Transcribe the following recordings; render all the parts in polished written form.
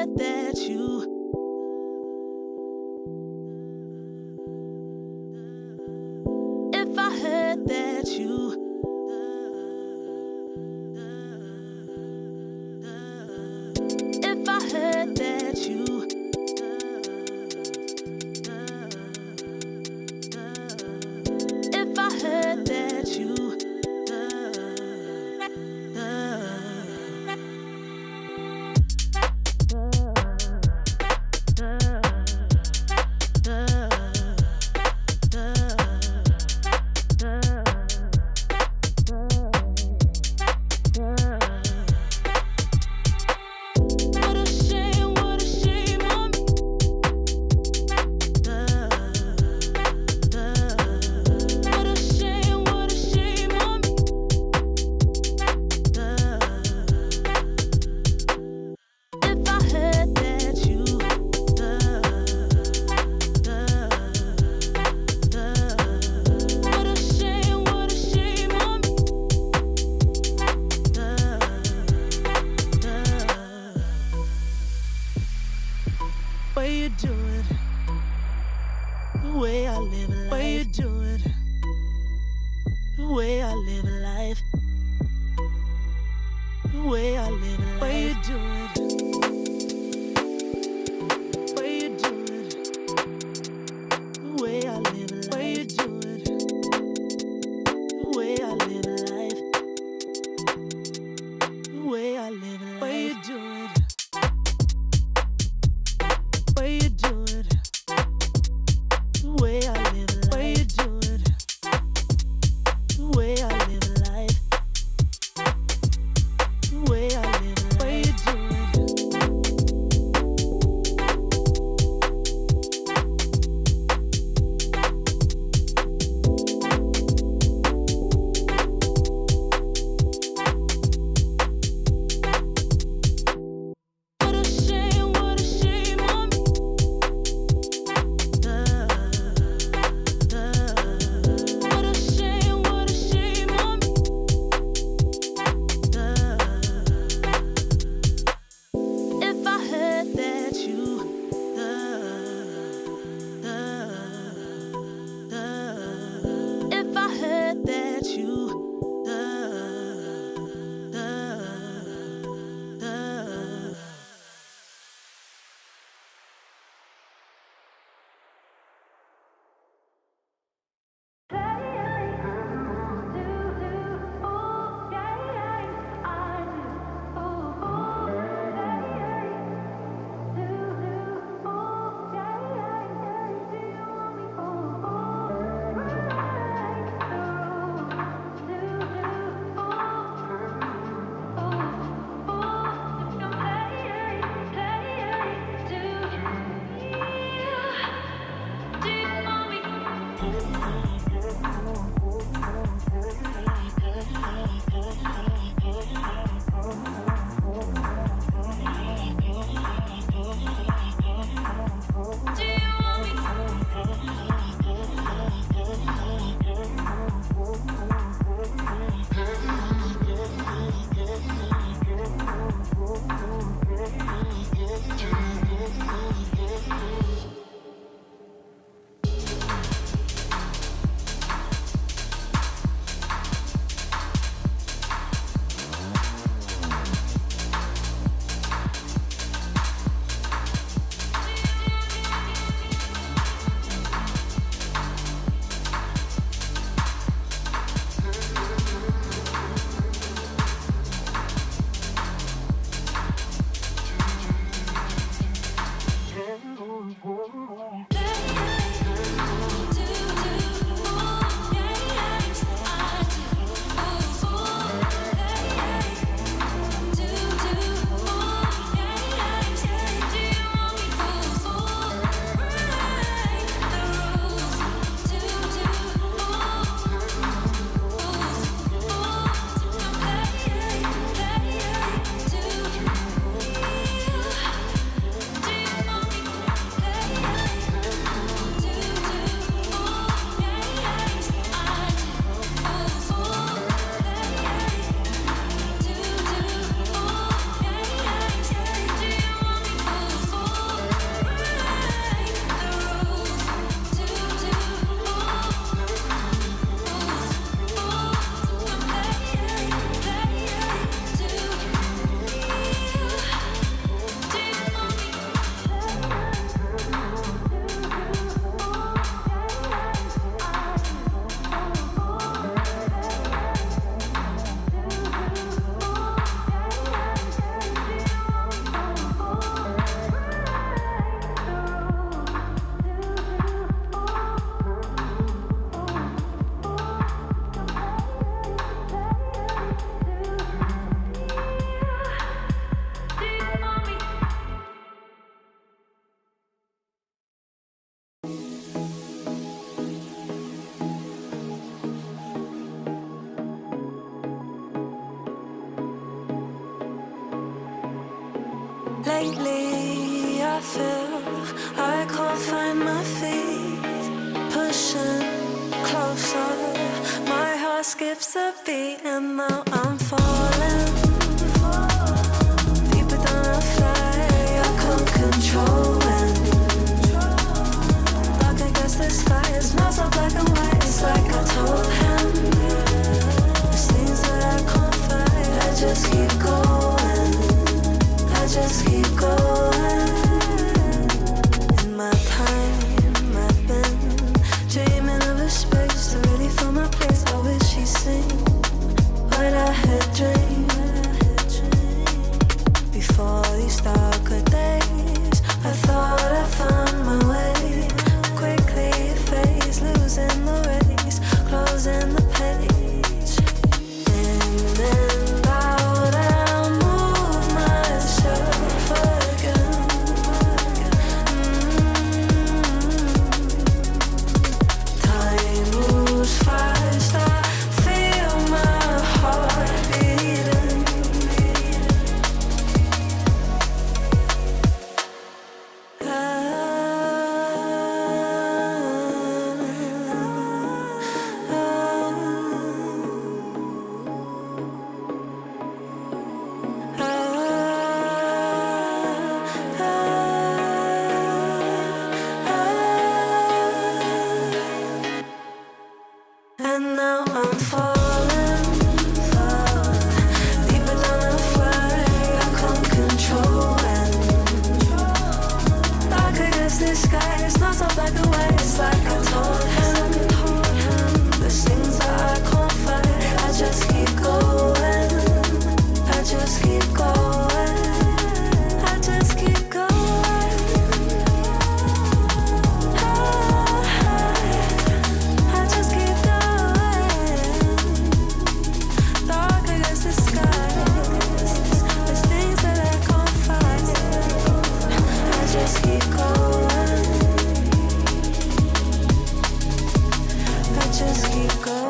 heard that you If I heard that you If I heard that you If I heard that you Lately I feel I can't find my feet. Pushing closer, my heart skips a beat, and now I'm falling deeper than I fly. I can't control when dark against the sky. It's not so black and white. It's like I told him there's things that I can't fight. I just keep going. I just keep going. In my time, I've been dreaming of a space to really fill my place. I wish he'd seen what I had dreamed. Before these darker days, I thought I found my way. Quickly it fades, losing the race, closing the page. In and out, I'll move myself again. Time moves fast, I feel my heart beating. And now I'm falling deeper than I fly. I can't control when dark against the sky. It's not so black and white. It's like I told him there's things that I can't fight. I just keep going. I just keep going. I just keep going. I just keep going. Dark against the sky. There's things that I can't fight. I just keep going. I just keep going.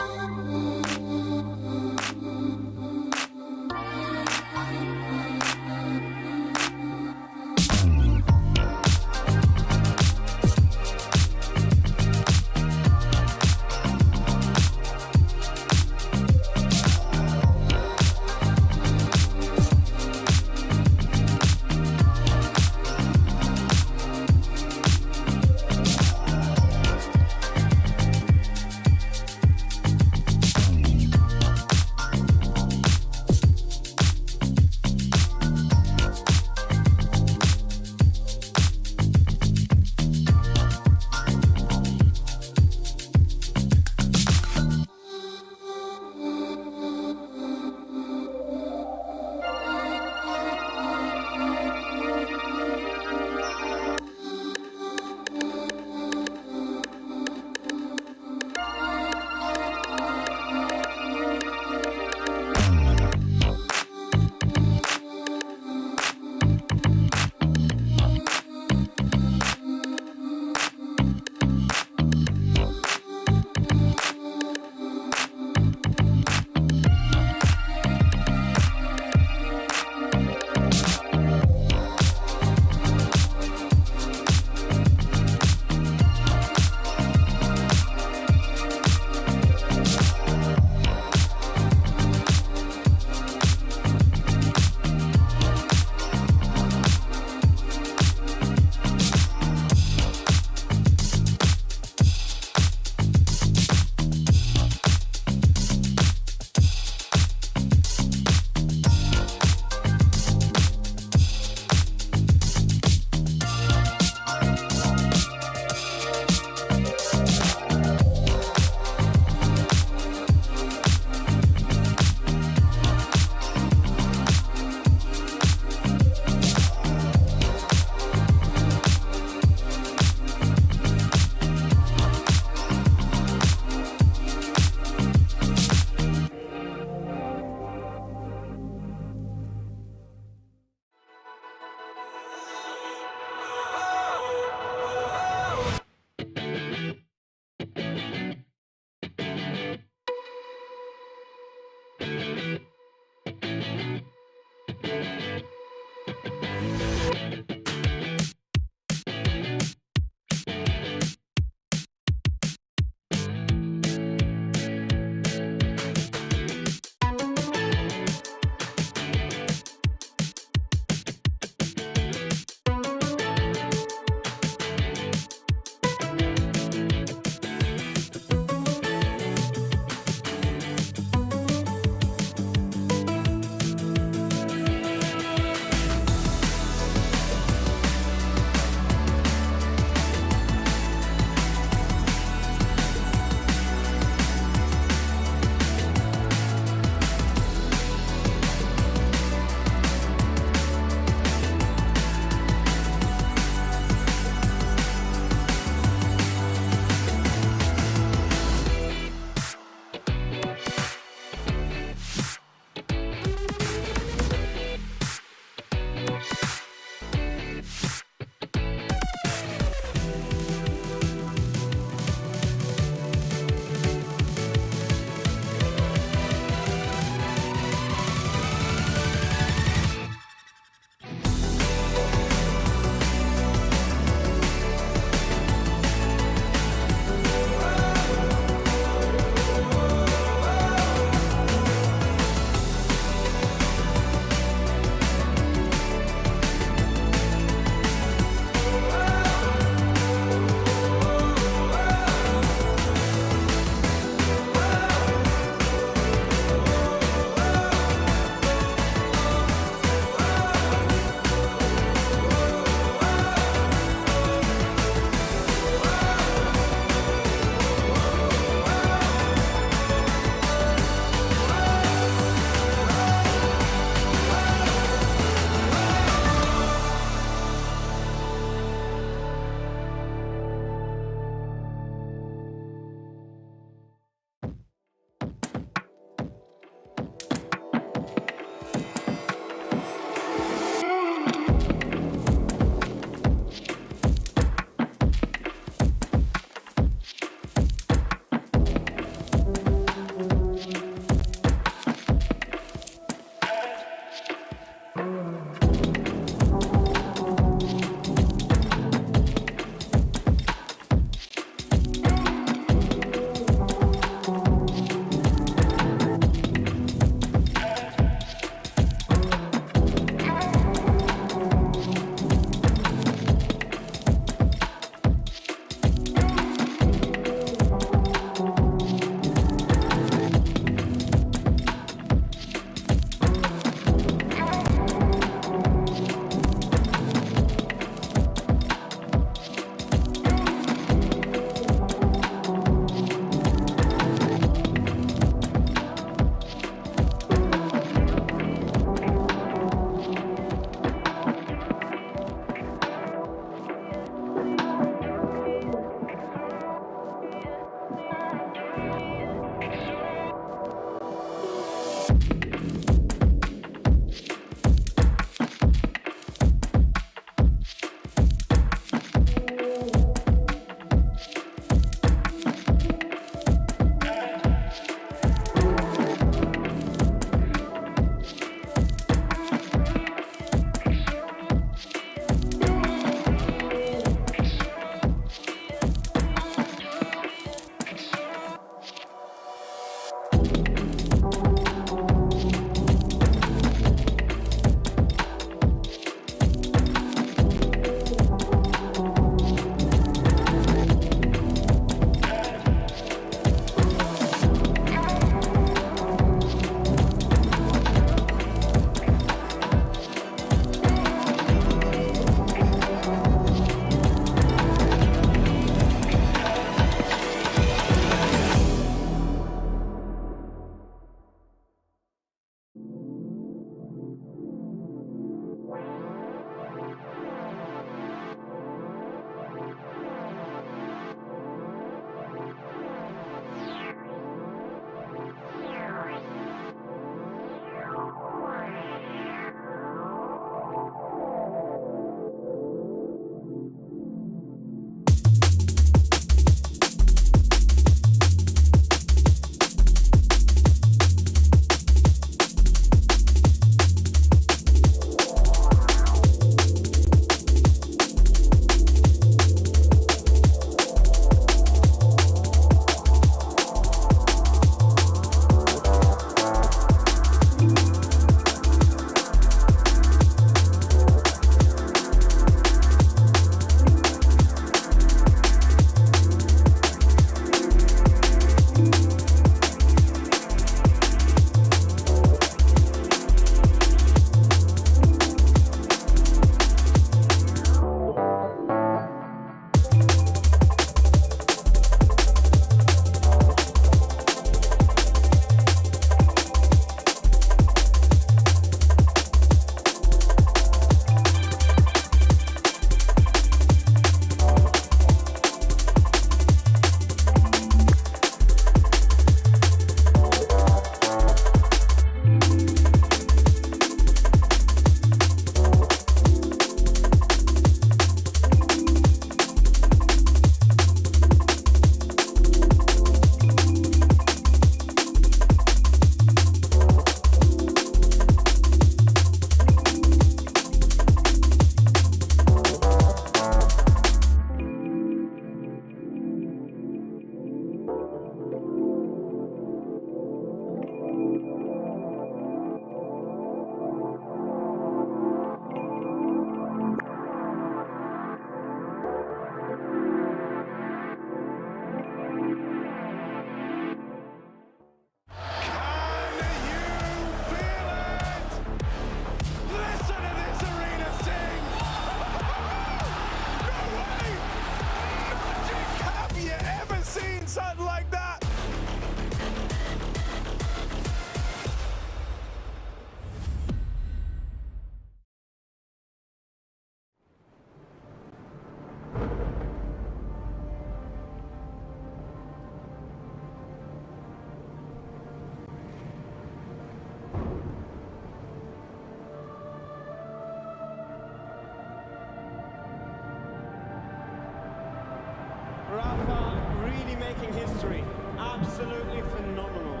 Rafa really making history. Absolutely phenomenal.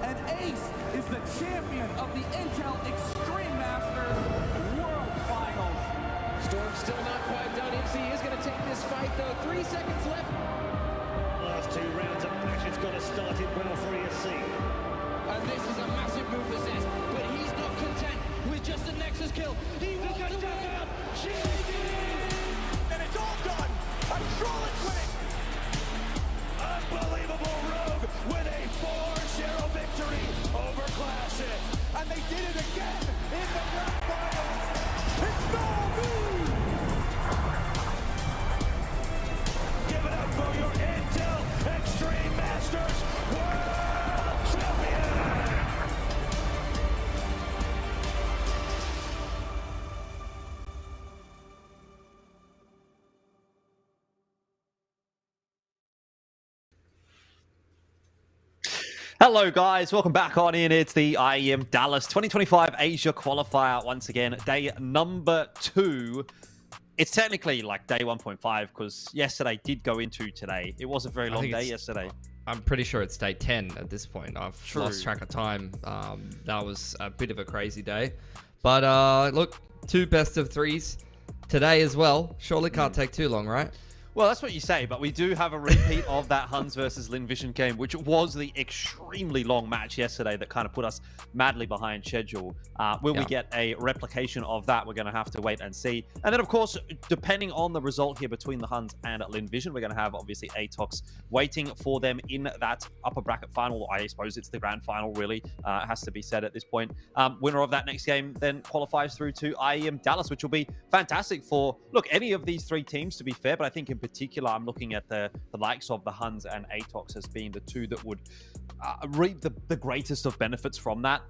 And Ace is the champion of the Intel Extreme Masters World Finals. Storm's still not quite done. MC is going to take this fight, though. 3 seconds left. Last 2 rounds of action's got to start it well for ESC. And this is a massive move for Ziz, but he's not content with just a Nexus kill. He wants to win out. And it's all done. I'm Strolling winning. Unbelievable Rogue with a 4-0 victory over Classic. And they did it again in the grand finals. It's Novi! Give it up for your Intel Extreme Masters World Champion! Hello guys, welcome back on in. It's the IEM Dallas 2025 Asia Qualifier once again, day number 2. It's technically like day 1.5 because yesterday did go into today. It was a very long day yesterday. I'm pretty sure it's day 10 at this point. I've lost track of time. That was a bit of a crazy day. But look, 2 best of 3s today as well. Surely can't take too long, right? Well, that's what you say, but we do have a repeat of that Huns versus Lin Vision game, which was the extremely long match yesterday that kind of put us madly behind schedule. Will we get a replication of that? We're going to have to wait and see. And then, of course, depending on the result here between the Huns and Lin Vision, we're going to have, obviously, Atox waiting for them in that upper bracket final. I suppose it's the grand final, really. It has to be said at this point. Winner of that next game then qualifies through to IEM Dallas, which will be fantastic for, look, any of these 3 teams, to be fair, but I think in particular, I'm looking at the likes of the Huns and Atox as being the 2 that would reap the greatest of benefits from that.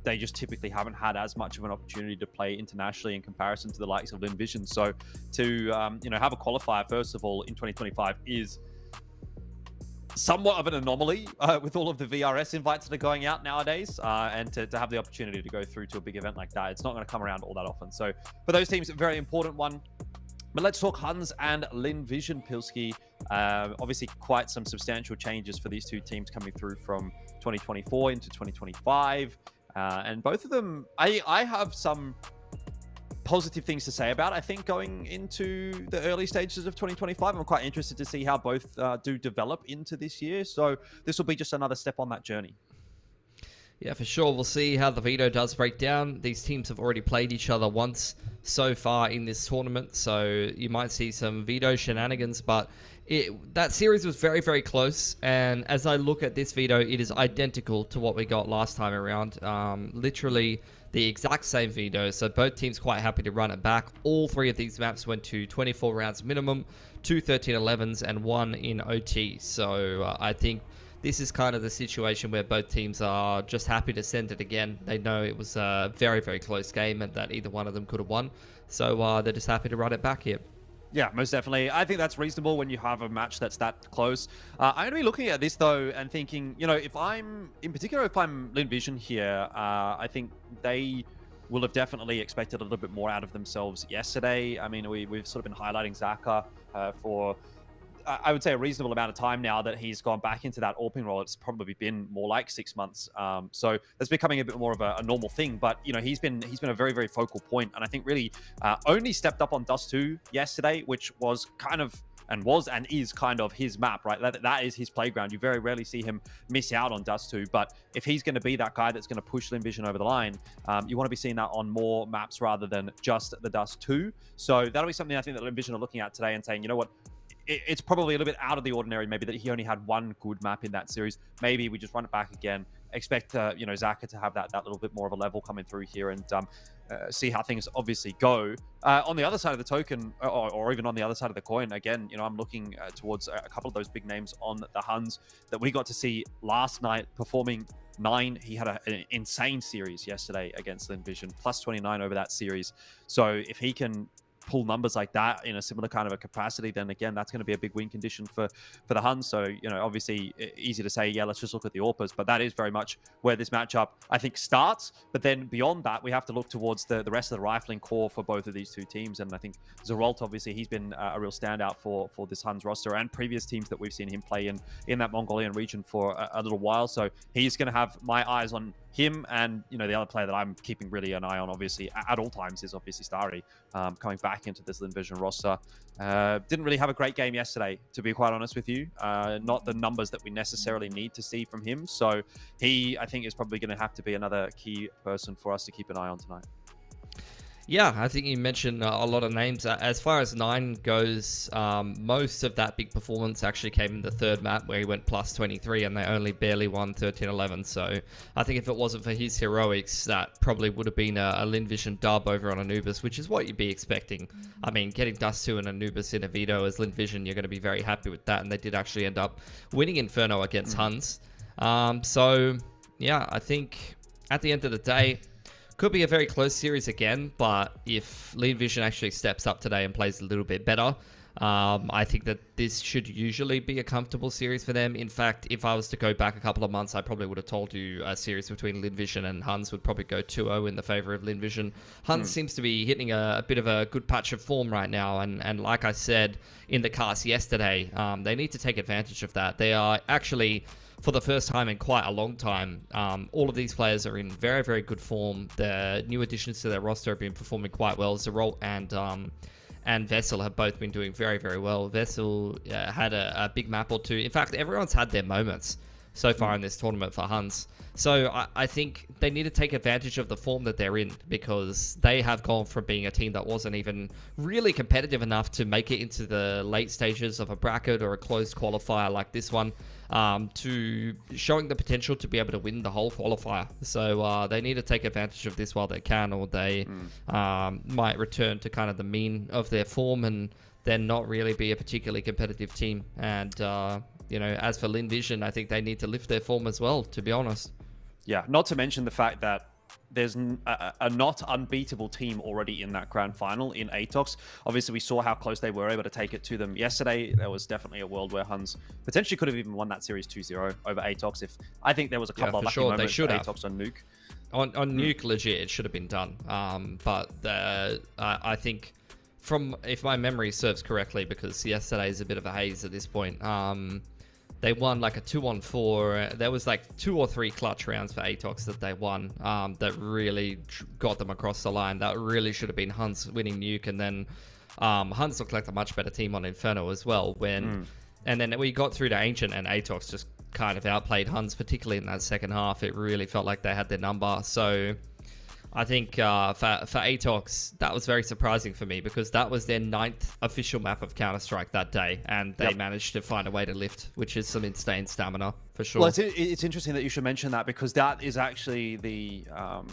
They just typically haven't had as much of an opportunity to play internationally in comparison to the likes of Lin Vision. So to have a qualifier, first of all, in 2025 is somewhat of an anomaly with all of the VRS invites that are going out nowadays, and to have the opportunity to go through to a big event like that, it's not going to come around all that often. So for those teams, a very important one. But let's talk Huns and Lin Vision, Pilski. Obviously, quite some substantial changes for these 2 teams coming through from 2024 into 2025. And both of them, I have some positive things to say about, I think, going into the early stages of 2025. I'm quite interested to see how both do develop into this year. So this will be just another step on that journey. Yeah, for sure. We'll see how the veto does break down. These teams have already played each other once so far in this tournament, so you might see some veto shenanigans, but that series was very, very close. And as I look at this veto, it is identical to what we got last time around. Literally the exact same veto, so both teams quite happy to run it back. All 3 of these maps went to 24 rounds minimum, 2 13-11s, and 1 in OT. So I think this is kind of the situation where both teams are just happy to send it again. They know it was a very, very close game and that either one of them could have won. So they're just happy to run it back here. Yeah, most definitely. I think that's reasonable when you have a match that's that close. I'm going to be looking at this, though, and thinking, if I'm Lin Vision here, I think they will have definitely expected a little bit more out of themselves yesterday. I mean, we've sort of been highlighting Zaka for, I would say, a reasonable amount of time now that he's gone back into that AWPing role. It's probably been more like 6 months. So that's becoming a bit more of a normal thing. But, he's been a very, very focal point. And I think really only stepped up on Dust 2 yesterday, which was kind of, and is kind of his map, right? That is his playground. You very rarely see him miss out on Dust 2. But if he's going to be that guy that's going to push Lin Vision over the line, you want to be seeing that on more maps rather than just the Dust 2. So that'll be something I think that Lin Vision are looking at today and saying, you know what? It's probably a little bit out of the ordinary, maybe, that he only had 1 good map in that series. Maybe we just run it back again. Expect, Zaka to have that little bit more of a level coming through here and see how things obviously go. On the other side of the token, or even on the other side of the coin, again, I'm looking towards a couple of those big names on the Huns that we got to see last night performing 9. He had an insane series yesterday against Lin Vision, plus 29 over that series. So if he can pull numbers like that in a similar kind of a capacity, then again, that's going to be a big win condition for the Huns. So, obviously easy to say, yeah, let's just look at the AWPers, but that is very much where this matchup, I think, starts. But then beyond that, we have to look towards the rest of the rifling core for both of these two teams. And I think Zeralt, obviously, he's been a real standout for this Huns roster and previous teams that we've seen him play in that Mongolian region for a little while. So he's going to have my eyes on him. And, the other player that I'm keeping really an eye on, obviously, at all times is obviously Starry, coming back into this Linvision roster. Didn't really have a great game yesterday, to be quite honest with you. Not the numbers that we necessarily need to see from him. So he, I think, is probably going to have to be another key person for us to keep an eye on tonight. Yeah, I think you mentioned a lot of names. As far as 9 goes, most of that big performance actually came in the third map where he went plus 23 and they only barely won 13-11. So I think if it wasn't for his heroics, that probably would have been a Linvision dub over on Anubis, which is what you'd be expecting. I mean, getting Dust 2 and Anubis in a veto as Linvision, you're going to be very happy with that. And they did actually end up winning Inferno against Huns. So, yeah, I think at the end of the day, could be a very close series again, but if Linvision actually steps up today and plays a little bit better, I think that this should usually be a comfortable series for them. In fact, if I was to go back a couple of months, I probably would have told you a series between Linvision and Huns would probably go 2-0 in the favor of Linvision. Huns seems to be hitting a bit of a good patch of form right now, and like I said in the cast yesterday, they need to take advantage of that. They are actually, for the first time in quite a long time, all of these players are in very, very good form. The new additions to their roster have been performing quite well. Zeralt and Vessel have both been doing very, very well. Vessel had a big map or two. In fact, everyone's had their moments so far in this tournament for Huns. So I think they need to take advantage of the form that they're in, because they have gone from being a team that wasn't even really competitive enough to make it into the late stages of a bracket or a closed qualifier like this one, to showing the potential to be able to win the whole qualifier. So they need to take advantage of this while they can, or they might return to kind of the mean of their form and then not really be a particularly competitive team. And as for Linvision, I think they need to lift their form as well, to be honest. Yeah, not to mention the fact that there's a not unbeatable team already in that grand final in Atox. Obviously, we saw how close they were able to take it to them yesterday. There was definitely a world where Huns potentially could have even won that series 2-0 over Atox. I think there was a couple of lucky moments for Atox on Nuke. On Nuke, legit, it should have been done. But I think, if my memory serves correctly, because yesterday is a bit of a haze at this point, they won like a 2-on-4. There was like 2 or 3 clutch rounds for Atox that they won, that really got them across the line. That really should have been Huns winning Nuke, and then Huns looked like a much better team on Inferno as well. And then we got through to Ancient, and Atox just kind of outplayed Huns, particularly in that second half. It really felt like they had their number. So I think for Atox, that was very surprising for me, because that was their 9th official map of Counter-Strike that day, and they managed to find a way to lift, which is some insane stamina, for sure. Well, it's interesting that you should mention that, because that is actually the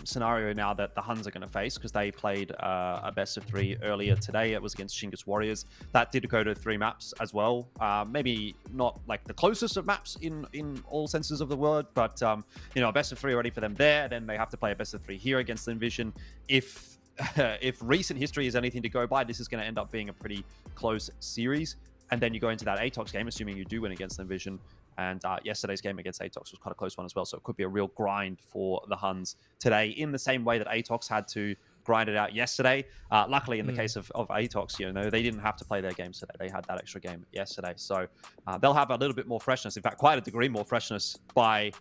scenario now that the Huns are going to face, because they played a best of 3 earlier today. It was against Shingus Warriors. That did go to 3 maps as well. Maybe not like the closest of maps in all senses of the word, but a best of 3 already for them there. Then they have to play a best of 3 here against Linvision. If recent history is anything to go by, this is going to end up being a pretty close series. And then you go into that Atox game, assuming you do win against Linvision. And yesterday's game against Atox was quite a close one as well. So it could be a real grind for the Huns today, in the same way that Atox had to grind it out yesterday. Luckily, in the case of Atox, they didn't have to play their games today. They had that extra game yesterday. So they'll have a little bit more freshness. In fact, quite a degree more freshness by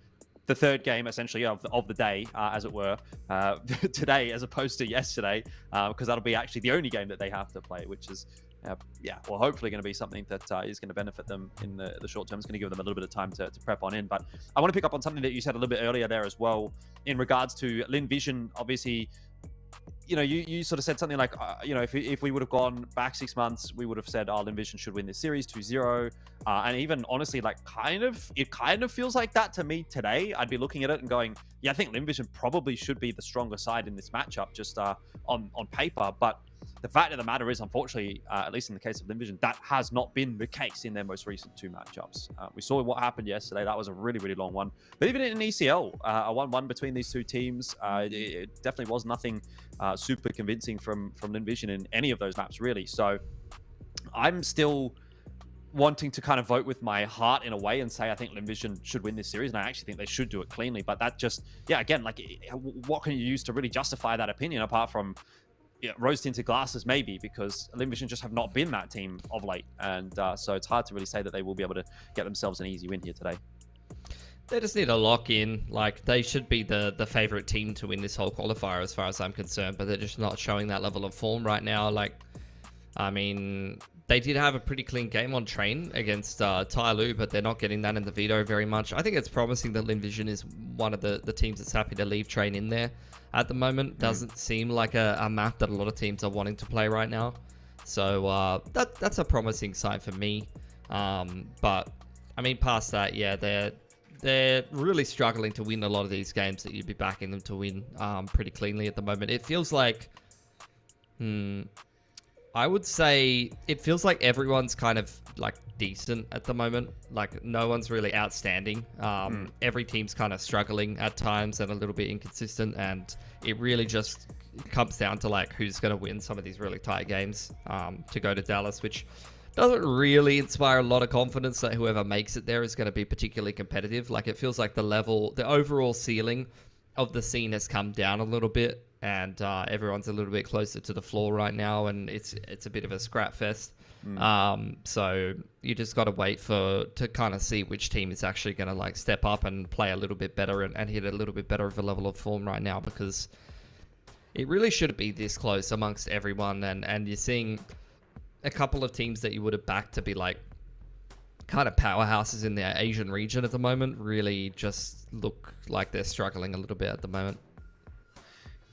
the third game, essentially, of the day, as it were, today as opposed to yesterday, because that'll be actually the only game that they have to play, which is, hopefully going to be something that is going to benefit them in the short term. It's going to give them a little bit of time to prep on in. But I want to pick up on something that you said a little bit earlier there as well, in regards to Linvision. Obviously, you sort of said something like, if we would have gone back 6 months, we would have said, Linvision should win this series 2-0. And even honestly, it kind of feels like that to me today. I'd be looking at it and going, yeah, I think Linvision probably should be the stronger side in this matchup, just on paper. But the fact of the matter is, unfortunately, at least in the case of Linvision, that has not been the case in their most recent 2 matchups. We saw what happened yesterday. That was a really, really long one. But even in an ECL, a 1-1 between these 2 teams, it definitely was nothing super convincing from Linvision in any of those maps, really. So I'm still wanting to kind of vote with my heart in a way and say I think Linvision should win this series, and I actually think they should do it cleanly. But that just, yeah, again, like, what can you use to really justify that opinion apart from rose-tinted glasses, maybe, because Linvision just have not been that team of late, and so it's hard to really say that they will be able to get themselves an easy win here today. They just need to lock in. Like, they should be the favorite team to win this whole qualifier as far as I'm concerned, but they're just not showing that level of form right now. Like, I mean, they did have a pretty clean game on Train against Tyloo, but they're not getting that in the veto very much. I think it's promising that Linvision is one of the teams that's happy to leave Train in there at the moment. Doesn't seem like a map that a lot of teams are wanting to play right now. So that's a promising sign for me. But, I mean, past that, yeah, they're really struggling to win a lot of these games that you'd be backing them to win pretty cleanly at the moment. It feels like... I would say it feels like everyone's kind of like decent at the moment. Like, no one's really outstanding. Every team's kind of struggling at times and a little bit inconsistent, and it really just comes down to like who's going to win some of these really tight games to go to Dallas, which doesn't really inspire a lot of confidence that whoever makes it there is going to be particularly competitive. Like, it feels like the overall ceiling of the scene has come down a little bit, and everyone's a little bit closer to the floor right now, and it's a bit of a scrap fest. So you just got to wait to kind of see which team is actually going to like step up and play a little bit better and hit a little bit better of a level of form right now, because it really shouldn't be this close amongst everyone, and you're seeing a couple of teams that you would have backed to be like kind of powerhouses in the Asian region at the moment really just look like they're struggling a little bit at the moment.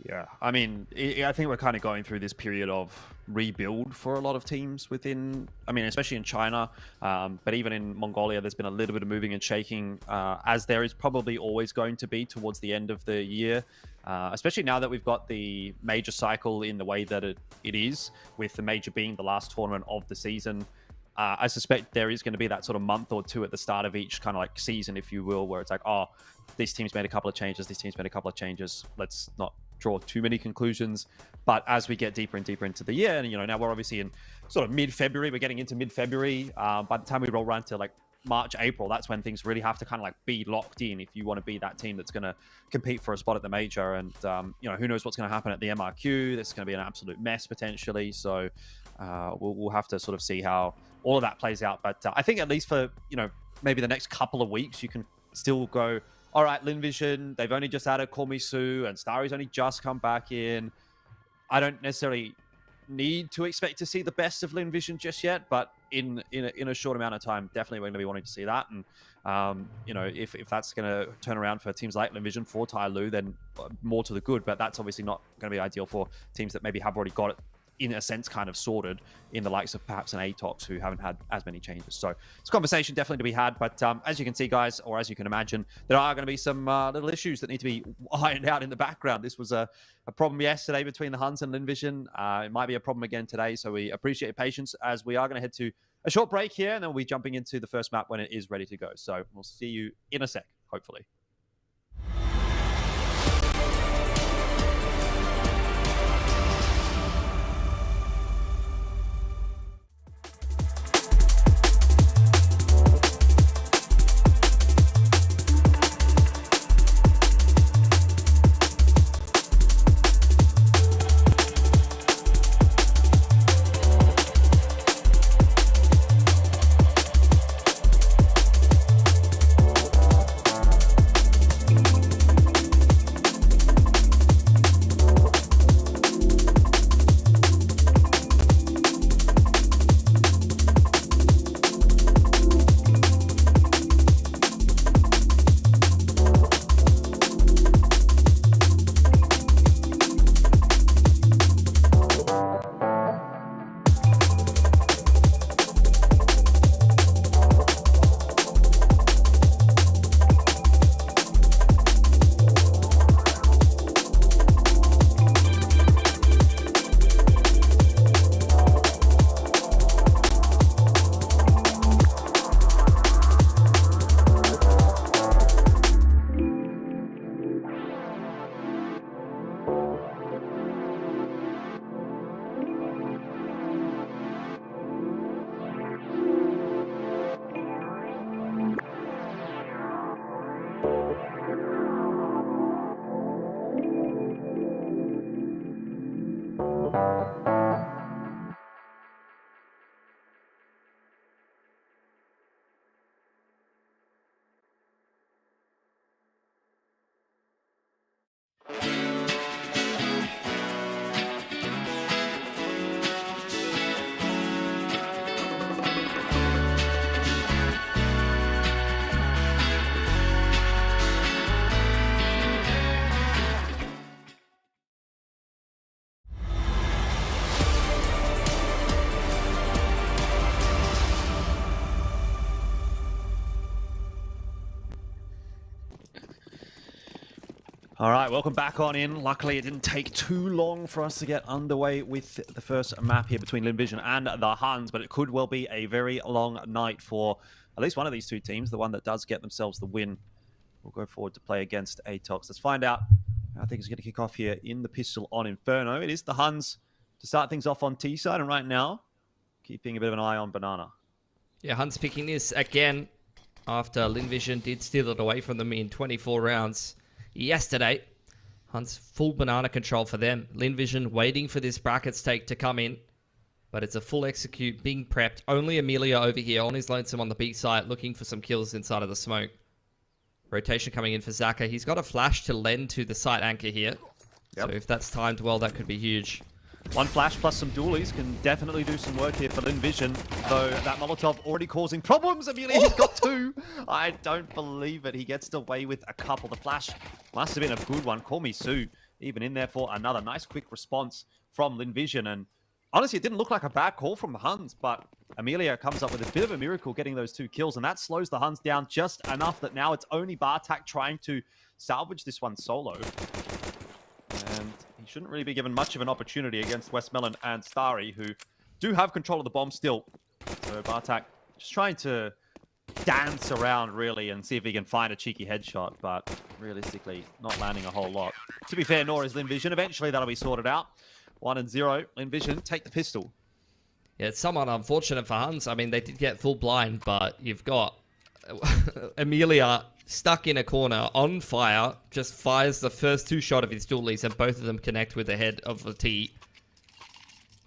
Yeah, I mean, I think we're kind of going through this period of rebuild for a lot of teams within, I mean, especially in China, but even in Mongolia, there's been a little bit of moving and shaking, as there is probably always going to be towards the end of the year, especially now that we've got the major cycle in the way that it is, with the major being the last tournament of the season. I suspect there is going to be that sort of month or two at the start of each kind of like season, if you will, where it's like, oh, this team's made a couple of changes, this team's made a couple of changes. Let's not draw too many conclusions. But as we get deeper and deeper into the year, and, you know, now we're obviously in sort of mid-February, we're getting into mid-February. By the time we roll around to like March, April, that's when things really have to kind of like be locked in if you want to be that team that's going to compete for a spot at the major. And, you know, who knows what's going to happen at the MRQ. This is going to be an absolute mess potentially. So we'll have to sort of see how all of that plays out. But I think at least for, you know, maybe the next couple of weeks, you can still go, all right, Linvision, they've only just added Kormisu, and Starry's only just come back in. I don't necessarily need to expect to see the best of Linvision just yet, but in a short amount of time, definitely we're going to be wanting to see that. And, you know, if that's going to turn around for teams like Linvision, for Tyloo, then more to the good. But that's obviously not going to be ideal for teams that maybe have already got it, in a sense, kind of sorted, in the likes of perhaps an Atox, who haven't had as many changes. So it's a conversation definitely to be had. But as you can see, guys, or as you can imagine, there are going to be some little issues that need to be ironed out in the background. This was a problem yesterday between the Huns and Linvision. It might be a problem again today. So we appreciate your patience, as we are going to head to a short break here, and then we'll be jumping into the first map when it is ready to go. So we'll see you in a sec, hopefully. All right, welcome back on in. Luckily, it didn't take too long for us to get underway with the first map here between Linvision and the Huns, but it could well be a very long night for at least one of these two teams, the one that does get themselves the win. We'll go forward to play against Atox. Let's find out how I think it's going to kick off here in the pistol on Inferno. It is the Huns to start things off on T side, and right now, keeping a bit of an eye on Banana. Yeah, Huns picking this again after Linvision did steal it away from them in 24 rounds yesterday. Huns full Banana control for them. Linvision waiting for this bracket stake to come in, but it's a full execute being prepped. Only Amelia over here on his lonesome on the B side looking for some kills inside of the smoke. Rotation coming in for Zaka. He's got a flash to lend to the site anchor here. Yep. So if that's timed well, that could be huge. One flash plus some dualies can definitely do some work here for Linvision, though that Molotov already causing problems. Amelia, he's got two. I don't believe it. He gets away with a couple. The flash must have been a good one. Call me Sue, even in there for another nice quick response from Linvision. And honestly, it didn't look like a bad call from the Huns, but Amelia comes up with a bit of a miracle getting those two kills, and that slows the Huns down just enough that now it's only Bartak trying to salvage this one solo. And he shouldn't really be given much of an opportunity against Westmelon and Starry, who do have control of the bomb still. So Bartak just trying to dance around, really, and see if he can find a cheeky headshot, but realistically, not landing a whole lot. To be fair, nor is Linvision. Eventually, that'll be sorted out. 1-0. Linvision take the pistol. Yeah, it's somewhat unfortunate for Huns. I mean, they did get full blind, but you've got Amelia stuck in a corner, on fire, just fires the first two shot of his dualies, and both of them connect with the head of the T.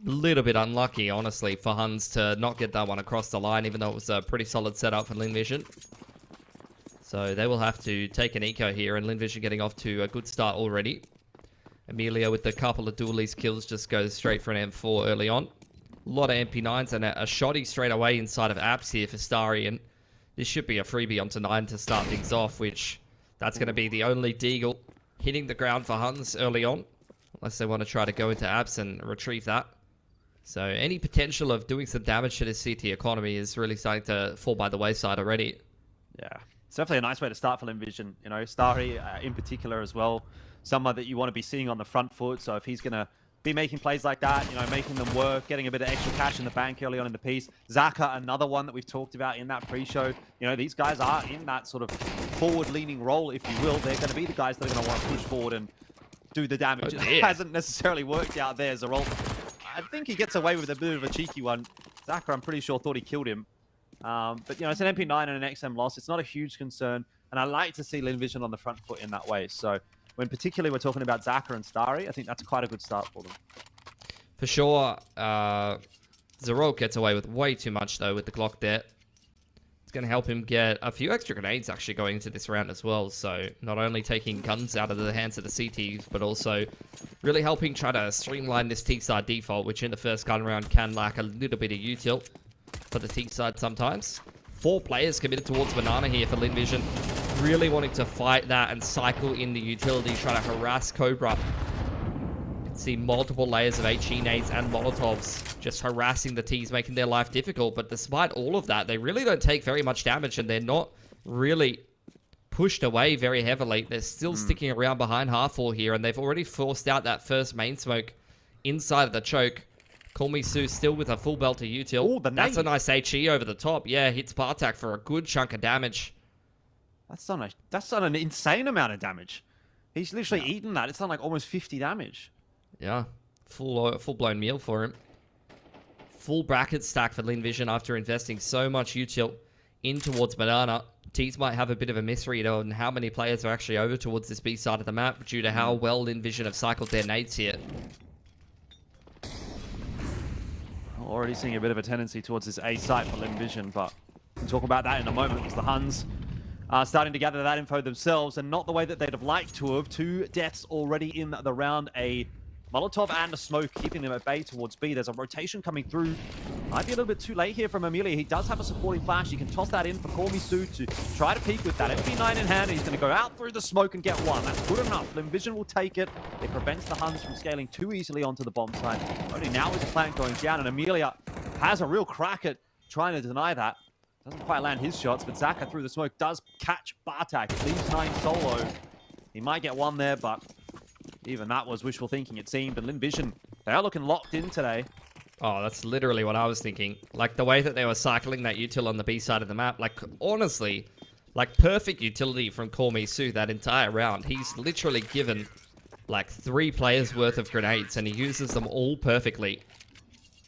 A little bit unlucky, honestly, for Huns to not get that one across the line, even though it was a pretty solid setup for Linvision. So they will have to take an eco here, and Linvision getting off to a good start already. Amelia with a couple of dualies kills just goes straight for an M4 early on. A lot of MP9s and a shotty straight away inside of apps here for Starry, and this should be a freebie onto 9 to start things off, which that's going to be the only deagle hitting the ground for Huns early on, unless they want to try to go into apps and retrieve that. So any potential of doing some damage to this CT economy is really starting to fall by the wayside already. Yeah, it's definitely a nice way to start for Linvision. You know, Starry in particular as well, someone that you want to be seeing on the front foot. So if he's going to be making plays like that, you know, making them work, getting a bit of extra cash in the bank early on in the piece. Zaka, another one that we've talked about in that pre-show. You know, these guys are in that sort of forward-leaning role, if you will. They're going to be the guys that are going to want to push forward and do the damage. Oh, it hasn't necessarily worked out there. Zerol, I think he gets away with a bit of a cheeky one. Zaka, I'm pretty sure, thought he killed him. But, you know, it's an MP9 and an XM loss. It's not a huge concern. And I like to see Linvision on the front foot in that way. So when particularly we're talking about Zaka and Starry, I think that's quite a good start for them. For sure, Zerol gets away with way too much, though, with the Glock there. It's going to help him get a few extra grenades actually going into this round as well. So not only taking guns out of the hands of the CTs, but also really helping try to streamline this T-side default, which in the first gun round can lack a little bit of util for the T-side sometimes. 4 players committed towards Banana here for Linvision. Really wanting to fight that and cycle in the utility, trying to harass Cobra. You can see multiple layers of HE nades and Molotovs just harassing the Ts, making their life difficult. But despite all of that, they really don't take very much damage, and they're not really pushed away very heavily. They're still sticking around behind Half-Wall here, and they've already forced out that first main smoke inside of the choke. Call Me Sue still with a full belt of util. Oh, that's a nice HE over the top. Yeah, hits Bartak for a good chunk of damage. That's done an insane amount of damage. He's literally eaten that. It's done like almost 50 damage. Yeah, full-blown meal for him. Full bracket stack for Linvision after investing so much util in towards Banana. Ts might have a bit of a misread on how many players are actually over towards this B side of the map due to how well Linvision have cycled their nades here. Already seeing a bit of a tendency towards this A site for Linvision, but we'll talk about that in a moment because the Huns are starting to gather that info themselves, and not the way that they'd have liked to have. 2 deaths already in the round. A Molotov and a smoke keeping them at bay towards B. There's a rotation coming through. Might be a little bit too late here from Amelia. He does have a supporting flash. He can toss that in for Call Me Sue to try to peek with that MP9 in hand. He's going to go out through the smoke and get one. That's good enough. Linvision will take it. It prevents the Huns from scaling too easily onto the bomb site. Only now is the plant going down, and Amelia has a real crack at trying to deny that. Doesn't quite land his shots, but Zaka through the smoke does catch Bartak. Leaves 9 solo. He might get one there, but even that was wishful thinking, it seemed. And Lin Vision, they are looking locked in today. Oh, that's literally what I was thinking. Like, the way that they were cycling that util on the B side of the map, like, honestly, like, perfect utility from Call Me Sue that entire round. He's literally given, like, 3 players worth of grenades, and he uses them all perfectly.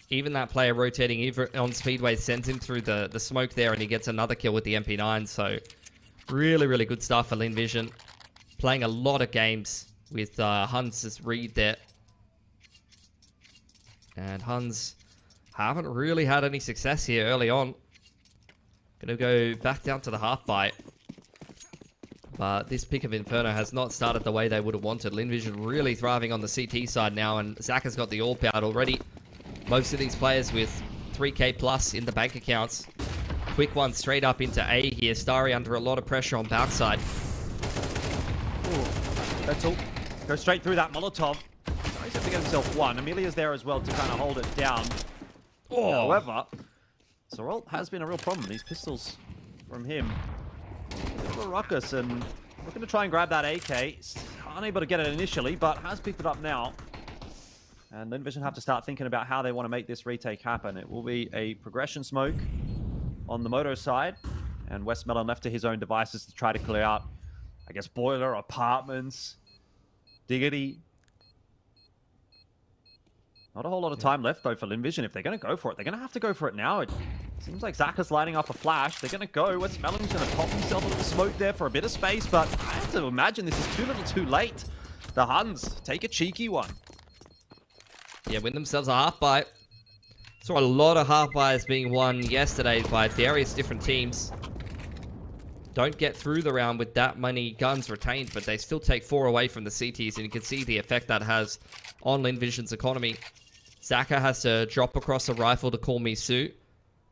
Even that player rotating either on Speedway sends him through the smoke there, and he gets another kill with the MP9. So, really, really good stuff for Lin Vision. Playing a lot of games with Huns' read there. And Huns haven't really had any success here early on. Gonna go back down to the half bite. But this pick of Inferno has not started the way they would have wanted. Lin Vision really thriving on the CT side now, and Zach has got the AWP out already. Most of these players with 3k plus in the bank accounts. Quick one straight up into A here. Starry under a lot of pressure on backside. That's all. Go straight through that Molotov. He's able to get himself one. Amelia's there as well to kind of hold it down. Oh. However, Sorrel has been a real problem. These pistols from him. A ruckus, and looking to try and grab that AK. Unable to get it initially, but has picked it up now. And Lin Vision have to start thinking about how they want to make this retake happen. It will be a progression smoke on the moto side, and Westmelon left to his own devices to try to clear out, I guess, boiler, apartments, diggity. Not a whole lot of time left, though, for Lin Vision. If they're going to go for it, they're going to have to go for it now. It seems like Zach is lighting up a flash. They're going to go. Westmelon's going to pop himself a little smoke there for a bit of space, but I have to imagine this is too little too late. The Huns take a cheeky one. Yeah, win themselves a half bite. Saw a lot of half bites being won yesterday by various different teams. Don't get through the round with that many guns retained, but they still take 4 away from the CTs, and you can see the effect that has on Lin Vision's economy. Zaka has to drop across a rifle to Call Me Sue.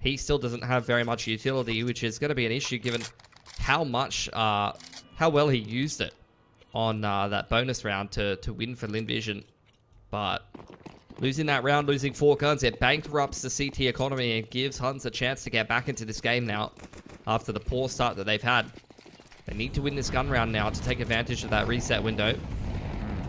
He still doesn't have very much utility, which is going to be an issue given how well he used it on that bonus round to win for Lin Vision. But losing that round, losing 4 guns, it bankrupts the CT economy and gives Huns a chance to get back into this game now after the poor start that they've had. They need to win this gun round now to take advantage of that reset window.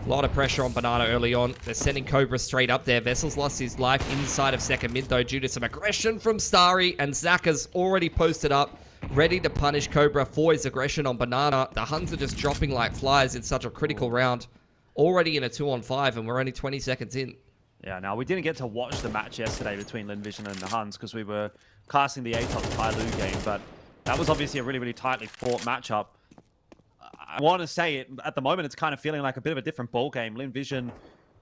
A lot of pressure on Banana early on. They're sending Cobra straight up there. Vessel's lost his life inside of second mid, though, due to some aggression from Starry. And Zaka's already posted up, ready to punish Cobra for his aggression on Banana. The Huns are just dropping like flies in such a critical round. Already in a 2-on-5, and we're only 20 seconds in. Yeah, now we didn't get to watch the match yesterday between Lin Vision and the Huns because we were casting the ATOS Tai Lu game, but that was obviously a really, really tightly fought matchup. I want to say it at the moment, it's kind of feeling like a bit of a different ball game. Lin Vision,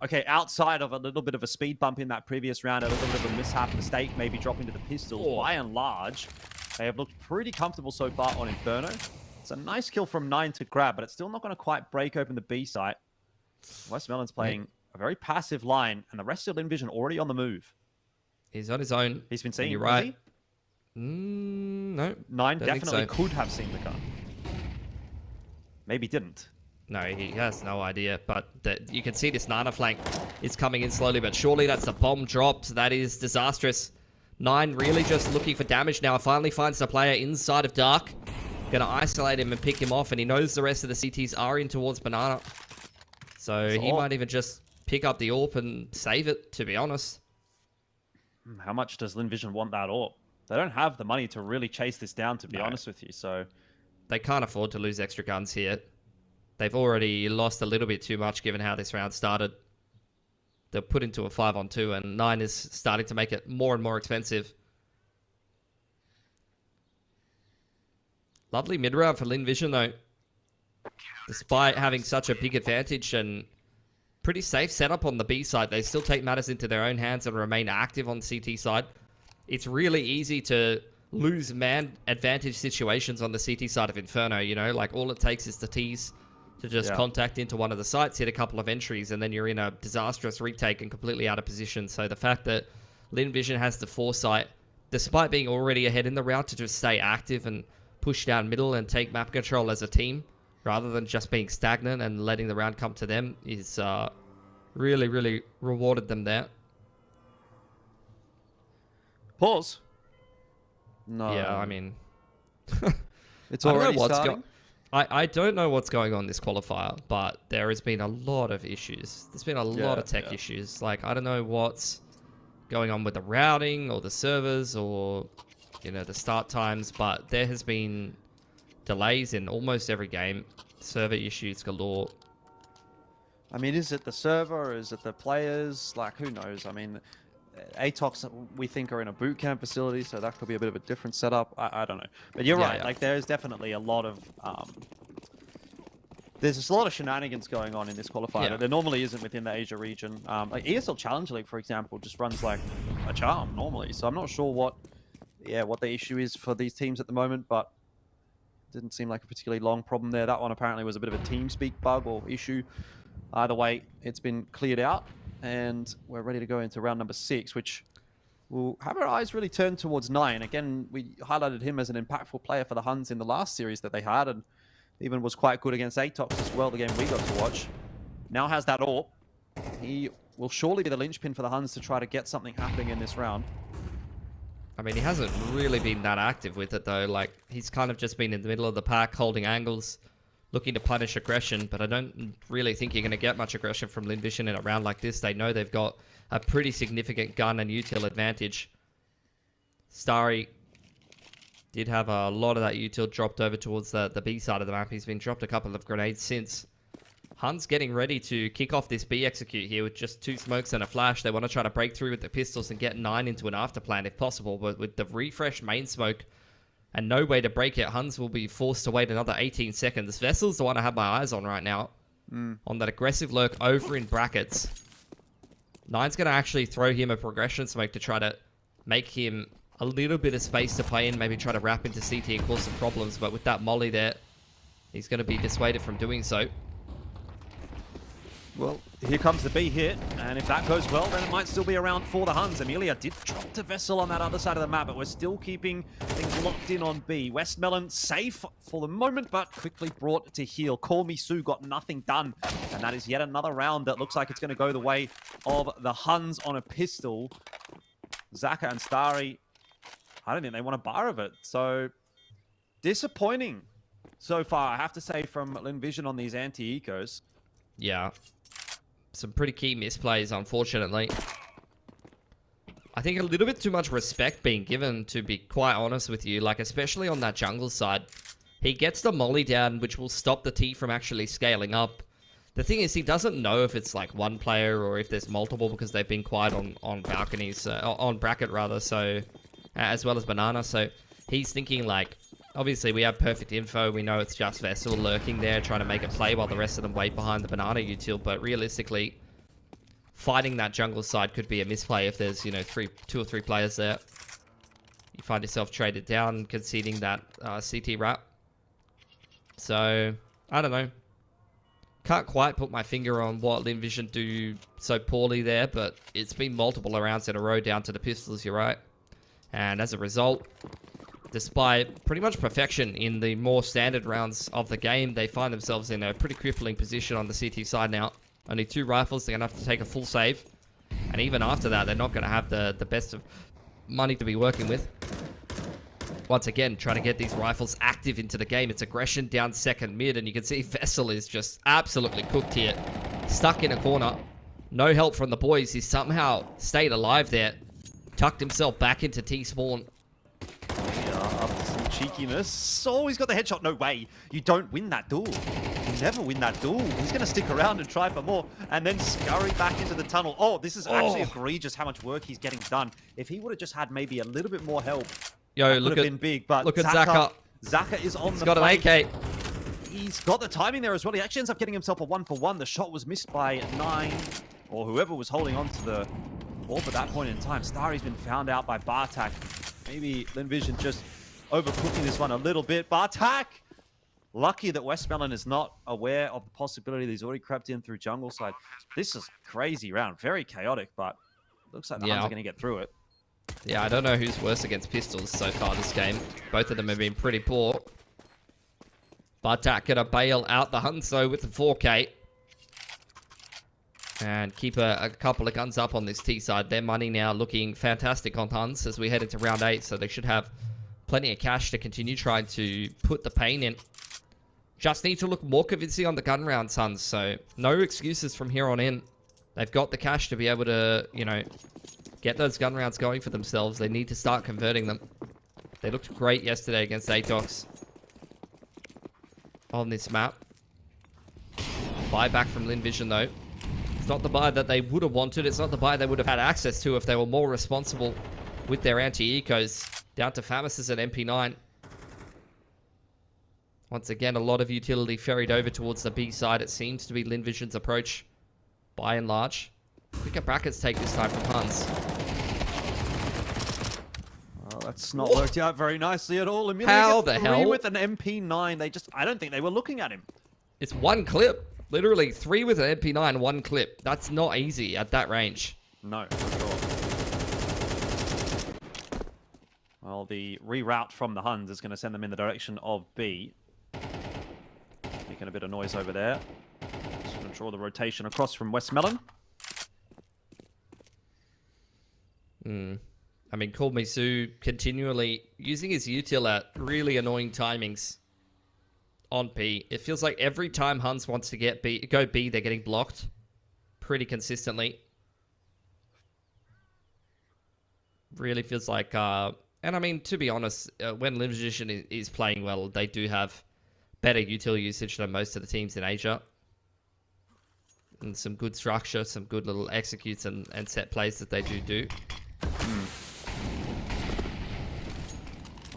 okay, outside of a little bit of a speed bump in that previous round, a little bit of a mistake, maybe dropping to the pistols. By and large, they have looked pretty comfortable so far on Inferno. It's a nice kill from 9 to grab, but it's still not going to quite break open the B site. Westmelon's playing a very passive line, and the rest of Lin Vision already on the move. He's on his own. He's been seeing, you're right. No. 9 definitely could have seen the gun. Maybe didn't. No, he has no idea, but you can see this Nana flank is coming in slowly, but surely that's the bomb dropped. That is disastrous. 9 really just looking for damage now. Finally finds the player inside of Dark. Gonna isolate him and pick him off, and he knows the rest of the CTs are in towards Banana. So he might even just pick up the AWP and save it, to be honest. How much does Lin Vision want that AWP? They don't have the money to really chase this down, to be honest with you, so... They can't afford to lose extra guns here. They've already lost a little bit too much given how this round started. They're put into a 5-on-2, and 9 is starting to make it more and more expensive. Lovely mid-round for Lin Vision, though. Despite having such a big advantage and pretty safe setup on the B side, they still take matters into their own hands and remain active on the CT side. It's really easy to lose man advantage situations on the CT side of Inferno, you know? Like, all it takes is the tease to just contact into one of the sites, hit a couple of entries, and then you're in a disastrous retake and completely out of position. So the fact that Lin Vision has the foresight, despite being already ahead in the round, to just stay active and push down middle and take map control as a team, rather than just being stagnant and letting the round come to them, is really, really rewarded them there. Pause. No. Yeah, I mean... It's already starting. I don't know what's going on this qualifier, but there has been a lot of issues. There's been a lot of tech issues. Like, I don't know what's going on with the routing or the servers or, you know, the start times, but there has been delays in almost every game. Server issues galore. I mean, is it the server or is it the players? Like, who knows? I mean, ATOX, we think, are in a boot camp facility, so that could be a bit of a different setup. I don't know. But you're right. Like, there's definitely a lot of... there's just a lot of shenanigans going on in this qualifier that there normally isn't within the Asia region. Like, ESL Challenge League, for example, just runs like a charm normally. So I'm not sure what the issue is for these teams at the moment, but didn't seem like a particularly long problem there. That one apparently was a bit of a TeamSpeak bug or issue. Either way, it's been cleared out. And we're ready to go into round number 6, which will have our eyes really turned towards 9. Again, we highlighted him as an impactful player for the Huns in the last series that they had, and even was quite good against ATOX as well, the game we got to watch. Now has that AWP. He will surely be the linchpin for the Huns to try to get something happening in this round. I mean, he hasn't really been that active with it, though. Like, he's kind of just been in the middle of the pack, holding angles, looking to punish aggression, but I don't really think you're going to get much aggression from Linvision in a round like this. They know they've got a pretty significant gun and util advantage. Starry did have a lot of that util dropped over towards the B side of the map. He's been dropped a couple of grenades since. Huns getting ready to kick off this B execute here with just 2 smokes and a flash. They want to try to break through with the pistols and get 9 into an afterplan if possible, but with the refresh main smoke and no way to break it, Huns will be forced to wait another 18 seconds. Vessel's the one I have my eyes on right now. On that aggressive lurk over in brackets. Nine's going to actually throw him a progression smoke to try to make him a little bit of space to play in. Maybe try to wrap into CT and cause some problems. But with that molly there, he's going to be dissuaded from doing so. Well, here comes the B hit, and if that goes well, then it might still be around for the Huns. Amelia did drop to Vessel on that other side of the map, but we're still keeping things locked in on B. Westmelon safe for the moment, but quickly brought to heel. Call Me Sue got nothing done, and that is yet another round that looks like it's going to go the way of the Huns on a pistol. Zaka and Starry, I don't think they want a bar of it, so disappointing so far, I have to say, from Linvision on these anti-ecos. Yeah. Some pretty key misplays, unfortunately. I think a little bit too much respect being given, to be quite honest with you. Like, especially on that jungle side. He gets the molly down, which will stop the T from actually scaling up. The thing is, he doesn't know if it's like one player or if there's multiple, because they've been quiet on balconies, on bracket rather, so as well as Banana. So he's thinking like, obviously we have perfect info. We know it's just Vessel lurking there, trying to make a play while the rest of them wait behind the Banana util. But realistically, fighting that jungle side could be a misplay if there's, you know, 2 or 3 players there. You find yourself traded down, conceding that CT wrap. So, I don't know. Can't quite put my finger on what Linvision do so poorly there, but it's been multiple rounds in a row down to the pistols, you're right. And as a result, despite pretty much perfection in the more standard rounds of the game, they find themselves in a pretty crippling position on the CT side now. Only 2 rifles, they're going to have to take a full save. And even after that, they're not going to have the best of money to be working with. Once again, trying to get these rifles active into the game. It's aggression down second mid, and you can see Vessel is just absolutely cooked here. Stuck in a corner. No help from the boys. He somehow stayed alive there. Tucked himself back into T-spawn. Yeah, after some cheekiness. Oh, he's got the headshot. No way. You don't win that duel. You never win that duel. He's going to stick around and try for more, and then scurry back into the tunnel. Oh, this is actually egregious how much work he's getting done. If he would have just had maybe a little bit more help, yo, that look would have been big. But look at Zaka. Zaka is on He's the got flank. an AK. He's got the timing there as well. He actually ends up getting himself a 1-for-1. The shot was missed by 9, or whoever was holding on to the ball at that point in time. Starry's been found out by Bartak. Maybe Linvision just overcooking this one a little bit. Bartak! Lucky that Westmelon is not aware of the possibility that he's already crept in through jungle side. This is a crazy round. Very chaotic, but looks like the Huns are going to get through it. Yeah, I don't know who's worse against pistols so far this game. Both of them have been pretty poor. Bartak gonna bail out the Huns though with the 4K. And keep a couple of guns up on this T side. Their money now looking fantastic on Huns as we head into round 8. So they should have plenty of cash to continue trying to put the pain in. Just need to look more convincing on the gun rounds, Huns. So no excuses from here on in. They've got the cash to be able to, you know, get those gun rounds going for themselves. They need to start converting them. They looked great yesterday against Atox on this map. Buyback from Lin Vision, though. It's not the buy that they would have wanted. It's not the buy they would have had access to if they were more responsible with their anti-ecos. Down to Famis's at MP9. Once again, a lot of utility ferried over towards the B side. It seems to be Lin Vision's approach, by and large. Quicker brackets take this time from Huns. Well, that's not worked out very nicely at all. Amelia How gets the three hell? with an MP9. I don't think they were looking at him. It's one clip. Literally 3 with an MP9, 1 clip. That's not easy at that range. No, for sure. Well, the reroute from the Huns is going to send them in the direction of B. Making a bit of noise over there. Just going to draw the rotation across from Westmelon. I mean, Call Me Sue continually using his util at really annoying timings on B. It feels like every time Huns wants to go B, they're getting blocked pretty consistently. Really feels like, and I mean, to be honest, when Lin Vision is playing well, they do have better util usage than most of the teams in Asia. And some good structure, some good little executes and set plays that they do.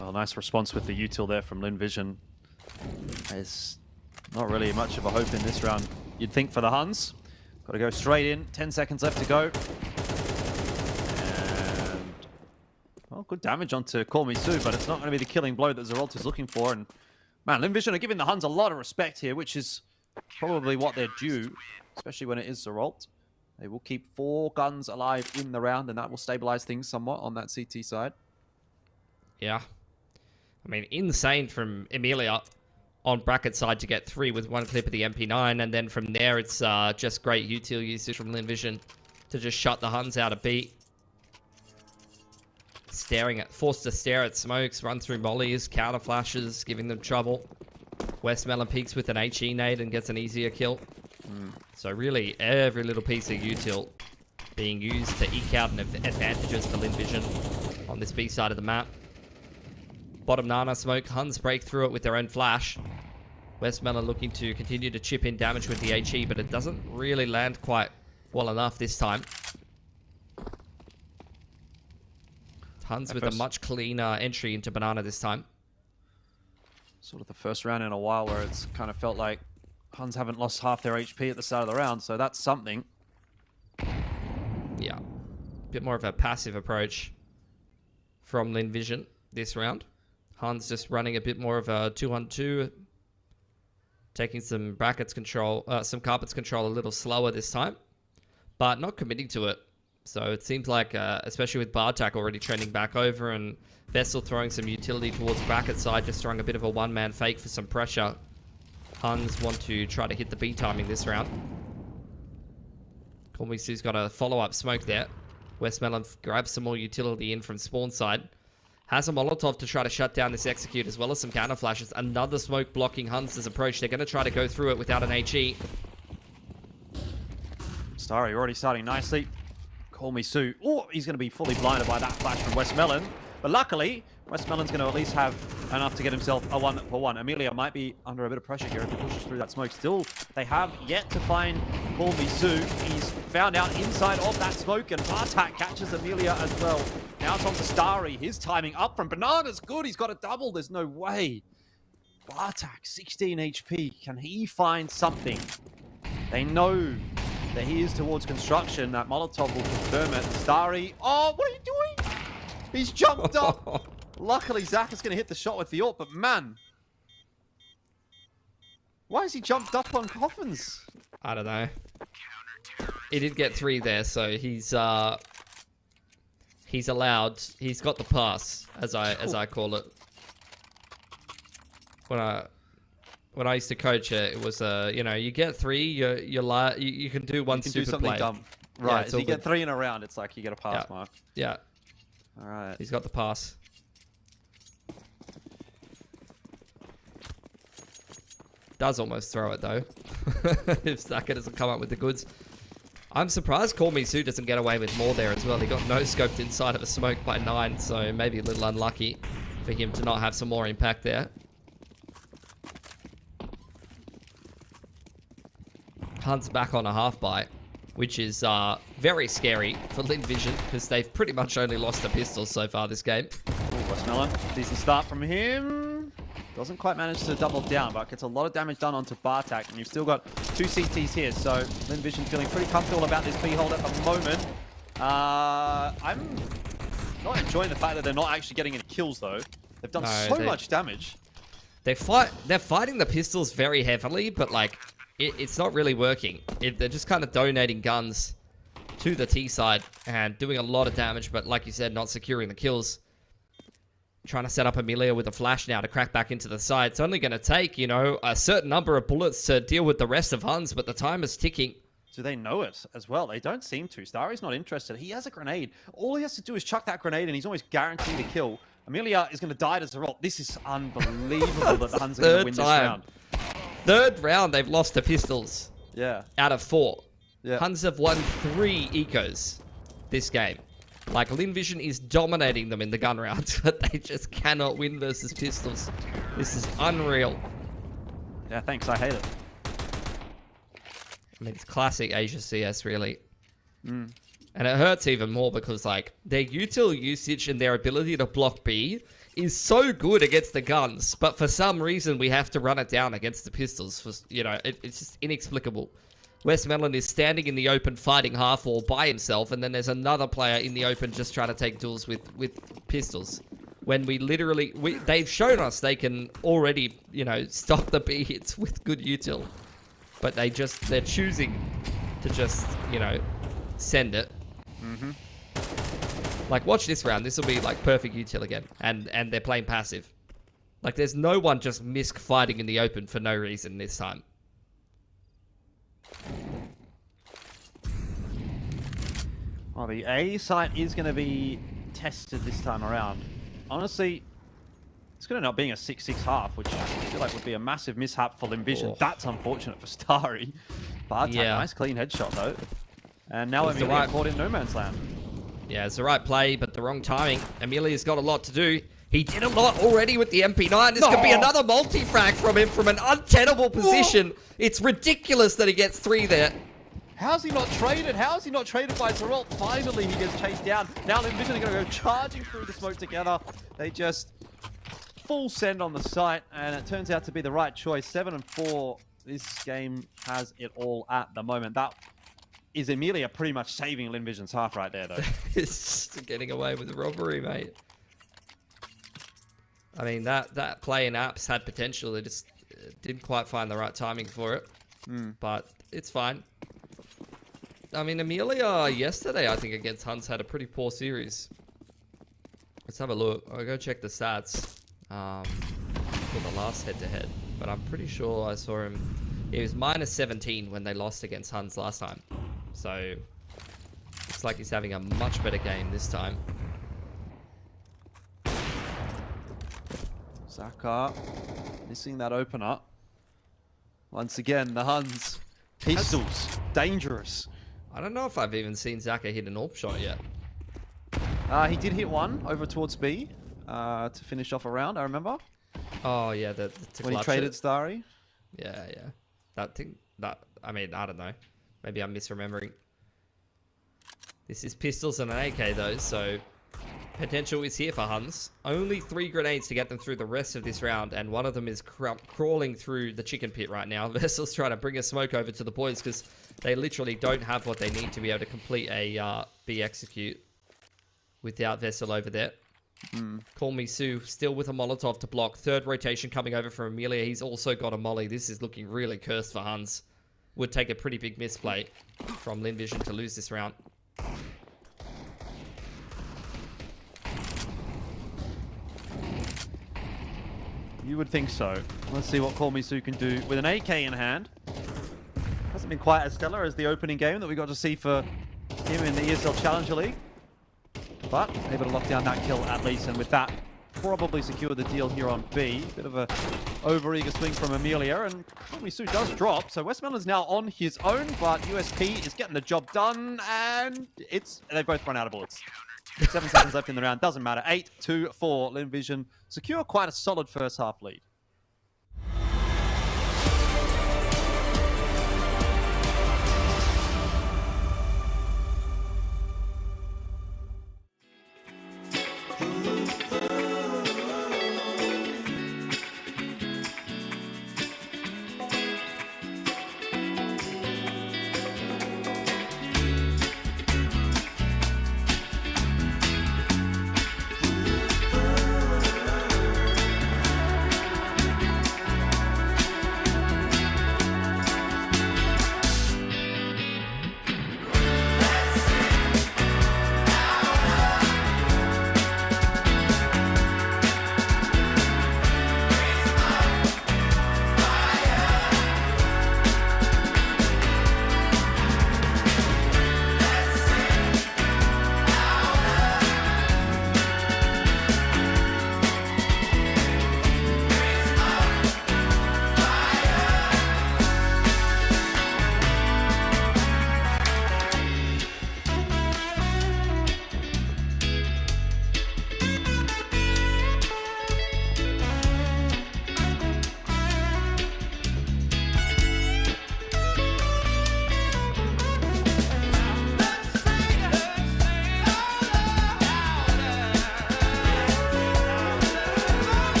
Well, nice response with the util there from Lin Vision. There's not really much of a hope in this round, you'd think, for the Huns. Got to go straight in. 10 seconds left to go. And, well, good damage onto Call Me Sue, but it's not going to be the killing blow that Zeralt is looking for. And, man, Lin Vision are giving the Huns a lot of respect here, which is probably what they're due, especially when it is Zeralt. They will keep 4 guns alive in the round, and that will stabilize things somewhat on that CT side. Yeah. I mean, insane from Emilia on bracket side to get 3 with 1 clip of the MP9, and then from there it's just great util usage from Lin Vision to just shut the Huns out of B. Forced to stare at smokes, run through mollies, counter flashes, giving them trouble. Westmelon peeks with an HE nade and gets an easier kill. So really, every little piece of util being used to eke out advantages for Lin Vision on this B side of the map. Bottom Nana smoke, Huns break through it with their own flash. Westmelon looking to continue to chip in damage with the HE, but it doesn't really land quite well enough this time. Huns with a much cleaner entry into Banana this time. Sort of the first round in a while where it's kind of felt like Huns haven't lost half their HP at the start of the round, so that's something. Yeah. Bit more of a passive approach from Lin Vision this round. Huns just running a bit more of a 2-on-2. Taking some brackets control, some carpets control a little slower this time. But not committing to it. So it seems like, especially with Bartak already trending back over and Vessel throwing some utility towards bracket side, just throwing a bit of a one-man fake for some pressure. Huns want to try to hit the B timing this round. Kormisu's got a follow-up smoke there. Westmelon grabs some more utility in from spawn side. Has a Molotov to try to shut down this execute, as well as some counter flashes. Another smoke blocking Huns' approach. They're going to try to go through it without an HE. Starry already starting nicely. Call Me Sue. Oh, he's going to be fully blinded by that flash from Westmelon. But luckily, Westmelon's going to at least have enough to get himself a 1-for-1. Amelia might be under a bit of pressure here if he pushes through that smoke. Still, they have yet to find Call Me Sue. He's found out inside of that smoke, and Bartak catches Amelia as well. Now it's on to Starry. His timing up from Banana's good. He's got a double. There's no way. Bartak, 16 HP. Can he find something? They know that he is towards construction. That Molotov will confirm it. Starry. Oh, what are you doing? He's jumped up. Luckily, Zach is going to hit the shot with the AWP, but man. Why has he jumped up on Coffins? I don't know. He did get 3 there, so he's allowed. He's got the pass, as I call it. When I used to coach it, it was you know, you get 3, you can do one you can stupid do something play. dumb. Right, Yeah, so you get 3 in a round, it's like you get a pass mark. Yeah. All right. He's got the pass. Does almost throw it, though. If Zaka doesn't come up with the goods. I'm surprised Call Me Sue doesn't get away with more there as well. He got no-scoped inside of a smoke by 9, so maybe a little unlucky for him to not have some more impact there. Hunt's back on a half-buy, which is very scary for Lin Vision, because they've pretty much only lost the pistols so far this game. Westmelon, decent start from him. Doesn't quite manage to double down, but gets a lot of damage done onto Bartak, and you've still got 2 CTs here, so Lin Vision feeling pretty comfortable about this B hold at the moment. I'm not enjoying the fact that they're not actually getting any kills, though. They've done so much damage. They're fighting the pistols very heavily, but like it's not really working. They're just kind of donating guns to the T side and doing a lot of damage, but like you said, not securing the kills. Trying to set up Amelia with a flash now to crack back into the side. It's only going to take, you know, a certain number of bullets to deal with the rest of Huns, but the time is ticking. Do they know it as well? They don't seem to. Starry's not interested. He has a grenade. All he has to do is chuck that grenade and he's almost guaranteed a kill. Amelia is going to die as a result. This is unbelievable that the Huns are going to win this round. Third round, they've lost to pistols. Yeah. Out of 4. Yeah. Huns have won 3 ecos this game. Like, Lin Vision is dominating them in the gun rounds, but they just cannot win versus pistols. This is unreal. Yeah, thanks. I hate it. I mean, it's classic Asia CS, really. And it hurts even more because, like, their util usage and their ability to block B is so good against the guns, but for some reason we have to run it down against the pistols. For, you know, it's just inexplicable. Westmelon is standing in the open fighting half wall by himself, and then there's another player in the open just trying to take duels with pistols. When we literally... they've shown us they can already, you know, stop the B hits with good util. But they're choosing to just, you know, send it. Like, watch this round. This will be, like, perfect util again. And they're playing passive. Like, there's no one just misc fighting in the open for no reason this time. Well, the A site is going to be tested this time around. Honestly, it's going to end up being a 6-6 half, which I feel like would be a massive mishap for Lin Vision. That's unfortunate for Starry. But Yeah. nice clean headshot, though. And now Amelia caught in no man's land. Yeah, it's the right play, but the wrong timing. Amelia's got a lot to do. He did a lot already with the MP9. This could be another multi-frag from him from an untenable position. It's ridiculous that he gets 3 there. How's he not traded? How is he not traded by Zeralt? Finally, he gets chased down. Now Lin Vision are going to go charging through the smoke together. They just full send on the site, and it turns out to be the right choice. 7-4. This game has it all at the moment. That is Amelia pretty much saving Lin Vision's half right there, though. It's just getting away with the robbery, mate. I mean, that play in apps had potential. They just didn't quite find the right timing for it. But it's fine. I mean, Amelia yesterday, I think, against Huns had a pretty poor series. Let's have a look. I'll go check the stats for the last head-to-head. But I'm pretty sure I saw him. It was -17 when they lost against Huns last time. So, looks like he's having a much better game this time. Zaka missing that opener. Once again, the Huns. Pistols. Dangerous. I don't know if I've even seen Zaka hit an AWP shot yet. He did hit one over towards B to finish off a round, I remember. Oh, yeah, to when he traded Starry. Yeah. I mean, I don't know. Maybe I'm misremembering. This is pistols and an AK, though, so potential is here for Huns. Only 3 grenades to get them through the rest of this round, and one of them is crawling through the chicken pit right now. Vessel's trying to bring a smoke over to the boys because they literally don't have what they need to be able to complete a B execute without Vessel over there. Call Me Sue still with a Molotov to block. Third rotation coming over from Amelia. He's also got a molly. This is looking really cursed for Huns. Would take a pretty big misplay from Lin Vision to lose this round. You would think so. Let's see what Call Me Sue can do with an AK in hand. Hasn't been quite as stellar as the opening game that we got to see for him in the ESL Challenger League. But able to lock down that kill at least, and with that, probably secure the deal here on B. Bit of a over-eager swing from Amelia, and Misu does drop. So Westmoreland's now on his own, but USP is getting the job done, and they both run out of bullets. 7 seconds left in the round. Doesn't matter. 8-4. Lin Vision secure quite a solid first half lead.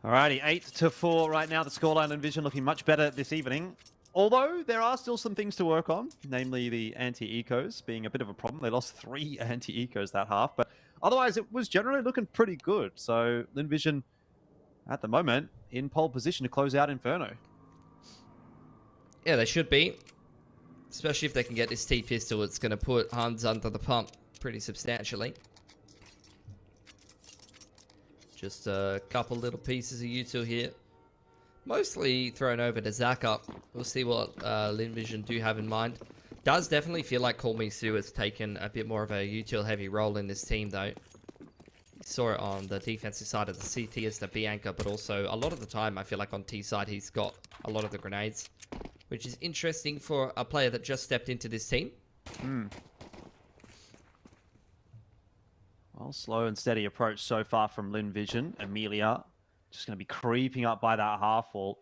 Alrighty, 8-4 right now. The scoreline and Vision looking much better this evening. Although there are still some things to work on, namely the anti-ecos being a bit of a problem. They lost 3 anti-ecos that half, but otherwise it was generally looking pretty good. So Lin Vision, at the moment, in pole position to close out Inferno. Yeah, they should be. Especially if they can get this T-pistol, it's going to put Hans under the pump pretty substantially. Just a couple little pieces of util here. Mostly thrown over to Zaka. We'll see what Lin Vision do have in mind. Does definitely feel like Call Me Sue has taken a bit more of a util heavy role in this team though. Saw it on the defensive side of the CT as the B anchor, but also a lot of the time I feel like on T side he's got a lot of the grenades, which is interesting for a player that just stepped into this team. Well, slow and steady approach so far from Lin Vision. Amelia just going to be creeping up by that half wall.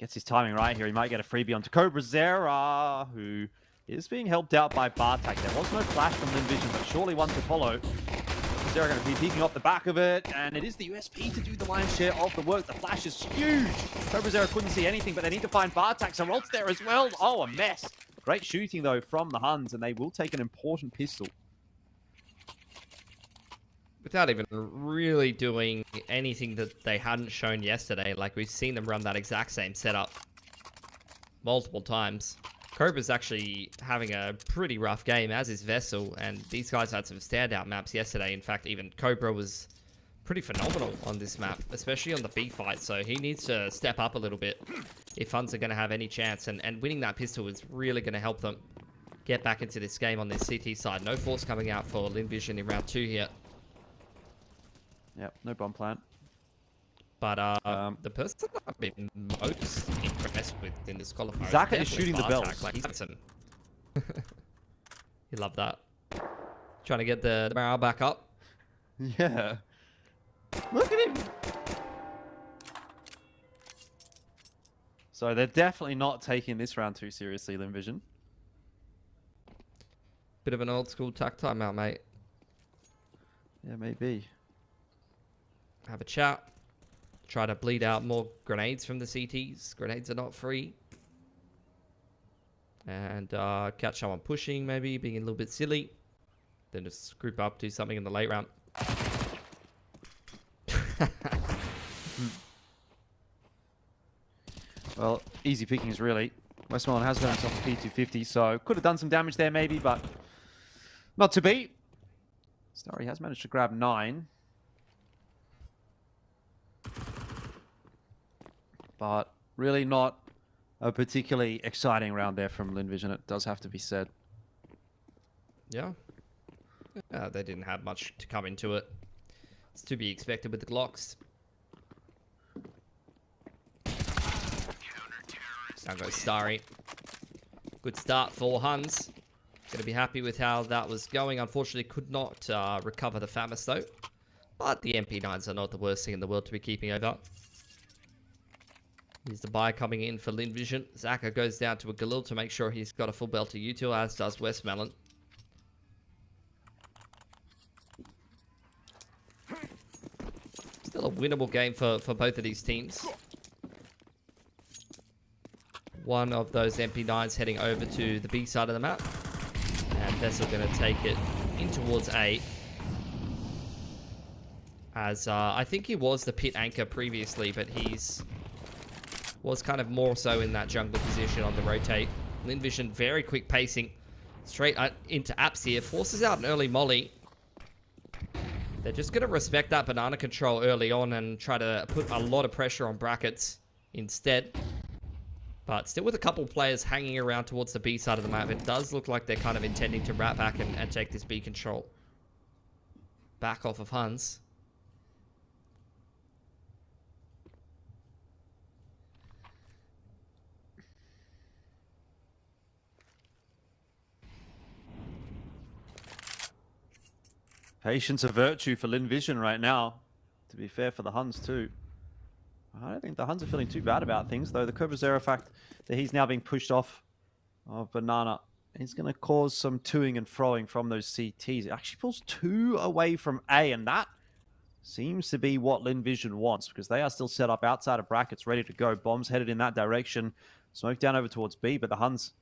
Gets his timing right here. He might get a freebie onto Cobra Zera, who is being helped out by Bartak. There was no flash from Lin Vision, but surely one to follow. Zera going to be peeking off the back of it, and it is the USP to do the lion's share of the work. The flash is huge. Cobra Zera couldn't see anything, but they need to find Bartak. So Rolt's there as well. Oh, a mess. Great shooting, though, from the Huns, and they will take an important pistol. Without even really doing anything that they hadn't shown yesterday. Like, we've seen them run that exact same setup multiple times. Cobra's actually having a pretty rough game, as is Vessel, and these guys had some standout maps yesterday. In fact, even Cobra was pretty phenomenal on this map, especially on the B fight, so he needs to step up a little bit if Huns are going to have any chance, and winning that pistol is really going to help them get back into this game on this CT side. No force coming out for Lin Vision in round 2 here. Yep, no bomb plant. But the person that I've been most impressed with in this qualifier Zaka is is shooting the Bartek. bells. Like, he's you love that. Trying to get the morale back up. Yeah. Look at him. So they're definitely not taking this round too seriously, Linvision. Bit of an old school tack timeout, mate. Yeah, maybe. Have a chat. Try to bleed out more grenades from the CTs. Grenades are not free. And catch someone pushing, maybe, being a little bit silly. Then just group up, do something in the late round. Well, easy pickings, really. Westmoreland has got himself a P250, so could have done some damage there, maybe, but not to be. Starry has managed to grab 9. But really not a particularly exciting round there from Linvision, it does have to be said. Yeah. They didn't have much to come into it. It's to be expected with the Glocks. Now goes Starry. Good start for Huns. Going to be happy with how that was going. Unfortunately, could not recover the FAMAS though. But the MP9s are not the worst thing in the world to be keeping over. Here's the buy coming in for Linvision. Zaka goes down to a Galil to make sure he's got a full belt to util, as does Westmelon. Still a winnable game for both of these teams. One of those MP9s heading over to the B side of the map. And Vessel going to take it in towards A. As I think he was the pit anchor previously, but he's was kind of more so in that jungle position on the rotate. Linvision, very quick pacing. Straight into apps here. Forces out an early molly. They're just going to respect that banana control early on and try to put a lot of pressure on brackets instead. But still with a couple players hanging around towards the B side of the map, it does look like they're kind of intending to wrap back and take this B control. Back off of Huns. Patience a virtue for Linvision right now. To be fair for the Huns too. I don't think the Huns are feeling too bad about things, though. The Cobra Zero fact that he's now being pushed off of Banana is going to cause some toing and froing from those CTs. It actually pulls 2 away from A, and that seems to be what Linvision wants, because they are still set up outside of brackets, ready to go. Bombs headed in that direction. Smoke down over towards B, but the Huns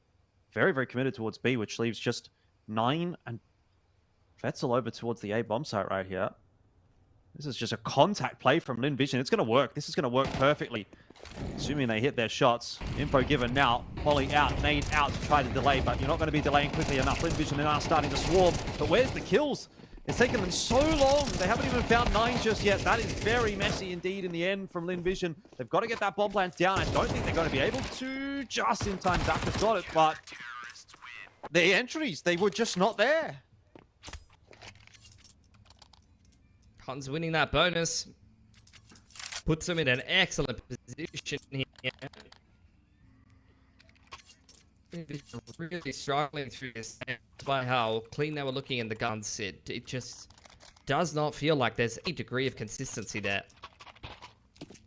very, very committed towards B, which leaves just 9 and Vetzel over towards the A bomb site right here. This is just a contact play from Linvision. It's going to work. This is going to work perfectly. Assuming they hit their shots. Info given now. Molly out. Nade out to try to delay, but you're not going to be delaying quickly enough. Linvision are now starting to swarm. But where's the kills? It's taken them so long. They haven't even found 9 just yet. That is very messy indeed in the end from Linvision. They've got to get that bomb plant down. I don't think they're going to be able to just in time. Zaka's got it, but the entries, they were just not there. Huns winning that bonus. Puts them in an excellent position here. Really struggling through this by how clean they were looking in the guns. It just does not feel like there's any degree of consistency there.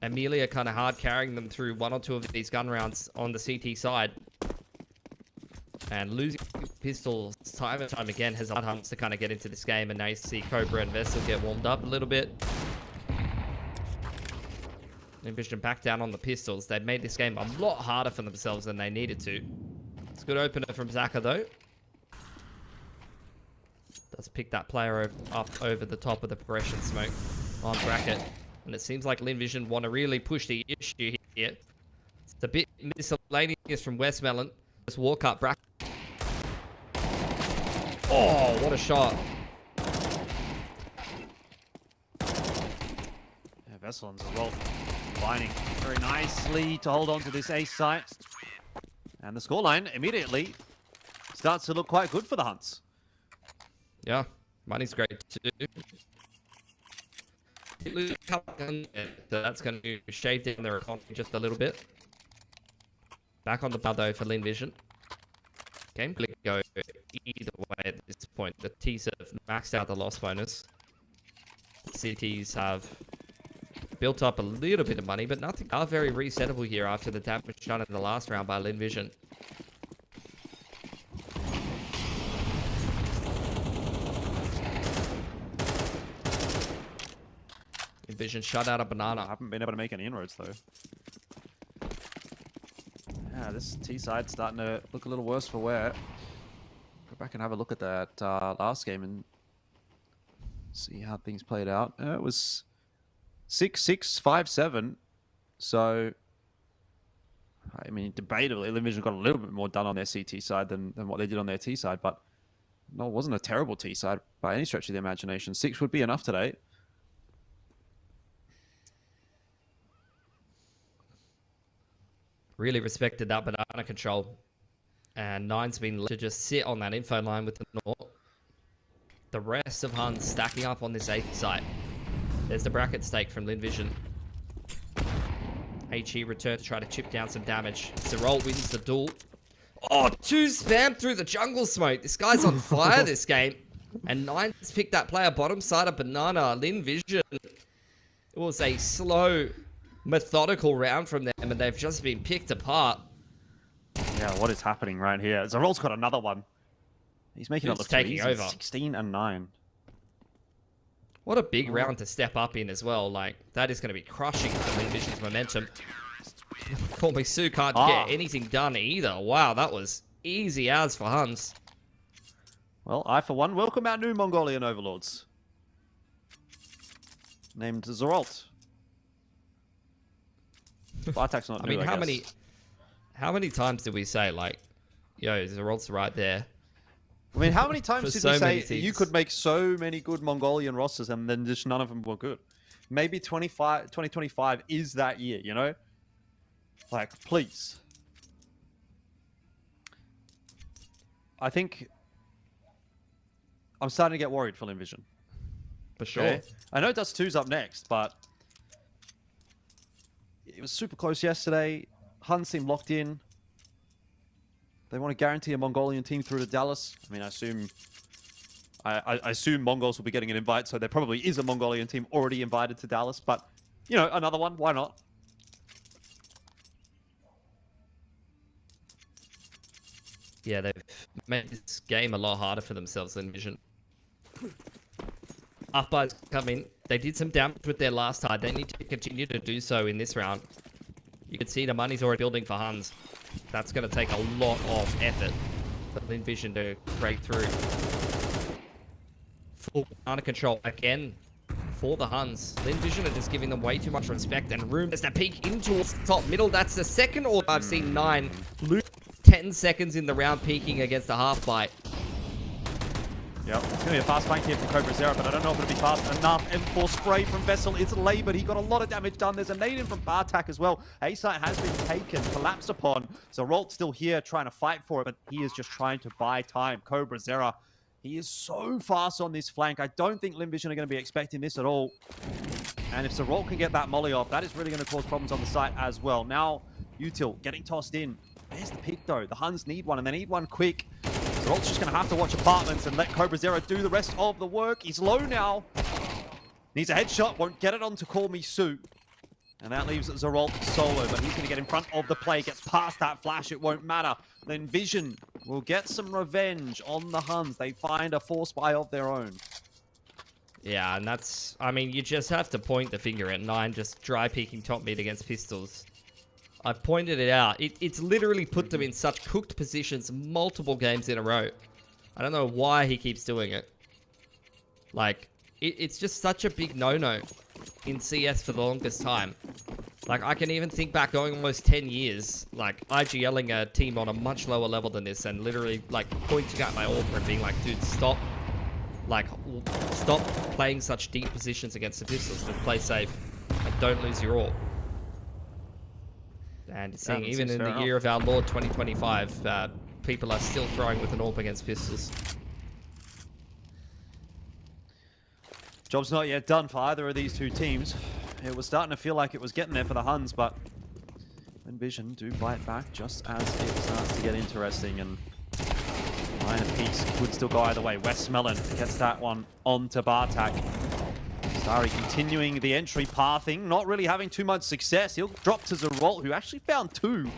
Amelia kind of hard carrying them through 1 or 2 of these gun rounds on the CT side. And losing pistols time and time again has allowed Huns to kind of get into this game. And now you see Cobra and Vessel get warmed up a little bit. Linvision back down on the pistols. They've made this game a lot harder for themselves than they needed to. It's a good opener from Zaka though. Does pick that player up over the top of the progression smoke on bracket. And it seems like Linvision want to really push the issue here. It's a bit miscellaneous from Westmelon. Just walk up bracket. Oh, what a shot. Yeah, Vesselon's as well. Lining very nicely to hold on to this ace site. And the scoreline immediately starts to look quite good for the Huns. Yeah, money's great too. lose a couple guns, so that's going to shave down their economy just a little bit. Back on the bar though for Lin Vision. Game could go either way at this point. The T's have maxed out the loss bonus. CTs have built up a little bit of money, but nothing are very resettable here after the damage done in the last round by Lin Vision. Lin Vision shut out a banana. I haven't been able to make any inroads though. Yeah, this T side starting to look a little worse for wear. Go back and have a look at that last game and see how things played out. It was 6-6, 5-7. So, I mean, debatably, Lin Vision got a little bit more done on their CT side than what they did on their T side. But no, it wasn't a terrible T side by any stretch of the imagination. 6 would be enough today. Really respected that banana control. And Nine's been left to just sit on that info line with the Naught. The rest of Huns stacking up on this 8th site. There's the bracket stake from Lin Vision. HE returned to try to chip down some damage. Zerol wins the duel. Oh, 2 spam through the jungle smoke. This guy's on fire this game. And Nine's picked that player bottom side of banana. Lin Vision. It was a slow, methodical round from them, and they've just been picked apart. Yeah, what is happening right here? Zerol's got another one. He's making it look taking easy. over. 16 and 9. What a big round to step up in as well. Like, that is going to be crushing for Lin Vision's momentum. Call me Sue can't get anything done either. Wow, that was easy as for Huns. Well, I, for one, welcome our new Mongolian overlords. Named Zerolt. Bartak's not new, I mean, guess. how many times did we say, like, yo, Zerolt's right there? I mean, how many times did we say you teams. could make so many good Mongolian rosters and then just none of them were good? Maybe 2025 is that year, you know? Like, please. I think I'm starting to get worried for Lin Vision. For sure. Okay? I know Dust 2's up next, but it was super close yesterday. Huns seem locked in. They want to guarantee a Mongolian team through to Dallas. I mean, I assume Mongols will be getting an invite, so there probably is a Mongolian team already invited to Dallas. But, you know, another one. Why not? Yeah, they've made this game a lot harder for themselves than Vision. Half-buys come in. They did some damage with their last tide. They need to continue to do so in this round. You can see the money's already building for Huns. That's going to take a lot of effort for Lin Vision to break through. Full banana control again for the Huns. Lin Vision are just giving them way too much respect and room as they peek in towards the top middle. That's the second order I've seen Nine lose 10 seconds in the round peeking against a half bite. Yep, it's going to be a fast flank here from Cobra Zero, but I don't know if it'll be fast enough. M4 spray from Vessel. It's labored. He got a lot of damage done. There's a nade in from Bartak as well. A-site has been taken, collapsed upon. Zerolt's still here trying to fight for it, but he is just trying to buy time. Cobra Zero, he is so fast on this flank. I don't think Lin Vision are going to be expecting this at all. And if Zerolt can get that molly off, that is really going to cause problems on the site as well. Now, Util getting tossed in. There's the peak though. The Huns need one, and they need one quick. Zerolt's just going to have to watch apartments and let Cobra Zero do the rest of the work. He's low now. Needs a headshot. Won't get it on to Call Me Sue. And that leaves Zerolt solo, but he's going to get in front of the play. Gets past that flash. It won't matter. Then Vision will get some revenge on the Huns. They find a force buy of their own. Yeah, and that's... I mean, you just have to point the finger at Nine just dry peeking top mid against pistols. I've pointed it out. It's literally put them in such cooked positions multiple games in a row. I don't know why he keeps doing it. Like, it's just such a big no-no in CS for the longest time. Like, I can even think back going almost 10 years, like, IGLing a team on a much lower level than this and literally, like, pointing at my AWP and being like, dude, stop. Like, stop playing such deep positions against the pistols. Just play safe and don't lose your AWP. And seeing even in the year of our Lord 2025, people are still throwing with an AWP against pistols. Job's not yet done for either of these two teams. It was starting to feel like it was getting there for the Huns, but Envision do bite back just as it starts to get interesting, and line of peace could still go either way. Westmelon gets that one onto Bartak. Starry continuing the entry pathing, not really having too much success. He'll drop to Zerolt, who actually found 2.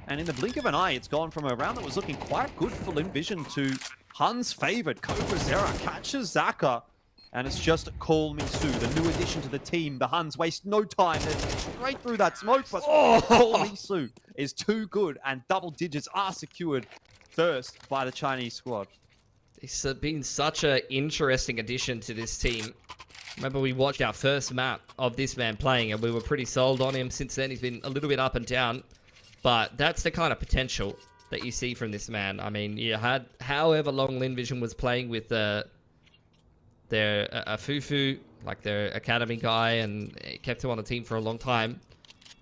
And in the blink of an eye, it's gone from a round that was looking quite good for Vision to Huns favored. Cobra Zera catches Zaka. And it's just Call Me Sue, the new addition to the team. The Huns waste no time. They're straight through that smoke, but Call Me Sue is too good, and double digits are secured first by the Chinese squad. It's been such an interesting addition to this team. Remember, we watched our first map of this man playing, and we were pretty sold on him. Since then, he's been a little bit up and down, but that's the kind of potential that you see from this man. I mean, you had however long Vision was playing with their Fufu, like their academy guy, and kept him on the team for a long time.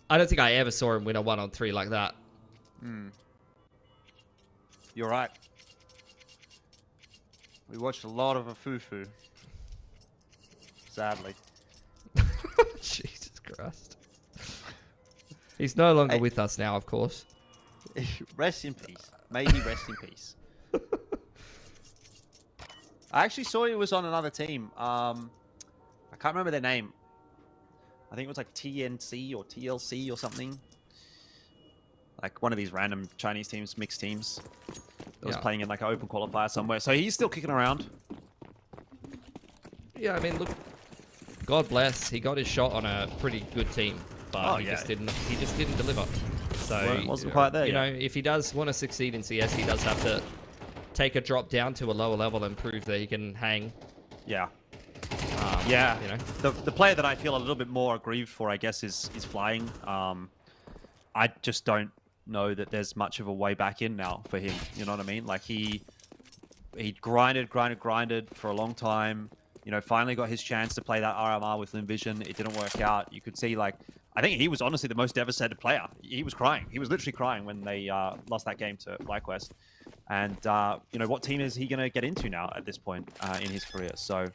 I don't think I ever saw him win a 1-on-3 like that. You're right. We watched a lot of a Fufu. Sadly. Jesus Christ. He's no longer with us now, of course. Rest in peace. May he rest in peace. I actually saw he was on another team. I can't remember their name. I think it was like TNC or TLC or something. Like one of these random Chinese teams, mixed teams. That was playing in like an open qualifier somewhere. So he's still kicking around. Yeah, I mean, look, God bless. He got his shot on a pretty good team, but he just didn't deliver. So it wasn't quite there. You know, if he does want to succeed in CS, he does have to take a drop down to a lower level and prove that he can hang. Yeah. Yeah. You know, the player that I feel a little bit more aggrieved for, I guess, is flying. I just don't know that there's much of a way back in now for him. You know what I mean? Like he grinded for a long time. You know, finally got his chance to play that RMR with Vision. It didn't work out. You could see, like, I think he was honestly the most devastated player. He was crying. He was literally crying when they lost that game to FlyQuest. And, you know, what team is he going to get into now at this point in his career? So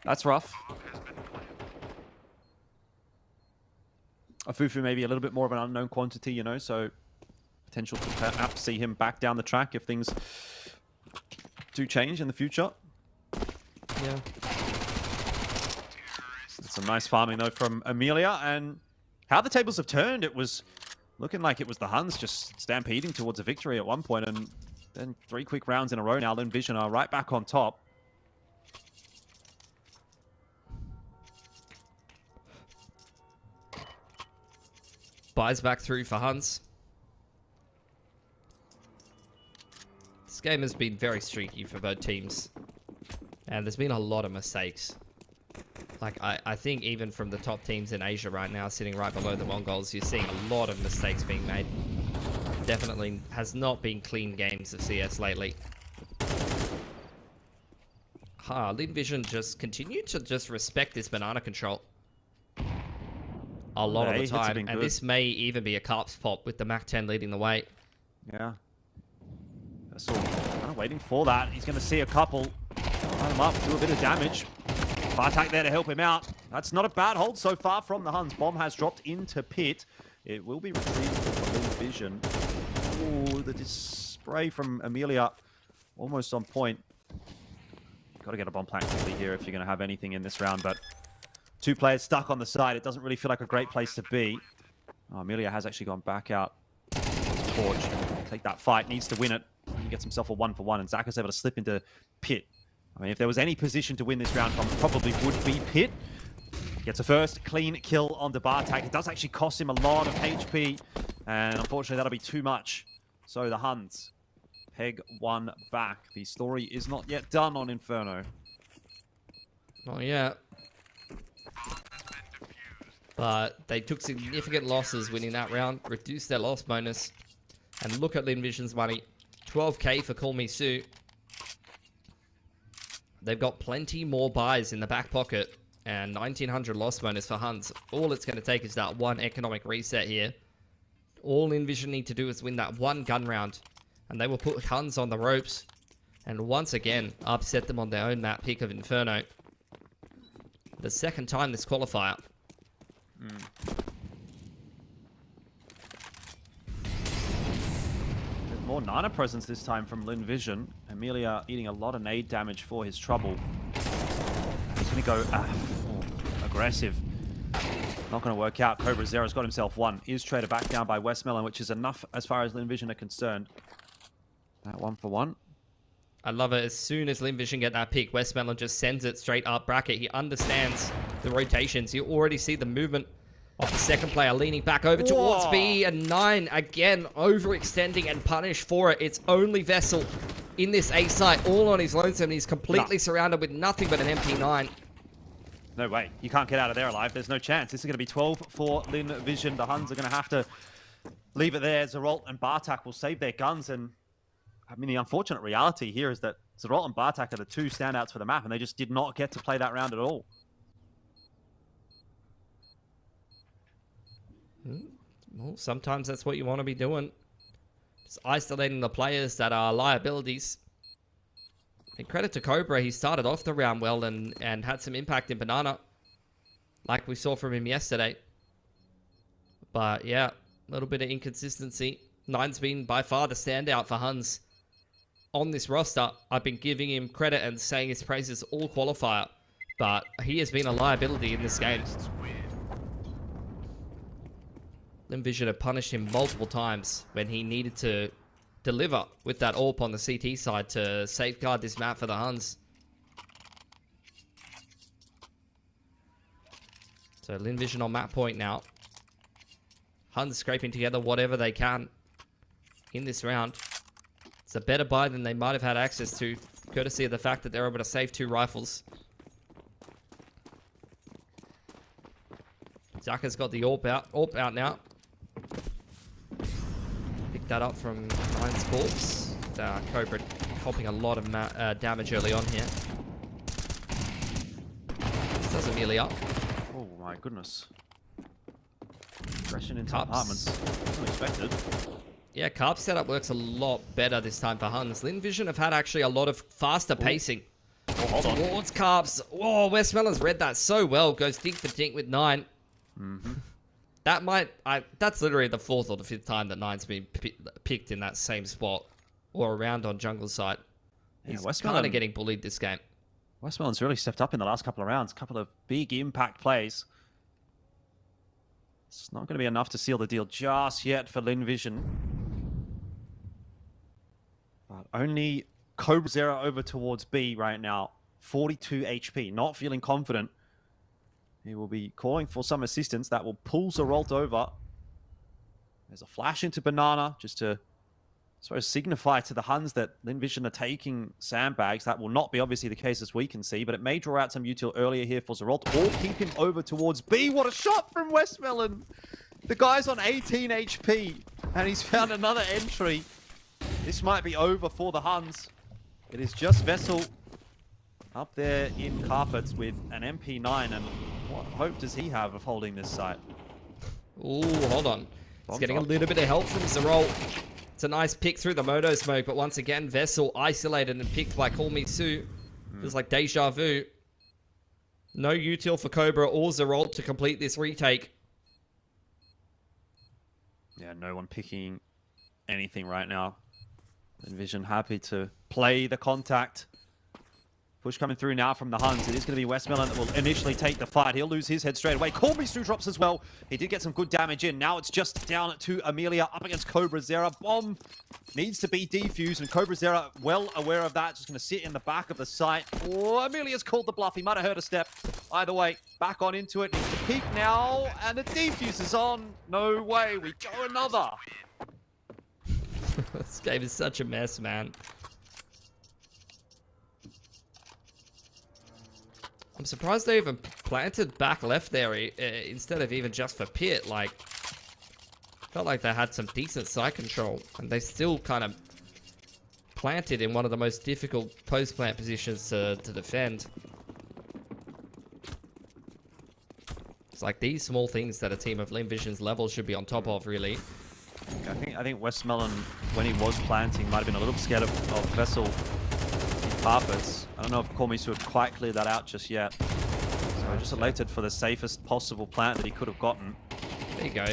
that's rough. Afufu maybe a little bit more of an unknown quantity, you know, so potential to perhaps see him back down the track if things do change in the future. yeah. Some nice farming, though, from Amelia. And how the tables have turned, it was looking like it was the Huns just stampeding towards a victory at one point, and then 3 quick rounds in a row now. Vision are right back on top. Buys back through for Huns. This game has been very streaky for both teams, and there's been a lot of mistakes. Like, I think even from the top teams in Asia right now, sitting right below the Mongols, you're seeing a lot of mistakes being made. Definitely has not been clean games of CS lately. Vision just continue to just respect this banana control a lot of the time, and this may even be a Carps pop with the Mac-10 leading the way. Yeah. So kind of waiting for that. He's going to see a couple. Line him up, do a bit of damage. Bartak there to help him out. That's not a bad hold so far from the Huns. Bomb has dropped into pit. It will be retrieved from Vision. Ooh, the spray from Amelia almost on point. Got to get a bomb plant quickly here if you're going to have anything in this round, but 2 players stuck on the side. It doesn't really feel like a great place to be. Oh, Amelia has actually gone back out. Torch, take that fight, needs to win it. He gets himself a 1-for-1, and Zaka's able to slip into pit. I mean, if there was any position to win this round from, probably would be pit. Gets a first clean kill on the Bartak. It does actually cost him a lot of HP, and unfortunately that'll be too much. So the Huns peg 1 back. The story is not yet done on Inferno. Not yet. But they took significant losses winning that round, reduced their loss bonus, and look at Vision's money. 12k for Call Me Sue. They've got plenty more buys in the back pocket, and 1900 loss bonus for Huns. All it's going to take is that 1 economic reset here. All Vision need to do is win that 1 gun round, and they will put Huns on the ropes, and once again upset them on their own map pick of Inferno. the second time this qualifier. More Nana presence this time from Lin Vision. Amelia eating a lot of nade damage for his trouble. He's going to go aggressive. Not going to work out. Cobra Zero's got himself one. Is traded back down by Westmelon, which is enough as far as Lin Vision are concerned. That 1 for 1. I love it. As soon as Lin Vision get that pick, Westmelon just sends it straight up bracket. He understands the rotations. You already see the movement of the second player leaning back over towards B, and 9 again overextending and punished for it. It's only Vessel in this A site, all on his lonesome. He's completely surrounded with nothing but an MP9. No way. You can't get out of there alive. There's no chance. This is going to be 12 for Lin Vision. The Huns are going to have to leave it there. Zeralt and Bartak will save their guns. And I mean, the unfortunate reality here is that Zeralt and Bartak are the two standouts for the map, and they just did not get to play that round at all. Well, sometimes that's what you want to be doing. Just isolating the players that are liabilities. And credit to Cobra, he started off the round well and had some impact in Banana, like we saw from him yesterday. But yeah, a little bit of inconsistency. 9's been by far the standout for Huns on this roster. I've been giving him credit and saying his praises all qualifier, but he has been a liability in this game. Lin Vision have punished him multiple times when he needed to deliver with that AWP on the CT side to safeguard this map for the Huns. So Lin Vision on map point now. Huns scraping together whatever they can in this round. It's a better buy than they might have had access to, courtesy of the fact that they're able to save 2 rifles. Zaka's got the AWP out now. Picked that up from 9's corpse. Cobra popping a lot of damage early on here. This does Amelia. Oh my goodness. Aggression into Cups. apartments. Unexpected. Yeah, Carp setup works a lot better this time for Huns. Lin Vision have had actually a lot of faster pacing towards Carps. Whoa, Westmelon's read that so well. Goes dink for dink with 9. That's literally the 4th or the 5th time that 9's been picked in that same spot or around on jungle site. He's kind of getting bullied this game. Westmelon's really stepped up in the last couple of rounds. A couple of big impact plays. It's not going to be enough to seal the deal just yet for Lin Vision. But only Cobra Zero over towards B right now. 42 HP. Not feeling confident. He will be calling for some assistance. That will pull Zeralt over. There's a flash into Banana just to, I suppose, signify to the Huns that Lin Vision are taking sandbags. That will not be obviously the case as we can see, but it may draw out some util earlier here for Zeralt or keep him over towards B. What a shot from Westmelon! The guy's on 18 HP and he's found another entry. This might be over for the Huns. It is just Vessel up there in carpets with an MP9, and what hope does he have of holding this site? Ooh, hold on. He's getting a little bit of help from Zeralt. It's a nice pick through the Moto smoke, but once again, Vessel isolated and picked by Call Me Sue. Feels like deja vu. No util for Cobra or Zeralt to complete this retake. Yeah, no one picking anything right now. Lin Vision happy to play the contact. Push coming through now from the Huns. It is going to be Westmelon that will initially take the fight. He'll lose his head straight away. Colby Stu drops as well. He did get some good damage in. Now it's just down to Amelia up against Cobra Zero. Bomb needs to be defused, and Cobra Zero, well aware of that, just going to sit in the back of the site. Oh, Amelia's called the bluff. He might have heard a step. Either way, back on into it. Needs to peek now, and the defuse is on. No way. We go another. This game is such a mess, man. I'm surprised they even planted back left there instead of even just for pit. Like, felt like they had some decent side control, and they still kind of planted in one of the most difficult post-plant positions to defend. It's like these small things that a team of Lin Vision's level should be on top of, really. I think Westmelon, when he was planting, might have been a little scared of Vessel in carpets. I don't know if Cormisu would quite clear that out just yet. So just elated for the safest possible plant that he could have gotten. There you go.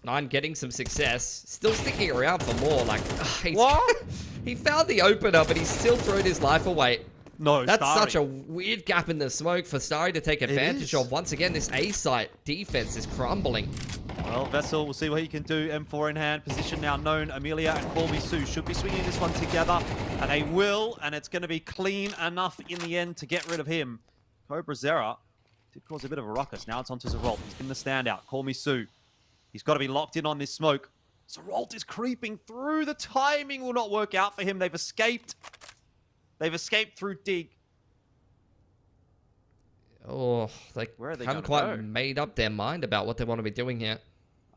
9 getting some success. Still sticking around for more. Like, What? he found the opener, but he's still thrown his life away. No, That's Starry. such a weird gap in the smoke for Starry to take advantage of. Once again, this A-site defense is crumbling. Well, Vessel, we'll see what he can do. M4 in hand, position now known. Amelia and Colby Sue should be swinging this one together, and they will, and it's going to be clean enough in the end to get rid of him. Cobra Zera did cause a bit of a ruckus. Now it's onto Zerolt. He's been the standout. Call me Sue. He's got to be locked in on this smoke. Zerolt is creeping through. The timing will not work out for him. They've escaped. They've escaped through Dig. Oh, they Where are they haven't gonna quite go? made up their mind about what they want to be doing here.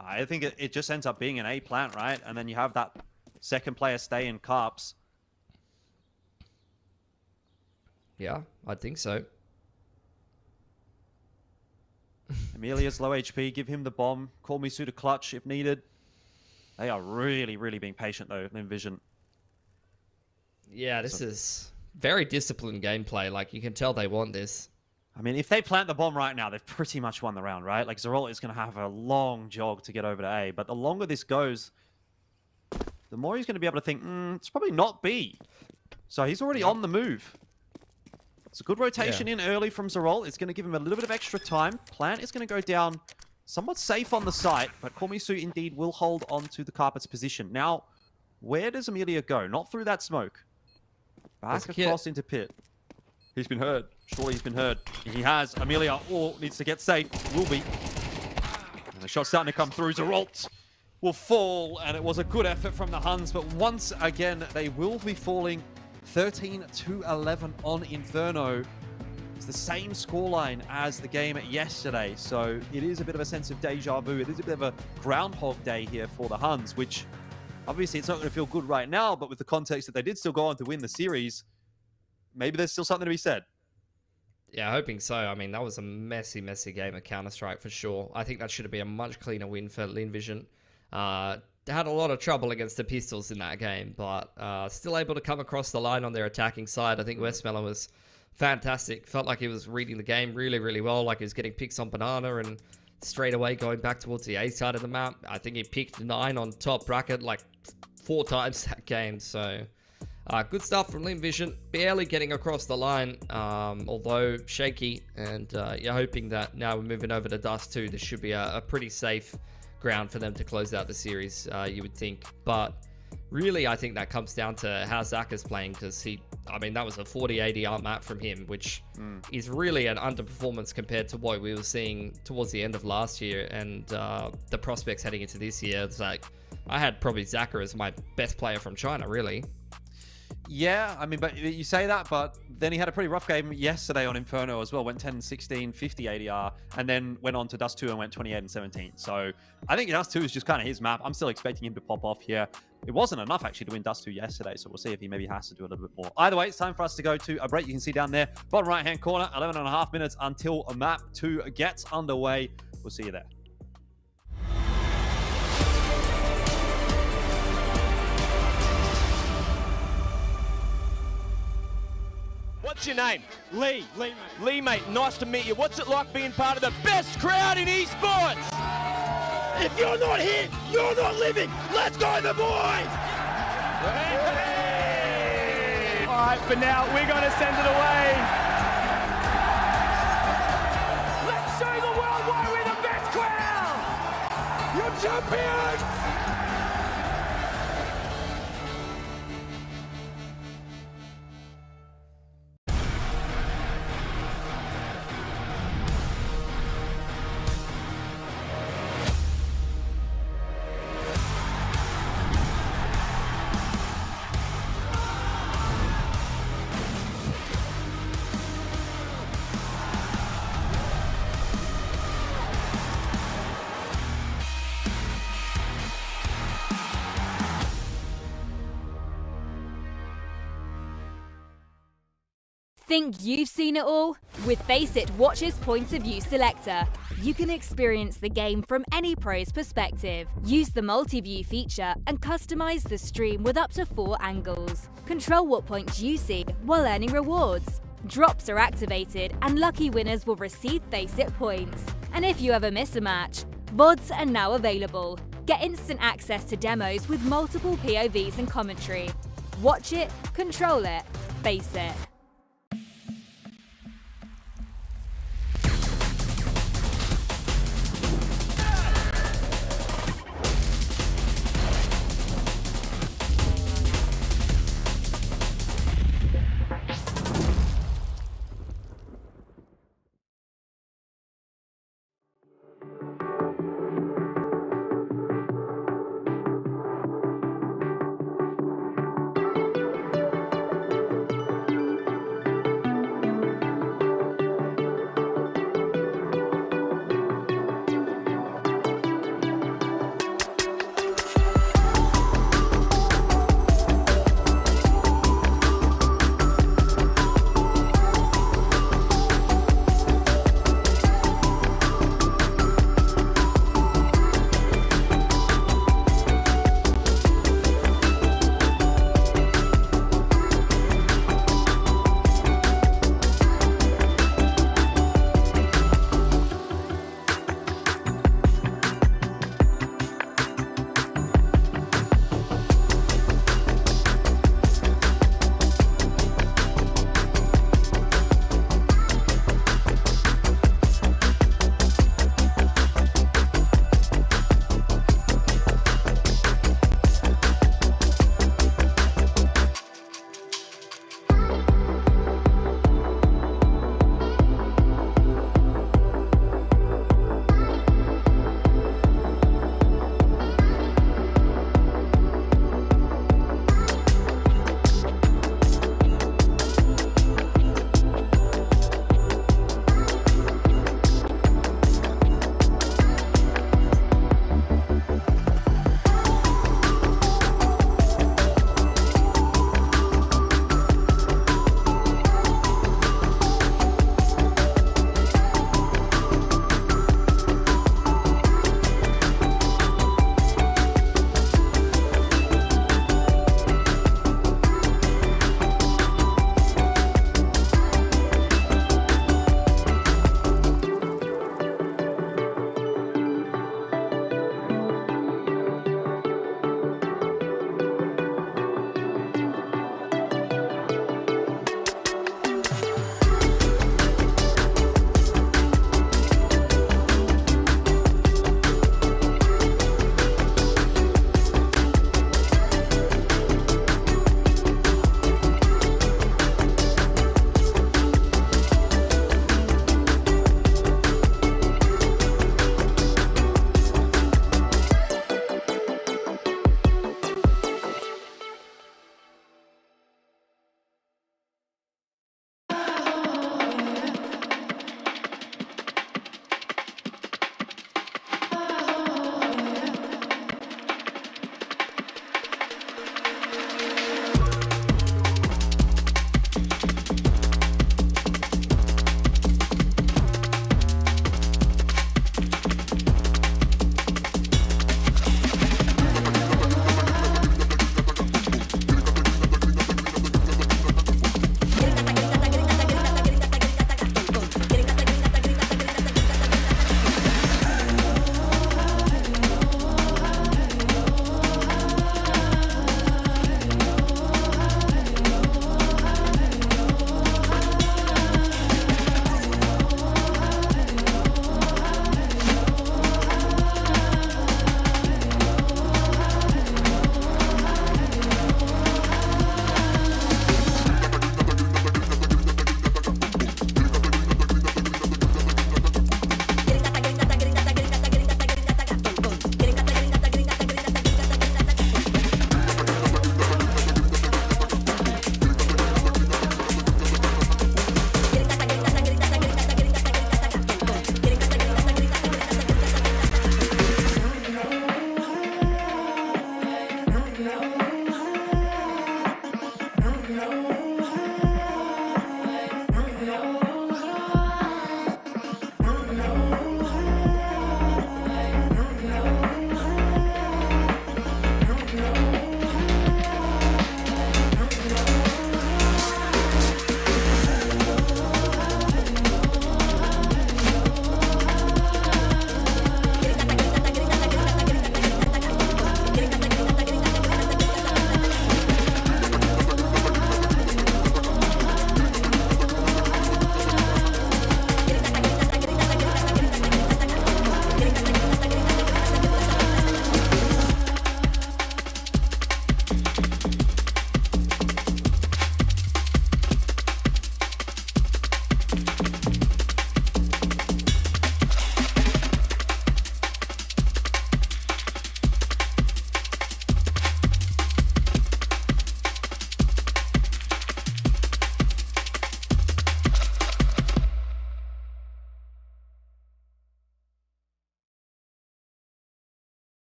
I think it just ends up being an A plant, right? And then you have that second player stay in Carps. Yeah, I think so. Amelia's low HP. Give him the bomb. Call me Sue to clutch if needed. They are really, really being patient, though, in Vision. Yeah, this is very disciplined gameplay. Like, you can tell they want this. I mean, if they plant the bomb right now, they've pretty much won the round, right? Like, Zerolt is going to have a long jog to get over to A. But the longer this goes, the more he's going to be able to think, it's probably not B. So he's already on the move. It's a good rotation in early from Zerolt. It's going to give him a little bit of extra time. Plant is going to go down somewhat safe on the site, but Kormisu indeed will hold on to the Carpet's position. Now, where does Amelia go? Not through that smoke. Back across into pit. He's been heard. Surely he's been heard. He has. Amelia needs to get safe. Will be. And the shot's starting to come through. Zerolt will fall, and it was a good effort from the Huns, but once again, they will be falling 13-11 on Inferno. It's the same scoreline as the game yesterday, so it is a bit of a sense of deja vu. It is a bit of a Groundhog Day here for the Huns, which obviously it's not going to feel good right now, but with the context that they did still go on to win the series, maybe there's still something to be said. Yeah, hoping so. I mean, that was a messy, messy game of Counter-Strike for sure. I think that should have been a much cleaner win for Linvision. They had a lot of trouble against the Pistols in that game, but still able to come across the line on their attacking side. I think Westmeller was fantastic. Felt like he was reading the game really, really well, like he was getting picks on Banana and straight away going back towards the A side of the map. I think he picked 9 on top bracket like 4 times that game, so good stuff from Linvision. Barely getting across the line, although shaky, and you're hoping that now we're moving over to Dust 2. This should be a pretty safe ground for them to close out the series, you would think. But really, I think that comes down to how Zach is playing, because that was a 40 ADR map from him, which is really an underperformance compared to what we were seeing towards the end of last year and the prospects heading into this year. It's like, I had probably Zachar as my best player from China, really. Yeah, I mean, but you say that, but then he had a pretty rough game yesterday on Inferno as well. Went 10-16, 50 ADR, and then went on to Dust 2 and went 28-17. So I think Dust 2 is just kind of his map. I'm still expecting him to pop off here. It wasn't enough, actually, to win Dust 2 yesterday, so we'll see if he maybe has to do a little bit more. Either way, it's time for us to go to a break. You can see down there, bottom right-hand corner, 11.5 minutes until map 2 gets underway. We'll see you there. What's your name? Lee. Lee, mate. Nice to meet you. What's it like being part of the best crowd in esports? If you're not here, you're not living. Let's go, the boys! Hey! All right, for now, we're going to send it away. Let's show the world why we're the best crowd! You're champions! Think you've seen it all? With Faceit Watch's Point of View Selector, you can experience the game from any pro's perspective. Use the multi-view feature and customize the stream with up to 4 angles. Control what points you see while earning rewards. Drops are activated and lucky winners will receive Face It points. And if you ever miss a match, VODs are now available. Get instant access to demos with multiple POVs and commentary. Watch it, control it, face it.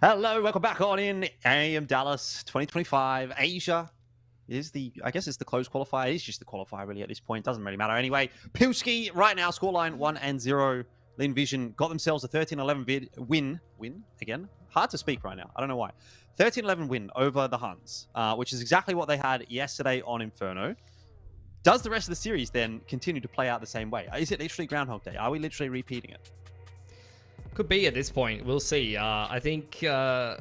Hello, welcome back on in IEM Dallas 2025. Asia is I guess it's the closed qualifier. It is just the qualifier really at this point. Doesn't really matter anyway. Pilski right now, scoreline 1-0. Lin Vision got themselves a 13-11 win again. Hard to speak right now. I don't know why. 13-11 win over the Huns, which is exactly what they had yesterday on Inferno. Does the rest of the series then continue to play out the same way? Is it literally Groundhog Day? Are we literally repeating it? Could be at this point. We'll see. I think I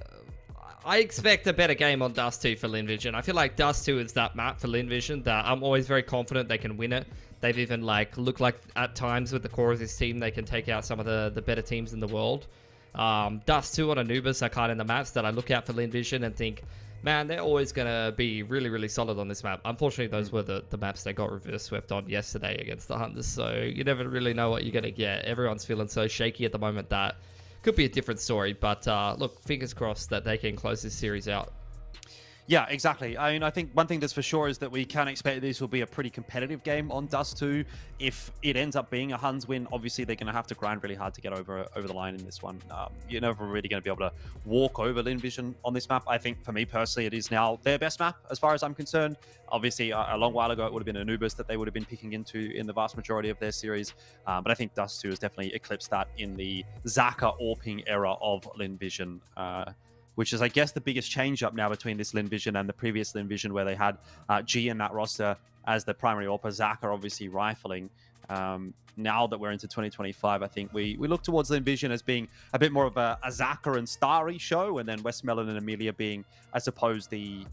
expect a better game on Dust 2 for Lin Vision. I feel like Dust 2 is that map for Lin Vision that I'm always very confident they can win it. They've even looked like at times with the core of this team they can take out some of the better teams in the world. Dust 2 on Anubis are kind of the maps that I look at for Lin Vision and think, man, they're always going to be really, really solid on this map. Unfortunately, those were the maps they got reverse swept on yesterday against the Hunters, so you never really know what you're going to get. Everyone's feeling so shaky at the moment that could be a different story, but look, fingers crossed that they can close this series out. Yeah, exactly. I mean, I think one thing that's for sure is that we can expect this will be a pretty competitive game on Dust 2. If it ends up being a Huns win, obviously they're going to have to grind really hard to get over the line in this one. You're never really going to be able to walk over Lin Vision on this map. I think for me personally, it is now their best map as far as I'm concerned. Obviously, a long while ago, it would have been Anubis that they would have been picking into in the vast majority of their series. But I think Dust 2 has definitely eclipsed that in the Zaka Orping era of Lin Vision. Which is, I guess, the biggest change up now between this Lin Vision and the previous Lin Vision, where they had G in that roster as the primary AWPer, Zaka obviously rifling. Now that we're into 2025, I think we look towards Lin Vision as being a bit more of a Zaka and Starry show, and then Westmelon and Amelia being, I suppose, the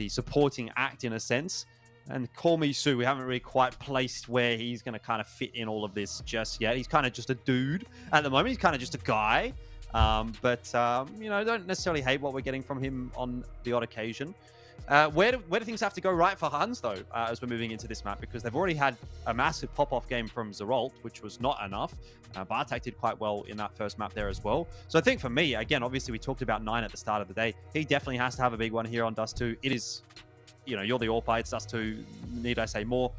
supporting act in a sense. And Call Me Sue, we haven't really quite placed where he's going to kind of fit in all of this just yet. He's kind of just a dude at the moment. He's kind of just a guy. But don't necessarily hate what we're getting from him on the odd occasion. Where do things have to go right for Huns, though, as we're moving into this map? Because they've already had a massive pop-off game from Zeralt, which was not enough. Bartek did quite well in that first map there as well. So I think for me, again, obviously we talked about 9 at the start of the day. He definitely has to have a big one here on Dust 2. It is, you're the AWPer, it's Dust 2. Need I say more?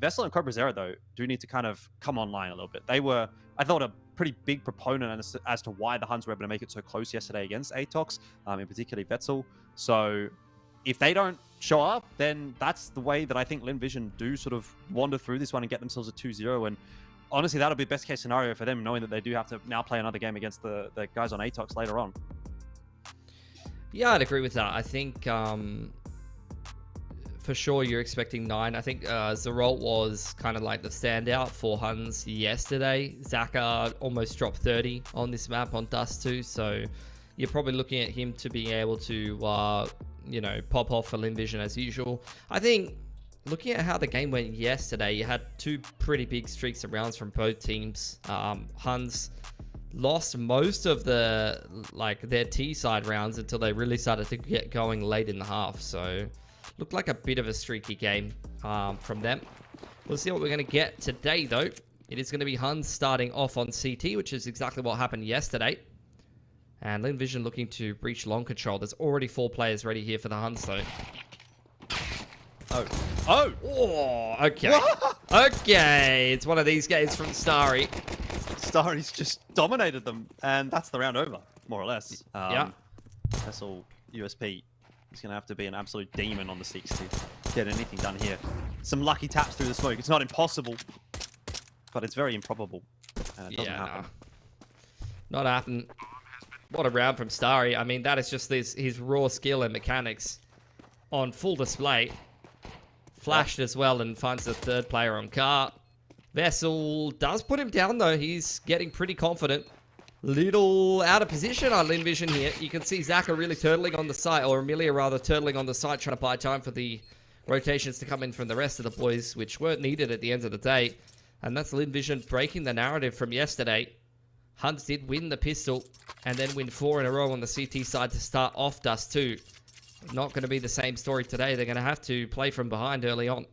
Vessel and Cobra Zero, though, do need to kind of come online a little bit. They were, I thought, a pretty big proponent as to why the Huns were able to make it so close yesterday against Atox, in particular Vetzel. So if they don't show up, then that's the way that I think Lin Vision do sort of wander through this one and get themselves a 2-0. And honestly, that'll be best case scenario for them, knowing that they do have to now play another game against the guys on Atox later on. Yeah, I'd agree with that. I think for sure you're expecting 9. I think Zeralt was kind of like the standout for Huns yesterday. Zaka almost dropped 30 on this map on Dust 2, so you're probably looking at him to be able to, pop off for Lin Vision as usual. I think looking at how the game went yesterday, you had 2 pretty big streaks of rounds from both teams. Huns lost most of their T-side rounds until they really started to get going late in the half, so looked like a bit of a streaky game from them. We'll see what we're going to get today, though. It is going to be Huns starting off on CT, which is exactly what happened yesterday. And Lin Vision looking to breach long control. There's already 4 players ready here for the Huns, though. Oh, okay. Okay, it's one of these games from Starry. Starry's just dominated them, and that's the round over, more or less. Yeah. That's all USP. He's going to have to be an absolute demon on the 6 to get anything done here. Some lucky taps through the smoke. It's not impossible, but it's very improbable. And it doesn't happen. No. Not happen. What a round from Starry. I mean, that is just his raw skill and mechanics on full display. Flashed as well and finds the 3rd player on car. Vessel does put him down, though. He's getting pretty confident. Little out of position on Lin Vision here. You can see Zaka really turtling on the site, or Amelia rather turtling on the site, trying to buy time for the rotations to come in from the rest of the boys, which weren't needed at the end of the day. And that's Lin Vision breaking the narrative from yesterday. Huns did win the pistol and then win 4 in a row on the CT side to start off Dust 2. Not going to be the same story today. They're going to have to play from behind early on.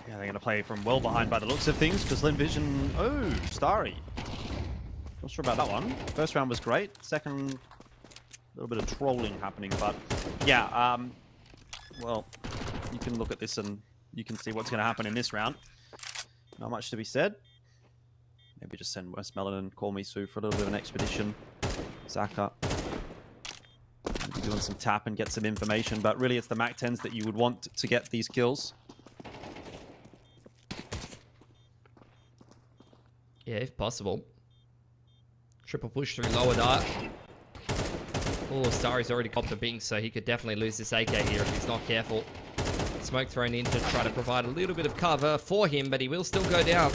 Yeah, they're going to play from well behind by the looks of things, because Lin Vision... Oh, Starry. Not sure about that one. First round was great. Second, a little bit of trolling happening, but yeah, well, you can look at this and you can see what's going to happen in this round. Not much to be said. Maybe just send Westmelon and Call Me Sue for a little bit of an expedition. Zaka. Maybe doing some tap and get some information, but really it's the MAC-10s that you would want to get these kills. Yeah, if possible. Triple push through lower dart. Oh, Starry's already copped a bing, so he could definitely lose this AK here if he's not careful. Smoke thrown in to try to provide a little bit of cover for him, but he will still go down.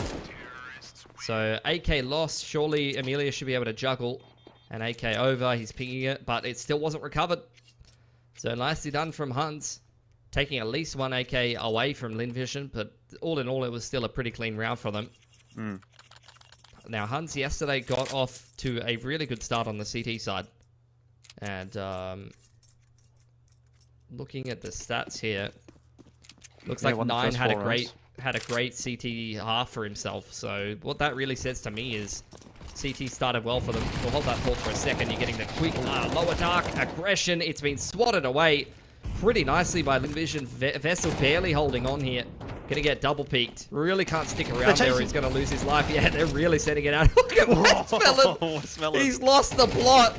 So AK lost. Surely Amelia should be able to juggle an AK over. He's pinging it, but it still wasn't recovered. So nicely done from Huns. Taking at least 1 AK away from Lin Vision, but all in all, it was still a pretty clean round for them. Now, Huns yesterday got off to a really good start on the CT side. And looking at the stats here, looks like 9 had a had a great CT half for himself. So what that really says to me is CT started well for them. We'll hold that thought for a second. You're getting the quick lower dark aggression. It's been swatted away pretty nicely by Vision. Vessel barely holding on here. Gonna get double peaked. Really can't stick around there or he's gonna lose his life. Yeah, they're really sending it out. Look at Westmelon. He's lost the plot.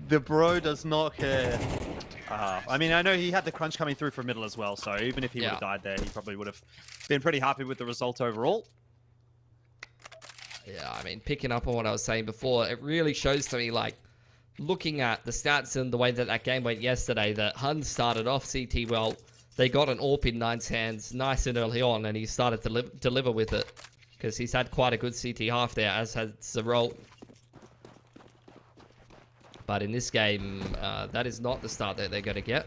The bro does not care. I mean, I know he had the crunch coming through from middle as well, so even if he would have died there, he probably would have been pretty happy with the result overall. Yeah, I mean, picking up on what I was saying before, it really shows to me, like, looking at the stats and the way that that game went yesterday, that Hun started off CT well. They got an AWP in Nine's hands nice and early on, and he started to deliver with it. Because he's had quite a good CT half there, as has Zerolt. But in this game, that is not the start that they're going to get.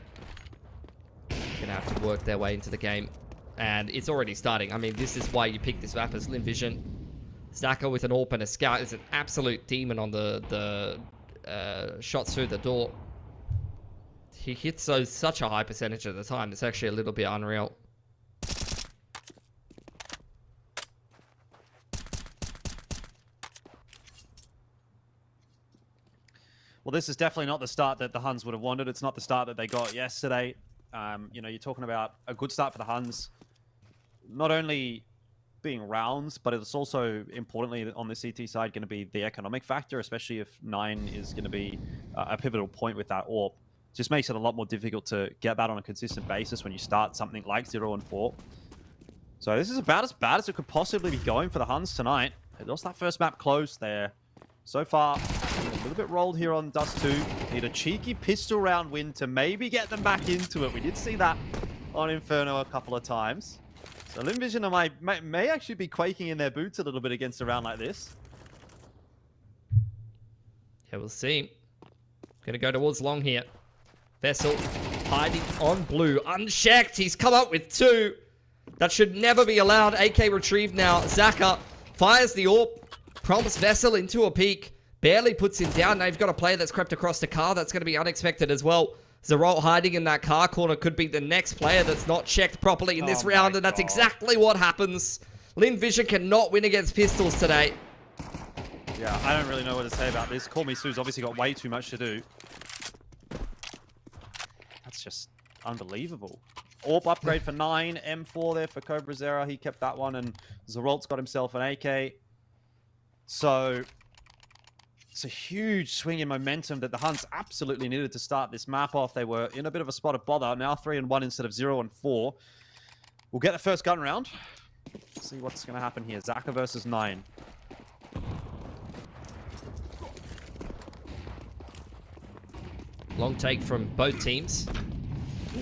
They're going to have to work their way into the game. And it's already starting. I mean, this is why you pick this map as Vision. Zaka with an AWP and a Scout is an absolute demon on the shots through the door. He hits those such a high percentage of the time. It's actually a little bit unreal. Well, this is definitely not the start that the Huns would have wanted. It's not the start that they got yesterday. You know, you're talking about a good start for the Huns. Not only being rounds, but it's also, importantly, on the CT side, going to be the economic factor, especially if 9 is going to be a pivotal point with that AWP. Just makes it a lot more difficult to get that on a consistent basis when you start something like 0 and 4. So this is about as bad as it could possibly be going for the Huns tonight. They lost that first map close there. So far, a little bit rolled here on Dust 2. Need a cheeky pistol round win to maybe get them back into it. We did see that on Inferno a couple of times. So Vision may actually be quaking in their boots a little bit against a round like this. Yeah, we'll see. Gonna go towards long here. Vessel hiding on blue. Unchecked. He's come up with 2. That should never be allowed. AK retrieved now. Zaka fires the AWP. Prompts Vessel into a peek. Barely puts him down. Now you've got a player that's crept across the car. That's going to be unexpected as well. Zerolt hiding in that car corner could be the next player that's not checked properly in this round, and that's exactly what happens. Vision cannot win against pistols today. Yeah, I don't really know what to say about this. Call Me Sue's obviously got way too much to do. That's just unbelievable. AWP upgrade for 9, M4 there for Cobra Zera. He kept that one, and Zerolt's got himself an AK. So it's a huge swing in momentum that the Huns absolutely needed to start this map off. They were in a bit of a spot of bother. Now 3 and 1 instead of 0 and 4. We'll get the first gun round. See what's going to happen here. Zaka versus 9. Long take from both teams.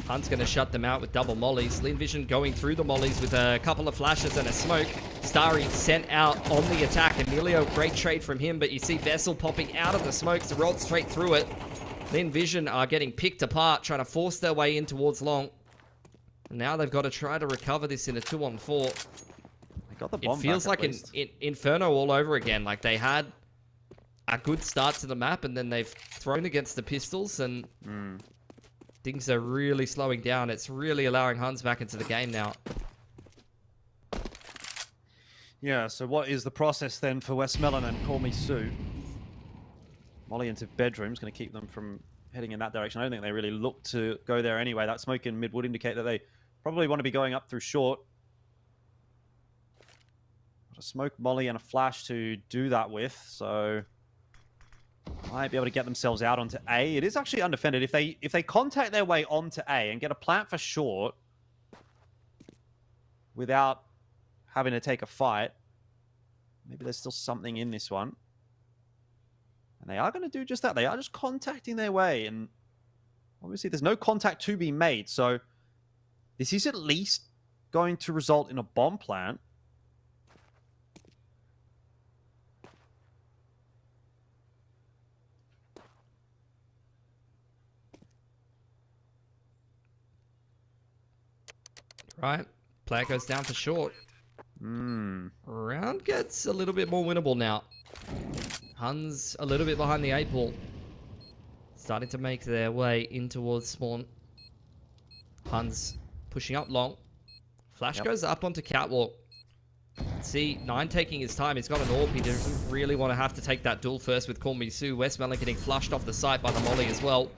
Hunt's going to shut them out with double mollies. Vision going through the mollies with a couple of flashes and a smoke. Starry sent out on the attack. Emilio, great trade from him, but you see Vessel popping out of the smoke. Zerolt straight through it. Vision are getting picked apart, trying to force their way in towards long. And now they've got to try to recover this in a 2-on-4. They got the bomb. It feels like an Inferno all over again. Like they had a good start to the map, and then they've thrown against the pistols, and things are really slowing down. It's really allowing Huns back into the game now. Yeah, so what is the process then for Westmelon and Call Me Sue? Molly into bedrooms, going to keep them from heading in that direction. I don't think they really look to go there anyway. That smoke in mid would indicate that they probably want to be going up through short. Got a smoke, Molly, and a flash to do that with, so might be able to get themselves out onto A. It is actually undefended. If they contact their way onto A and get a plant for short without having to take a fight, maybe there's still something in this one. And they are going to do just that. They are just contacting their way, and obviously there's no contact to be made, so this is at least going to result in a bomb plant. Right. Player goes down for short. Round gets a little bit more winnable now. Huns a little bit behind the 8 ball. Starting to make their way in towards spawn. Huns pushing up long. Flash goes up onto Catwalk. See, Nine taking his time. He's got an AWP. He doesn't really want to have to take that duel first with Kormisu. Westmelon getting flushed off the site by the molly as well.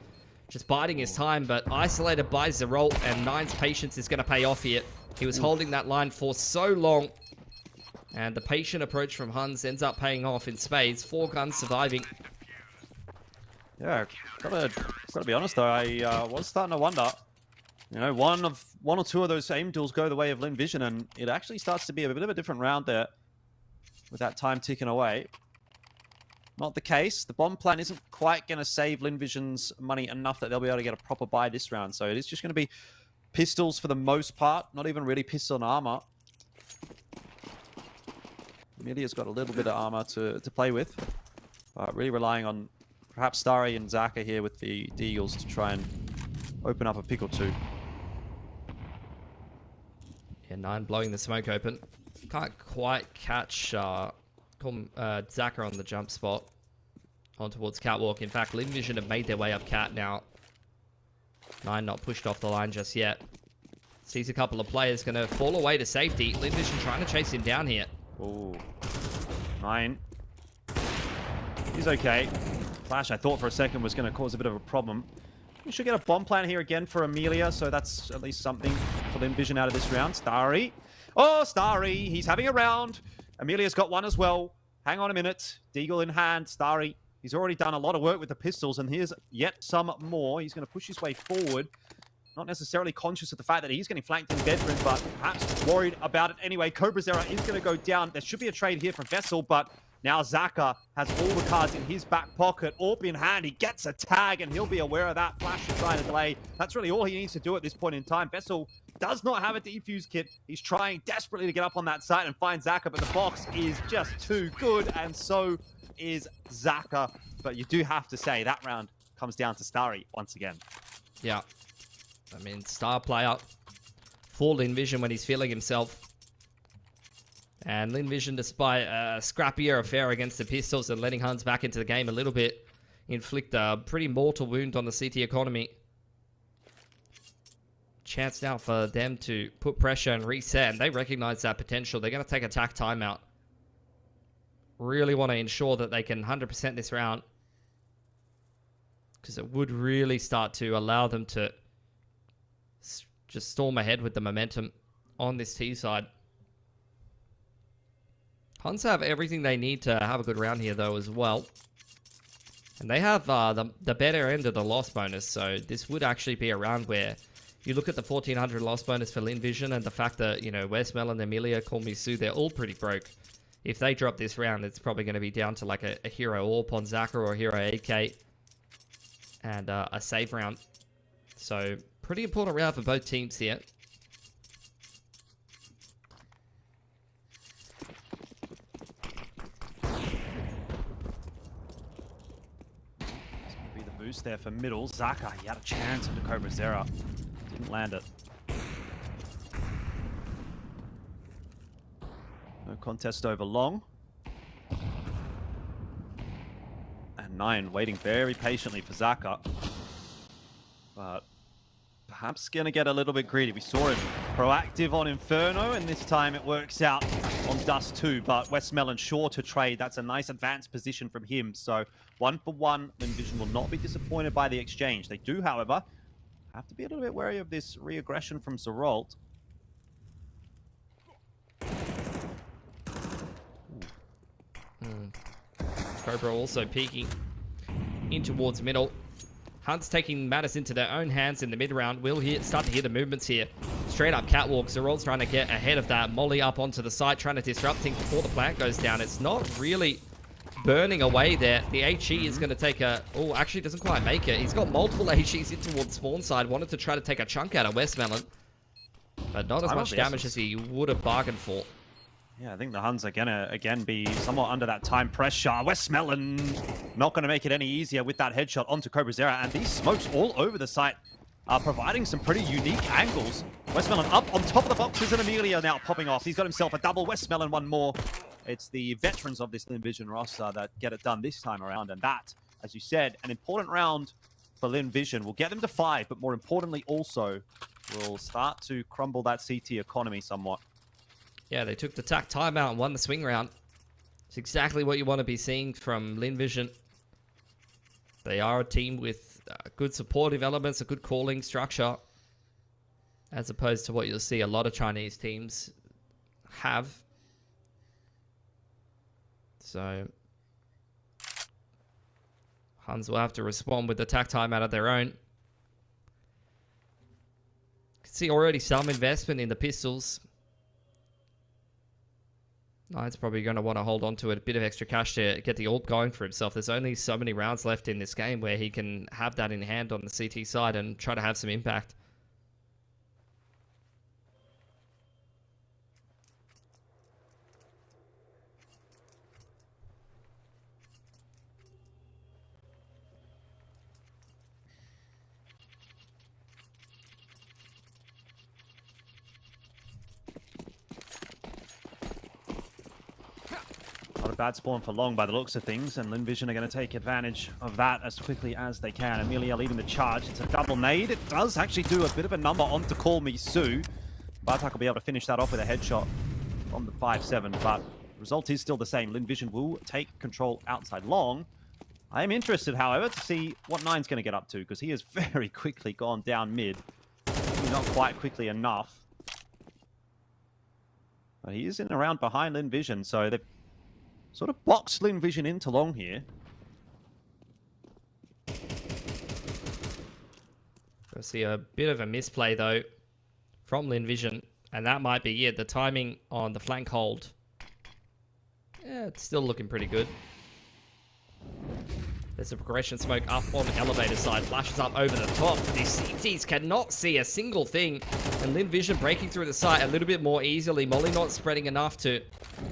Just biding his time, but isolated by Zerolt, and Nine's patience is going to pay off here. He was holding that line for so long, and the patient approach from Huns ends up paying off in spades. 4 guns surviving. Yeah, gotta be honest though, I was starting to wonder. You know, one or two of those aim duels go the way of Lin Vision, and it actually starts to be a bit of a different round there with that time ticking away. Not the case. The bomb plan isn't quite going to save Lin Vision's money enough that they'll be able to get a proper buy this round. So it is just going to be pistols for the most part, not even really pistol and armor. Amelia's got a little bit of armor to play with, but really relying on perhaps Starry and Zaka here with the Deagles to try and open up a pick or two. Yeah, Nine blowing the smoke open. Can't quite catch Zaka on the jump spot on towards Catwalk. In fact, Lin Vision have made their way up Cat now. Nine not pushed off the line just yet. Sees a couple of players going to fall away to safety. Lin Vision trying to chase him down here. Oh, Nine. He's okay. Flash, I thought for a second, was going to cause a bit of a problem. We should get a bomb plan here again for Amelia, so that's at least something for Lin Vision out of this round. Starry. Oh, Starry. He's having a round. Amelia's got one as well. Hang on a minute. Deagle in hand. Starry. He's already done a lot of work with the pistols, and here's yet some more. He's going to push his way forward. Not necessarily conscious of the fact that he's getting flanked in bedroom, but perhaps worried about it anyway. Cobra Zera is going to go down. There should be a trade here for Vessel, but now Zaka has all the cards in his back pocket. AWP in hand. He gets a tag, and he'll be aware of that. Flash is trying to delay. That's really all he needs to do at this point in time. Vessel does not have a defuse kit. He's trying desperately to get up on that site and find Zaka, but the box is just too good, and so is Zaka. But you do have to say that round comes down to Starry once again. Yeah. I mean, star player for Lin Vision when he's feeling himself. And Lin Vision, despite a scrappier affair against the pistols and letting Huns back into the game a little bit, inflict a pretty mortal wound on the CT economy. Chance now for them to put pressure and reset, and they recognize that potential. They're going to take attack timeout. Really want to ensure that they can 100% this round, because it would really start to allow them to just storm ahead with the momentum on this T side. Huns have everything they need to have a good round here, though, as well. And they have the better end of the loss bonus, so this would actually be a round where you look at the 1400 loss bonus for Lin Vision and the fact that, you know, Westmelon, Amelia, Kormisu, they're all pretty broke. If they drop this round, it's probably going to be down to like a hero AWP on Zaka or a hero AK and a save round. So, pretty important round for both teams here. Be the boost there for middle. Zaka, he had a chance into Cobra Zera. Didn't land it. No contest over long. And Nine waiting very patiently for Zaka. But perhaps going to get a little bit greedy. We saw him proactive on Inferno, and this time it works out on Dust too. But Westmelon sure to trade. That's a nice advanced position from him. So 1 for 1. Lin Vision will not be disappointed by the exchange. They do, however, have to be a little bit wary of this re-aggression from Zerolt. Cobra also peeking in towards middle. Hunt's taking matters into their own hands in the mid-round. We'll start to hear the movements here. Straight up catwalk. Zerol's trying to get ahead of that. Molly up onto the site, trying to disrupt things before the plant goes down. It's not really burning away there. The HE is going to take a... Oh, actually doesn't quite make it. He's got multiple HEs in towards spawn side. Wanted to try to take a chunk out of Westmelon, but not as much damage as he would have bargained for. Yeah, I think the Huns are gonna again be somewhat under that time pressure. Westmelon not gonna make it any easier with that headshot onto Cobra Zera, and these smokes all over the site are providing some pretty unique angles. Westmelon up on top of the boxes, and Amelia now popping off. He's got himself a double. Westmelon one more. It's the veterans of this Lin Vision roster that get it done this time around, and that, as you said, an important round for Lin Vision will get them to 5, but more importantly also will start to crumble that CT economy somewhat. Yeah, they took the tack timeout and won the swing round. It's exactly what you want to be seeing from Lin Vision. They are a team with good supportive elements, a good calling structure, as opposed to what you'll see a lot of Chinese teams have. So Huns will have to respond with the tack timeout of their own. You can see already some investment in the pistols. Knight's probably going to want to hold on to it, a bit of extra cash to get the AWP going for himself. There's only so many rounds left in this game where he can have that in hand on the CT side and try to have some impact. Not a bad spawn for long by the looks of things, and Lin Vision are going to take advantage of that as quickly as they can. Amelia leading the charge. It's a double nade. It does actually do a bit of a number on to Call Me Sue. Bartak will be able to finish that off with a headshot from the 5-7, but the result is still the same. Lin Vision will take control outside long. I am interested, however, to see what Nine's going to get up to, because he has very quickly gone down mid. Maybe not quite quickly enough. But he is in and around behind Lin Vision, so they've sort of boxed Lin Vision into long here. We'll see a bit of a misplay, though, from Lin Vision, and that might be it. The timing on the flank hold, yeah, it's still looking pretty good. There's a progression smoke up on the elevator side, flashes up over the top. These CTs cannot see a single thing, and Lin Vision breaking through the site a little bit more easily. Molly not spreading enough to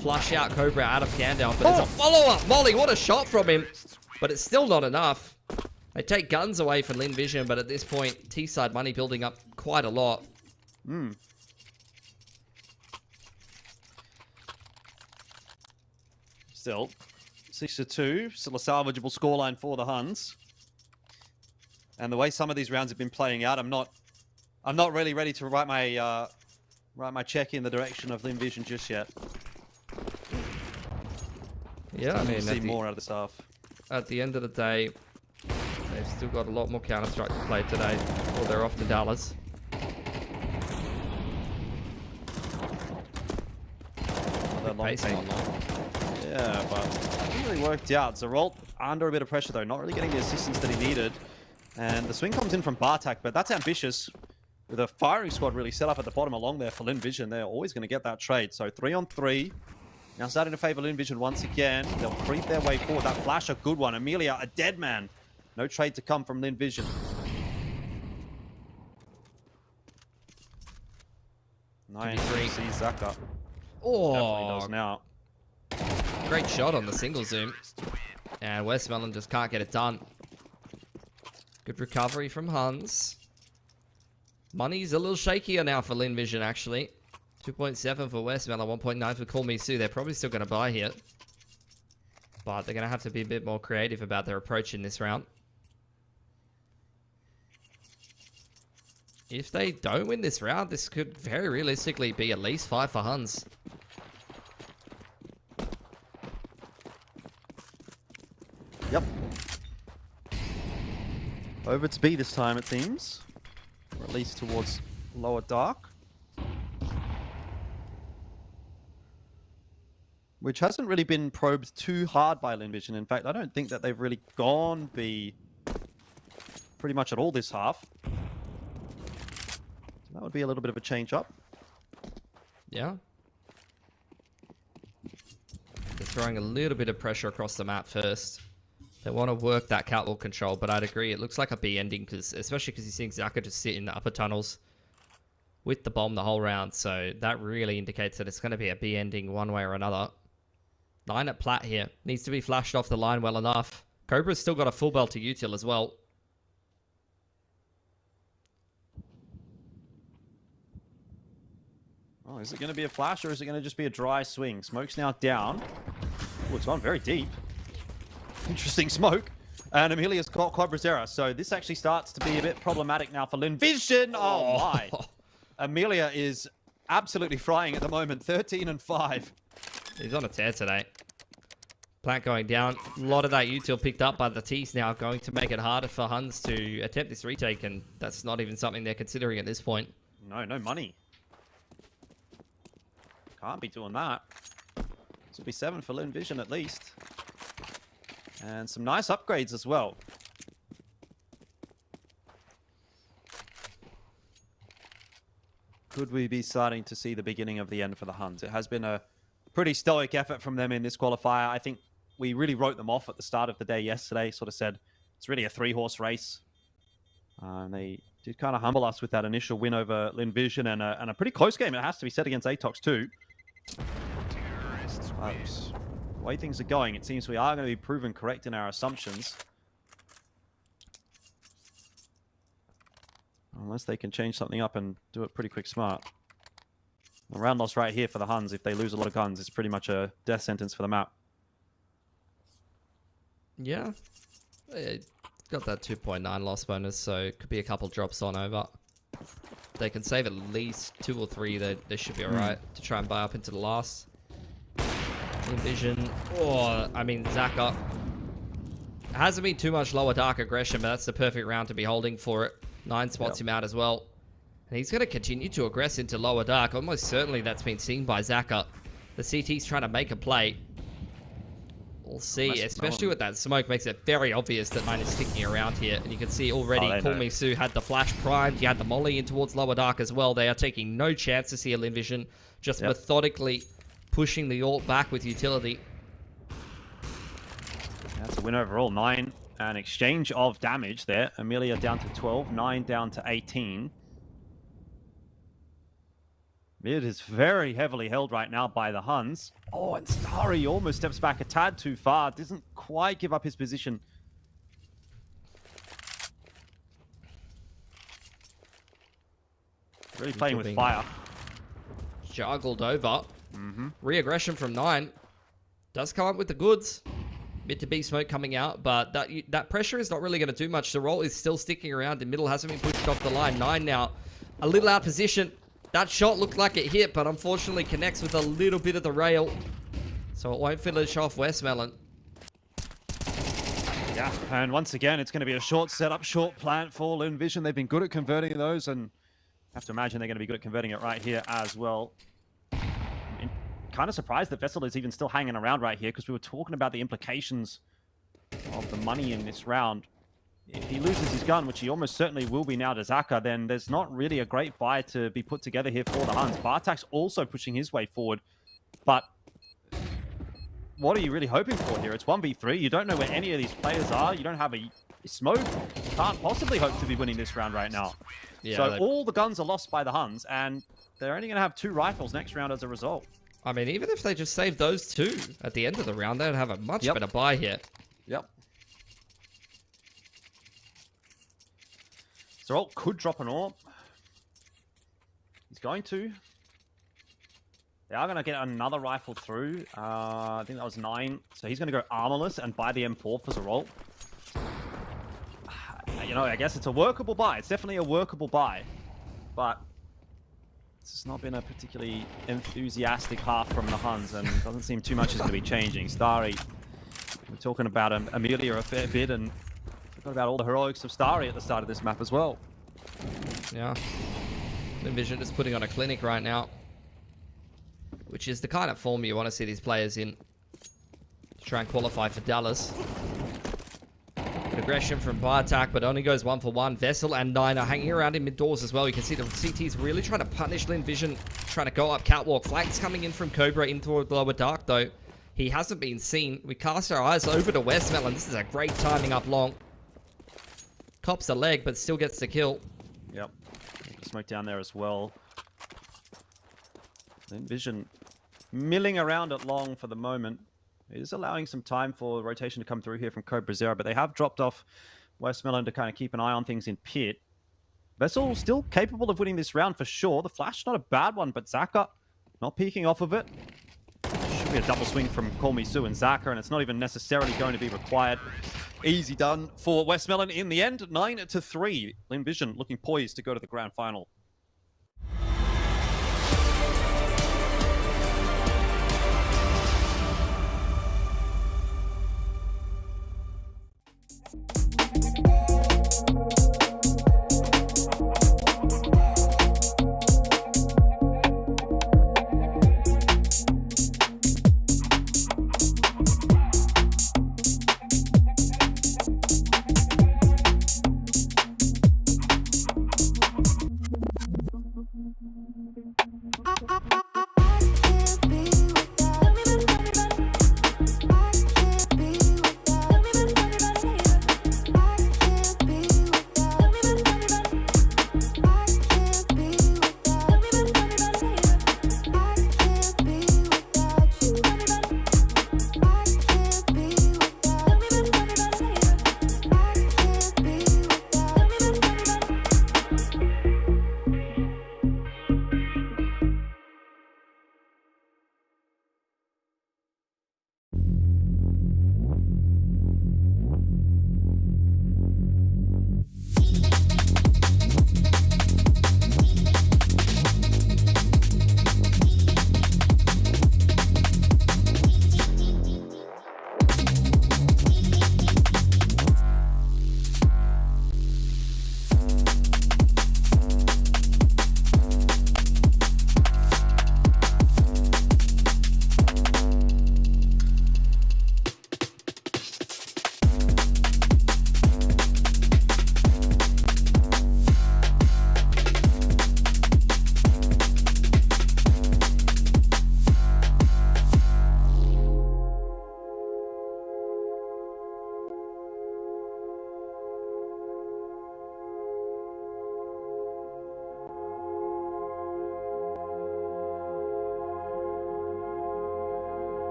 flush out Cobra out of Gandalf, but it's a follow-up. Molly, what a shot from him, but it's still not enough. They take guns away from Lin Vision, but at this point, T-side money building up quite a lot. Still, 6-2, still a salvageable scoreline for the Huns. And the way some of these rounds have been playing out, I'm not really ready to write my check in the direction of Lin Vision just yet. Yeah, I mean, see more out of this half. At the end of the day, they've still got a lot more Counter-Strike to play today, or they're off to Dallas. Pacing on long. Yeah, but it really worked out. Zerolt under a bit of pressure though, not really getting the assistance that he needed. And the swing comes in from Bartak, but that's ambitious. With a firing squad really set up at the bottom along there for Lin Vision, they're always going to get that trade. So 3-on-3. Now starting to favor Lin Vision once again. They'll creep their way forward. That flash, a good one. Amelia, a dead man. No trade to come from Lin Vision. Nice. See Zaka. Definitely does now. Great shot on the single zoom. And Westmelon just can't get it done. Good recovery from Huns. Money's a little shakier now for Lin Vision, actually. 2.7 for Westmelon, 1.9 for Call Me Sue. They're probably still going to buy here. But they're going to have to be a bit more creative about their approach in this round. If they don't win this round, this could very realistically be at least 5 for Huns. Yep. Over to B this time, it seems. Or at least towards lower dark. Which hasn't really been probed too hard by Lin Vision. In fact, I don't think that they've really gone B pretty much at all this half. That would be a little bit of a change up. Yeah. They're throwing a little bit of pressure across the map first. They want to work that catwalk control, but I'd agree. It looks like a B ending, especially because you're seeing Zaka just sit in the upper tunnels with the bomb the whole round. So that really indicates that it's going to be a B ending one way or another. 9 at plat here. Needs to be flashed off the line well enough. Cobra's still got a full belt to util as well. Oh, is it going to be a flash or is it going to just be a dry swing? Smoke's now down. Oh, it's gone very deep. Interesting smoke. And Amelia's caught Quad Brazera, so this actually starts to be a bit problematic now for Linvision. Oh my. Amelia is absolutely frying at the moment, 13 and 5. He's on a tear today. Plant going down. A lot of that util picked up by the T's now, going to make it harder for Huns to attempt this retake, and that's not even something they're considering at this point. No money. Can't be doing that. This will be 7 for Linvision at least. And some nice upgrades as well. Could we be starting to see the beginning of the end for the Huns? It has been a pretty stoic effort from them in this qualifier. I think we really wrote them off at the start of the day yesterday. Sort of said it's really a 3-horse race. And they did kind of humble us with that initial win over Linvision and a pretty close game, it has to be said, against Atox too. But the way things are going, it seems we are going to be proven correct in our assumptions. Unless they can change something up and do it pretty quick smart. A round loss right here for the Huns. If they lose a lot of guns, it's pretty much a death sentence for the map. Yeah. Got that 2.9 loss bonus, so it could be a couple drops on over. They can save at least 2 or 3. They should be alright to try and buy up into the last. Vision. Oh, I mean, Zaka. Hasn't been too much lower dark aggression, but that's the perfect round to be holding for it. 9 spots him out as well. And he's going to continue to aggress into lower dark. Almost certainly that's been seen by Zaka. The CT's trying to make a play. We'll see, especially with that smoke, makes it very obvious that 9 is sticking around here. And you can see already, Call Me Sue had the flash primed. He had the molly in towards lower dark as well. They are taking no chances here, Linvision. Just methodically pushing the ult back with utility. That's a win overall. 9, an exchange of damage there. Amelia down to 12, 9 down to 18. Mid is very heavily held right now by the Huns. Oh, and Starry almost steps back a tad too far. Doesn't quite give up his position. Really playing with fire. Juggled over. Re-aggression from 9. Does come up with the goods. Mid to B smoke coming out, but that pressure is not really going to do much. The roll is still sticking around. The middle hasn't been pushed off the line. 9 now. A little out of position. That shot looked like it hit, but unfortunately connects with a little bit of the rail. So it won't finish off Westmelon. Yeah, and once again, it's going to be a short setup, short plant for Linvision. They've been good at converting those, and I have to imagine they're going to be good at converting it right here as well. I'm kind of surprised that Vessel is even still hanging around right here, because we were talking about the implications of the money in this round. If he loses his gun, which he almost certainly will be now to Zaka, then there's not really a great buy to be put together here for the Huns. Bartak's also pushing his way forward, but what are you really hoping for here? It's 1v3. You don't know where any of these players are. You don't have a smoke. You can't possibly hope to be winning this round right now. Yeah, so all the guns are lost by the Huns, and they're only going to have 2 rifles next round as a result. I mean, even if they just save those 2 at the end of the round, they'd have a much better buy here. Yep. Zeralt could drop an orb. He's going to. They are going to get another rifle through. I think that was 9. So he's going to go armorless and buy the M4 for Zeralt. You know, I guess it's a workable buy. It's definitely a workable buy. But this has not been a particularly enthusiastic half from the Huns, and it doesn't seem too much is going to be changing. Starry, we're talking about Amelia a fair bit, and forgot about all the heroics of Starry at the start of this map as well. Yeah. Linvision is putting on a clinic right now, which is the kind of form you want to see these players in to try and qualify for Dallas. Good aggression from Bartak, but only goes 1 for 1. Vessel and 9 are hanging around in mid doors as well. You can see the CT's really trying to punish Linvision, trying to go up catwalk. Flags coming in from Cobra into lower dark though. He hasn't been seen. We cast our eyes over to Westmelon. This is a great timing up long. Cops a leg, but still gets the kill. Yep. Smoke down there as well. Linvision milling around at long for the moment. It is allowing some time for rotation to come through here from Cobra Zero, but they have dropped off Westmelon to kind of keep an eye on things in pit. Vessel still capable of winning this round for sure. The flash, not a bad one, but Zaka not peeking off of it. Should be a double swing from Call Me Sue and Zaka, and it's not even necessarily going to be required. Easy done for Westmelon in the end, 9-3. Lin Vision looking poised to go to the grand final.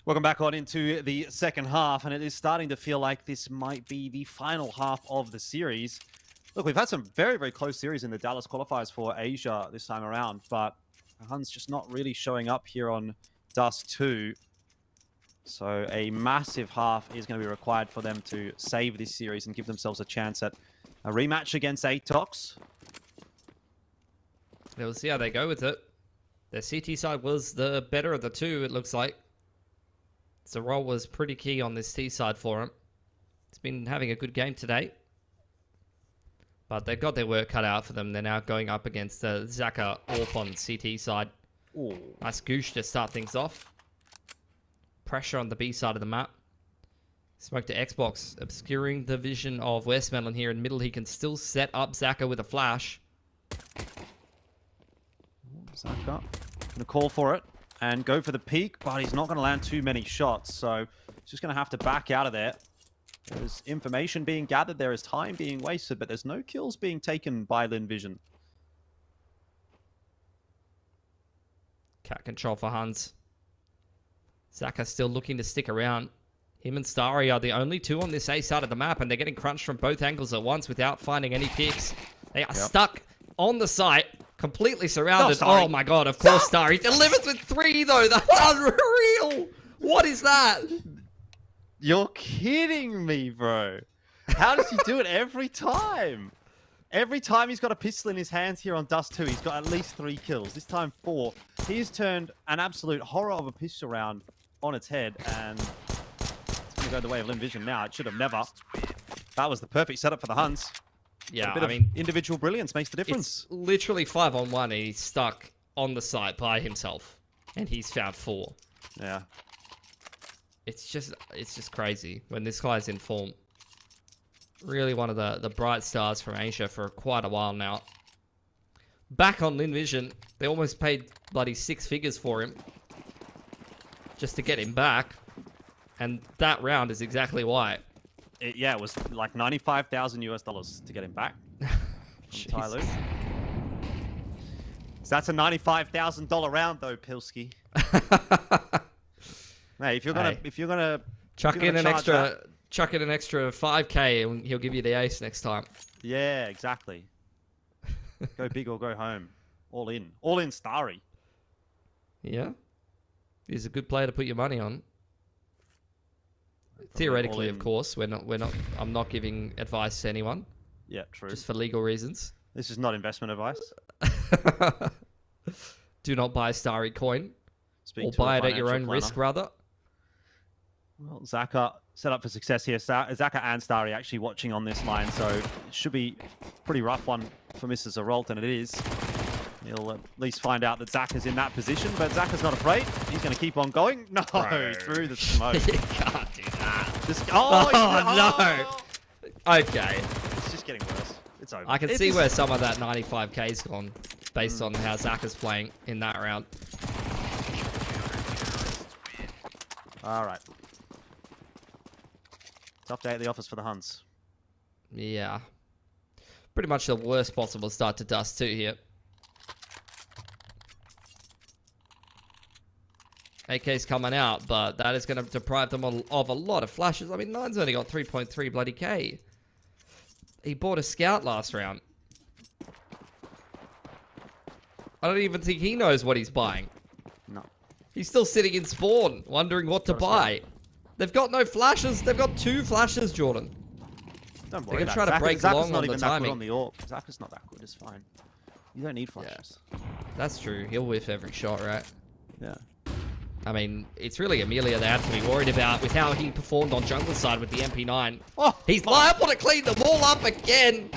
Welcome back on into the second half, and it is starting to feel like this might be the final half of the series. Look, we've had some very, very close series in the Dallas qualifiers for Asia this time around, but Hun's just not really showing up here on Dust 2. So a massive half is going to be required for them to save this series and give themselves a chance at a rematch against Atox. We'll see how they go with it. Their CT side was the better of the two, it looks like. So Roll was pretty key on this T side for him. He's been having a good game today. But they've got their work cut out for them. They're now going up against Zaka Orp on CT side. Ooh. Nice goosh to start things off. Pressure on the B side of the map. Smoke to Xbox, obscuring the vision of Westmelon here in middle. He can still set up Zaka with a flash. Zaka gonna call for it and go for the peak, but he's not going to land too many shots, so he's just going to have to back out of there. There's information being gathered, there is time being wasted, but there's no kills being taken by Lin Vision. Cat control for Hans. Zaka still looking to stick around. Him and Starry are the only two on this A side of the map, and they're getting crunched from both angles at once without finding any picks. They are stuck on the site, completely surrounded. Oh my god, of course Starry delivers with 3 though. That's unreal. What is that? You're kidding me, bro. How does he do it every time? Every time he's got a pistol in his hands here on Dust 2, he's got at least 3 kills. This time 4. He's turned an absolute horror of a pistol round on its head, and it's going to go the way of Lin Vision now. It should have never. That was the perfect setup for the Huns. Yeah, A bit I of mean, individual brilliance makes the difference. it's literally 5-on-1 and he's stuck on the site by himself. And he's found 4. Yeah. It's just crazy when this guy's in form. Really one of the bright stars from Asia for quite a while now. Back on Lin Vision, they almost paid bloody 6 figures for him just to get him back, and that round is exactly why. Yeah, it was like $95,000 to get him back. Tai Lu. So that's a $95,000 round though, Pilski. Hey, if you're gonna chuck in an extra that, 5k and he'll give you the ace next time. yeah, exactly. Go big or go home. All in Starry. Yeah, he's a good player to put your money on. Theoretically, of course, we're not. I'm not giving advice to anyone. Yeah, true. Just for legal reasons. This is not investment advice. Do not buy a Starry coin. Speak Or to buy a it at your own financial risk, planner. rather. Well, Zaka set up for success here. Zaka and Starry actually watching on this line, so it should be a pretty rough one for Mr. Zeralt, and it is. He'll at least find out that Zaka's in that position, but Zaka's not afraid. He's going to keep on going. No, Bro. through the smoke. You can't do that. Oh, No. Okay. It's just getting worse. It's over. I can see where some of that 95k's gone based on how Zaka's playing in that round. All right. Tough day at the office for the Huns. Yeah. Pretty much the worst possible start to Dust 2 here. AK's coming out, but that is going to deprive them of a lot of flashes. I mean, Nine's only got 3.3 bloody K. He bought a scout last round. I don't even think he knows what he's buying. No. He's still sitting in spawn, wondering what to buy. They've got no flashes. They've got 2 flashes, Jordan. Don't They're worry. gonna try to break Zaka's long not on the even that good timing. on the AWP. Zaka's not that good. It's fine. You don't need flashes. That's true. He'll whiff every shot, right? Yeah. I mean, it's really Amelia they have to be worried about with how he performed on jungle side with the MP9. Oh, He's liable to clean them all up again.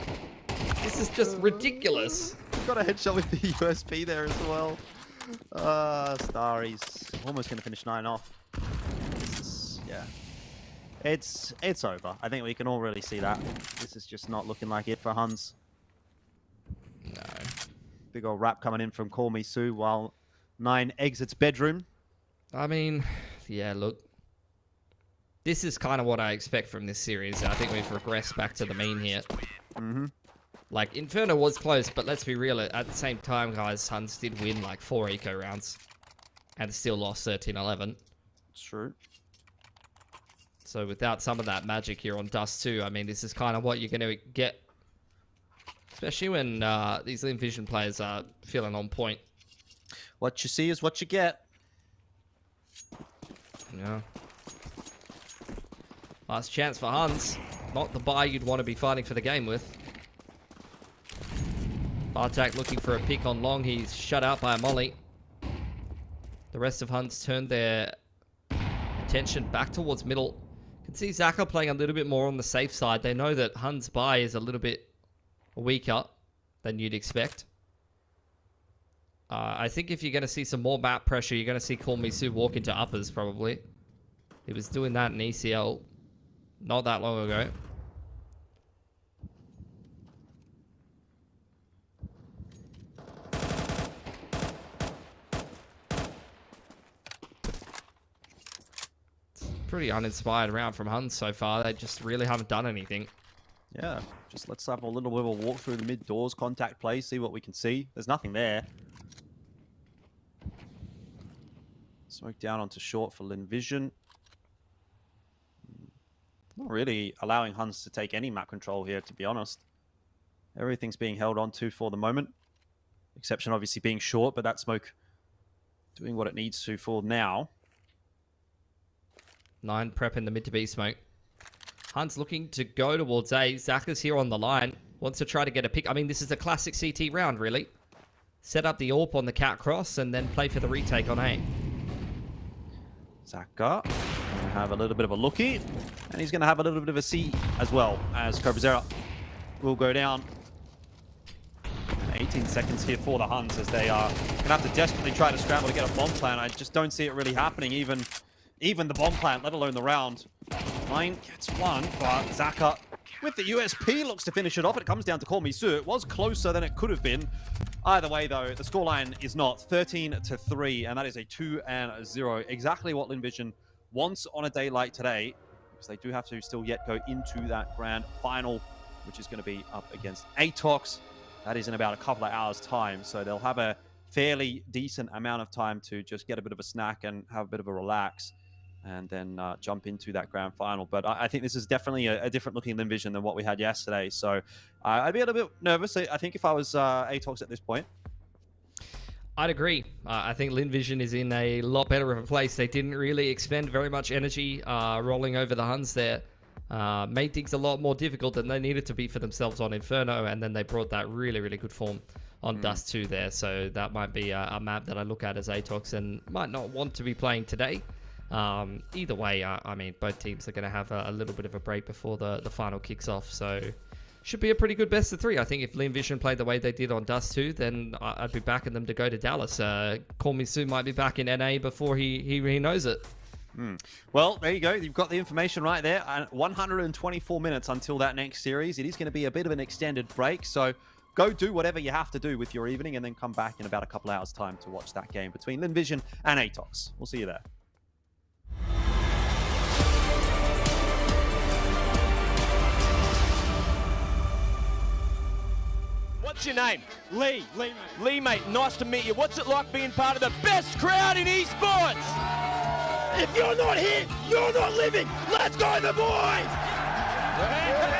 This is just ridiculous. got a headshot with the USP there as well. Starry's almost going to finish 9 off. Yeah. It's over. I think we can all really see that. This is just not looking like it for Huns. No. Big old rap coming in from Call Me Sue while 9 exits bedroom. I mean, yeah, look. This is kind of what I expect from this series. I think we've regressed back to the mean here. Mm-hmm. Like, Inferno was close, but let's be real. At the same time, guys, Huns did win like 4 eco rounds. And still lost 13-11. It's true. So without some of that magic here on Dust 2, I mean, this is kind of what you're going to get. Especially when these Lin Vision players are feeling on point. What you see is what you get. Yeah. Last chance for Huns. Not the buy you'd want to be fighting for the game with. Bartak looking for a pick on long. He's shut out by a molly. The rest of Huns turned their attention back towards middle. You can see Zaka playing a little bit more on the safe side. They know that Huns' buy is a little bit weaker than you'd expect. I think if you're going to see some more map pressure, you're going to see Call Me Sue walk into uppers, probably. He was doing that in ECL not that long ago. Pretty uninspired round from Huns so far. They just really haven't done anything. Yeah, just let's have a little bit of a walk through the mid doors, contact play, see what we can see. There's nothing there. Smoke down onto short for Lin Vision. Not really allowing Huns to take any map control here, to be honest. Everything's being held on to for the moment. Exception obviously being short, but that smoke doing what it needs to for now. 9 prep in the mid to B smoke. Hunt's looking to go towards A. Zaka's here on the line. Wants to try to get a pick. I mean, this is a classic CT round, really. Set up the AWP on the cat cross and then play for the retake on A. Zaka gonna have a little bit of a looky, and he's going to have a little bit of a C as well as Cobrazera. will go down. And 18 seconds here for the Huns as they are going to have to desperately try to scramble to get a bomb plant. I just don't see it really happening, even the bomb plant, let alone the round. Mine gets one, but Zaka with the USP looks to finish it off. It comes down to Call Me Sue. It was closer than it could have been. Either way, though, the scoreline is not 13-3, and that is a 2-0. Exactly what Linvision wants on a day like today, because they do have to still yet go into that grand final, which is going to be up against Atox. That is in about a couple of hours' time, so they'll have a fairly decent amount of time to just get a bit of a snack and have a bit of a relax, and then jump into that grand final. But I think this is definitely a different looking Linvision than what we had yesterday. So I'd be a little bit nervous, I think, if I was Atox at this point. I'd agree. I think Linvision is in a lot better of a place. They didn't really expend very much energy rolling over the Huns there. Made things a lot more difficult than they needed to be for themselves on Inferno, and then they brought that really, really good form on Dust 2 there. So that might be a map that I look at as Atox and might not want to be playing today. Either way, I mean, both teams are going to have a little bit of a break before the final kicks off, so should be a pretty good best of 3. I think if Linvision played the way they did on Dust 2, then I'd be backing them to go to Dallas. Call Me Soon might be back in NA before he knows it. Well, there you go. You've got the information right there. 124 minutes until that next series. It is going to be a bit of an extended break, so go do whatever you have to do with your evening and then come back in about a couple hours' time to watch that game between Linvision and Atox. We'll see you there. What's your name? Lee. Lee, mate. Nice to meet you. What's it like being part of the best crowd in esports? If you're not here, you're not living. Let's go, the boys!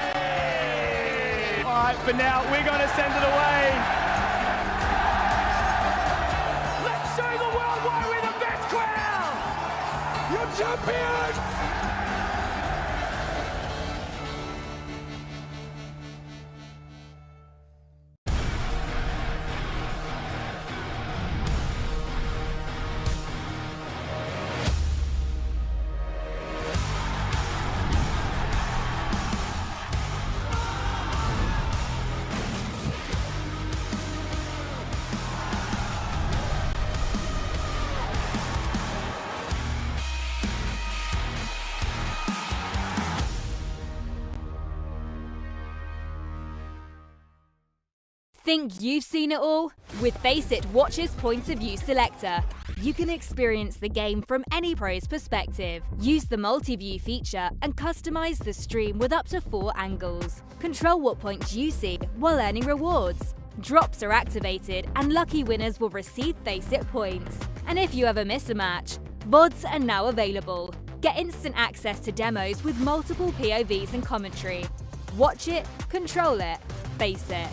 Hey! All right, for now, we're going to send it away. Let's show the world why we're the best crowd! You're champions! Think you've seen it all? With Faceit Watch's Point of View Selector, you can experience the game from any pro's perspective. Use the multi-view feature and customize the stream with up to 4 angles. Control what points you see while earning rewards. Drops are activated and lucky winners will receive Faceit points. And if you ever miss a match, VODs are now available. Get instant access to demos with multiple POVs and commentary. Watch it, control it, Faceit.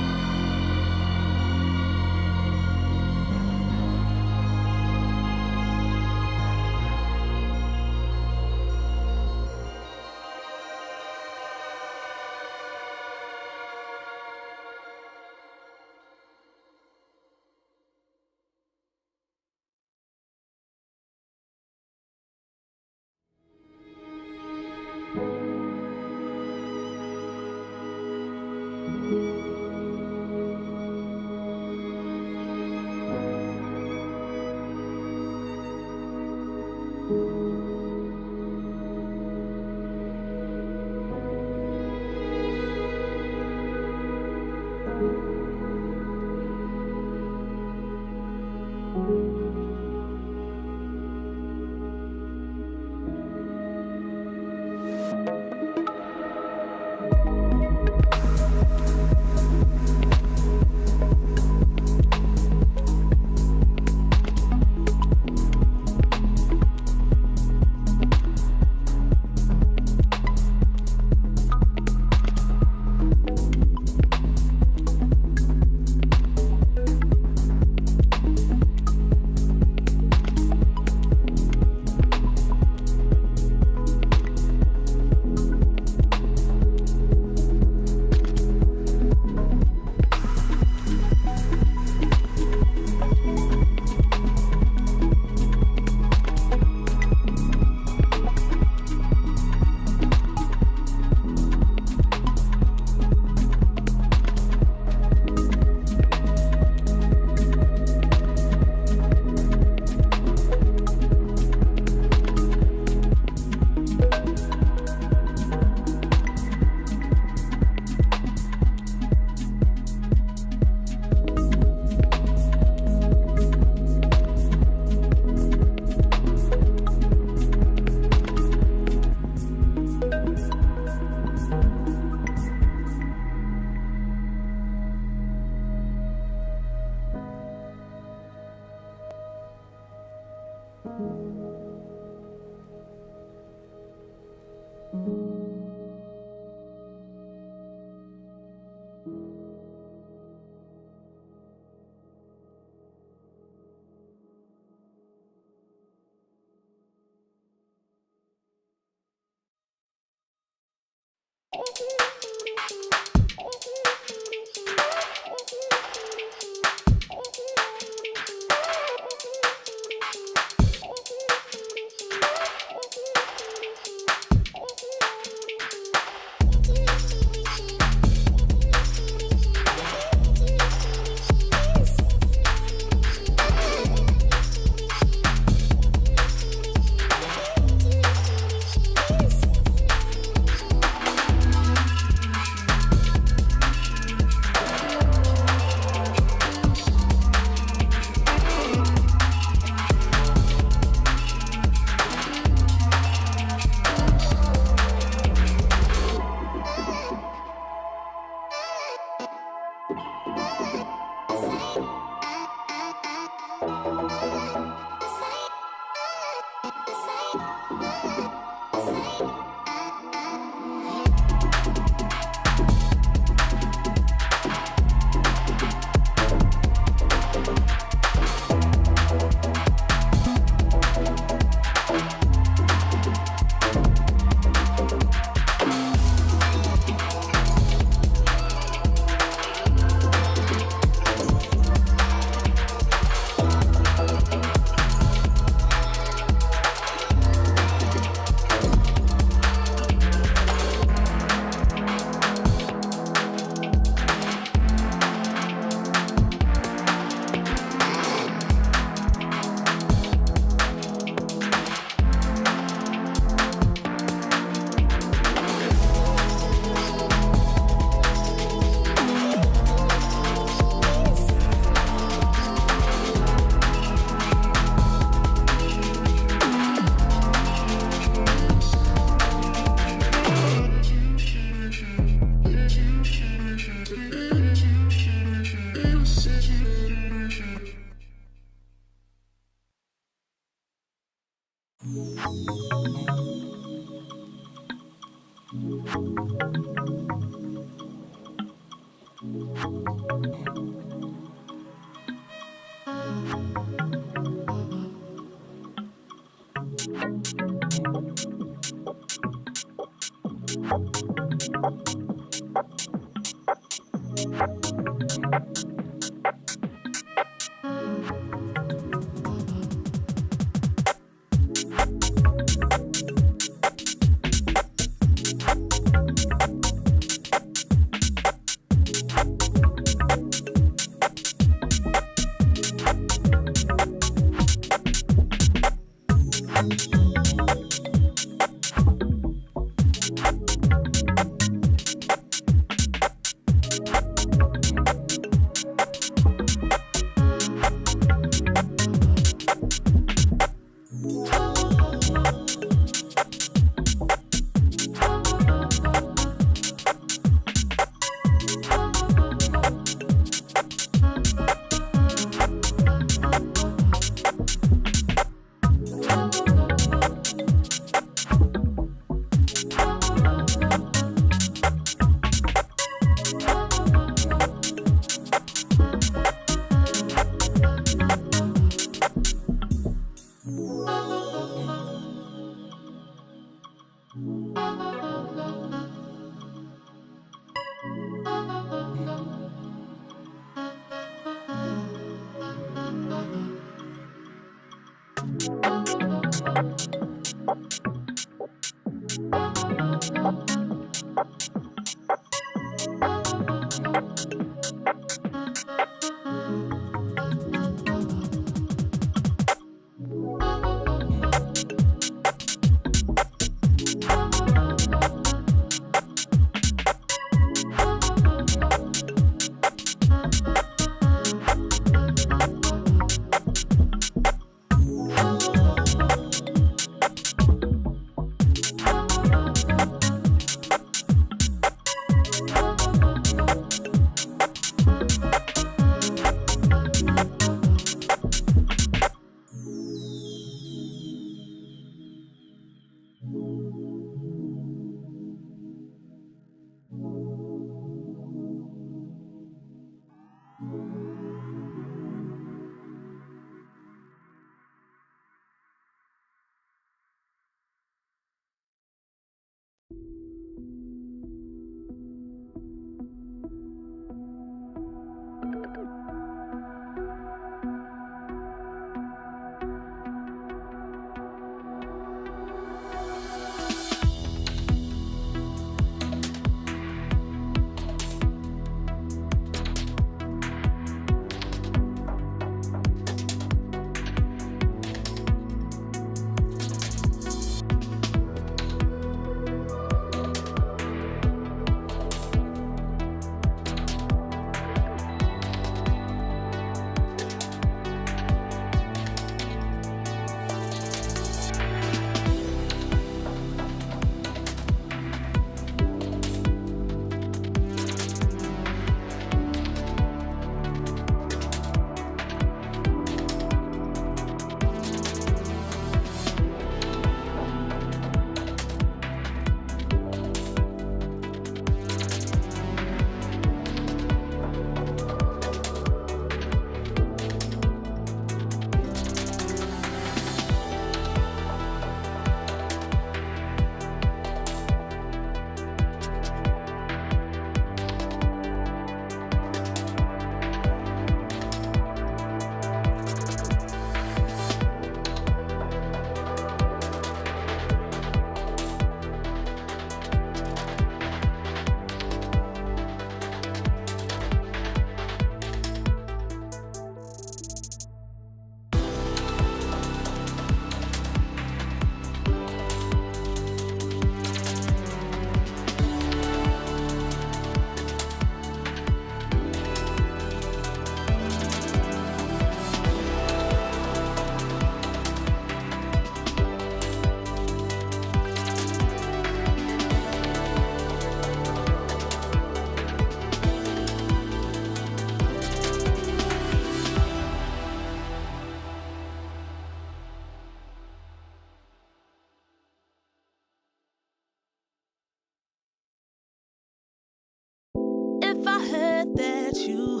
heard that you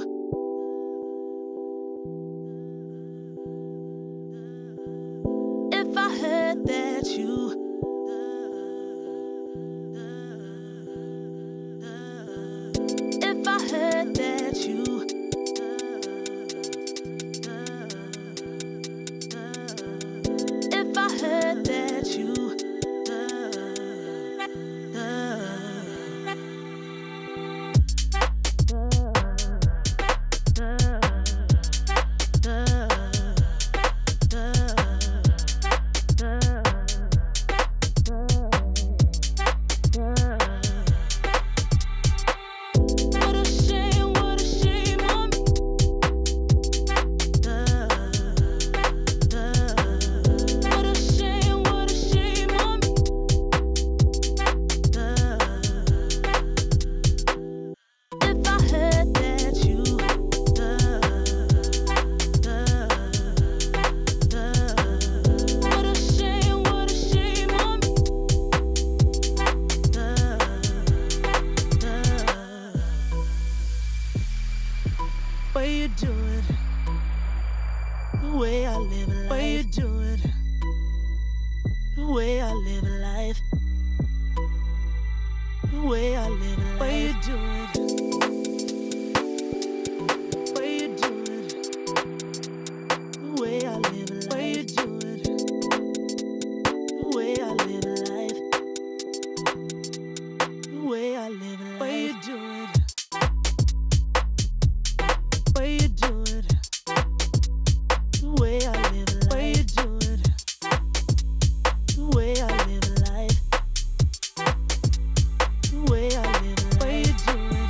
if I heard that you if I heard that you if I heard that you way you do it, the way I live life, way you do it, the way I live life, the way I live life, way you do it, way you do it, the way I live life, way you do it, the way I live life, the way I live life, way you do it. Way you do it, the way I live life. Way you do it, the way I live life. The way I live life. Way you do it.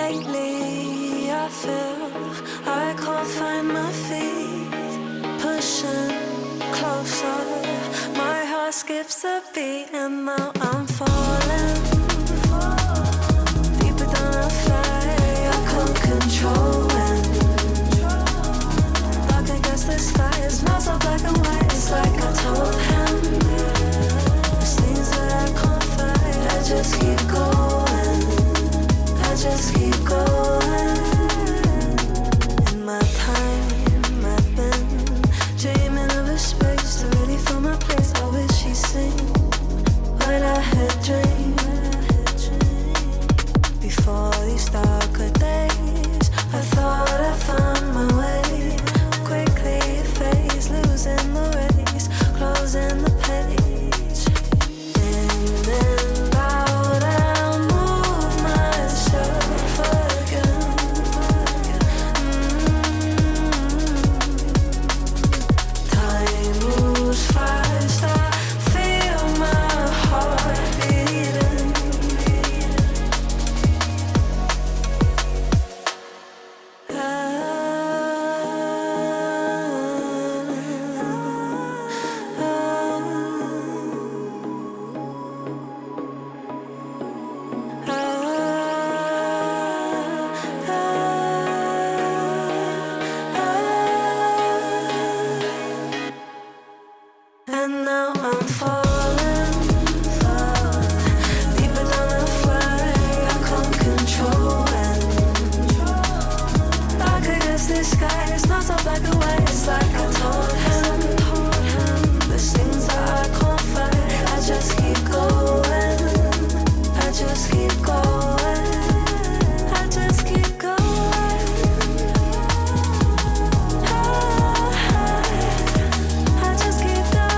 Lately, I feel I can't find my feet. Pushing closer, my heart skips a beat, and now I'm falling. Deeper than I fly, I can't control it. Dark against the sky, it's not so black and white. It's like I told him. There's things that I can't fight. I just keep going. I just keep going. In my time, I've been dreaming of a space to really fill my place. I wish she'd sing what I had dreamed. Before these darker days, I thought I found my way. Quickly it fades, losing the race, closing the page. In and out, I'll move myself again. Time moves fast, I feel my heart beating. And now I'm falling, deeper than I fly. I can't control it. Dark against the sky, it's not so black and white. It's like I told him. There's things that I can't fight. I just keep going. I just keep going. I just keep going. I just keep going.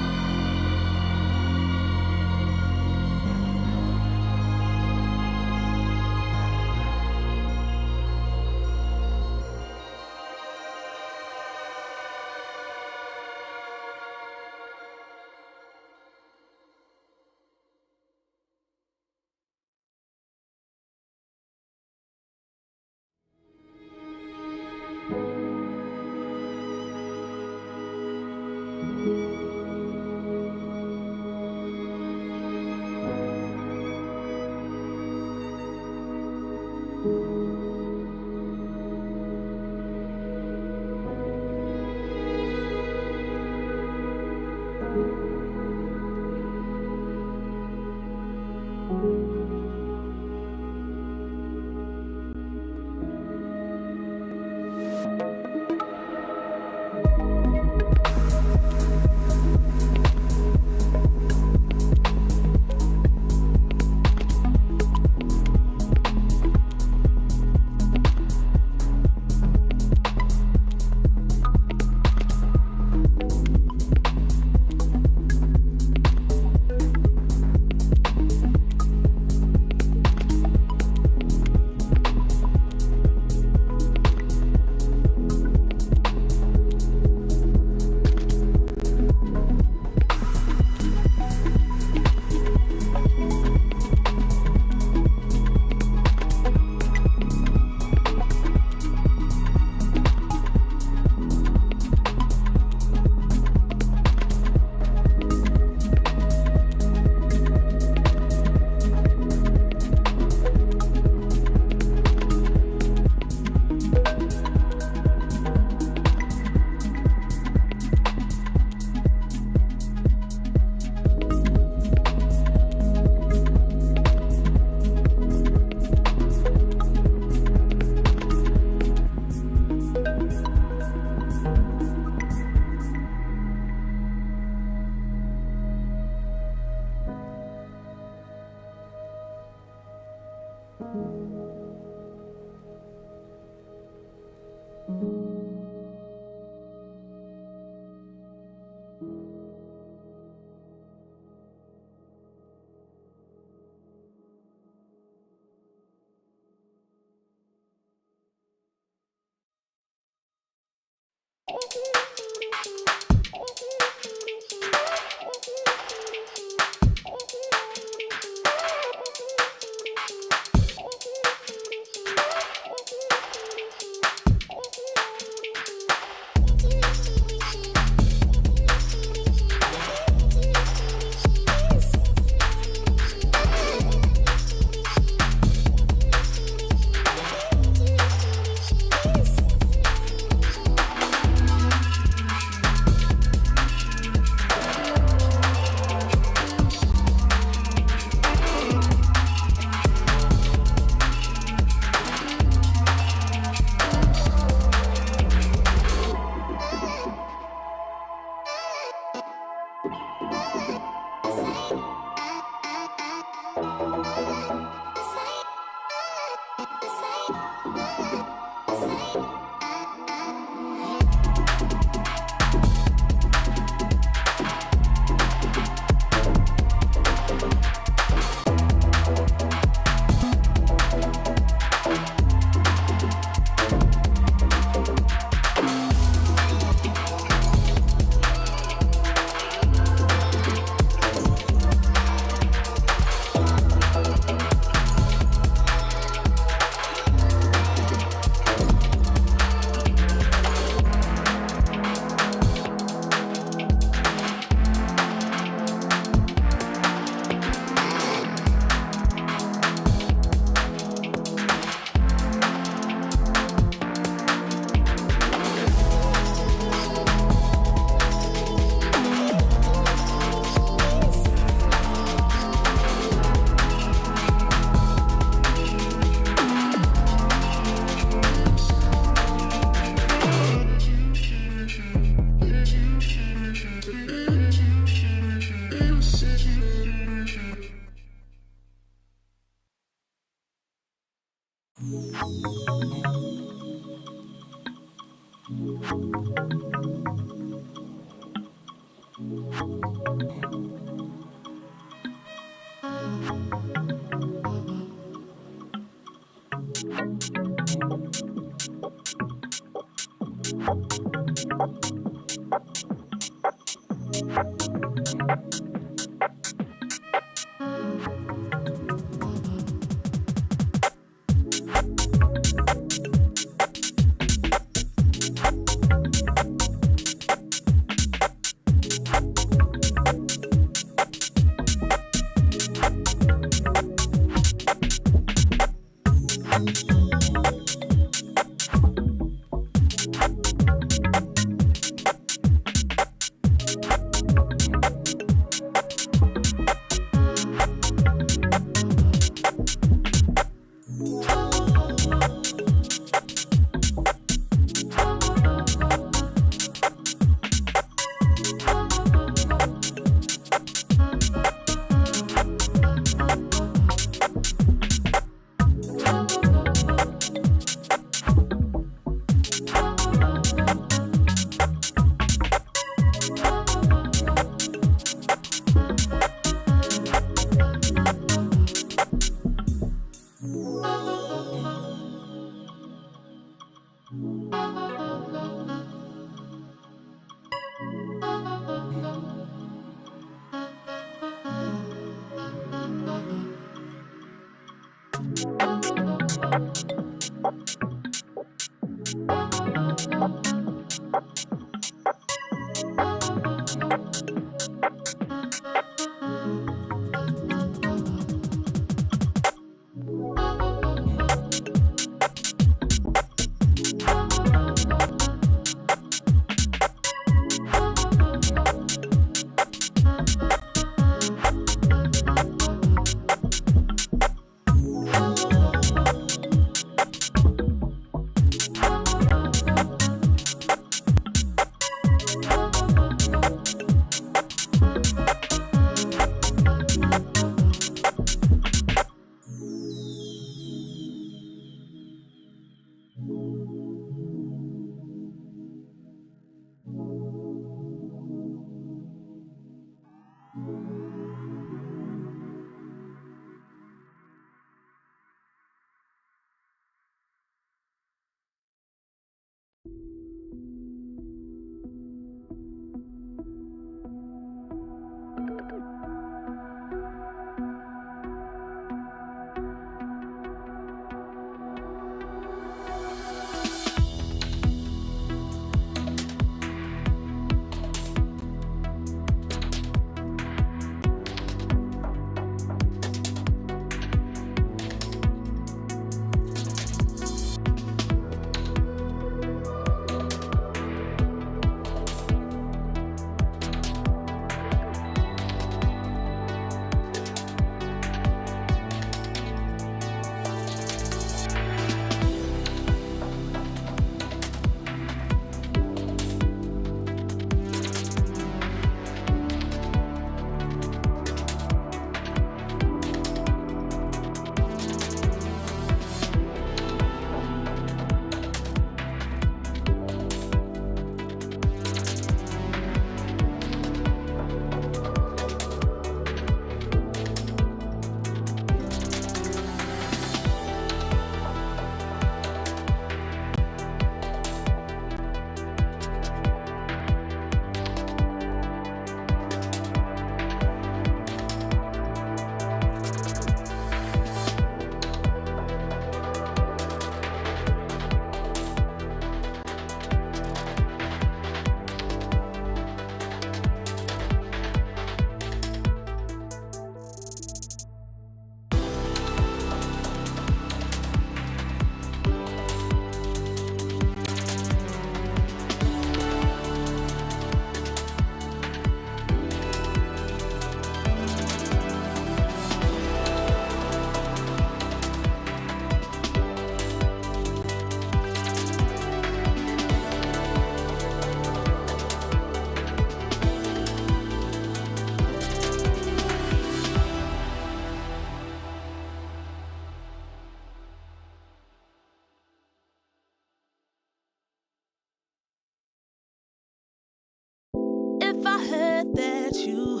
heard that you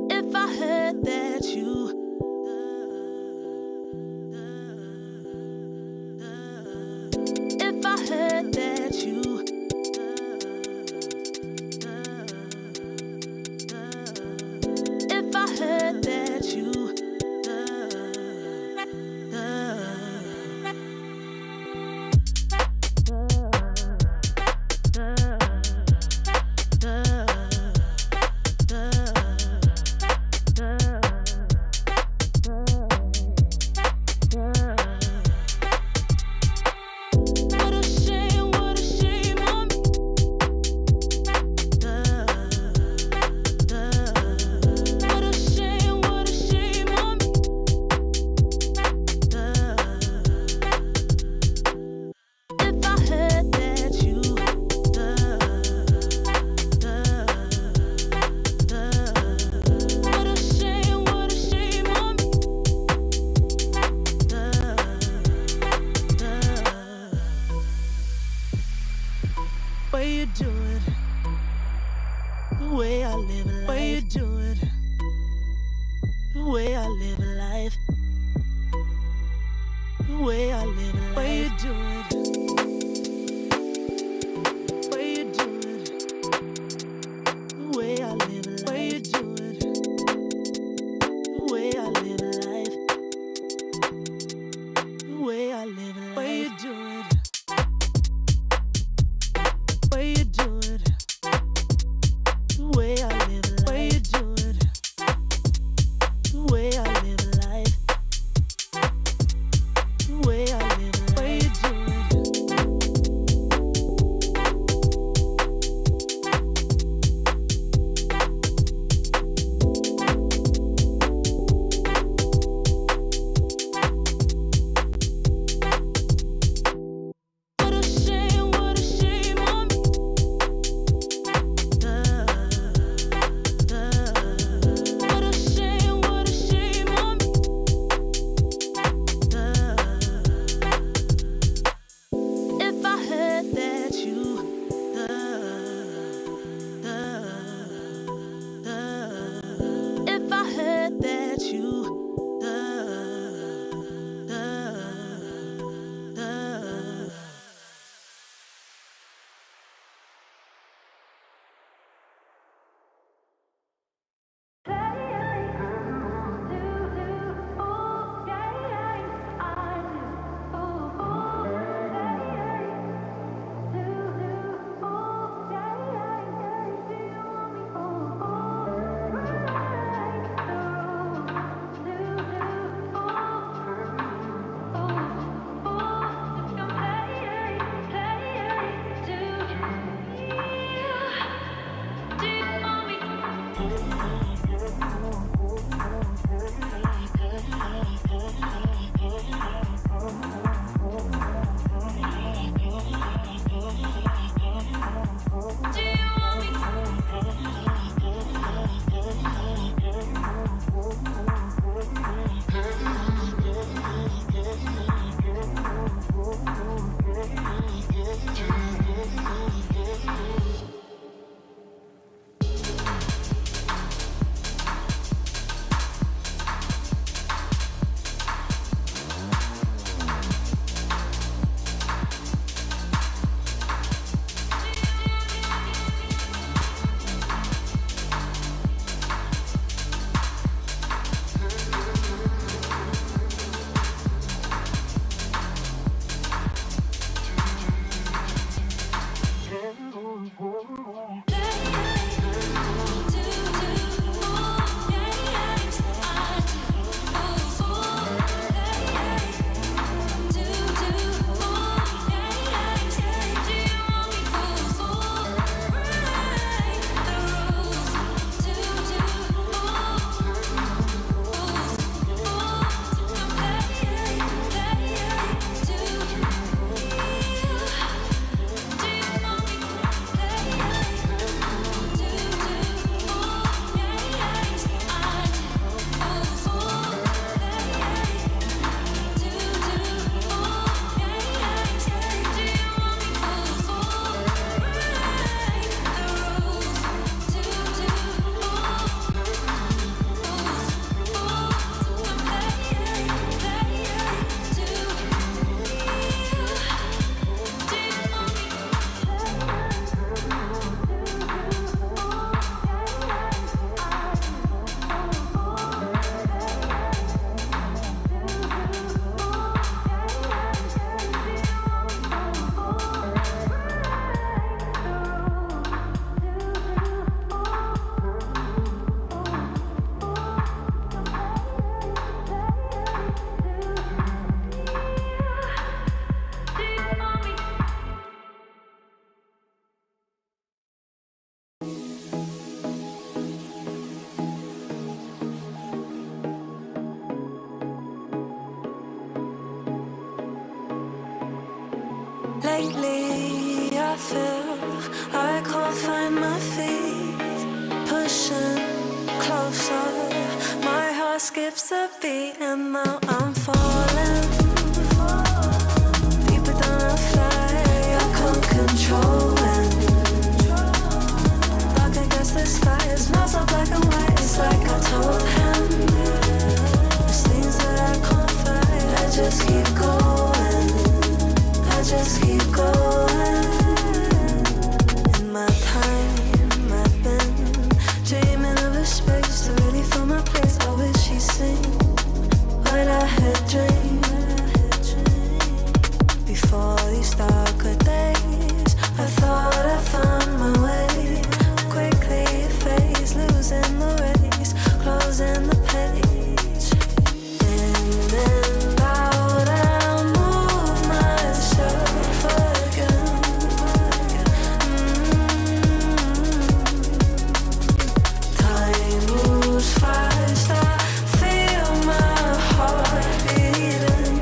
If I heard that you If I heard that you If I heard that you What a shame on me. What a shame on me. If I heard that you What a shame on me. Way you do it, the way I live a life. Way you do it, the way I live a life. The way I live a life. Way you do it, way you do it, the way I live a life. Way you do it, the way I live a life. The way I live a life. Way you do it. Way you do it, the way I live a life. Way you do it, the way I live a life. The way I live a life. Way you do Lately, I feel I can't find my feet. Pushing closer, my heart skips a beat, and now I'm falling deeper than I fly. I can't control it. Dark against the sky, it's not so black and white. It's like I told him. There's things that I can't fight. I just keep going. I just keep going. In my time, I've been dreaming of a space to really fill my place. I wish he'd seen what I had dreamed. Before these darker days, I thought I found my way. Quickly it fades, losing the race, closing the page. In and out, I move myself again. Time moves fast, I feel my heart beating.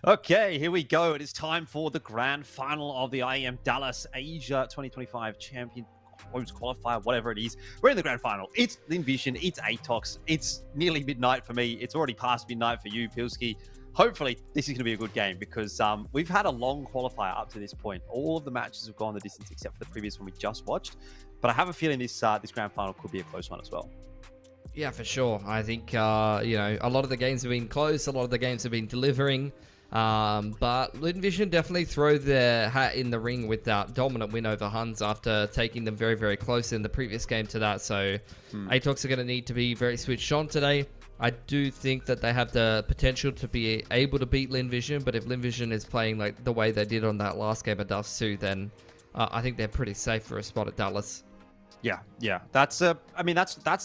Okay, here we go. It is time for the grand final of the IEM Dallas Asia 2025 Champion Qualifier, whatever it is. We're in the grand final. It's Linvision, it's Atox. It's nearly midnight for me. It's already past midnight for you, Pilski. Hopefully, this is going to be a good game because we've had a long qualifier up to this point. All of the matches have gone the distance except for the previous one we just watched. But I have a feeling this grand final could be a close one as well. Yeah, for sure. I think, a lot of the games have been close. A lot of the games have been delivering. But Linvision definitely throw their hat in the ring with that dominant win over Huns after taking them very, very close in the previous game to that. So Atox are going to need to be very switched on today. I do think that they have the potential to be able to beat Linvision, but if Linvision is playing like the way they did on that last game of Dust 2, then I think they're pretty safe for a spot at Dallas. Yeah. That's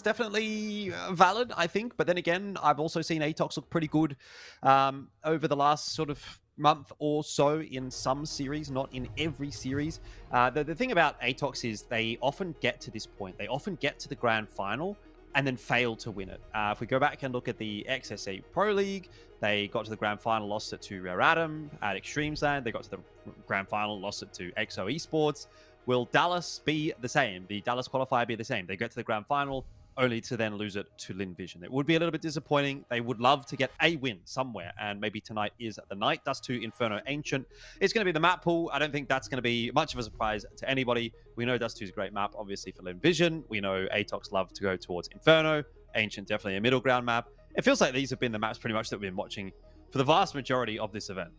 definitely valid, I think. But then again, I've also seen Atox look pretty good over the last sort of month or so in some series, not in every series. The thing about Atox is they often get to this point. They often get to the grand final and then fail to win it. If we go back and look at the XSA Pro League, they got to the grand final, lost it to Rare Atom. At Extremesland, they got to the grand final, lost it to XO Esports. Will Dallas be the same? The Dallas qualifier be the same? They get to the grand final only to then lose it to Linvision. It would be a little bit disappointing. They would love to get a win somewhere, and maybe tonight is the night. Dust 2 Inferno Ancient. It's going to be the map pool. I don't think that's going to be much of a surprise to anybody. We know Dust 2 is a great map, obviously, for Linvision. We know Atox love to go towards Inferno. Ancient, definitely a middle ground map. It feels like these have been the maps pretty much that we've been watching for the vast majority of this event.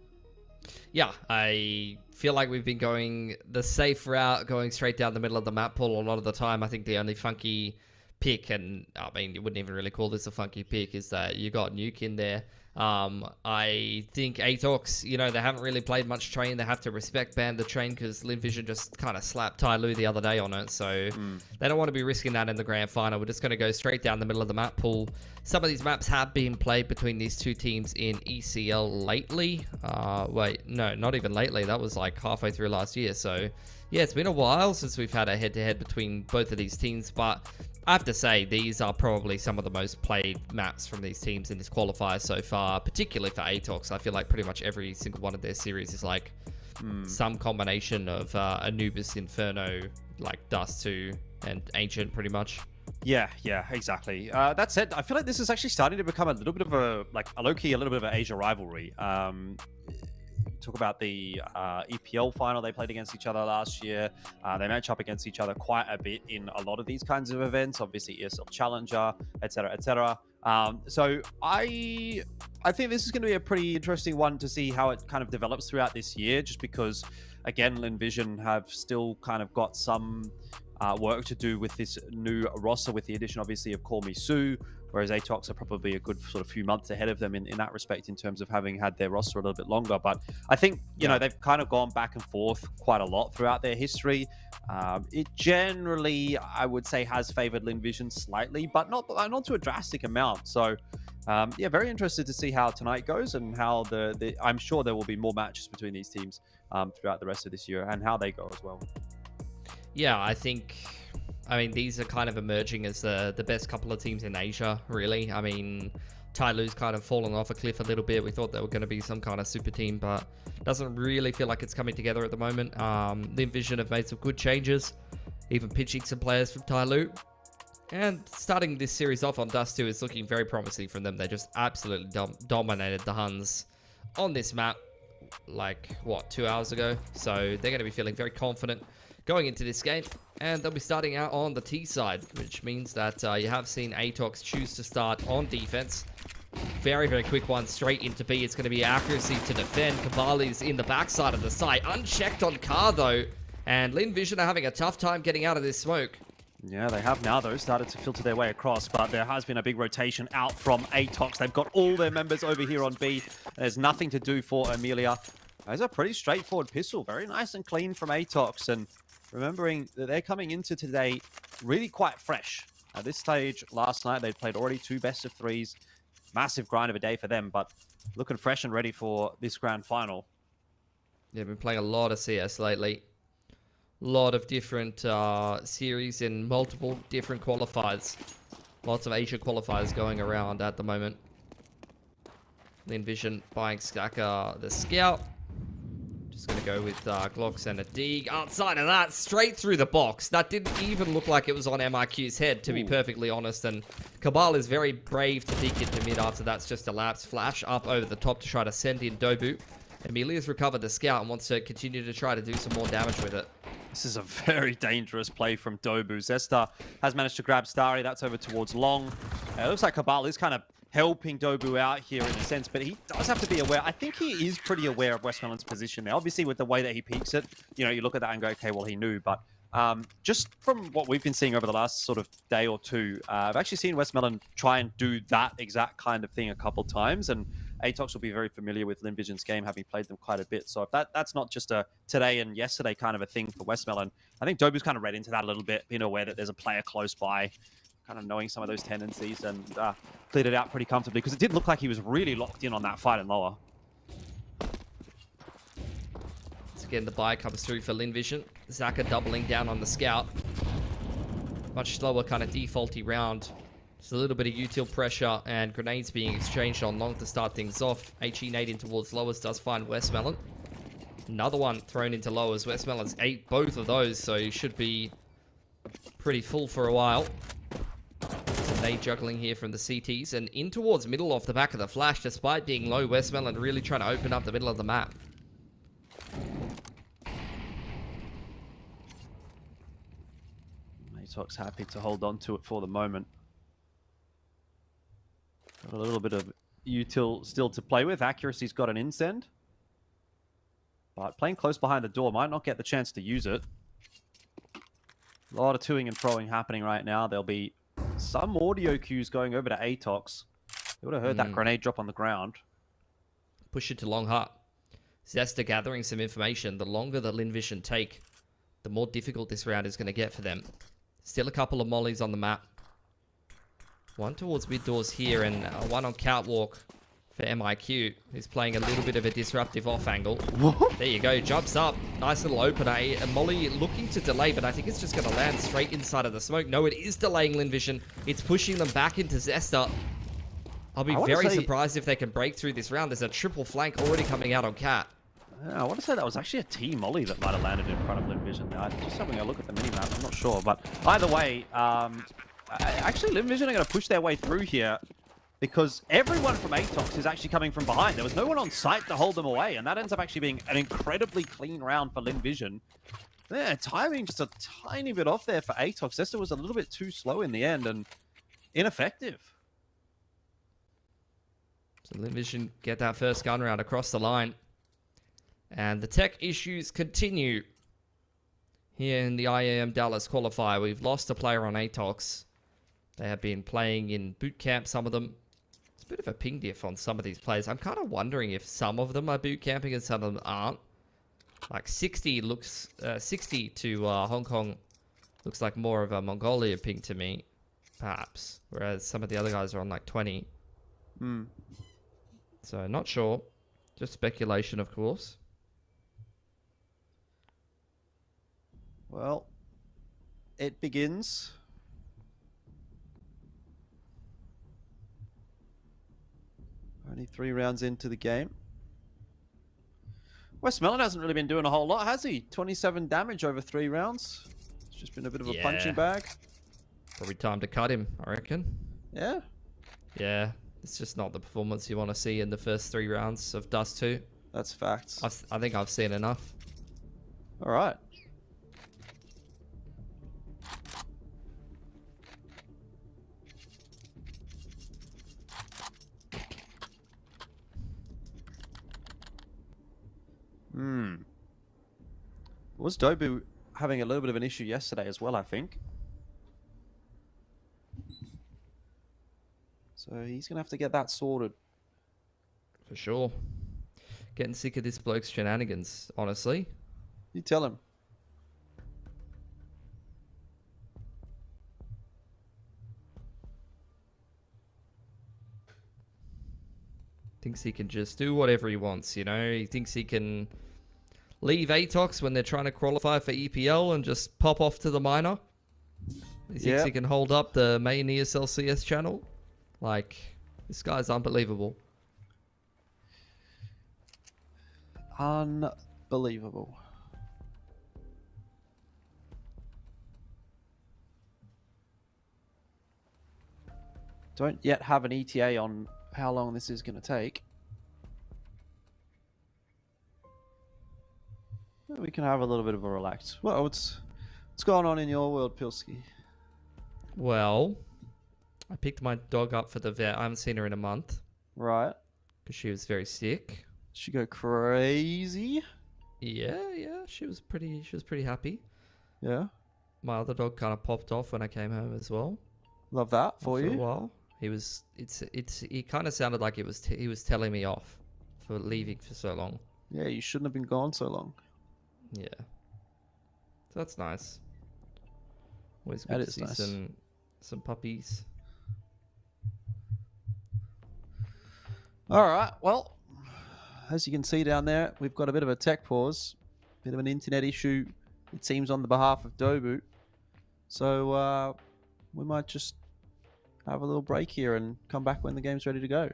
Yeah, I feel like we've been going the safe route, going straight down the middle of the map pool a lot of the time. I think the only funky pick, and I mean, you wouldn't even really call this a funky pick, is that you got Nuke in there. I think Atox, they haven't really played much train. They have to respect ban the train because Linvision just kind of slapped Tai Lu the other day on it. So they don't want to be risking that in the grand final. We're just going to go straight down the middle of the map pool. Some of these maps have been played between these two teams in ECL lately. Wait, no, not even lately. That was like halfway through last year. So yeah, it's been a while since we've had a head-to-head between both of these teams, but I have to say, these are probably some of the most played maps from these teams in this qualifier so far, particularly for Atox. I feel like pretty much every single one of their series is like some combination of Anubis, Inferno, like Dust 2, and Ancient, pretty much. Yeah, exactly. That said, I feel like this is actually starting to become a little bit of a low-key, a little bit of an Asia rivalry. Talk about the EPL final they played against each other last year. They match up against each other quite a bit in a lot of these kinds of events. Obviously, ESL Challenger, etc., etc. So I think this is going to be a pretty interesting one to see how it kind of develops throughout this year, just because, again, Linvision have still kind of got some work to do with this new roster, with the addition, obviously, of Call Me Sue, whereas ATOX are probably a good sort of few months ahead of them in that respect, in terms of having had their roster a little bit longer. But I think, you know, they've kind of gone back and forth quite a lot throughout their history. It generally, I would say, has favored Linvision slightly, but not to a drastic amount. So, yeah, very interested to see how tonight goes, and how I'm sure there will be more matches between these teams throughout the rest of this year, and how they go as well. Yeah, I mean, these are kind of emerging as the best couple of teams in Asia, really. I mean, Tyloo's kind of fallen off a cliff a little bit. We thought they were going to be some kind of super team, but doesn't really feel like it's coming together at the moment. Linvision have made some good changes, even pitching some players from Tyloo. And starting this series off on Dust 2 is looking very promising from them. They just absolutely dominated the Huns on this map, like, 2 hours ago? So they're going to be feeling very confident going into this game, and they'll be starting out on the T side, which means that you have seen ATOX choose to start on defense. Very, very quick one straight into B. It's going to be accuracy to defend. Kabali's in the backside of the site, unchecked on Car though, and Linvision are having a tough time getting out of this smoke. Yeah, they have now, though, started to filter their way across, but there has been a big rotation out from ATOX. They've got all their members over here on B. There's nothing to do for Amelia. That's a pretty straightforward pistol. Very nice and clean from ATOX, and remembering that they're coming into today really quite fresh. At this stage, last night, they'd played already 2 best-of-3s. Massive grind of a day for them, but looking fresh and ready for this grand final. Yeah, been playing a lot of CS lately. A lot of different series in multiple different qualifiers. Lots of Asia qualifiers going around at the moment. Linvision buying Skaka the Scout. Just going to go with Glocks and a Deeg. Outside of that, straight through the box. That didn't even look like it was on MIQ's head, to be perfectly honest. And Cabal is very brave to peek into mid after that's just a lapse. Flash up over the top to try to send in Dobu. Amelia's recovered the Scout and wants to continue to try to do some more damage with it. This is a very dangerous play from Dobu. Zesta has managed to grab Starry. That's over towards Long. It looks like Cabal is kind of helping Dobu out here in a sense, but he does have to be aware. I think he is pretty aware of Westmelon's position there. Obviously, with the way that he peeks it, you know, you look at that and go, okay, well, he knew. But just from what we've been seeing over the last sort of day or two, I've actually seen Westmelon try and do that exact kind of thing a couple times, and ATOX will be very familiar with Linvision's game, having played them quite a bit. So if that's not just a today and yesterday kind of a thing for Westmelon, I think Dobu's kind of read into that a little bit, being aware that there's a player close by, kind of knowing some of those tendencies, and cleared it out pretty comfortably, because it did look like he was really locked in on that fight in lower. Once again, the buy comes through for Linvision. Zaka doubling down on the Scout. Much slower kind of defaulty round. Just a little bit of util pressure and grenades being exchanged on Long to start things off. HE nading towards lowers does find Westmelon. Another one thrown into lowers. Westmelon's ate both of those, so he should be pretty full for a while. Some nade juggling here from the CTs, and in towards middle off the back of the flash. Despite being low, Westmelon really trying to open up the middle of the map. ATOX happy to hold on to it for the moment. Got a little bit of util still to play with. Accuracy's got an insend, but playing close behind the door might not get the chance to use it. A lot of toing and froing happening right now. There'll be some audio cues going over to ATOX. You would have heard that grenade drop on the ground. Push it to Long Heart. Zesta gathering some information. The longer the Linvision take, the more difficult this round is going to get for them. Still a couple of mollies on the map. One towards mid doors here, and one on Catwalk for MIQ, who's playing a little bit of a disruptive off angle. There you go, jumps up. Nice little opener. And Molly looking to delay, but I think it's just going to land straight inside of the smoke. No, it is delaying Linvision. It's pushing them back into Zesta. I'll be very surprised if they can break through this round. There's a triple flank already coming out on Cat. I want to say that was actually a T-Molly that might have landed in front of Linvision. Just having a look at the minimap, I'm not sure. But either way, actually Linvision are going to push their way through here, because everyone from ATOX is actually coming from behind. There was no one on site to hold them away, and that ends up actually being an incredibly clean round for Linvision. Yeah, timing just a tiny bit off there for ATOX. Zesta was a little bit too slow in the end and ineffective. So Linvision get that first gun round across the line. And the tech issues continue here in the IEM Dallas qualifier. We've lost a player on Atox. They have been playing in boot camp, some of them. It's a bit of a ping diff on some of these players. I'm kind of wondering if some of them are boot camping and some of them aren't. Like 60 looks, 60 to Hong Kong looks like more of a Mongolia ping to me, perhaps. Whereas some of the other guys are on like 20. So not sure. Just speculation, of course. Well, it begins. Only 3 rounds into the game. Westmelon hasn't really been doing a whole lot, has he? 27 damage over 3 rounds. It's just been a bit of a punching bag. Probably time to cut him, I reckon. Yeah. Yeah, it's just not the performance you want to see in the first 3 rounds of Dust 2. That's facts. I think I've seen enough. All right. Was Dobu having a little bit of an issue yesterday as well, I think. So he's going to have to get that sorted. For sure. Getting sick of this bloke's shenanigans, honestly. You tell him. Thinks he can just do whatever he wants, you know? He thinks he can leave Atox when they're trying to qualify for EPL and just pop off to the minor. He thinks he can hold up the main ESL CS channel. Like, this guy's unbelievable. Unbelievable. Don't yet have an ETA on how long this is going to take. We can have a little bit of a relax. Well, what's going on in your world, Pilsky? Well, I picked my dog up for the vet. I haven't seen her in a month. Right. Because she was very sick. Did she go crazy? Yeah. She was pretty happy. Yeah. My other dog kind of popped off when I came home as well. Love that for you. For a while. He kind of sounded like he was telling me off for leaving for so long. Yeah, you shouldn't have been gone so long. Yeah. So that's nice. Always good to see nice. some puppies. All right. Well, as you can see down there, we've got a bit of a tech pause, bit of an internet issue, it seems, on the behalf of Dobu. So we might just have a little break here and come back when the game's ready to go.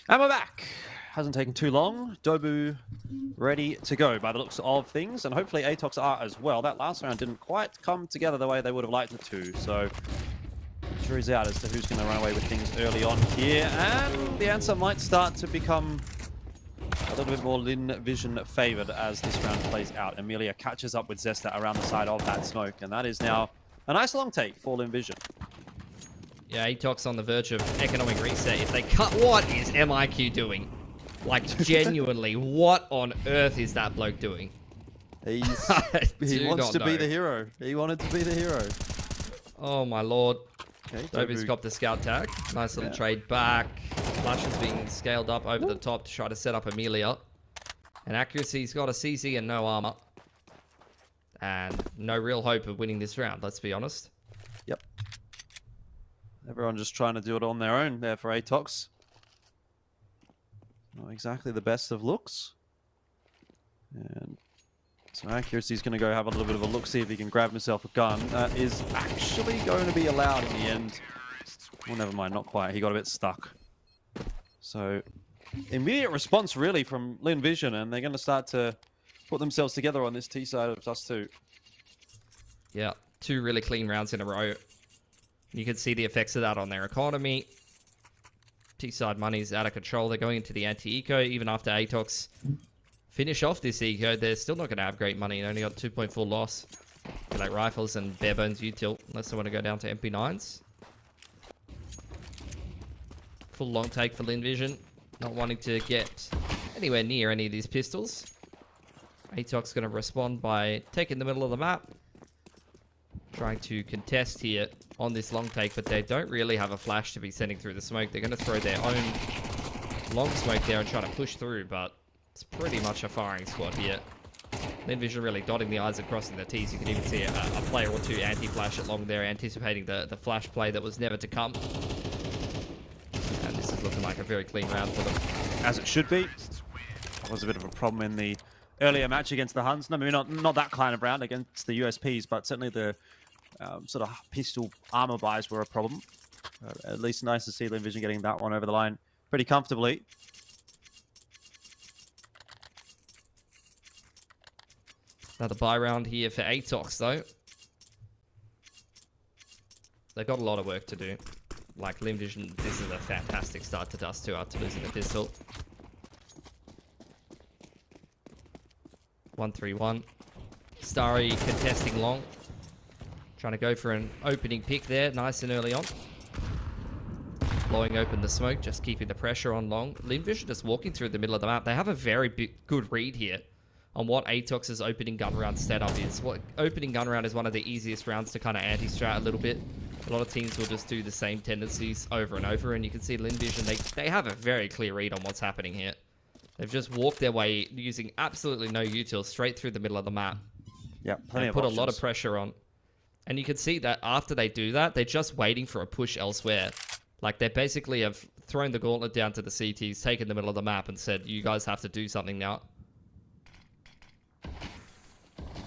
And we're back. Hasn't taken too long. Dobu ready to go by the looks of things, and hopefully Atox are as well. That last round didn't quite come together the way they would have liked it to, so jury's out as to who's going to run away with things early on here, and the answer might start to become a little bit more Lin Vision favored as this round plays out. Amelia catches up with Zesta around the side of that smoke, and that is now a nice long take for Lin Vision. Yeah, Atox on the verge of economic reset. If they cut, what is MIQ doing? Like, genuinely, what on earth is that bloke doing? He wants to be the hero. He wanted to be the hero. Oh, my lord. Okay, Dobu's got the scout tag. Nice little trade back. Flash is being scaled up over the top to try to set up Amelia. And accuracy's got a CC and no armor. And no real hope of winning this round, let's be honest. Yep. Everyone just trying to do it on their own there for Atox. Not exactly the best of looks. And so accuracy's going to go have a little bit of a look, see if he can grab himself a gun. That is actually going to be allowed in the end. Well, never mind, not quite. He got a bit stuck. So, immediate response really from Lin Vision, and they're going to start to put themselves together on this T side of us too. Yeah, 2 really clean rounds in a row. You can see the effects of that on their economy. T-side money's out of control. They're going into the anti-eco. Even after Atox finish off this eco, they're still not going to have great money. They only got 2.4 loss. Like rifles and bare bones util, unless they want to go down to MP9s. Full long take for Lin Vision. Not wanting to get anywhere near any of these pistols. Atox going to respond by taking the middle of the map. Trying to contest here on this long take, but they don't really have a flash to be sending through the smoke. They're going to throw their own long smoke there and try to push through, but it's pretty much a firing squad here. Lin Vision really dotting the I's and crossing the T's. You can even see a player or two anti-flash at long there, anticipating the flash play that was never to come. And this is looking like a very clean round for them. As it should be. That was a bit of a problem in the earlier match against the Huns. No, maybe not that kind of round against the USPs, but certainly the sort of pistol armor buys were a problem. At least nice to see Lin Vision getting that one over the line pretty comfortably. Another buy round here for Atox, though. They've got a lot of work to do. Like, Lin Vision, this is a fantastic start to Dust 2 after losing the pistol. 1-3-1. Starry contesting long. Trying to go for an opening pick there, nice and early on. Blowing open the smoke, just keeping the pressure on long. Lin Vision just walking through the middle of the map. They have a very good read here on what Atox's opening gun round setup is. What opening gun round is one of the easiest rounds to kind of anti-strat a little bit. A lot of teams will just do the same tendencies over and over, and you can see Lin Vision, they have a very clear read on what's happening here. They've just walked their way using absolutely no util straight through the middle of the map. Yeah, plenty of put options. A lot of pressure on. And you can see that after they do that, they're just waiting for a push elsewhere. Like, they basically have thrown the gauntlet down to the CTs, taken the middle of the map, and said, you guys have to do something now.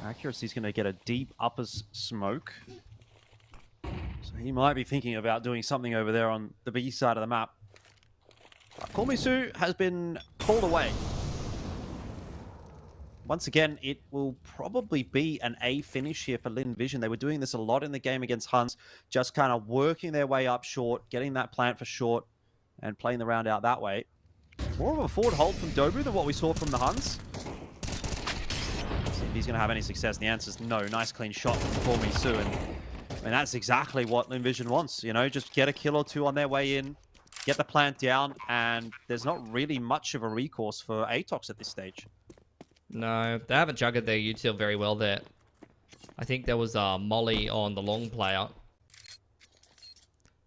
Accuracy's going to get a deep upper smoke. So he might be thinking about doing something over there on the B side of the map. Kormisu has been pulled away. Once again, it will probably be an A finish here for Lin Vision. They were doing this a lot in the game against Huns, just kind of working their way up short, getting that plant for short, and playing the round out that way. More of a forward hold from Dobu than what we saw from the Huns. See if he's going to have any success. The answer is no. Nice clean shot from Kormisu, and that's exactly what Lin Vision wants. You know, just get a kill or two on their way in, get the plant down, and there's not really much of a recourse for Atox at this stage. No, they haven't juggled their util very well there. I think there was a molly on the long player.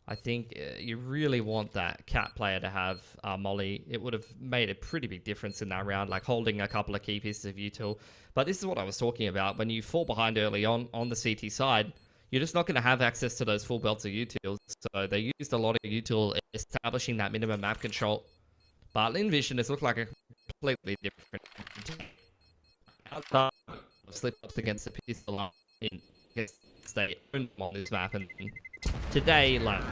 I think you really want that cat player to have molly. It would have made a pretty big difference in that round, like holding a couple of key pieces of util. But this is what I was talking about. When you fall behind early on the CT side, you're just not going to have access to those full belts of utils. So they used a lot of util establishing that minimum map control. But Lin Vision has looked like a completely different outside of slip-ups against the pistol in they own on this map, and today, like,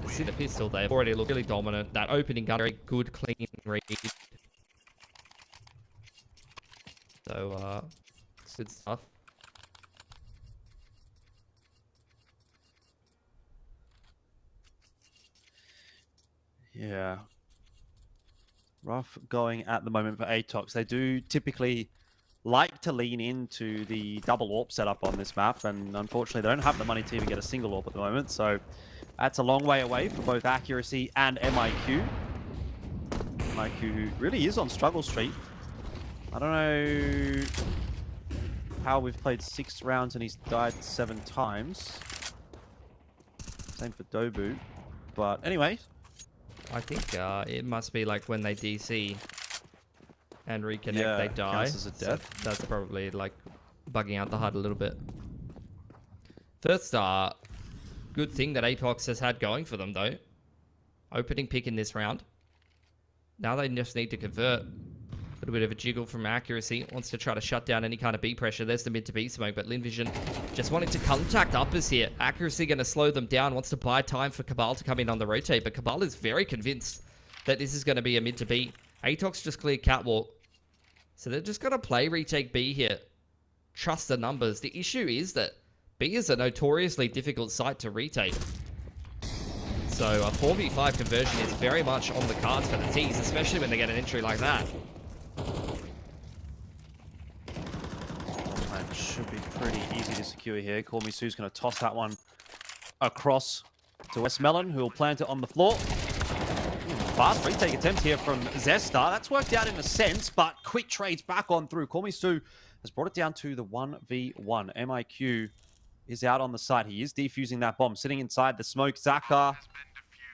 see the pistol, they've already looked really dominant. That opening gun, very good, clean read. So, it's good stuff. Yeah. Rough going at the moment for Atox. They do typically like to lean into the double AWP setup on this map, and unfortunately they don't have the money to even get a single AWP at the moment, so that's a long way away for both accuracy and MIQ. MIQ, who really is on struggle streak. I don't know how we've played 6 rounds and he's died 7 times. Same for Dobu. But anyway. I think it must be like when they DC and reconnect, Yeah, they die. counts as a death. So that's probably like bugging out the HUD a little bit. First good thing that Apox has had going for them though. Opening pick in this round. Now they just need to convert. A little bit of a jiggle from accuracy. Wants to try to shut down any kind of B pressure. There's the mid to B smoke, but Linvision just wanting to contact uppers here. Accuracy going to slow them down. Wants to buy time for Cabal to come in on the rotate, but Cabal is very convinced that this is going to be a mid to B. Atox just cleared catwalk. So they're just going to play retake B here. Trust the numbers. The issue is that B is a notoriously difficult site to retake. So a 4v5 conversion is very much on the cards for the T's, especially when they get an entry like that. That should be pretty easy to secure here. Kormisu's going to toss that one across to Westmelon, who will plant it on the floor. Fast retake attempt here from Zestar. That's worked out in a sense, but quick trades back on through. Kormisu has brought it down to the 1v1. MIQ is out on the side. He is defusing that bomb, sitting inside the smoke. Zaka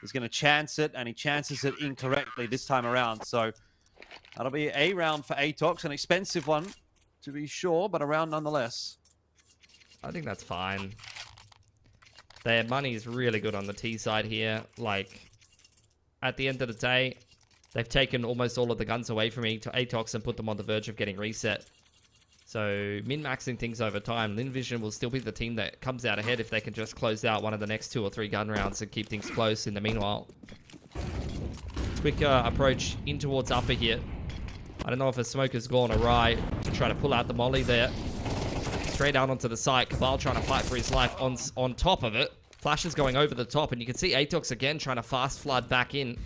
is going to chance it, and he chances it incorrectly this time around. So that'll be a round for Atox, an expensive one to be sure, but a round nonetheless. I think that's fine. Their money is really good on the T side here. Like, at the end of the day, they've taken almost all of the guns away from Atox and put them on the verge of getting reset. So, min-maxing things over time. Linvision will still be the team that comes out ahead if they can just close out one of the next 2 or 3 gun rounds and keep things close in the meanwhile. Quick approach in towards upper here. I don't know if a smoker's gone awry to try to pull out the molly there. Straight out onto the site. Cabal trying to fight for his life on top of it. Flash is going over the top, and you can see Atox again trying to fast flood back in.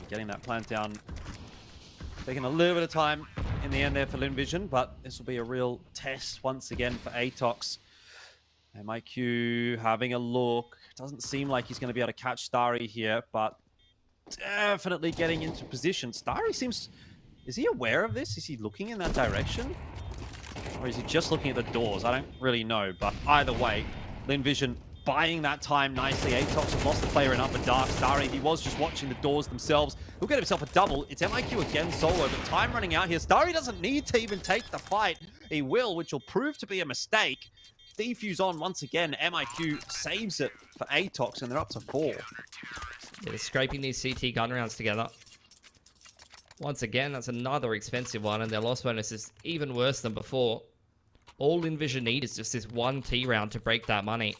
Getting that plant down. Taking a little bit of time in the end there for Linvision, but this will be a real test once again for Atox. MIQ having a look. Doesn't seem like he's going to be able to catch Starry here, but definitely getting into position. Starry seems... Is he aware of this? Is he looking in that direction? Or is he just looking at the doors? I don't really know, but either way, Linvision buying that time nicely. Atox have lost the player in upper dark. Starry, he was just watching the doors themselves. He'll get himself a double. It's MIQ again solo, but time running out here. Starry doesn't need to even take the fight. He will, which will prove to be a mistake. Defuse on once again. MIQ saves it for Atox, and they're up to 4. Yeah, they're scraping these CT gun rounds together. Once again, that's another expensive one, and their loss bonus is even worse than before. All Linvision need is just this 1 T round to break that money.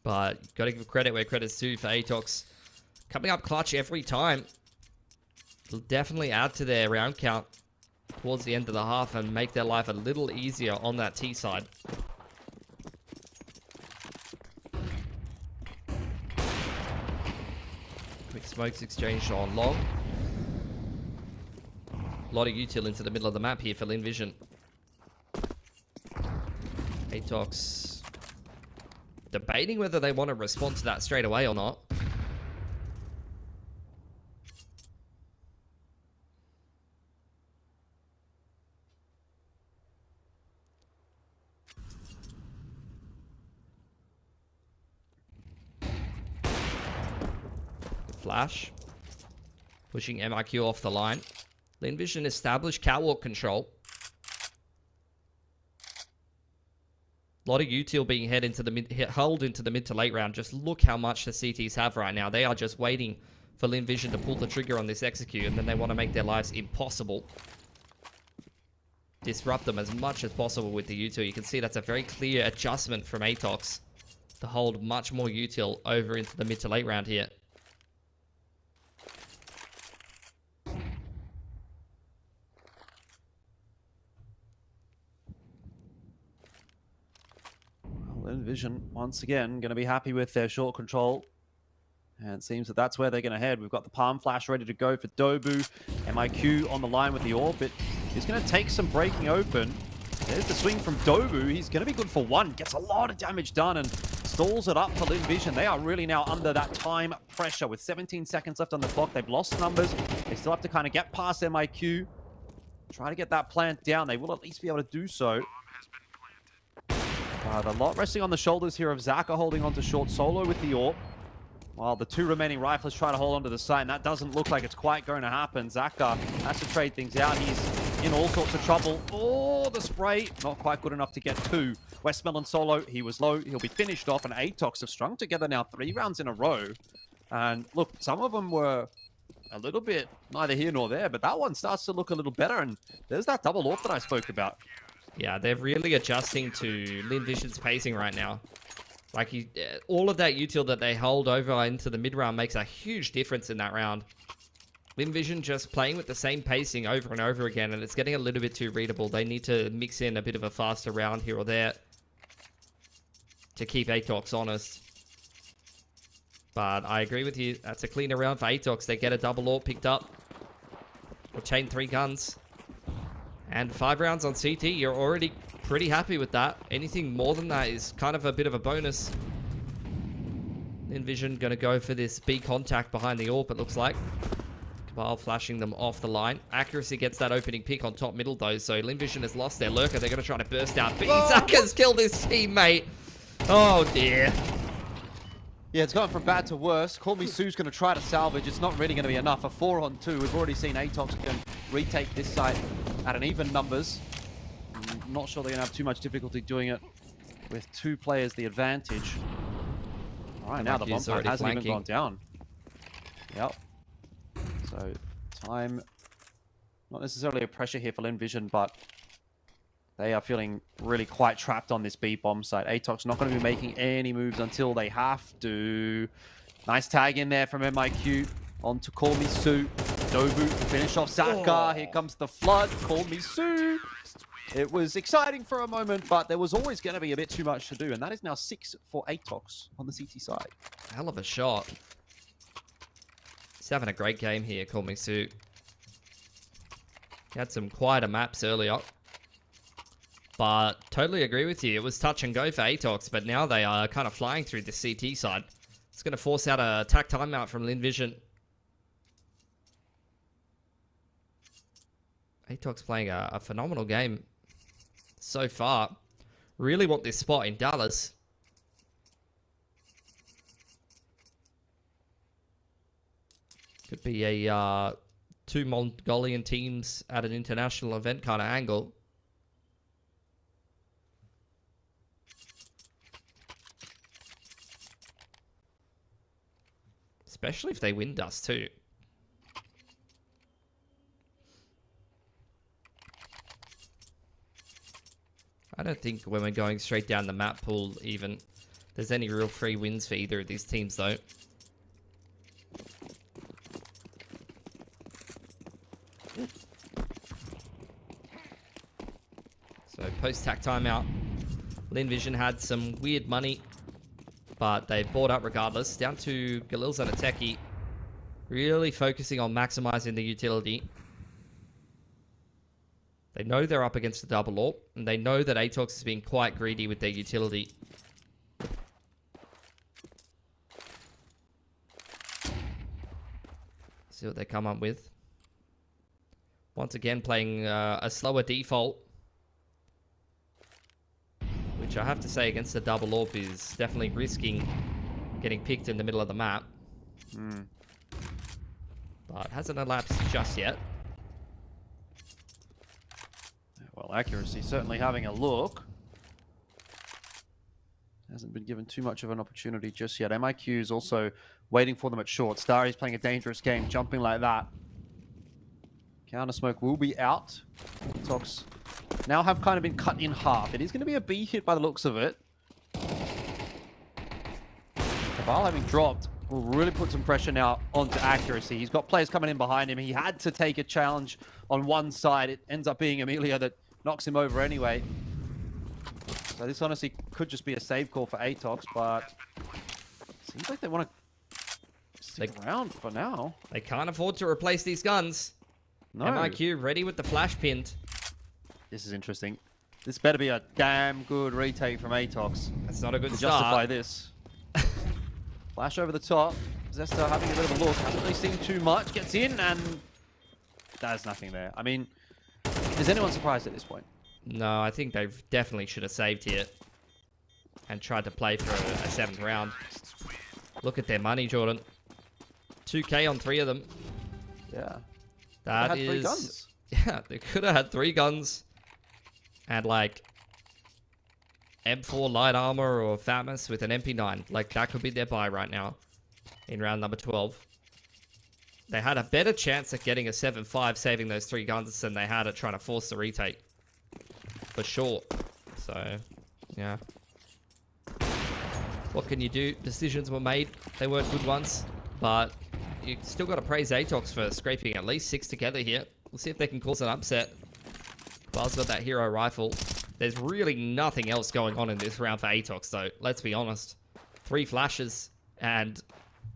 But you've got to give credit where credit's due for Atox. Coming up clutch every time. It'll definitely add to their round count towards the end of the half and make their life a little easier on that T side. Quick smokes exchanged on long. A lot of util into the middle of the map here for Linvision. Atox debating whether they want to respond to that straight away or not. Flash. Pushing MIQ off the line. Linvision established catwalk control. A lot of util being held into the mid to late round. Just look how much the CTs have right now. They are just waiting for Linvision to pull the trigger on this execute, and then they want to make their lives impossible. disrupt them as much as possible with the util. You can see that's a very clear adjustment from Atox to hold much more util over into the mid to late round here. Well, Envision, once again, going to be happy with their short control. And it seems that that's where they're going to head. We've got the Palm Flash ready to go for Dobu. MIQ on the line with the Orbit. He's going to take some breaking open. There's the swing from Dobu. He's going to be good for one. Gets a lot of damage done and stalls it up for Envision. They are really now under that time pressure with 17 seconds left on the clock. They've lost numbers. They still have to kind of get past MIQ. Try to get that plant down. They will at least be able to do so. The lot resting on the shoulders here of Zaka holding on to short solo with the Orb. While the two remaining riflers try to hold onto the side, and that doesn't look like it's quite going to happen. Zaka has to trade things out. He's in all sorts of trouble. Oh, the spray. Not quite good enough to get two. Westmelon solo. He was low. He'll be finished off, and Atox have strung together now 3 rounds in a row. And look, some of them were a little bit neither here nor there, but that one starts to look a little better, and there's that double AWP that I spoke about. Yeah, they're really adjusting to Envision's pacing right now. Like, all of that util that they hold over into the mid-round makes a huge difference in that round. Envision just playing with the same pacing over and over again, and it's getting a little bit too readable. They need to mix in a bit of a faster round here or there to keep Atox honest. But I agree with you. That's a cleaner round for Atox. They get a double AWP picked up. Retain 3 guns. And 5 rounds on CT. You're already pretty happy with that. Anything more than that is kind of a bit of a bonus. Envision going to go for this B contact behind the AWP, it looks like. Cabal flashing them off the line. Accuracy gets that opening pick on top middle, though. So Envision has lost their lurker. They're going to try to burst out. But Zaka's killed his teammate. Oh, dear. Yeah, it's gone from bad to worse. Call Me Sue's going to try to salvage. It's not really going to be enough. A 4-on-2. We've already seen Atox can retake this site at an even numbers. I'm not sure they're going to have too much difficulty doing it with 2 players the advantage. All right, now the bomb fight hasn't even gone down. Yep. So, time... Not necessarily a pressure here for Envision, but they are feeling really quite trapped on this B bomb site. Atox not going to be making any moves until they have to. Nice tag in there from MIQ. On to Call Me Sue. Dobu to finish off Zaka. Here comes the flood. Call Me Sue. It was exciting for a moment, but there was always going to be a bit too much to do. And that is now 6 for Atox on the CT side. Hell of a shot. He's having a great game here, Call Me Sue. He had some quieter maps earlier. But totally agree with you. It was touch and go for Atox, but now they are kind of flying through the CT side. It's going to force out a attack timeout from Envision. Atox playing a phenomenal game so far. Really want this spot in Dallas. Could be a 2 Mongolian teams at an international event kind of angle. Especially if they win Dust too. I don't think when we're going straight down the map pool even, there's any real free wins for either of these teams though. So post-tack timeout. Envision had some weird money, but they bought up regardless. Down to Galil Zanateki. Really focusing on maximizing the utility. They know they're up against a double AWP, and they know that Atox has been quite greedy with their utility. See what they come up with. Once again, playing a slower default. Which I have to say, against the double AWP is definitely risking getting picked in the middle of the map. But hasn't elapsed just yet. Well, accuracy certainly having a look. Hasn't been given too much of an opportunity just yet. MIQ is also waiting for them at short. Starry's playing a dangerous game, jumping like that. Counter smoke will be out. Tox now have kind of been cut in half. It is going to be a B hit by the looks of it. Cabal having dropped will really put some pressure now onto accuracy. He's got players coming in behind him. He had to take a challenge on one side. It ends up being Amelia that knocks him over anyway. So this honestly could just be a save call for Atox, but seems like they want to stick around for now. They can't afford to replace these guns. No. MIQ ready with the flash pinned. This is interesting. This better be a damn good retake from Atox. That's not a good to start. justify this. Flash over the top. Zesta having a bit of a look. Hasn't really seen too much. Gets in and there's nothing there. I mean, is anyone surprised at this point? No, I think they definitely should have saved here and tried to play for a 7th round. Look at their money, Jordan. 2K on 3 of them. Yeah. That is... 3 guns. Yeah, they could have had 3 guns and like M4 light armor or Fatmas with an MP9. Like that could be their buy right now in round number 12. They had a better chance at getting a 7-5 saving those 3 guns than they had at trying to force the retake. For sure. So, yeah. What can you do? Decisions were made. They weren't good ones. But you still got to praise Atox for scraping at least 6 together here. We'll see if they can cause an upset. Bar's got that hero rifle. There's really nothing else going on in this round for Atox, though. Let's be honest. 3 flashes and